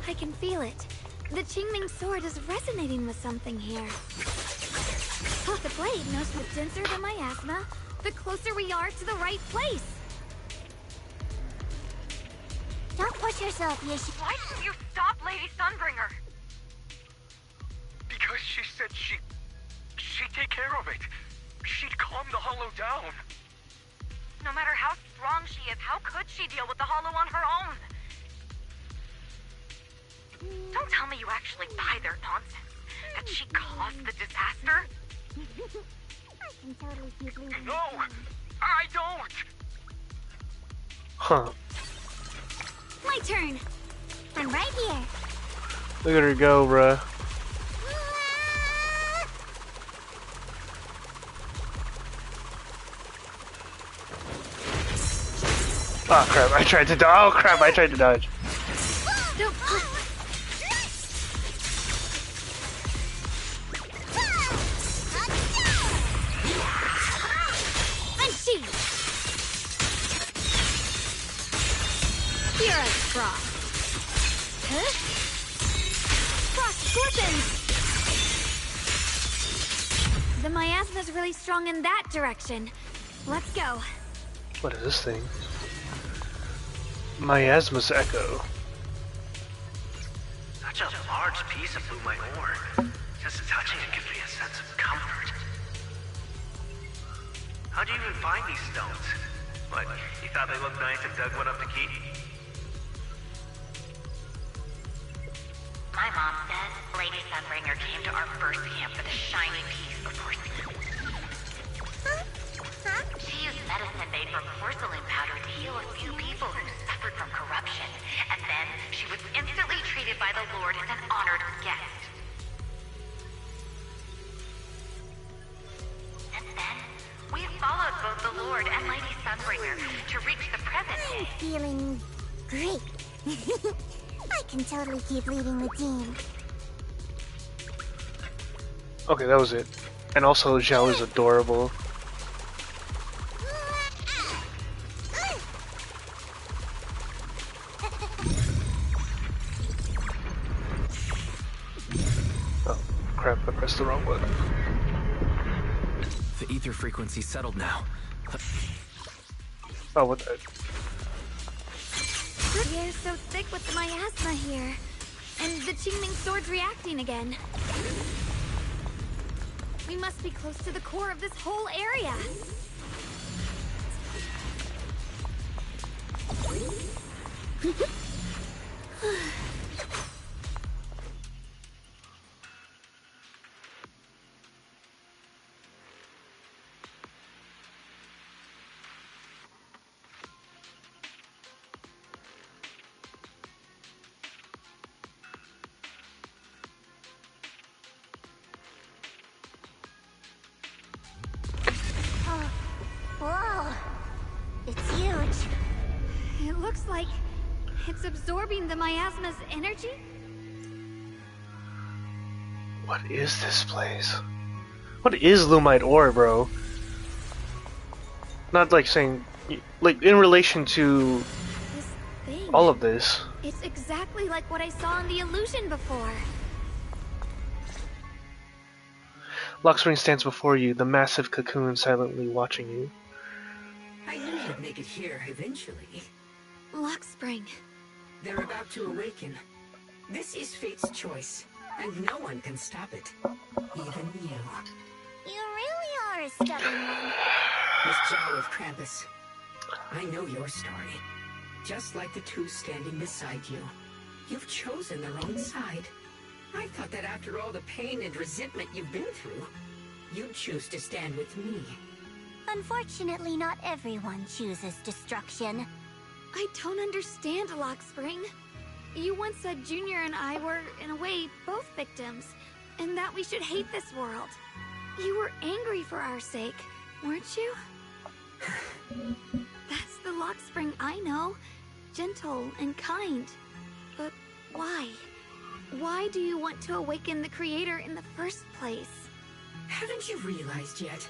I can feel it. The Qingming sword is resonating with something here. The blade knows the denser the miasma, the closer we are to the right place. Don't push yourself, Yishi. Why didn't you stop Lady Sunbringer? Because she said she'd take care of it. She'd calm the Hollow down. No matter how strong she is, how could she deal with the Hollow on her own? Don't tell me you actually buy their nonsense. That she caused the disaster? I can totally keep leaving. No! I don't! Huh. My turn. I'm right here. Look at her go, bruh. Oh crap, I tried to dodge. Oh crap, I tried to dodge. Here I cross. Huh? Cross scorpions! The miasma's really strong in that direction. Let's go. What is this thing? Miasma's Echo. Such a large piece of blue-white ore. Just touching it gives me a sense of comfort. How'd you even find these stones? What, you thought they looked nice and dug one up to keep? My mom said Lady Sunbringer came to our first camp with a shiny piece of porcelain. She used medicine made from porcelain powder to heal a few people who suffered from corruption, and then she was instantly treated by the Lord as an honored guest. Since then, we have followed both the Lord and Lady Sunbringer to reach the present day. I'm feeling great. I can totally keep leading the team. Okay, that was it. And also, Zhao is adorable. Oh, crap, I pressed the wrong button. The ether frequency settled now. Oh, what the... The air's so thick with the miasma here. And the Qingming sword's reacting again. We must be close to the core of this whole area. Whoa! It's huge. It looks like it's absorbing the miasma's energy. What is this place? What is Lumite ore, bro? Not like saying... Like, in relation to... This thing. all of this. It's exactly like what I saw in the illusion before. Lockspring stands before you, the massive cocoon silently watching you. I knew you'd make it here eventually. Lockspring. They're about to awaken. This is fate's choice, and no one can stop it. Even you. You really are a stubborn one. Miss Zhao of Krampus, I know your story. Just like the two standing beside you. You've chosen the wrong side. I thought that after all the pain and resentment you've been through, you'd choose to stand with me. Unfortunately, not everyone chooses destruction. I don't understand, Lockspring. You once said Junior and I were, in a way, both victims, and that we should hate this world. You were angry for our sake, weren't you? That's the Lockspring I know. Gentle and kind. But why? Why do you want to awaken the Creator in the first place? Haven't you realized yet?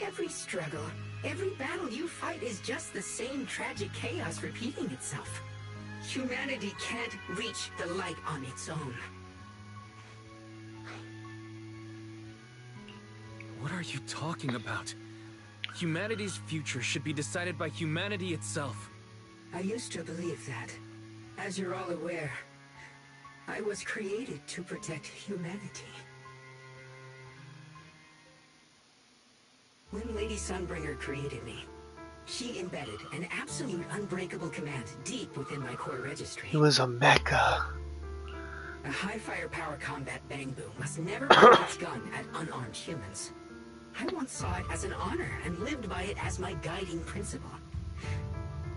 Every struggle, every battle you fight is just the same tragic chaos repeating itself. Humanity can't reach the light on its own. What are you talking about? Humanity's future should be decided by humanity itself. I used to believe that. As you're all aware, I was created to protect humanity. When Lady Sunbringer created me, she embedded an absolute unbreakable command deep within my core registry. It was a mecha. A high firepower combat bang boom must never point its gun at unarmed humans. I once saw it as an honor and lived by it as my guiding principle.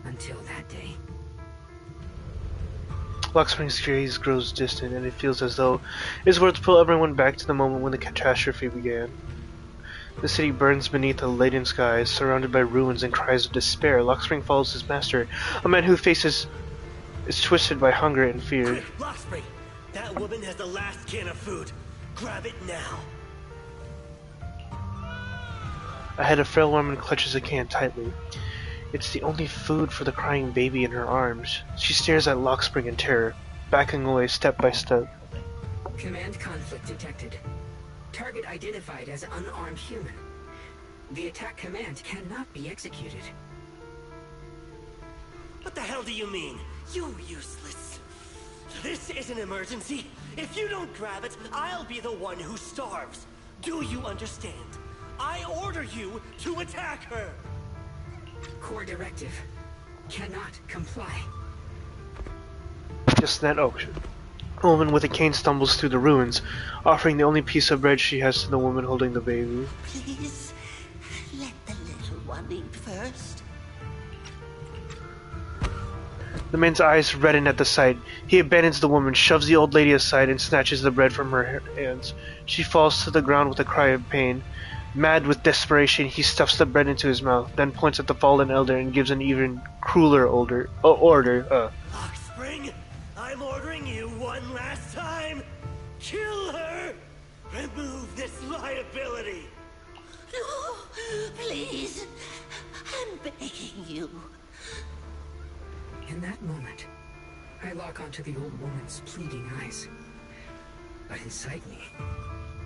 Until that day. Lockspring's gaze grows distant, and it feels as though his words pull everyone back to the moment when the catastrophe began. The city burns beneath a leaden sky, surrounded by ruins and cries of despair. Lockspring follows his master, a man whose face is twisted by hunger and fear. Quick, Lockspring! That woman has the last can of food. Grab it now. Ahead, a frail woman clutches a can tightly. It's the only food for the crying baby in her arms. She stares at Lockspring in terror, backing away step by step. Command conflict detected. Target identified as unarmed human. The attack command cannot be executed. What the hell do you mean? You useless. This is an emergency. If you don't grab it, I'll be the one who starves. Do you understand? I order you to attack her. Core directive. Cannot comply. Just then, a woman with a cane stumbles through the ruins, offering the only piece of bread she has to the woman holding the baby. Please, let the little one eat first. The man's eyes redden at the sight. He abandons the woman, shoves the old lady aside, and snatches the bread from her hands. She falls to the ground with a cry of pain. Mad with desperation, he stuffs the bread into his mouth, then points at the fallen elder and gives an even crueler order. Lockspring, I'm ordering you one last time. Kill her! Remove this liability! No, please. I'm begging you. In that moment, I lock onto the old woman's pleading eyes. But inside me,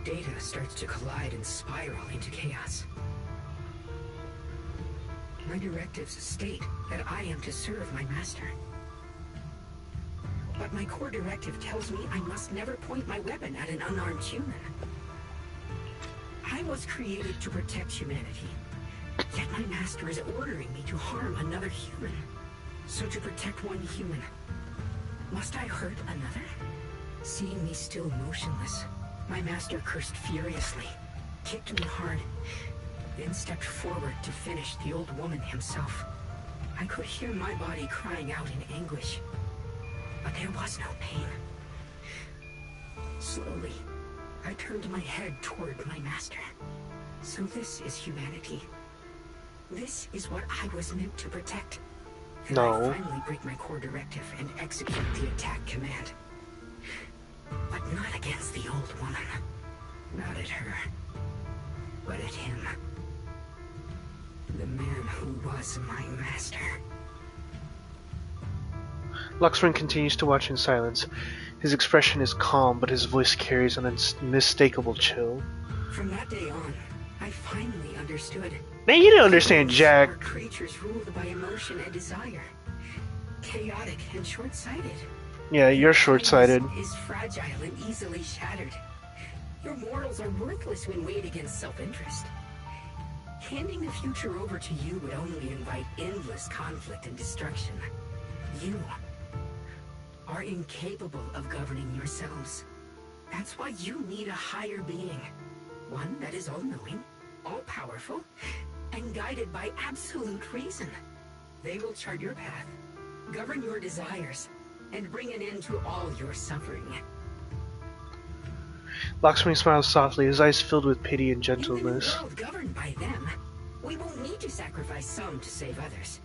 data starts to collide and spiral into chaos. My directives state that I am to serve my master. But my core directive tells me I must never point my weapon at an unarmed human. I was created to protect humanity, yet my master is ordering me to harm another human. So to protect one human, must I hurt another? Seeing me still motionless, my master cursed furiously, kicked me hard, then stepped forward to finish the old woman himself. I could hear my body crying out in anguish, but there was no pain. Slowly, I turned my head toward my master. So this is humanity. This is what I was meant to protect. And No. I finally break my core directive and execute the attack command. But not against the old woman. Not at her. But at him. The man who was my master. Lockspring continues to watch in silence. His expression is calm, but his voice carries an unmistakable chill. From that day on, I finally understood. Man, you didn't understand, Jack. Are creatures ruled by emotion and desire. Chaotic and short-sighted. Yeah, you're short-sighted. Kindness is fragile and easily shattered. Your morals are worthless when weighed against self-interest. Handing the future over to you would only invite endless conflict and destruction. You are incapable of governing yourselves. That's why you need a higher being. One that is all-knowing, all-powerful, and guided by absolute reason. They will chart your path, govern your desires, and bring an end to all your suffering. Lakshmi smiles softly, his eyes filled with pity and In a gentleness. world governed by them, we won't need to sacrifice some to save others,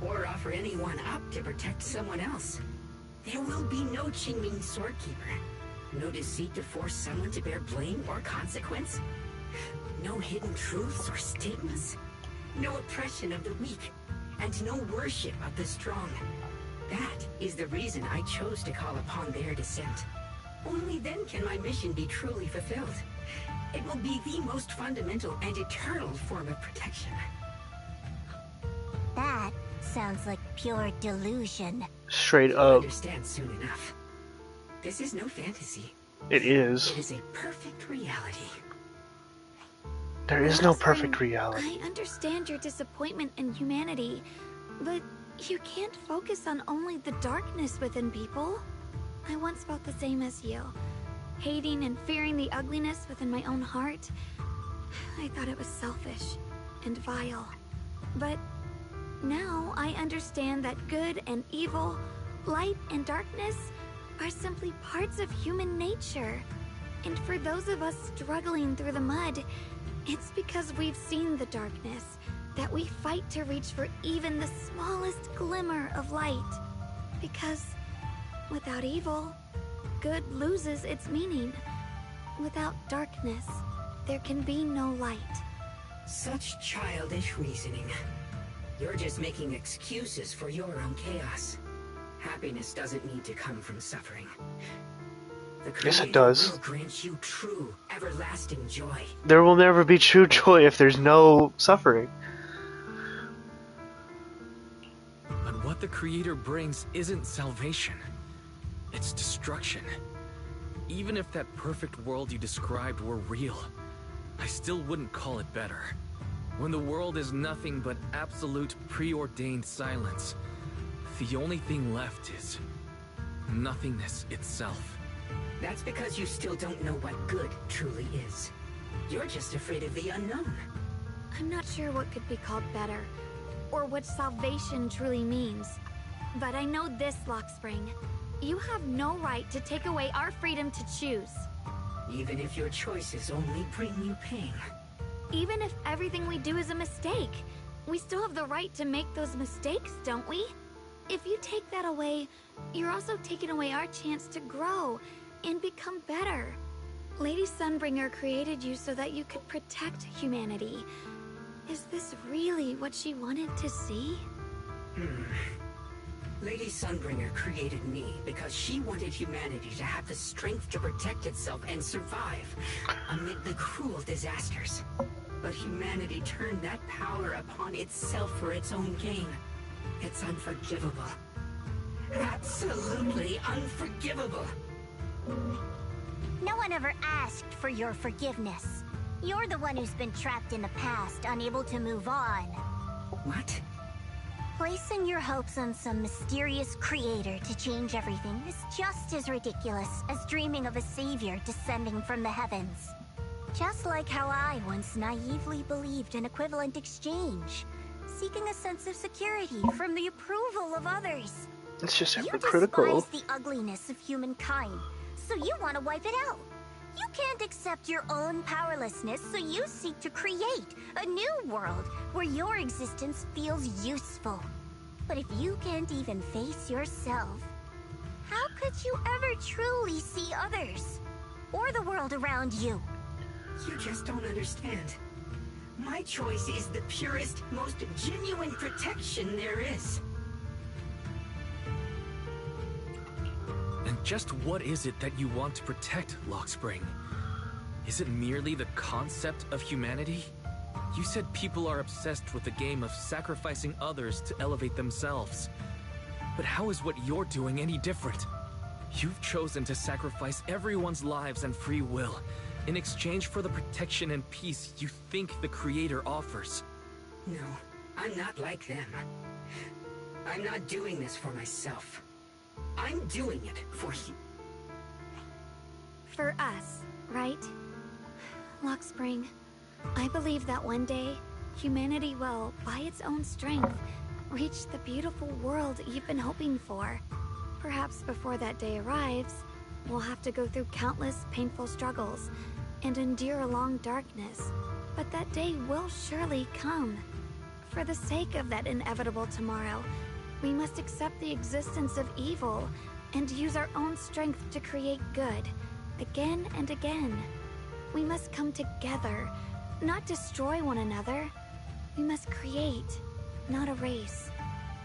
or offer anyone up to protect someone else. There will be no Qingming Swordkeeper, no deceit to force someone to bear blame or consequence, no hidden truths or stigmas, no oppression of the weak, and no worship of the strong. That is the reason I chose to call upon their descent. Only then can my mission be truly fulfilled. It will be the most fundamental and eternal form of protection. That sounds like pure delusion. Straight You'll up. understand soon enough. This is no fantasy. It is. It is a perfect reality. There is no perfect reality. I understand your disappointment in humanity, but you can't focus on only the darkness within people. I once felt the same as you, hating and fearing the ugliness within my own heart. I thought it was selfish and vile. But now I understand that good and evil, light and darkness are simply parts of human nature. And for those of us struggling through the mud, it's because we've seen the darkness that we fight to reach for even the smallest glimmer of light. Because without evil, good loses its meaning. Without darkness, there can be no light. Such childish reasoning. You're just making excuses for your own chaos. Happiness doesn't need to come from suffering. The Yes, it Creator does. will grant you true, everlasting joy. There will never be true joy if there's no suffering. But what the Creator brings isn't salvation. It's destruction. Even if that perfect world you described were real, I still wouldn't call it better. When the world is nothing but absolute preordained silence, the only thing left is nothingness itself. That's because you still don't know what good truly is. You're just afraid of the unknown. I'm not sure what could be called better, or what salvation truly means. But I know this, Lockspring. You have no right to take away our freedom to choose. Even if your choices only bring you pain. Even if everything we do is a mistake, we still have the right to make those mistakes, don't we? If you take that away, you're also taking away our chance to grow and become better. Lady Sunbringer created you so that you could protect humanity. Is this really what she wanted to see? Lady Sunbringer created me because she wanted humanity to have the strength to protect itself and survive amid the cruel disasters. But humanity turned that power upon itself for its own gain. It's unforgivable. Absolutely unforgivable. No one ever asked for your forgiveness. You're the one who's been trapped in the past, unable to move on. What? Placing your hopes on some mysterious creator to change everything is just as ridiculous as dreaming of a savior descending from the heavens. Just like how I once naively believed in equivalent exchange, seeking a sense of security from the approval of others. It's just You hypocritical. despise the ugliness of humankind, so you want to wipe it out. You can't accept your own powerlessness, so you seek to create a new world where your existence feels useful. But if you can't even face yourself, how could you ever truly see others? Or the world around you? You just don't understand. My choice is the purest, most genuine protection there is. And just what is it that you want to protect, Lockspring? Is it merely the concept of humanity? You said people are obsessed with the game of sacrificing others to elevate themselves. But how is what you're doing any different? You've chosen to sacrifice everyone's lives and free will in exchange for the protection and peace you think the Creator offers. No, I'm not like them. I'm not doing this for myself. I'm doing it for you. For us, right? Lock Spring, I believe that one day, humanity will, by its own strength, reach the beautiful world you've been hoping for. Perhaps before that day arrives, we'll have to go through countless painful struggles and endure a long darkness. But that day will surely come. For the sake of that inevitable tomorrow, we must accept the existence of evil and use our own strength to create good, again and again. We must come together, not destroy one another. We must create, not erase.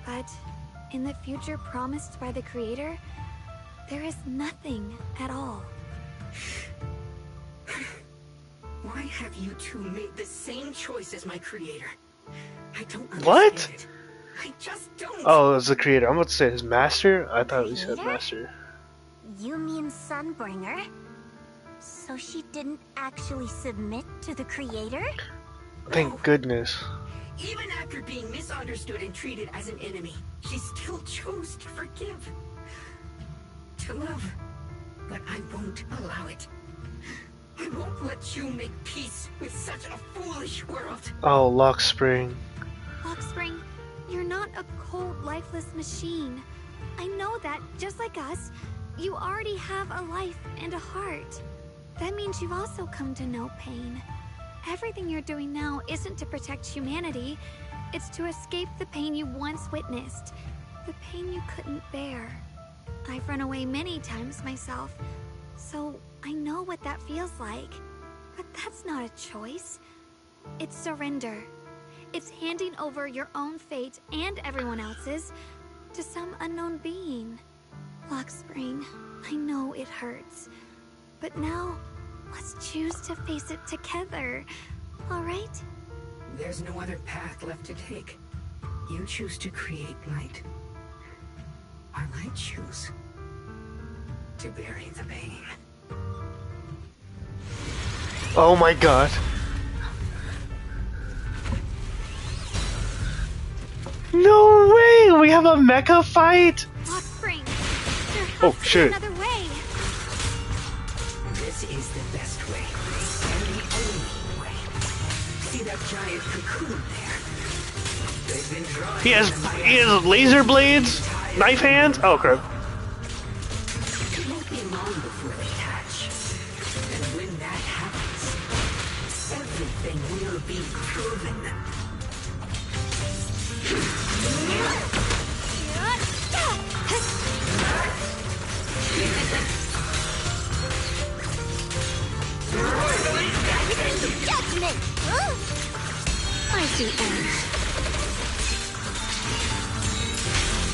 But in the future promised by the Creator, there is nothing at all. Why have you two made the same choice as my Creator? I don't understand What? it. I just don't. Oh, it's the Creator. I'm about to say his master. I thought we said master. You mean Sunbringer? So she didn't actually submit to the Creator? Thank goodness. Even after being misunderstood and treated as an enemy, she still chose to forgive. To love. But I won't allow it. I won't let you make peace with such a foolish world. Oh, Lock Spring. Lock Spring, you're not a cold, lifeless machine. I know that, just like us, you already have a life and a heart. That means you've also come to know pain. Everything you're doing now isn't to protect humanity. It's to escape the pain you once witnessed. The pain you couldn't bear. I've run away many times myself, so I know what that feels like. But that's not a choice. It's surrender. It's handing over your own fate and everyone else's to some unknown being. Lock Spring, I know it hurts. But now, let's choose to face it together. All right? There's no other path left to take. You choose to create light. While I choose to bury the pain. Oh my god. No way! We have a mecha fight! Lock Spring, there has Oh to shit. be another way. This is the best way, and the only way. See that giant cocoon there? They've been drawing. He has laser blades, knife hands. Oh crap! It won't be long before they hatch, and when that happens, everything will be proven. Judgment! I see end.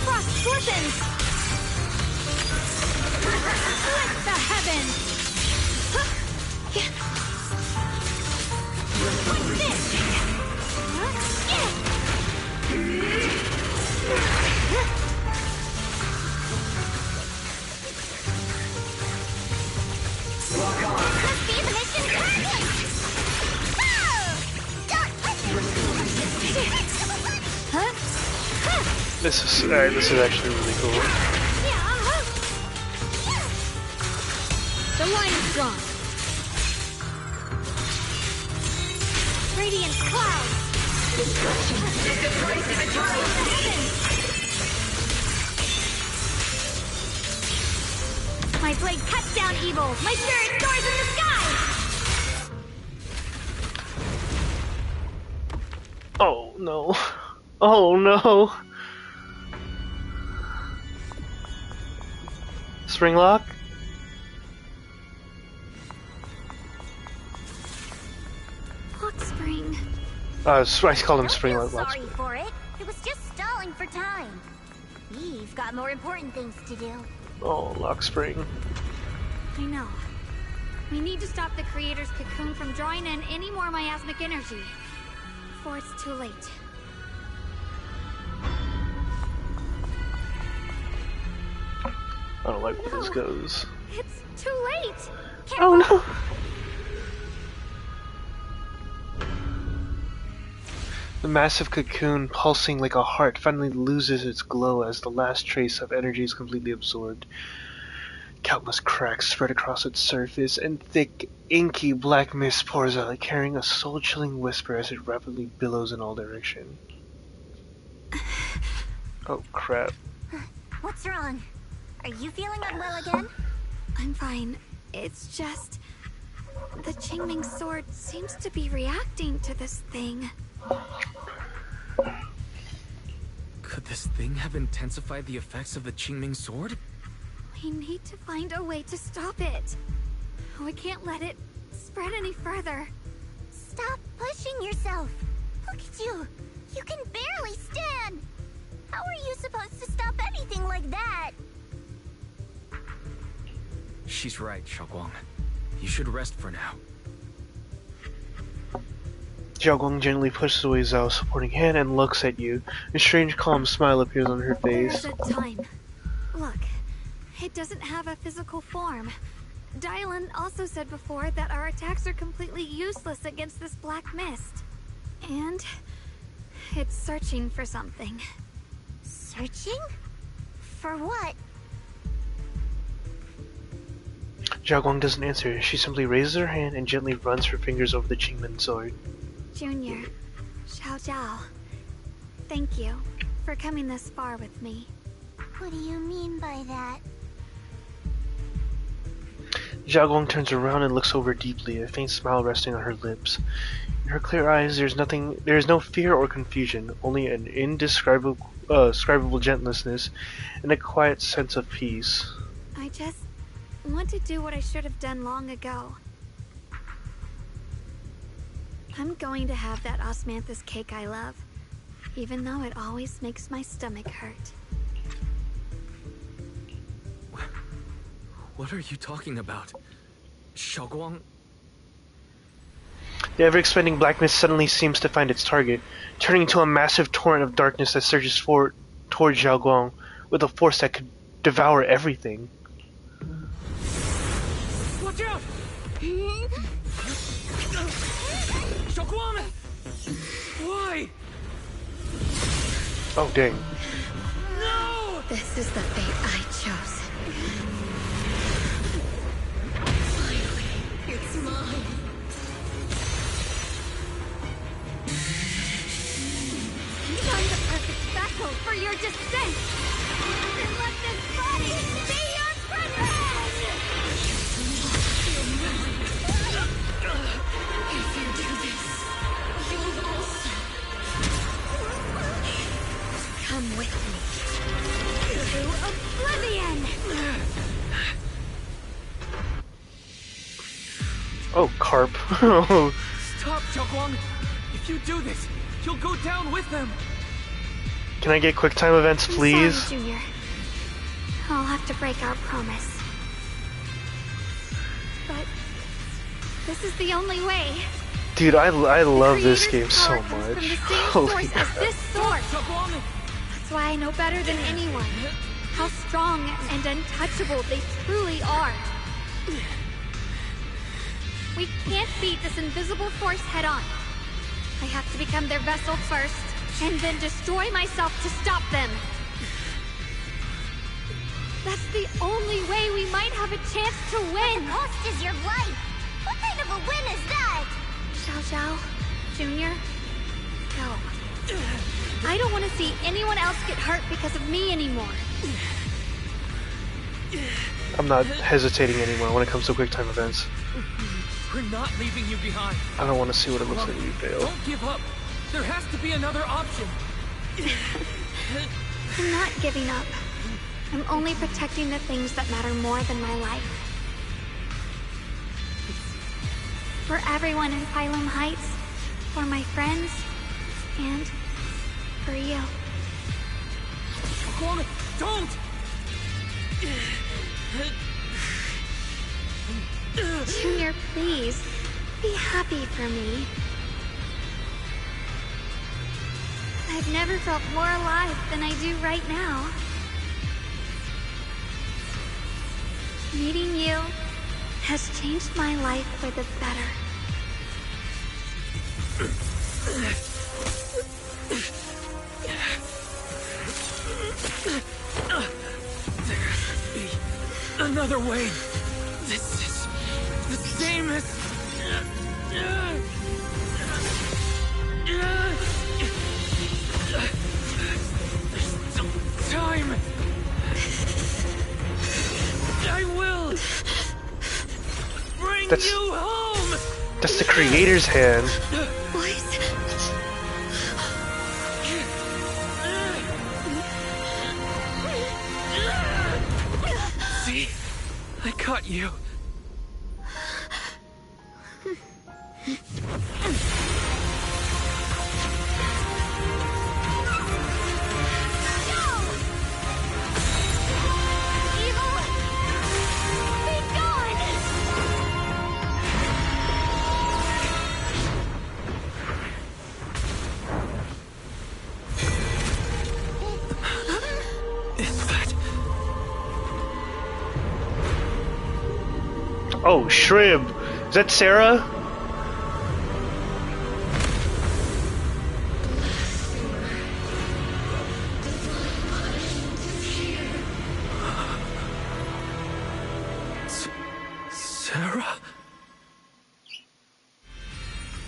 Frost glistens! Split the heavens! What's Let's be the mission currently! This is actually really cool. The line is drawn. Radiant clouds. Destruction is the price of eternal. My blade cuts down evil. My spirit soars in the sky. Oh no. Oh no. Springlock? Lock Spring. I called him Springlock. Sorry for it. It was just stalling for time. We've got more important things to do. Oh, Lock Spring. I know. We need to stop the Creator's cocoon from drawing in any more miasmic energy. Before it's too late. I don't like where this goes. It's too late! Oh no! The massive cocoon, pulsing like a heart, finally loses its glow as the last trace of energy is completely absorbed. Countless cracks spread across its surface, and thick, inky black mist pours out, carrying a soul-chilling whisper as it rapidly billows in all directions. Oh crap. What's wrong? Are you feeling unwell again? I'm fine. It's just... the Qingming sword seems to be reacting to this thing. Could this thing have intensified the effects of the Qingming sword? We need to find a way to stop it. We can't let it spread any further. Stop pushing yourself. Look at you. You can barely stand. How are you supposed to stop anything like that? She's right, Xiaoguang. You should rest for now. Xiaoguang gently pushes away Zhao's supporting hand and looks at you. A strange calm smile appears on her face. There's a time. Look, it doesn't have a physical form. Dylan also said before that our attacks are completely useless against this black mist. And it's searching for something. Searching? For what? Xiaoguang doesn't answer. She simply raises her hand and gently runs her fingers over the Qingming sword. Junior, Xiao Zhao, thank you for coming this far with me. What do you mean by that? Xiaoguang turns around and looks over deeply, a faint smile resting on her lips. In her clear eyes, there is no fear or confusion, only an indescribable gentleness and a quiet sense of peace. I just want to do what I should have done long ago. I'm going to have that osmanthus cake I love, even though it always makes my stomach hurt. What are you talking about? Xiaoguang? The ever-expanding black mist suddenly seems to find its target, turning into a massive torrent of darkness that surges forward towards Xiaoguang with a force that could devour everything. Watch out! Xiaoguang! Why? Oh, dang. No! This is the fate I chose. Finally, it's mine. I'm the perfect vessel for your descent! Then let this body be your privilege! If you do this, you will also come with me to oblivion! Oh, carp. Stop, Xiaoguang! If you do this, you'll go down with them! Can I get quick time events, please? I'm sorry, Junior. I'll have to break our promise. But this is the only way. Dude, I love this game so Creator's power comes much. from the same Holy source as crap. this sword. That's why I know better than anyone how strong and untouchable they truly are. We can't beat this invisible force head-on. I have to become their vessel first, and then destroy myself to stop them. That's the only way we might have a chance to win. The cost is your life. What kind of a win is that? Xiao Zhao, Junior, go. I don't want to see anyone else get hurt because of me anymore. I'm not hesitating anymore when it comes to quick time events. We're not leaving you behind. I don't want to see what it looks like you fail. Don't give up. There has to be another option. I'm not giving up. I'm only protecting the things that matter more than my life. For everyone in Phylum Heights, for my friends, and for you. Don't! Junior, please, be happy for me. I've never felt more alive than I do right now. Meeting you has changed my life for the better. another way. This is the same as... There's still time. I will bring you home. That's the creator's hand. See? I caught you. Oh, Shrimp! Is that Sarah? Sarah?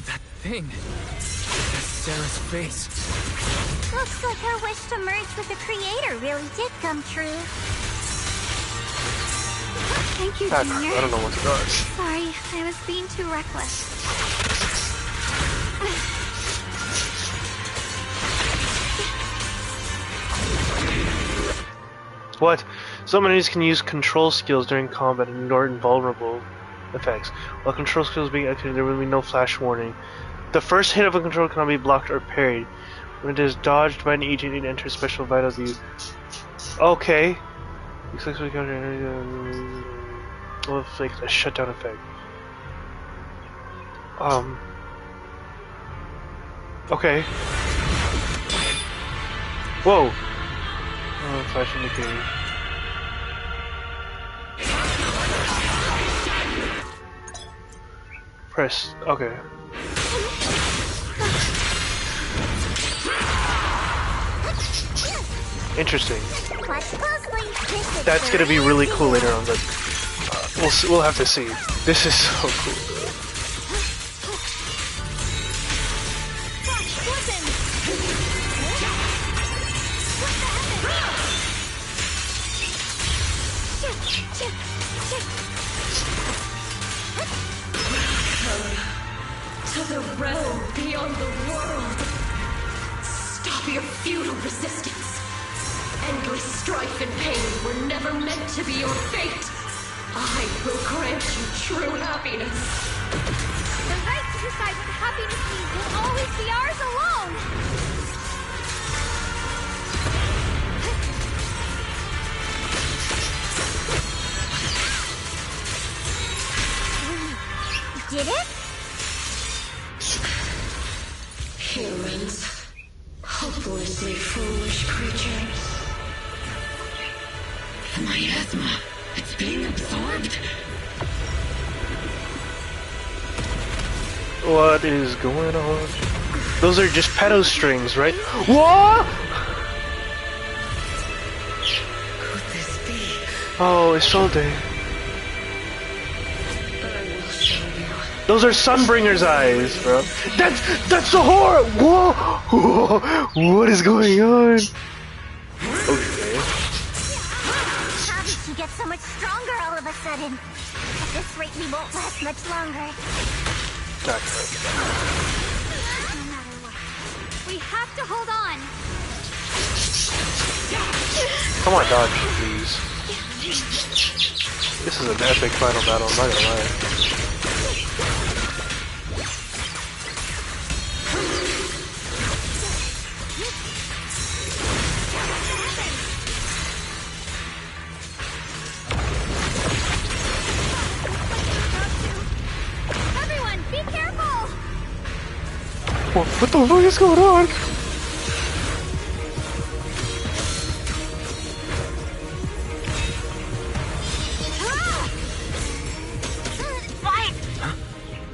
That thing. That's Sarah's face. Looks like her wish to merge with the creator really did come true. Thank you, I Junior. don't know what to do. Sorry, I was being too reckless. What? Some enemies can use control skills during combat and ignore invulnerable effects. While control skills being activated, there will be no flash warning. The first hit of a control cannot be blocked or parried. When it is dodged by an agent, it enters special vitals. Okay. Successfully counter energy. Like a shutdown effect. Okay. Whoa. Oh, flash indicator. Press. Okay. Interesting. That's gonna be really cool later on, but we'll have to see. This is so cool. To the realm beyond the world. Stop your futile resistance. Endless strife and pain were never meant to be your fate. I will grant you true happiness. The right to decide what happiness means will always be ours alone! Did it? Humans. Hopelessly foolish creatures. The miasma. It's being absorbed. What is going on? Those are just pedo strings, right? What? Could this be? Oh, Isolde. Those are Sunbringer's eyes, bro. That's the horror. Whoa! What is going on? Okay. How did she get so much stronger all of a sudden? At this rate, we won't last much longer. No matter what, we have to hold on. Come on, dodge, please. This is an epic final battle, I'm not gonna lie. Everyone, be careful! What the fuck is going on?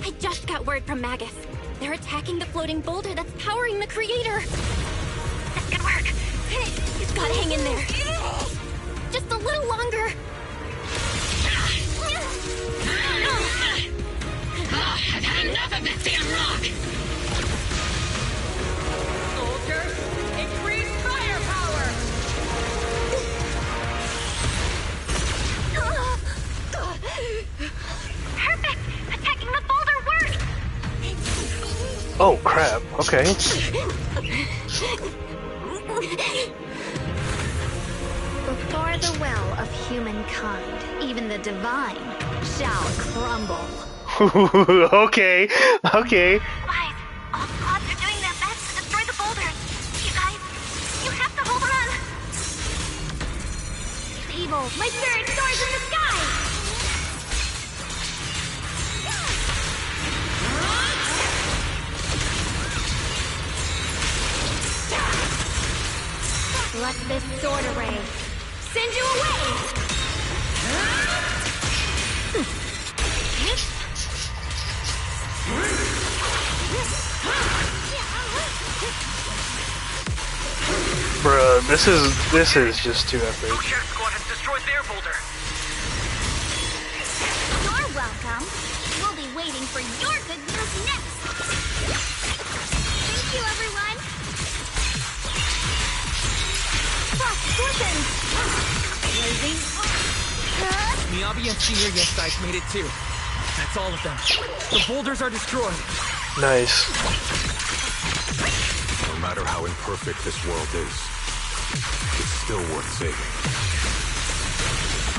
I just got word from Magus. They're attacking the floating boulder that's powering the creator. Good work. You've got to hang in there. Just a little longer. Oh crap, okay. Before the will of humankind, even the divine shall crumble. Okay, okay. Guys, all squads are doing their best to destroy the boulders. You guys, you have to hold on. Evil, my spirit soars in the sky! Let this sword array send you away! Bruh, this is just too epic. Sheriff Squad has destroyed their boulder. You're welcome. We'll be waiting for your good news next. Thank you, everyone. Frost Scorpions! Blazing. Miyabi and Senior Yesides made it too. That's all of them. The boulders are destroyed. Nice. No matter how imperfect this world is, it's still worth saving.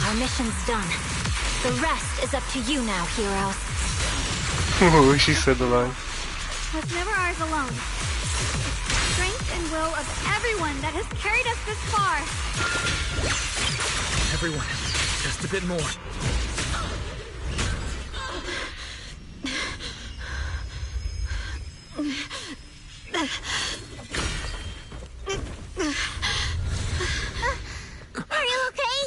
Our mission's done. The rest is up to you now, heroes. She said the line. Was never ours alone. It's strength and will of everyone that has carried us this far. Everyone, just a bit more. Are you okay?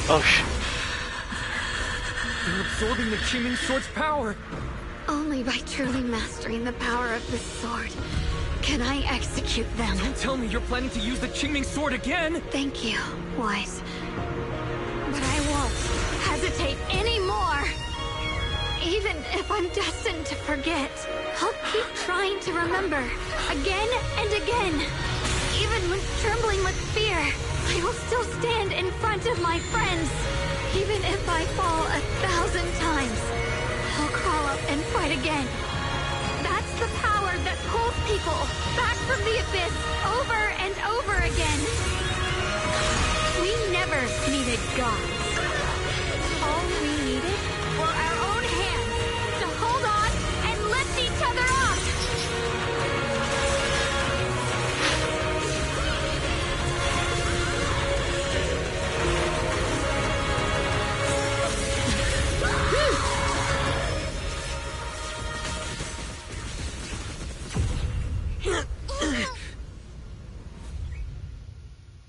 Oh shit. They're absorbing the Qingming Sword's power. Only by truly mastering the power of this sword can I execute them. Don't tell me you're planning to use the Qingming Sword again. Thank you, Wise. But I won't hesitate anymore. Even if I'm destined to forget, I'll keep trying to remember again and again. Even when trembling with fear, I will still stand in front of my friends. Even if I fall 1,000 times, I'll crawl up and fight again. That's the power that pulls people back from the abyss over and over again. We never needed gods. All we needed were our own hands to hold on and lift each other up.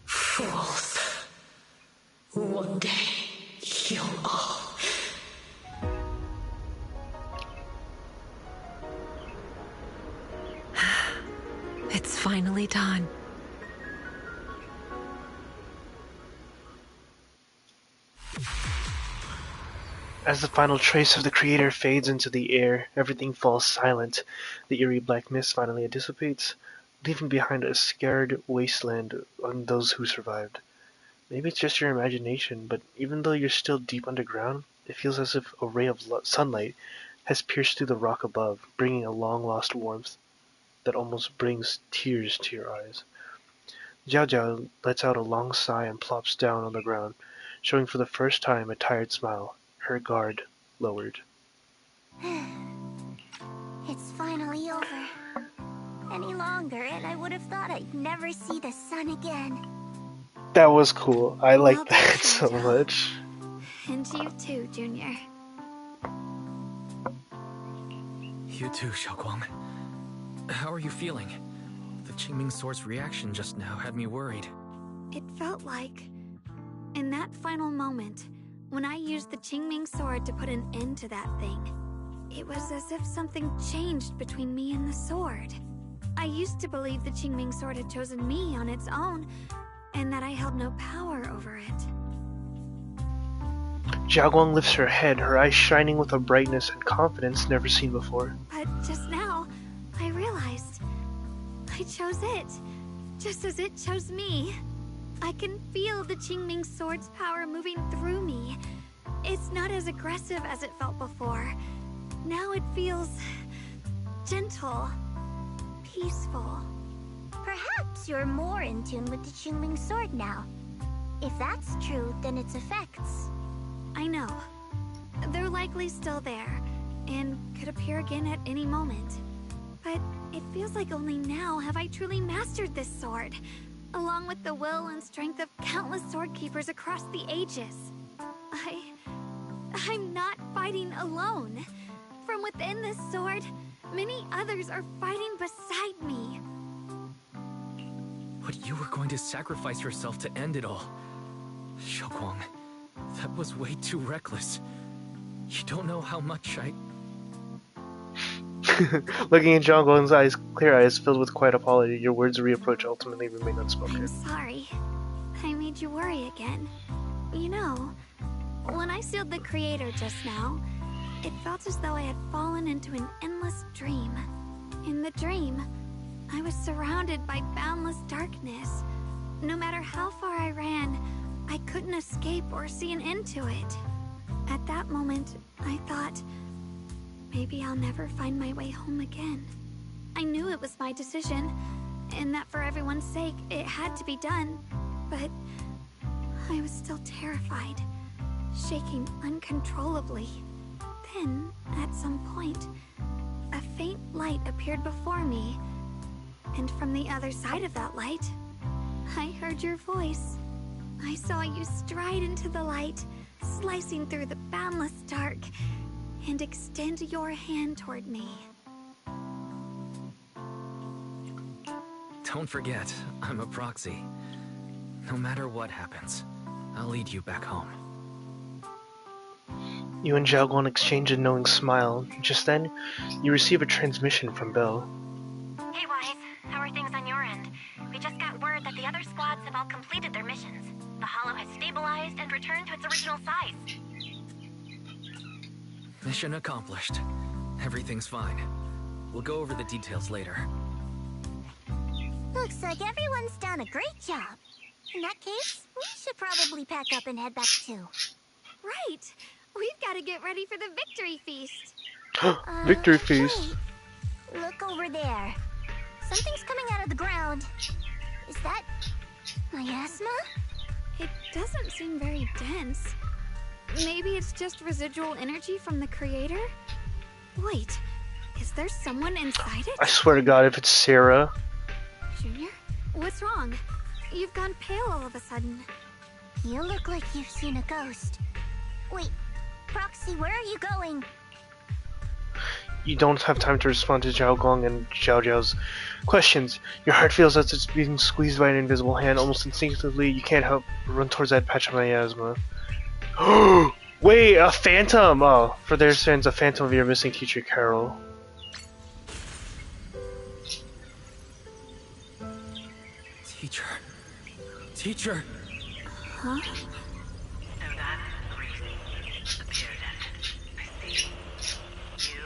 Fools. One day, you'll all... It's finally done. As the final trace of the creator fades into the air, everything falls silent. The eerie black mist finally dissipates, leaving behind a scared wasteland on those who survived. Maybe it's just your imagination, but even though you're still deep underground, it feels as if a ray of sunlight has pierced through the rock above, bringing a long-lost warmth that almost brings tears to your eyes. Jiao Jiao lets out a long sigh and plops down on the ground, showing for the first time a tired smile, her guard lowered. It's finally over. Any longer, and I would have thought I'd never see the sun again. That was cool. I like Well done, that so Jiao. much. And you too, Junior. You too, Xiaoguang. How are you feeling? The Qingming Sword's reaction just now had me worried. It felt like, in that final moment, when I used the Qingming Sword to put an end to that thing, it was as if something changed between me and the sword. I used to believe the Qingming Sword had chosen me on its own, and that I held no power over it. Jiaoguang lifts her head, her eyes shining with a brightness and confidence never seen before. But just now, I realized I chose it, just as it chose me. I can feel the Qingming sword's power moving through me. It's not as aggressive as it felt before. Now it feels gentle, peaceful. Perhaps you're more in tune with the Qingming sword now. If that's true, then its effects. I know. They're likely still there, and could appear again at any moment. But it feels like only now have I truly mastered this sword, along with the will and strength of countless sword keepers across the ages. I'm not fighting alone. From within this sword, many others are fighting beside me. But you were going to sacrifice yourself to end it all. Xiaoguang, that was way too reckless. You don't know how much I... Looking in Xiaoguang's eyes, clear eyes filled with quiet apology, your words of reapproach ultimately remain unspoken. I'm sorry. I made you worry again. You know, when I sealed the creator just now, it felt as though I had fallen into an endless dream. In the dream, I was surrounded by boundless darkness. No matter how far I ran, I couldn't escape or see an end to it. At that moment, I thought, maybe I'll never find my way home again. I knew it was my decision, and that for everyone's sake, it had to be done. But I was still terrified, shaking uncontrollably. Then, at some point, a faint light appeared before me. And from the other side of that light, I heard your voice. I saw you stride into the light, slicing through the boundless dark, and extend your hand toward me. Don't forget, I'm a proxy. No matter what happens, I'll lead you back home. You and Xiaoguang exchange a knowing smile. Just then, you receive a transmission from Belle. Hey, Wise. How are things on your end? We just got word that the other squads have all completed their missions. The Hollow has stabilized and returned to its original size. Mission accomplished. Everything's fine. We'll go over the details later. Looks like everyone's done a great job. In that case, we should probably pack up and head back too. Right! We've got to get ready for the victory feast. Victory feast. Wait. Look over there. Something's coming out of the ground. Is that miasma? It doesn't seem very dense. Maybe it's just residual energy from the creator? Wait, is there someone inside it? I swear to God, if it's Sarah. Junior? What's wrong? You've gone pale all of a sudden. You look like you've seen a ghost. Wait, Proxy, where are you going? You don't have time to respond to Xiaoguang and Xiao Zhao's questions. Your heart feels as it's being squeezed by an invisible hand. Almost instinctively, you can't help but run towards that patch of miasma. Wait, a phantom! Oh, for their sins, a phantom of your missing teacher, Carol. Teacher. Teacher! Huh? So that priest appeared at, I see, you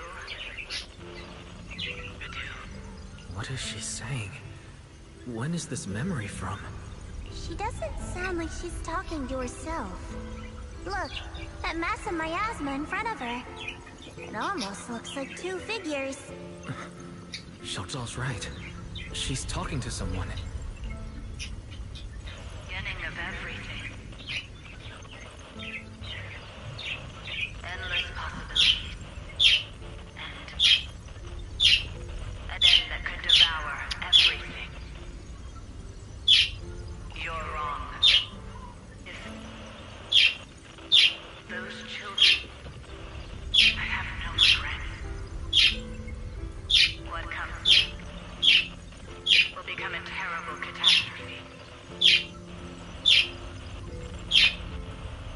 do. What is she saying? When is this memory from? She doesn't sound like she's talking to herself. Look, that mass of miasma in front of her. It almost looks like two figures. Xiao Zhao's right. She's talking to someone. Beginning of everything. Endless possibilities. And an end that could devour everything. You're wrong. If those children, I have no regrets. What comes will become a terrible catastrophe.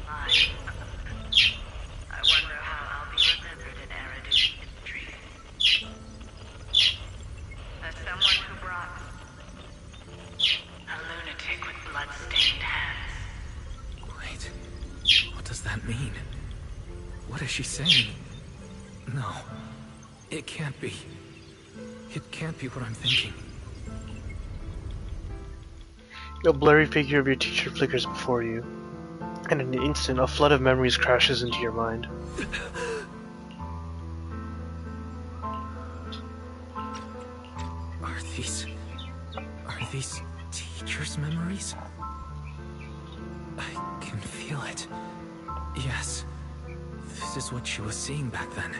I wonder how I'll be remembered in Eridan's history. As someone who brought a lunatic with blood-stained hands. Wait, what does that mean? What is she saying? No, it can't be. It can't be what I'm thinking. A blurry figure of your teacher flickers before you, and in an instant, a flood of memories crashes into your mind. Are these teacher's memories? I can feel it. Yes, this is what she was seeing back then.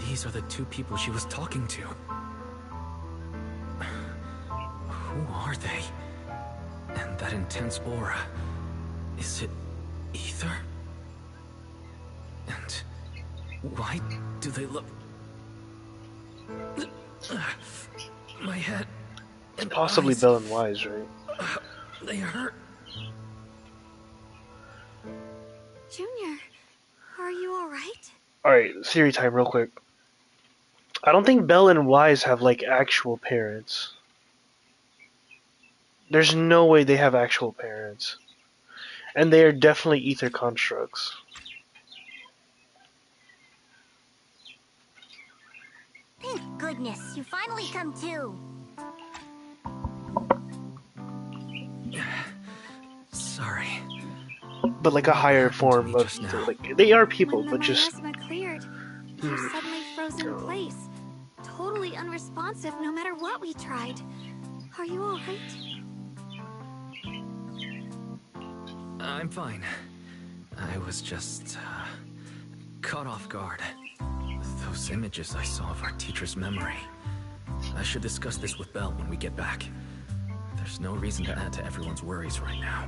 These are the two people she was talking to. Who are they? And that intense aura, is it ether? And why do they look... My head and Possibly eyes, Bell and Wise, right? they hurt. Junior, are you alright? Alright, theory time real quick. I don't think Bell and Wise have, like, actual parents. There's no way they have actual parents. And they are definitely ether constructs. Thank goodness, you finally come to. Sorry. But like a higher form of ether. Like, they are people, When the but just... miasma cleared, you suddenly froze in place. Totally unresponsive no matter what we tried. Are you alright? I'm fine. I was just, caught off guard. Those images I saw of our teacher's memory. I should discuss this with Belle when we get back. There's no reason to add to everyone's worries right now.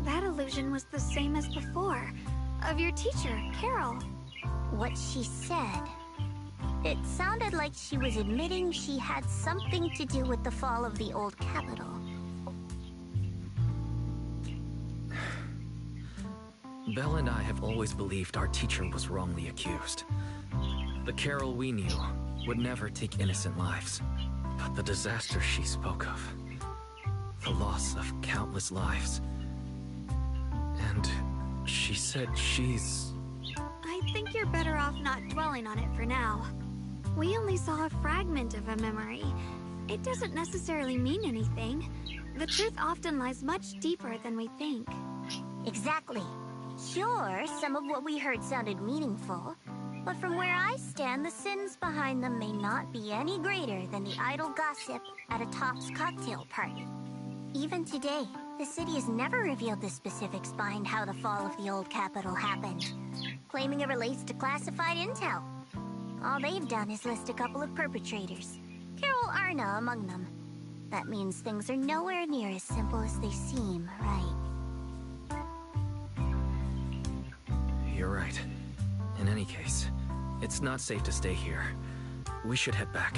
That illusion was the same as before. Of your teacher, Carol. What she said. It sounded like she was admitting she had something to do with the fall of the old capital. Belle and I have always believed our teacher was wrongly accused. The Carol we knew would never take innocent lives. But the disaster she spoke of, the loss of countless lives, and she said she's... I think you're better off not dwelling on it for now. We only saw a fragment of a memory. It doesn't necessarily mean anything. The truth often lies much deeper than we think. Exactly. Sure, some of what we heard sounded meaningful, but from where I stand, the sins behind them may not be any greater than the idle gossip at a Top's cocktail party. Even today, the city has never revealed the specifics behind how the fall of the old capital happened, claiming it relates to classified intel. All they've done is list a couple of perpetrators, Carol Arna among them. That means things are nowhere near as simple as they seem, right? You're right. In any case, it's not safe to stay here. We should head back.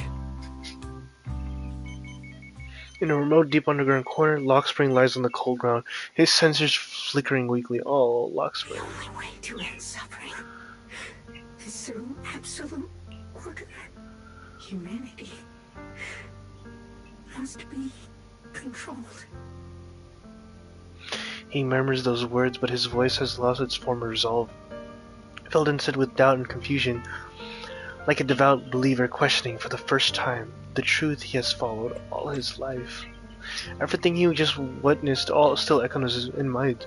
In a remote, deep underground corner, Lockspring lies on the cold ground, his sensors flickering weakly. Oh, Lockspring. The only way to end suffering is through absolute order. Humanity must be controlled. He murmurs those words, but his voice has lost its former resolve. Felden said with doubt and confusion, like a devout believer questioning for the first time the truth he has followed all his life. Everything he just witnessed all still echoes in mind.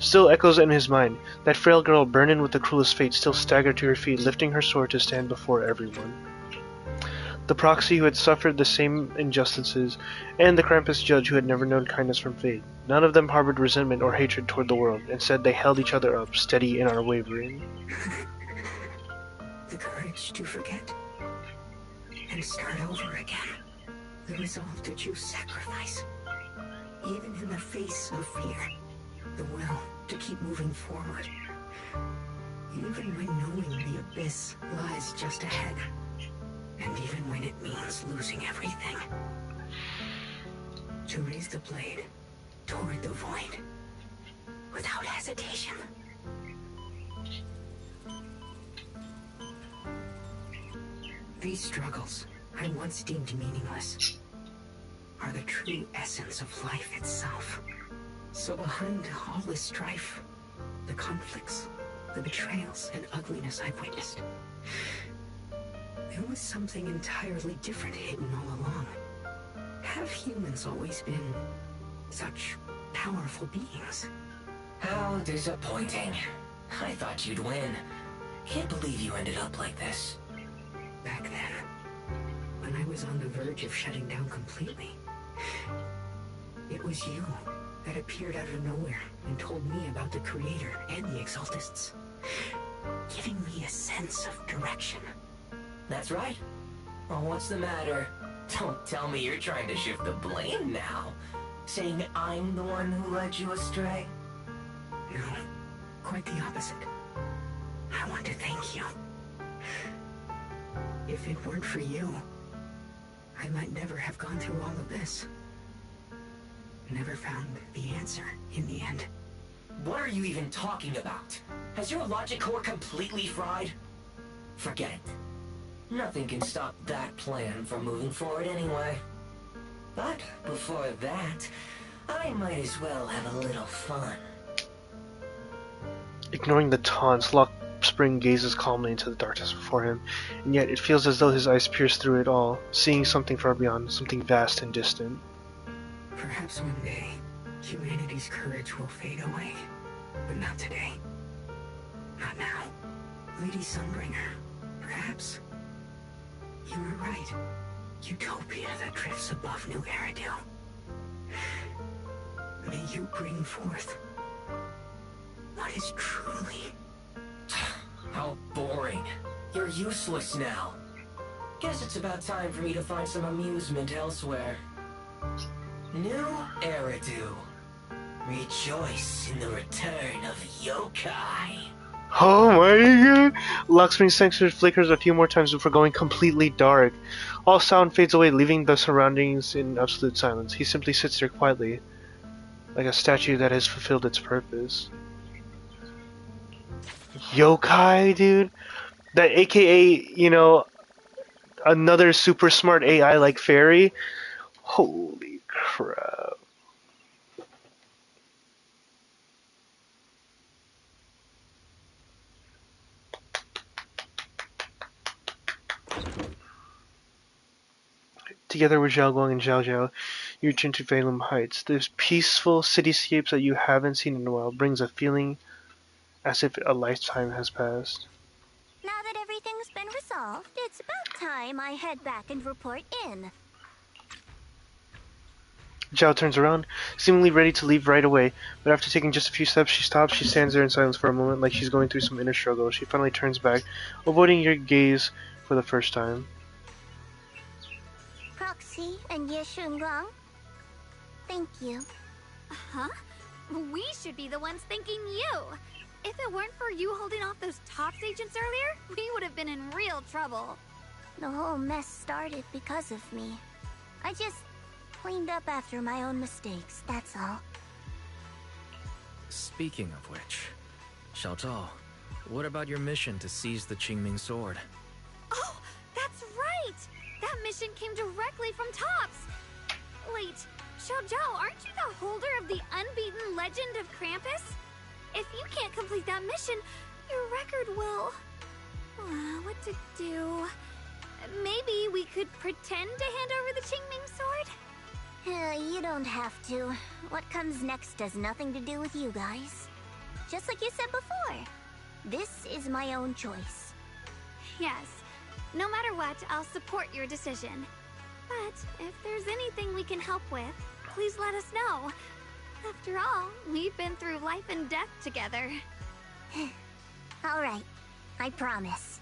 Still echoes in his mind. That frail girl, burdened with the cruelest fate, still staggered to her feet, lifting her sword to stand before everyone. The proxy who had suffered the same injustices, and the Krampus judge who had never known kindness from fate. None of them harbored resentment or hatred toward the world. Instead, they held each other up, steady in our wavering. The courage to forget and start over again. The resolve to choose sacrifice, even in the face of fear. The will to keep moving forward, even when knowing the abyss lies just ahead. And even when it means losing everything. To raise the blade toward the void without hesitation. These struggles I once deemed meaningless are the true essence of life itself. So behind all this strife, the conflicts, the betrayals and ugliness I've witnessed, there was something entirely different hidden all along. have humans always been such powerful beings? How disappointing. I thought you'd win. Can't believe you ended up like this. Back then, when I was on the verge of shutting down completely, it was you that appeared out of nowhere and told me about the Creator and the Exaltists, giving me a sense of direction. That's right. Oh, what's the matter? Don't tell me you're trying to shift the blame now. Saying I'm the one who led you astray? No, quite the opposite. I want to thank you. If it weren't for you, I might never have gone through all of this. Never found the answer in the end. What are you even talking about? Has your logic core completely fried? Forget it. Nothing can stop that plan from moving forward anyway. But before that, I might as well have a little fun. Ignoring the taunts, Lockspring gazes calmly into the darkness before him, and yet it feels as though his eyes pierce through it all, seeing something far beyond, something vast and distant. Perhaps one day, humanity's courage will fade away, but not today. Not now. Lady Sunbringer, perhaps. You were right. Utopia that drifts above New Eridu. May you bring forth what is truly... How boring. You're useless now. Guess it's about time for me to find some amusement elsewhere. New Eridu. Rejoice in the return of yokai. Oh my god! Lockspring's sensor flickers a few more times before going completely dark. All sound fades away, leaving the surroundings in absolute silence. He simply sits there quietly, like a statue that has fulfilled its purpose. Yokai, dude? That AKA, you know, another super smart AI like Fairy? Holy crap. Together with Xiaoguang and Xiao Xiao, you return to Phantom Heights. This peaceful cityscapes that you haven't seen in a while brings a feeling as if a lifetime has passed. Now that everything's been resolved, it's about time I head back and report in. Zhao turns around, seemingly ready to leave right away, but after taking just a few steps, she stops. She stands there in silence for a moment, like she's going through some inner struggle. She finally turns back, avoiding your gaze for the first time. Proxy and Yeshunguang, thank you. Huh? We should be the ones thanking you. If it weren't for you holding off those Tops agents earlier, we would have been in real trouble. The whole mess started because of me. I just cleaned up after my own mistakes, that's all. Speaking of which, Xiao Zhao, what about your mission to seize the Qingming sword? Oh, that's right! That mission came directly from Tops! Wait, Xiao Zhao, aren't you the holder of the unbeaten legend of Krampus? If you can't complete that mission, your record will... what to do? Maybe we could pretend to hand over the Qingming sword? You don't have to. What comes next has nothing to do with you guys. Just like you said before, this is my own choice. Yes. No matter what, I'll support your decision. But if there's anything we can help with, please let us know. After all, we've been through life and death together. All right, I promise.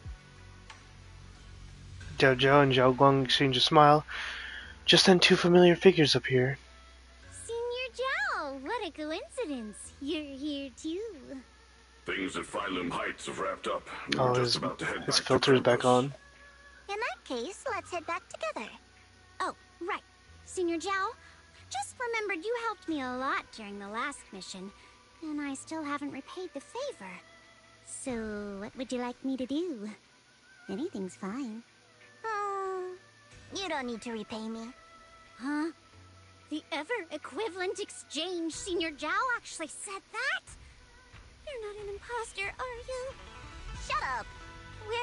Zhao Zhao and Xiaoguang exchange a smile. Just then, two familiar figures appear. Senior Zhao, what a coincidence. You're here too. Things at Phylum Heights have wrapped up. Oh, We're just about to head his back filter's to back Krampus. on. In that case, let's head back together. Oh, right. Senior Zhao, just remembered you helped me a lot during the last mission, and I still haven't repaid the favor. So, what would you like me to do? Anything's fine. You don't need to repay me. Huh? The ever-equivalent exchange, Senior Zhao actually said that? You're not an imposter, are you? Shut up!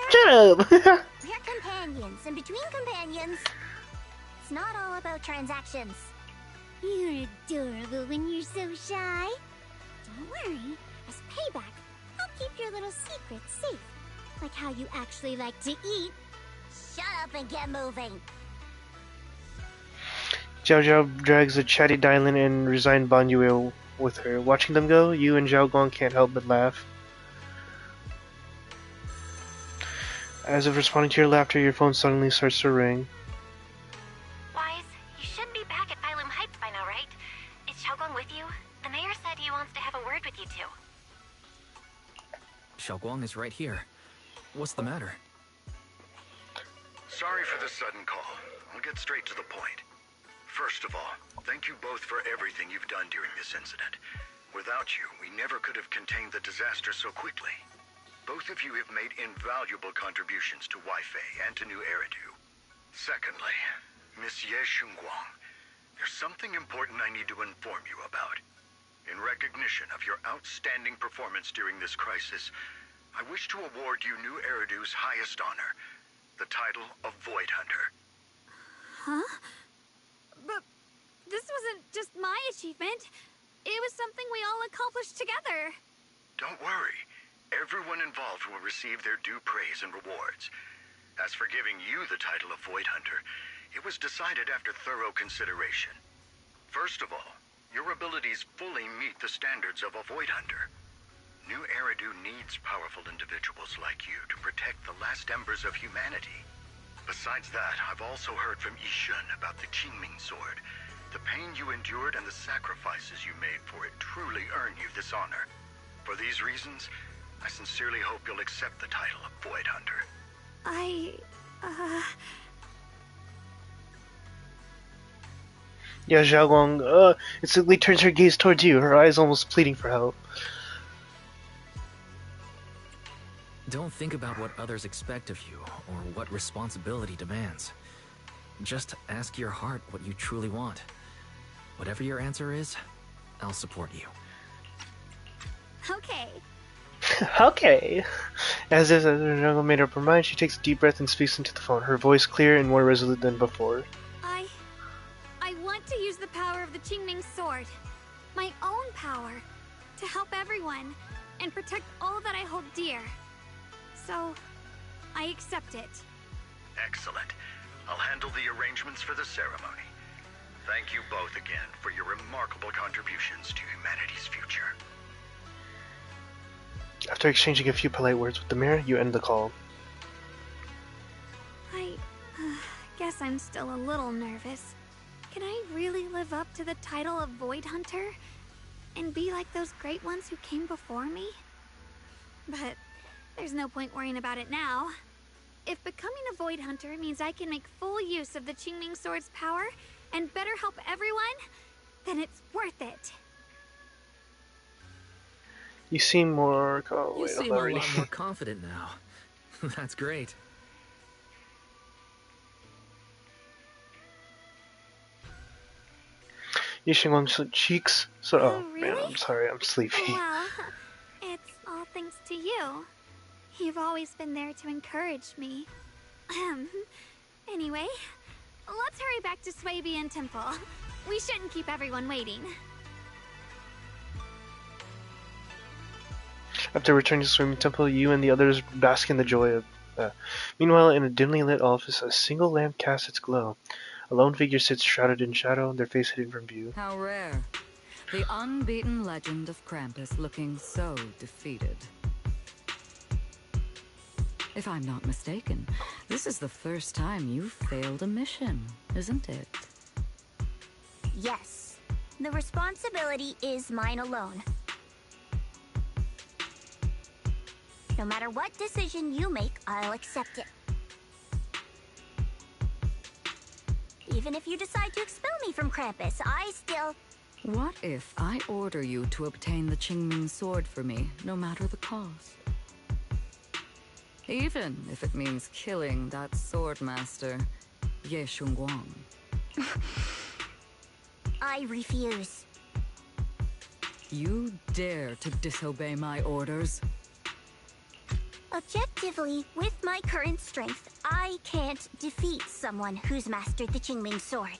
Shut up! We're companions, and between companions, It's not all about transactions. You're adorable when you're so shy. Don't worry. As payback, I'll keep your little secrets safe. Like how you actually like to eat. Shut up and get moving. Zhao Zhao drags a chatty Dylan and resigned Ban Yue with her. Watching them go, you and Zhao Guang can't help but laugh. As if responding to your laughter, your phone suddenly starts to ring. Wise, you should be back at Phylum Heights by now, right? Is Xiaoguang with you? The mayor said he wants to have a word with you two. Xiaoguang is right here. What's the matter? Sorry for the sudden call. I'll get straight to the point. First of all, thank you both for everything you've done during this incident. Without you, we never could have contained the disaster so quickly. Both of you have made invaluable contributions to Weifei and to New Eridu. Secondly, Miss Ye Shunguang, there's something important I need to inform you about. In recognition of your outstanding performance during this crisis, I wish to award you New Eridu's highest honor, the title of Void Hunter. Huh? But this wasn't just my achievement. It was something we all accomplished together. Don't worry. Everyone involved will receive their due praise and rewards. As for giving you the title of Void Hunter, it was decided after thorough consideration. First of all, your abilities fully meet the standards of a Void Hunter. New Eridu needs powerful individuals like you to protect the last embers of humanity. Besides that, I've also heard from Yishun about the Qingming Sword. The pain you endured and the sacrifices you made for it truly earn you this honor. For these reasons, I sincerely hope you'll accept the title of Void Hunter. Yeah, Zhao Guang instantly turns her gaze towards you, her eyes almost pleading for help. Don't think about what others expect of you, or what responsibility demands. Just ask your heart what you truly want. Whatever your answer is, I'll support you. Okay. Okay. As if Zhao Guang made up her mind, she takes a deep breath and speaks into the phone, her voice clear and more resolute than before. I want to use the power of the Qingming Sword. My own power. To help everyone. And protect all that I hold dear. So, I accept it. Excellent. I'll handle the arrangements for the ceremony. Thank you both again for your remarkable contributions to humanity's future. After exchanging a few polite words with the mayor, you end the call. I guess I'm still a little nervous. Can I really live up to the title of Void Hunter? And be like those great ones who came before me? But there's no point worrying about it now. If becoming a Void Hunter means I can make full use of the Qingming Sword's power and better help everyone, then it's worth it. You seem more... Oh, You wait, seem I'm a already... lot more confident now. That's great. Yishengwang's cheeks... So, oh, really? man, I'm sorry, I'm sleepy. Well, it's all thanks to you. You've always been there to encourage me. Anyway, let's hurry back to Swabian Temple. We shouldn't keep everyone waiting. After returning to Swimming Temple, you and the others bask in the joy of... Meanwhile, in a dimly lit office, a single lamp casts its glow. A lone figure sits shrouded in shadow, their face hidden from view. How rare. The unbeaten legend of Krampus looking so defeated. If I'm not mistaken, this is the first time you've failed a mission, isn't it? Yes. The responsibility is mine alone. No matter what decision you make, I'll accept it. Even if you decide to expel me from Krampus, I still... What if I order you to obtain the Qingming Sword for me, no matter the cost? Even if it means killing that sword master, Ye Shunguang. I refuse. You dare to disobey my orders? Objectively, with my current strength, I can't defeat someone who's mastered the Qingming sword.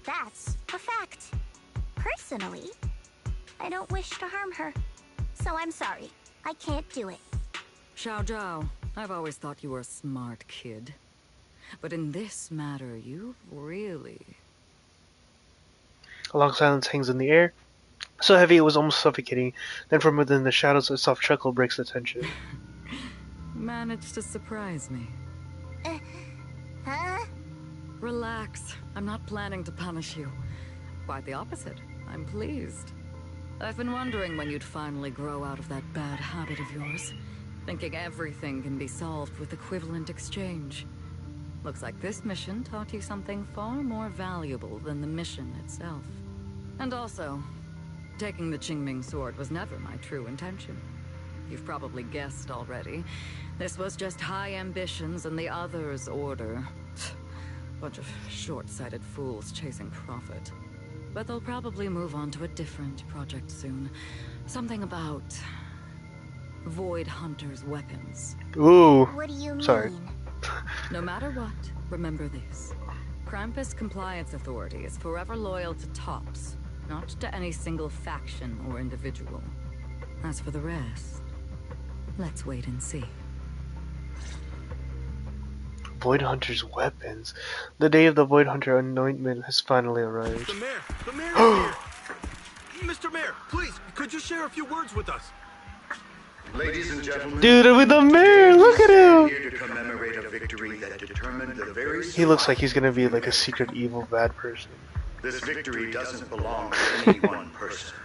That's a fact. Personally, I don't wish to harm her. So I'm sorry, I can't do it. Xiao Zhao, I've always thought you were a smart kid. But in this matter, you've really... A long silence hangs in the air, so heavy it was almost suffocating. Then from within the shadows, a soft chuckle breaks the tension. managed to surprise me. Huh? Relax. I'm not planning to punish you. Quite the opposite. I'm pleased. I've been wondering when you'd finally grow out of that bad habit of yours. Thinking everything can be solved with equivalent exchange. Looks like this mission taught you something far more valuable than the mission itself. And also, taking the Qingming sword was never my true intention. You've probably guessed already. This was just high ambitions and the others' order. Bunch of short-sighted fools chasing profit. But they'll probably move on to a different project soon. Something about... Void Hunter's weapons. Ooh. What do you mean? Sorry. No matter what, remember this. Krampus Compliance Authority is forever loyal to TOPS, not to any single faction or individual. As for the rest, let's wait and see. Void Hunter's weapons. The day of the Void Hunter anointment has finally arrived. The mayor! The mayor is here! Mr. Mayor, please, could you share a few words with us? Ladies and gentlemen, Dude, with the mayor, look at him! here to commemorate a victory that determined the very He looks like he's gonna be like a secret evil bad person. This victory doesn't belong to any one person.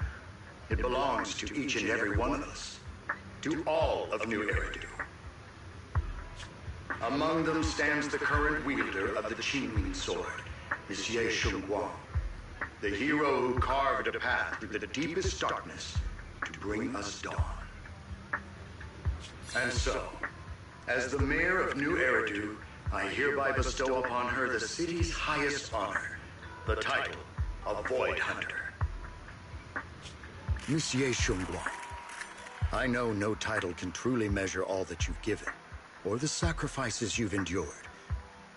It belongs to each and every one of us. To all of New Eridu. Among them stands the current wielder of the Qingming sword, Monsieur Shunguang, the hero who carved a path through the deepest darkness to bring us dawn. And so, as the mayor of New Eridu, I hereby bestow upon her the city's highest honor, the title of Void Hunter. Monsieur Shunguang, I know no title can truly measure all that you've given, or the sacrifices you've endured.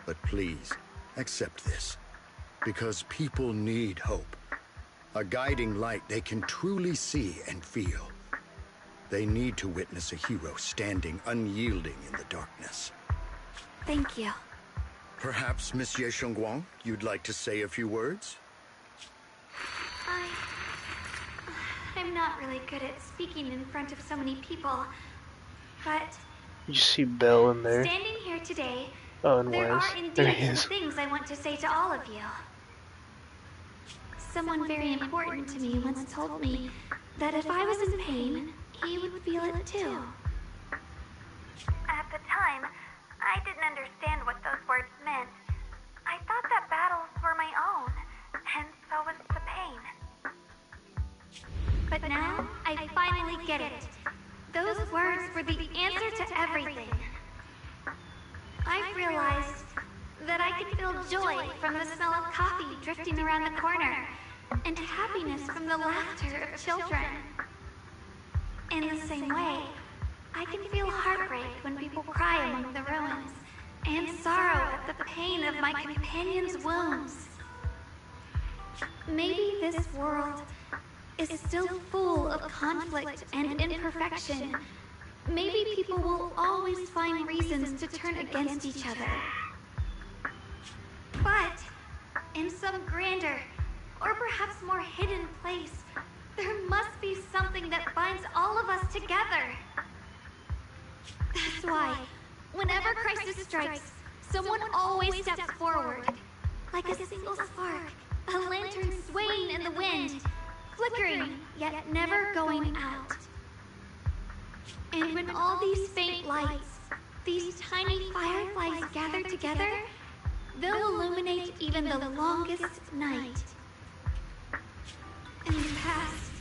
But please, accept this, because people need hope. A guiding light they can truly see and feel. They need to witness a hero standing unyielding in the darkness. Thank you. Perhaps, Monsieur Shunguang, you'd like to say a few words? I'm not really good at speaking in front of so many people, but You see Belle in there. standing here today, Oh, and there Wes. are indeed There he some is. things I want to say to all of you. Someone very important to me once told me that if I was in pain, he would feel it too. At the time, I didn't understand what those words meant. I thought that battles were my own, and so was the pain. But now, I finally get it. Those words were the answer to everything. I've realized that I can feel joy from the smell of coffee drifting around the corner, and happiness from the laughter of children. In the same way, I can feel heartbreak when people cry among the ruins, and sorrow at the pain of my companion's wounds. Maybe this world is still full of conflict and imperfection. Maybe people will always find reasons to turn against each other. But in some grander, or perhaps more hidden place, there must be something that binds all of us together. That's why, whenever crisis strikes, someone always steps forward. Like a single spark, a lantern swaying in the wind, flickering, yet never going out. And when all these faint lights, these tiny fireflies gather together, they'll illuminate even the longest night. In the past,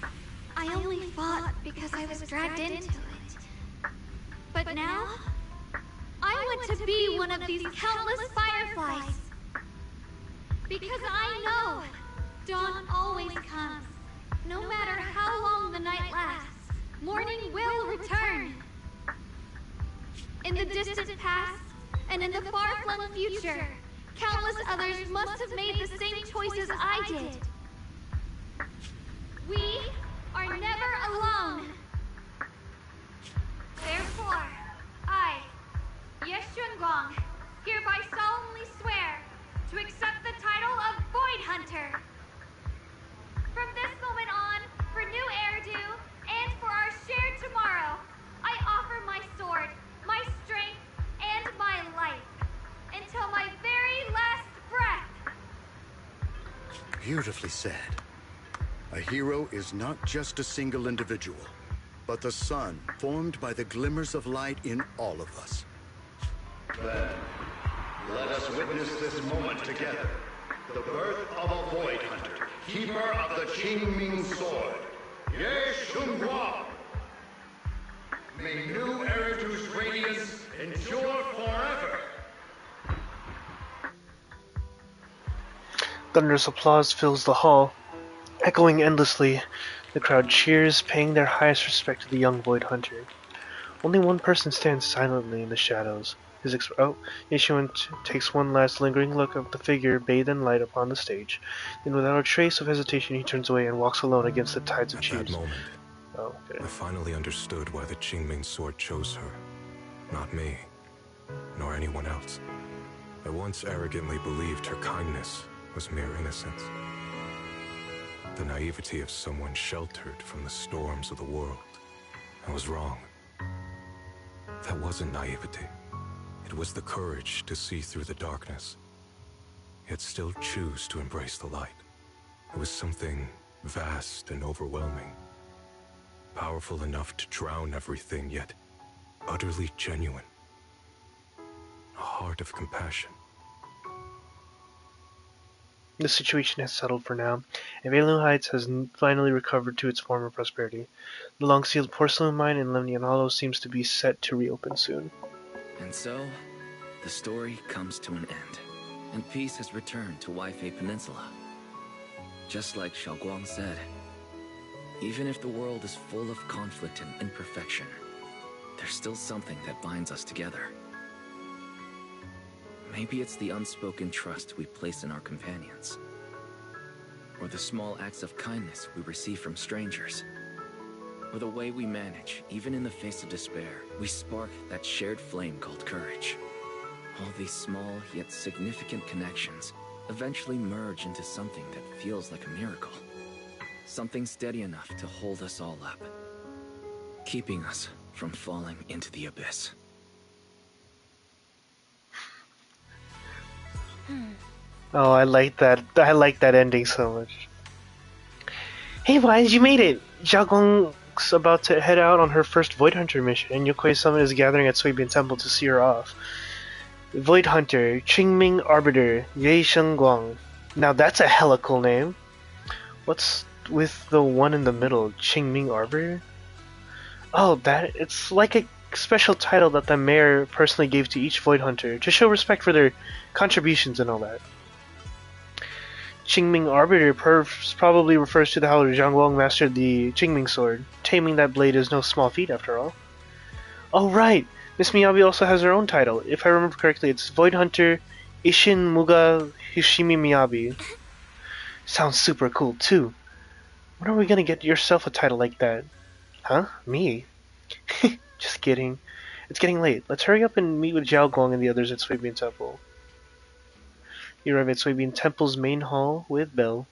I only fought because I was dragged into it. But now, I want to be one of these countless fireflies. Because I know dawn always comes. No matter how long the night lasts, morning will return. in the distant past, and in the far-flung future, countless others must have made the same choices I did. We are never alone. Therefore, I, Yes Guang, hereby solemnly swear to accept the title of Void Hunter. From this moment on, for new Eridu, and for our shared tomorrow, I offer my sword, my strength, and my life, until my very last breath. Beautifully said. A hero is not just a single individual, but the sun formed by the glimmers of light in all of us. Then, let us witness this moment together. The birth of a Void Hunter, keeper of the Qingming Sword, Ye Shunguang. May new Eridu's radiance endure forever. Thunderous applause fills the hall, echoing endlessly. The crowd cheers, paying their highest respect to the young Void Hunter. Only one person stands silently in the shadows. Yeshuan takes one last lingering look at the figure bathed in light upon the stage. Then without a trace of hesitation he turns away and walks alone against the tides of cheers. At that moment, okay. I finally understood why the Qingming Sword chose her. Not me, nor anyone else. I once arrogantly believed her kindness was mere innocence. The naivety of someone sheltered from the storms of the world. I was wrong. That wasn't naivety. It was the courage to see through the darkness, yet still choose to embrace the light. It was something vast and overwhelming, powerful enough to drown everything, yet utterly genuine. A heart of compassion. The situation has settled for now, and Valum Heights has finally recovered to its former prosperity. The long-sealed porcelain mine in Lemnian Hollow seems to be set to reopen soon. And so, the story comes to an end, and peace has returned to Waifei Peninsula. Just like Xiaoguang said, even if the world is full of conflict and imperfection, there's still something that binds us together. Maybe it's the unspoken trust we place in our companions, or the small acts of kindness we receive from strangers, or the way we manage, even in the face of despair, we spark that shared flame called courage. All these small yet significant connections eventually merge into something that feels like a miracle. Something steady enough to hold us all up, keeping us from falling into the abyss. Oh, I like that. I like that ending so much. Hey, Wise, you made it! Xiaoguang's about to head out on her first Void Hunter mission, and Yokoi's summon is gathering at Suibian Temple to see her off. Void Hunter, Qingming Arbiter, Ye Shengguang. Now that's a hella cool name. What's with the one in the middle, Qingming Arbiter? Oh, it's like a special title that the mayor personally gave to each Void Hunter to show respect for their contributions and all that. Qingming Arbiter probably refers to how Zhang Guang mastered the Qingming sword. Taming that blade is no small feat after all. Oh right! Miss Miyabi also has her own title. If I remember correctly, it's Void Hunter Ishin Muga Hishimi Miyabi. Sounds super cool too. When are we gonna get yourself a title like that? Huh? Me? Just kidding. It's getting late. Let's hurry up and meet with Zhao Guang and the others at Suibian Temple. You arrive at Suibian Temple's main hall with Bell.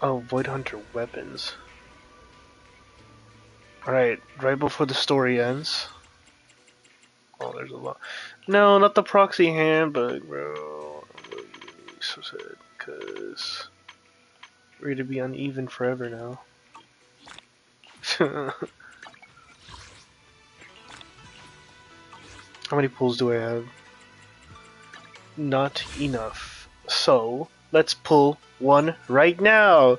Oh, Void Hunter weapons. Alright, right before the story ends. Oh, there's a lot. No, not the proxy handbook, bro. I'm so sad, because we're gonna be uneven forever now. How many pulls do I have? Not enough. So, let's pull one right now!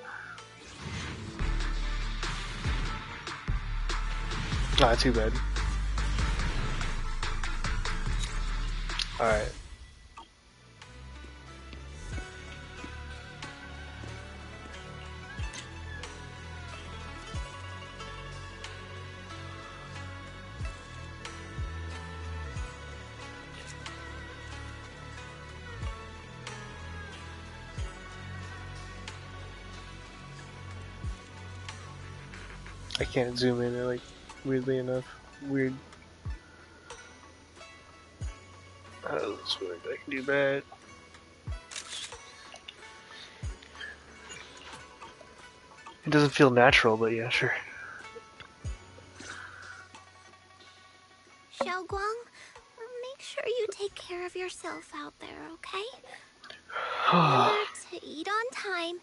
Ah, too bad. Alright. I can't zoom in, like, weirdly enough. Weird. That's weird. I can do that. It doesn't feel natural, but yeah, sure. Xiaoguang, make sure you take care of yourself out there, okay? Remember to eat on time,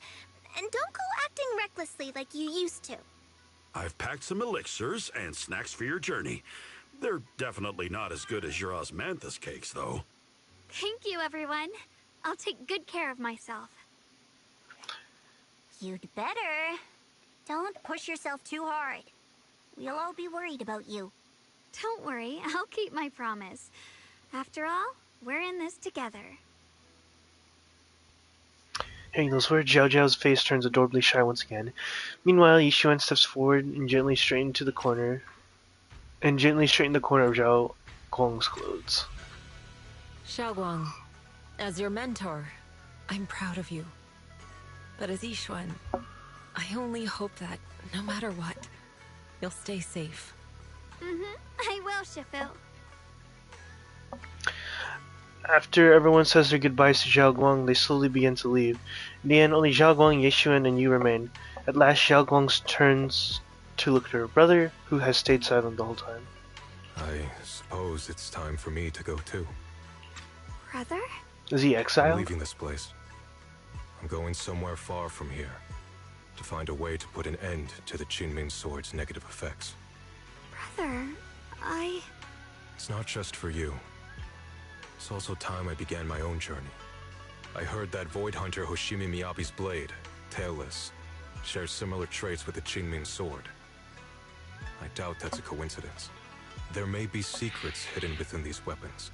and don't go acting recklessly like you used to. I've packed some elixirs and snacks for your journey. They're definitely not as good as your osmanthus cakes, though. Thank you, everyone. I'll take good care of myself. You'd better. Don't push yourself too hard. We'll all be worried about you. Don't worry, I'll keep my promise. After all, we're in this together. Hearing those words, Zhao Zhao's face turns adorably shy once again. Meanwhile, Yishuan steps forward and gently straightened the corner of Zhao Guang's clothes. Xiaoguang, as your mentor, I'm proud of you. But as Yishuan, I only hope that, no matter what, you'll stay safe. I will, Shifu. After everyone says their goodbyes to Zhao Guang, they slowly begin to leave. In the end, only Zhao Guang, Yishuan, and Yu remain. At last, Zhao Guang turns to look at her brother, who has stayed silent the whole time. I suppose it's time for me to go too. Brother? Is he exiled? I'm leaving this place. I'm going somewhere far from here, to find a way to put an end to the Qingming Sword's negative effects. Brother, It's not just for you. It's also time I began my own journey. I heard that Void Hunter Hoshimi Miyabi's blade, Tailless, shares similar traits with the Qingming Sword. I doubt that's a coincidence. There may be secrets hidden within these weapons.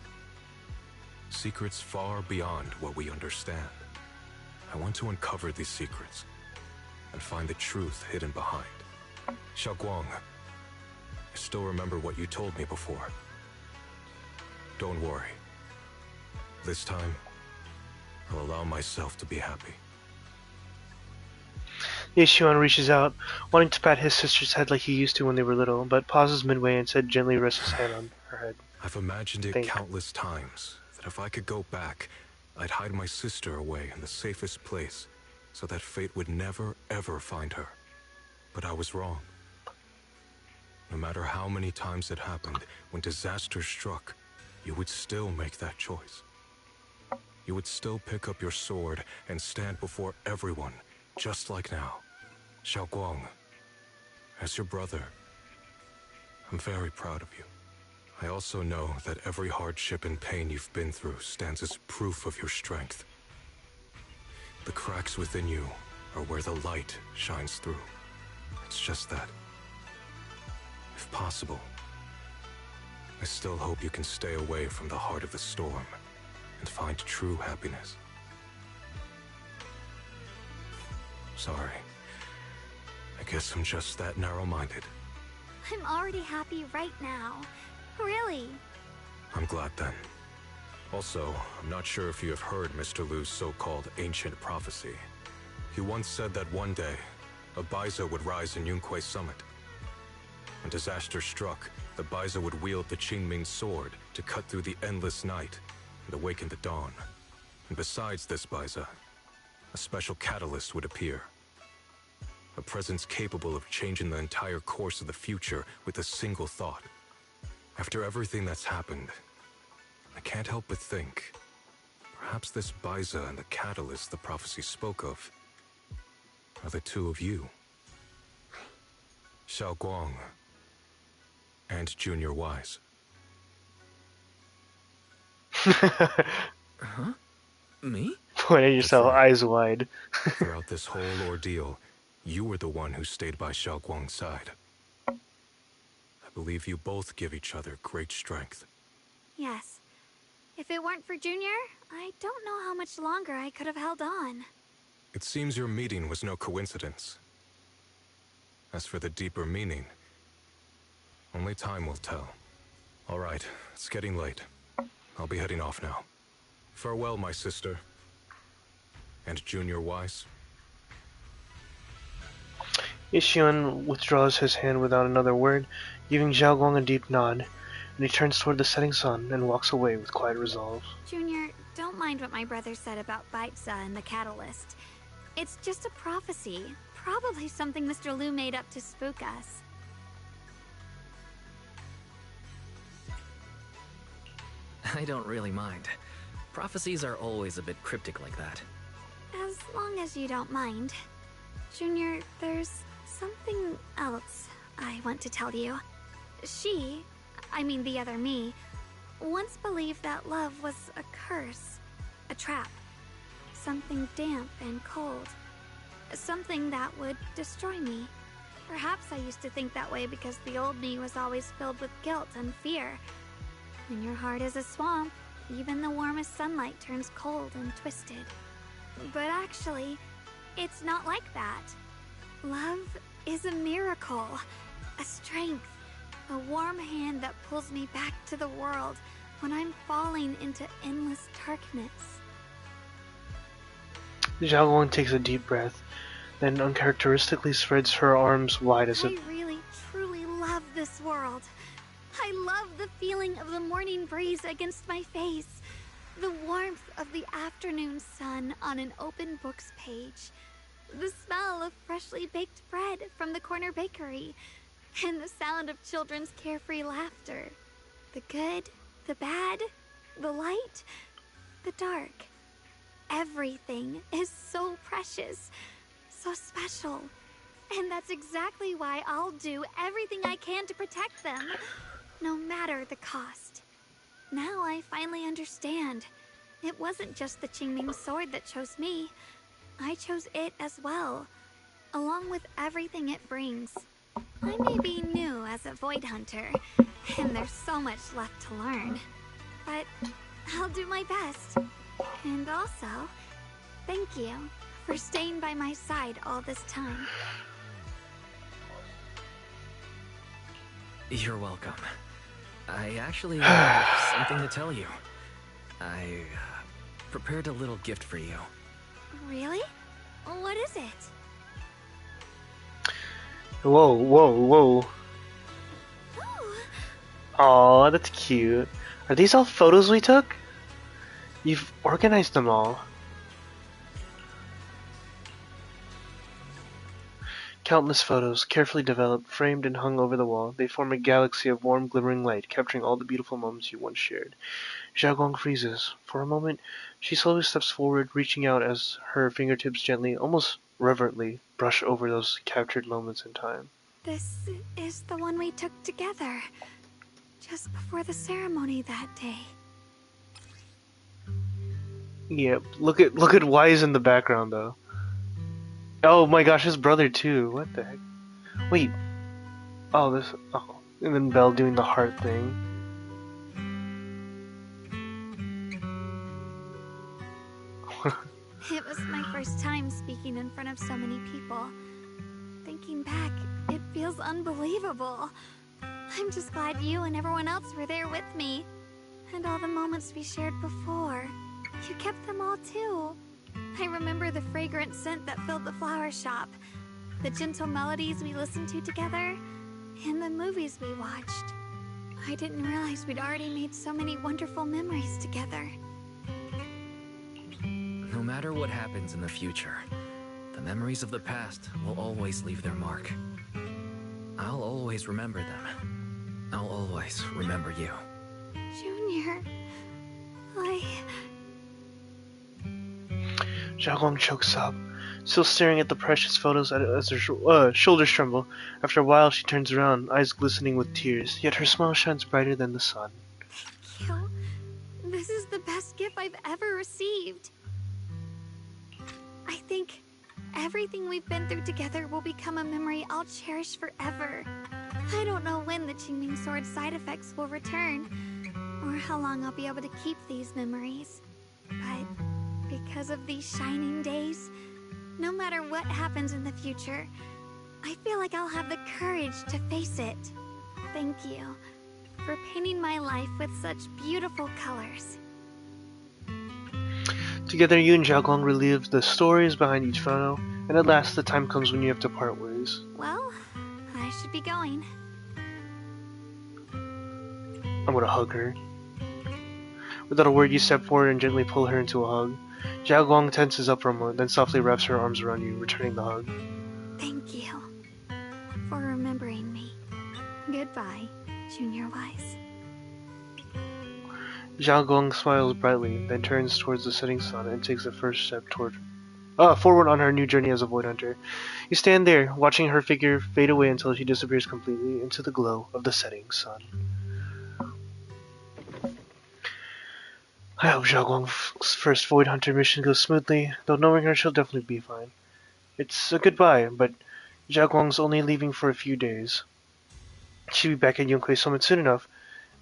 Secrets far beyond what we understand. I want to uncover these secrets and find the truth hidden behind. Xiaoguang, I still remember what you told me before. Don't worry. This time, I'll allow myself to be happy. Yishuan reaches out, wanting to pat his sister's head like he used to when they were little, but pauses midway and said gently rests his hand on her head. I've imagined it countless times, that if I could go back, I'd hide my sister away in the safest place, so that fate would never, ever find her. But I was wrong. No matter how many times it happened, when disaster struck, you would still make that choice. You would still pick up your sword and stand before everyone, just like now. Xiaoguang, as your brother, I'm very proud of you. I also know that every hardship and pain you've been through stands as proof of your strength. The cracks within you are where the light shines through. It's just that, if possible, I still hope you can stay away from the heart of the storm and find true happiness. Sorry. I guess I'm just that narrow-minded. I'm already happy right now. Really. I'm glad then. Also, I'm not sure if you have heard Mr. Lu's so-called ancient prophecy. He once said that one day, a Baiza would rise in Yunque Summit. When disaster struck, the Baiza would wield the Qingming Sword to cut through the endless night and awaken the dawn. And besides this Baiza, a special catalyst would appear. A presence capable of changing the entire course of the future with a single thought. After everything that's happened, I can't help but think, perhaps this Baiza and the catalyst the prophecy spoke of are the two of you. Xiaoguang and Junior Wise. Huh? Me? Point at yourself, eyes wide. Throughout this whole ordeal, you were the one who stayed by Xiaoguang's side. I believe you both give each other great strength. Yes. If it weren't for Junior, I don't know how much longer I could have held on. It seems your meeting was no coincidence. As for the deeper meaning, only time will tell. All right, it's getting late. I'll be heading off now. Farewell, my sister. And Junior Wise. Ishion withdraws his hand without another word, giving Zhao Guang a deep nod, and he turns toward the setting sun and walks away with quiet resolve. Junior, don't mind what my brother said about Baitza and the catalyst. It's just a prophecy. Probably something Mr. Liu made up to spook us. I don't really mind. Prophecies are always a bit cryptic like that. As long as you don't mind. Junior, there's something else I want to tell you. I mean the other me, once believed that love was a curse, a trap, something damp and cold, something that would destroy me. Perhaps I used to think that way because the old me was always filled with guilt and fear. When your heart is a swamp, even the warmest sunlight turns cold and twisted. But actually, it's not like that. Love is a miracle, a strength, a warm hand that pulls me back to the world when I'm falling into endless darkness. Zhao Guang takes a deep breath, then uncharacteristically spreads her arms wide as if... I really, truly love this world. I love the feeling of the morning breeze against my face, the warmth of the afternoon sun on an open book's page, the smell of freshly baked bread from the corner bakery, and the sound of children's carefree laughter. The good, the bad, the light, the dark. Everything is so precious, so special. And that's exactly why I'll do everything I can to protect them, no matter the cost. Now I finally understand. It wasn't just the Qingming sword that chose me. I chose it as well, along with everything it brings. I may be new as a Void Hunter, and there's so much left to learn. But I'll do my best. And also, thank you for staying by my side all this time. You're welcome. I actually have something to tell you. I prepared a little gift for you. Really? What is it? Whoa, whoa, whoa. Aw, that's cute. Are these all photos we took? You've organized them all. Countless photos, carefully developed, framed and hung over the wall. They form a galaxy of warm, glimmering light, capturing all the beautiful moments you once shared. Zhao Guang freezes. For a moment, she slowly steps forward, reaching out as her fingertips gently, almost reverently, brush over those captured moments in time. This is the one we took together, just before the ceremony that day. Yep. Look at Wise in the background though. Oh my gosh, his brother too. What the heck? Wait. Oh, this. Oh, and then Belle doing the heart thing. It was my first time speaking in front of so many people. Thinking back, it feels unbelievable. I'm just glad you and everyone else were there with me. And all the moments we shared before. You kept them all too. I remember the fragrant scent that filled the flower shop, the gentle melodies we listened to together, and the movies we watched. I didn't realize we'd already made so many wonderful memories together. No matter what happens in the future, the memories of the past will always leave their mark. I'll always remember them. I'll always remember you. Junior, Zhao Guang chokes up, still staring at the precious photos as her shoulders tremble. After a while, she turns around, eyes glistening with tears, yet her smile shines brighter than the sun. Thank you. This is the best gift I've ever received. I think everything we've been through together will become a memory I'll cherish forever. I don't know when the Qingming Sword side effects will return, or how long I'll be able to keep these memories. But because of these shining days, no matter what happens in the future, I feel like I'll have the courage to face it. Thank you for painting my life with such beautiful colors. Together, you and Zhao Guang relive the stories behind each photo, And at last, the time comes when you have to part ways. Well, I should be going. I'm gonna hug her. Without a word, you step forward and gently pull her into a hug. Zhao Guang tenses up for a moment, then softly wraps her arms around you, returning the hug. Thank you for remembering me. Goodbye, Junior Wise. Zhao Guang smiles brightly, then turns towards the setting sun and takes the first step forward on her new journey as a Void Hunter. You stand there, watching her figure fade away until she disappears completely into the glow of the setting sun. I hope Zhao Guang's first Void Hunter mission goes smoothly, though knowing her, she'll definitely be fine. It's a goodbye, but Zhao Guang's only leaving for a few days. She'll be back at Yunkai Summit soon enough,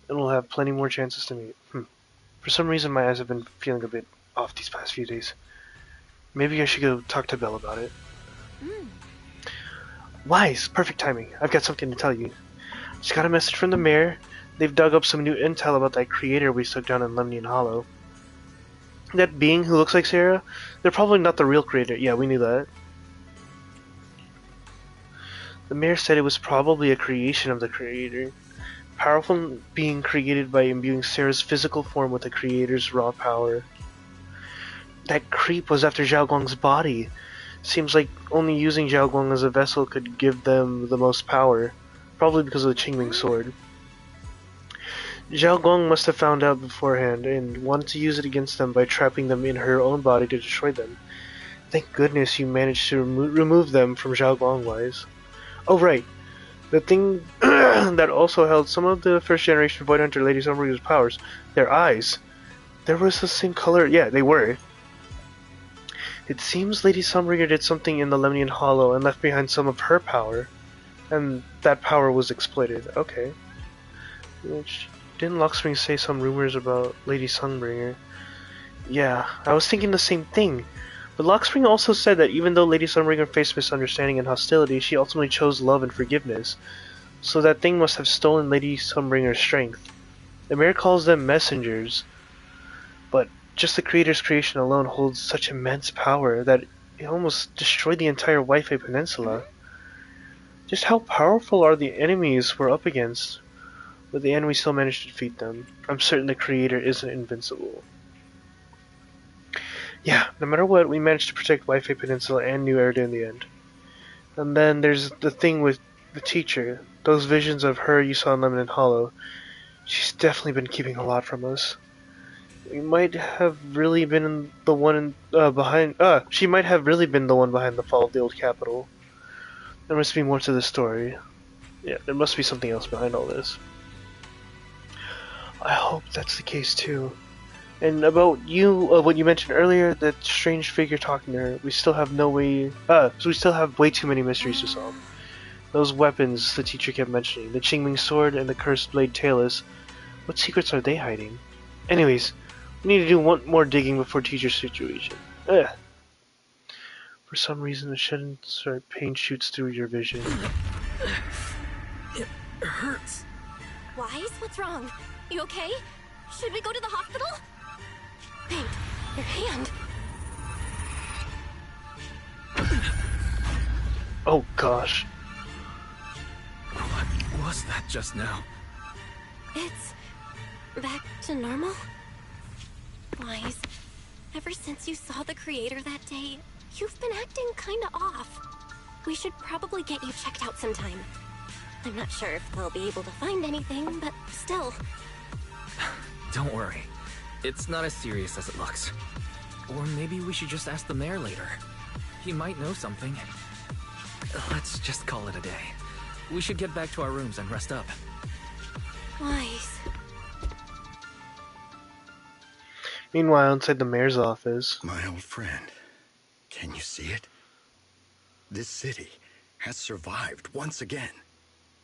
and we'll have plenty more chances to meet. For some reason, my eyes have been feeling a bit off these past few days. Maybe I should go talk to Belle about it. Wise, perfect timing. I've got something to tell you. Just got a message from the mayor. They've dug up some new intel about that creator we took down in Lemnian Hollow. That being who looks like Sarah, they're probably not the real creator. Yeah, we knew that. The mayor said it was probably a creation of the creator. Powerful being created by imbuing Sarah's physical form with the creator's raw power. That creep was after Zhao Guang's body. Seems like only using Zhao Guang as a vessel could give them the most power. Probably because of the Qingming sword. Zhao Guang must have found out beforehand and wanted to use it against them by trapping them in her own body to destroy them. Thank goodness you managed to remove them from Zhao Guang, Wise. Oh right, the thing that also held some of the first generation Void Hunter Lady Sunbreaker's powers, their eyes. There was the same color, yeah, they were. It seems Lady Sunbreaker did something in the Lemnian Hollow and left behind some of her power, and that power was exploited. Okay. Which, didn't Lockspring say some rumors about Lady Sunbringer? Yeah, I was thinking the same thing. But Lockspring also said that even though Lady Sunbringer faced misunderstanding and hostility, she ultimately chose love and forgiveness. So that thing must have stolen Lady Sunbringer's strength. The mayor calls them messengers, but just the creator's creation alone holds such immense power that it almost destroyed the entire Wi-Fi Peninsula. Just how powerful are the enemies we're up against? But the end we still managed to defeat them. I'm certain the creator isn't invincible. Yeah, no matter what, we managed to protect Wi-Fi Peninsula and New Erda in the end. And then there's the thing with the teacher. Those visions of her you saw in Lemon Hollow. She's definitely been keeping a lot from us. We might have really been the one behind. She might have really been the one behind the fall of the old capital. There must be more to the story. Yeah, there must be something else behind all this. I hope that's the case too. And about you, what you mentioned earlier, that strange figure talking to her, we still have no way. So we still have way too many mysteries to solve. Those weapons the teacher kept mentioning, the Qingming sword and the cursed blade Talus. What secrets are they hiding? Anyways, we need to do one more digging before teacher's situation. Ugh. For some reason, a sudden pain shoots through your vision. It hurts. Wise, what's wrong? You okay? Should we go to the hospital? Wait, your hand. Oh gosh. What was that just now? It's back to normal? Wise, ever since you saw the creator that day, you've been acting kinda off. We should probably get you checked out sometime. I'm not sure if they'll be able to find anything, but still. Don't worry. It's not as serious as it looks. Or maybe we should just ask the mayor later. He might know something. Let's just call it a day. We should get back to our rooms and rest up. Wise. Meanwhile, inside the mayor's office. My old friend, can you see it? This city has survived once again.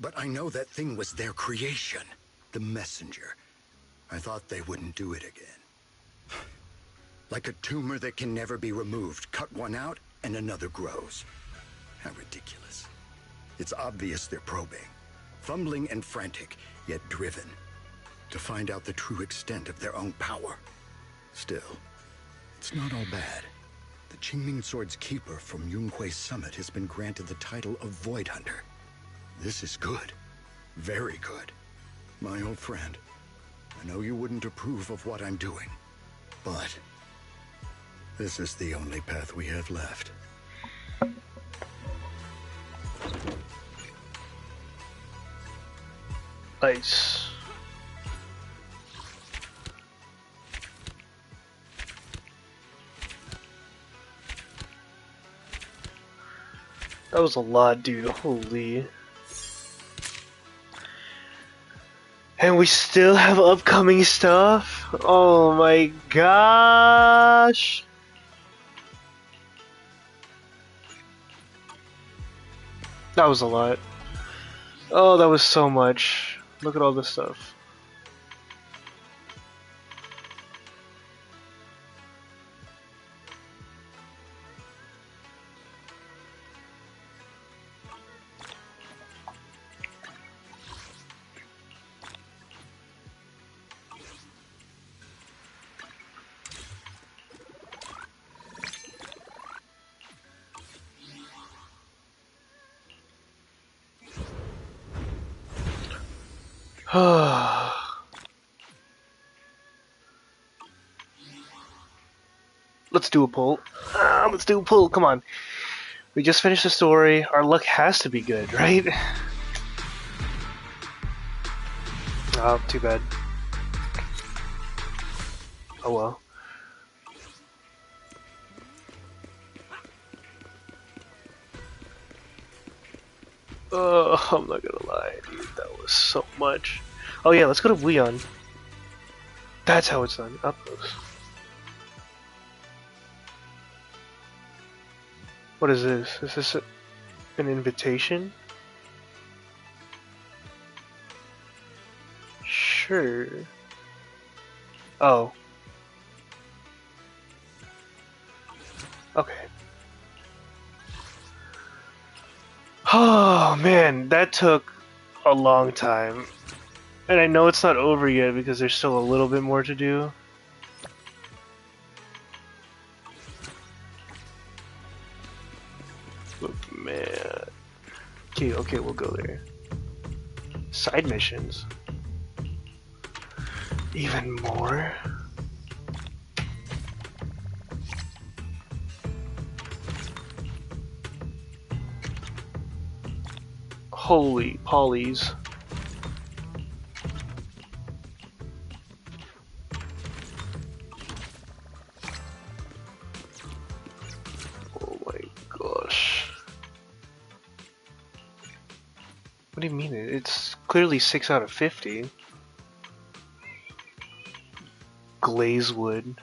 But I know that thing was their creation, the messenger. I thought they wouldn't do it again. Like a tumor that can never be removed. Cut one out and another grows. How ridiculous. It's obvious they're probing. Fumbling and frantic, yet driven. To find out the true extent of their own power. Still, it's not all bad. The Qingming Sword's keeper from Yunhui Summit has been granted the title of Void Hunter. This is good. Very good. My old friend, I know you wouldn't approve of what I'm doing, but this is the only path we have left. Nice. That was a lot, dude. Holy. And we still have upcoming stuff? Oh my gosh. That was a lot. Oh, that was so much. Look at all this stuff. Let's do a pull. Let's do a pull. Come on. We just finished the story. Our luck has to be good, right? Oh, too bad. Oh well. I'm not gonna lie, dude. That was so much. Oh yeah, let's go to Wuyon. That's how it's done. Up close. What is this? Is this an invitation? Sure. Oh. Okay. Oh man, that took a long time. And I know it's not over yet because there's still a little bit more to do. But man. Okay, we'll go there. Side missions. Even more? Holy polys. Oh my gosh. What do you mean? It's clearly 6 out of 50. Glazewood.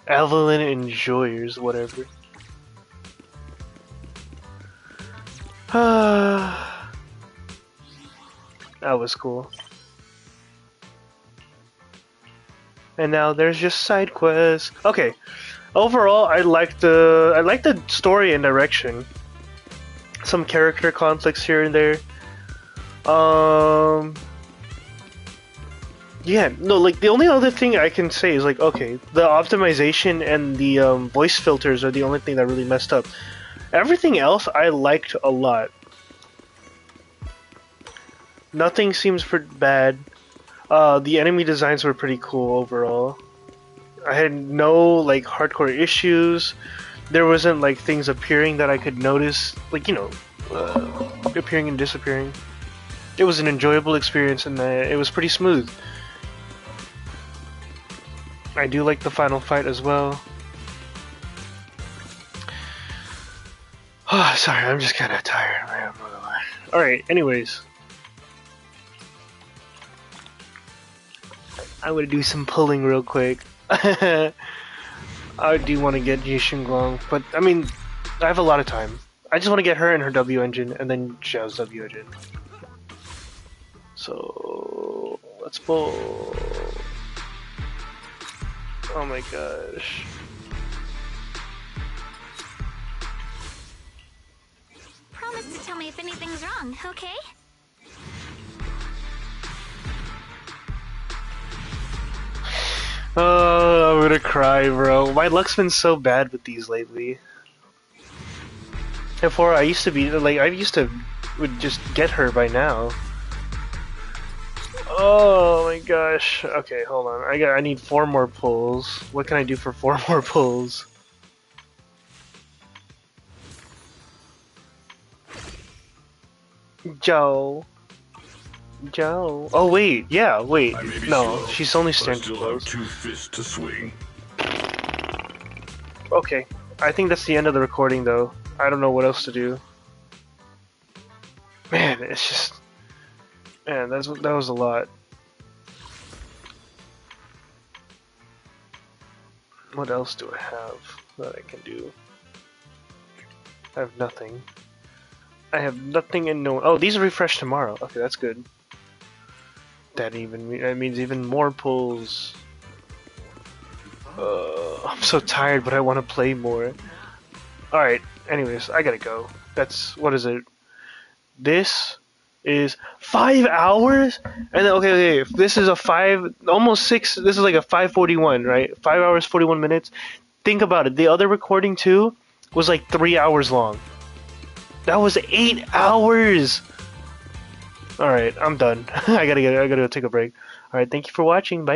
Evelyn Enjoyers, whatever. That was cool. And now there's just side quests. Okay. Overall, I like the story and direction. Some character conflicts here and there. Yeah, no, like the only other thing I can say is like, okay, the optimization and the voice filters are the only thing that really messed up. Everything else I liked a lot. Nothing seems bad. The enemy designs were pretty cool overall. I had no like hardcore issues. There wasn't like things appearing that I could notice, like, you know, appearing and disappearing. It was an enjoyable experience and it was pretty smooth. I do like the final fight as well. Oh, sorry, I'm just kind of tired, man. Alright, anyways. I'm gonna do some pulling real quick. I do want to get Ji Xingguang, but I mean, I have a lot of time. I just want to get her and her W engine, and then Xiao's W engine. So, let's pull. Oh my gosh. Promise to tell me if anything's wrong, okay? Oh, I'm gonna cry, bro. My luck's been so bad with these lately. Before, I used to be like, I used to would just get her by now. Oh my gosh. Okay, hold on. I need 4 more pulls. What can I do for 4 more pulls? Joe. Joe. Oh wait, yeah, wait. No, she's only standing close. 2 fists to swing. Okay, I think that's the end of the recording though. I don't know what else to do. Man, it's just... Man, that was a lot. What else do I have that I can do? I have nothing. I have nothing and no... Oh, these refresh tomorrow. Okay, that's good. That means even more pulls. I'm so tired, but I want to play more. Alright, anyways, I gotta go. That's... What is it? This is 5 hours? And then, okay, if this is a 5... Almost 6... This is like a 5:41, right? 5 hours, 41 minutes. Think about it. The other recording, too, was like 3 hours long. That was 8 hours! Alright, I'm done. I gotta go take a break. Alright, thank you for watching. Bye.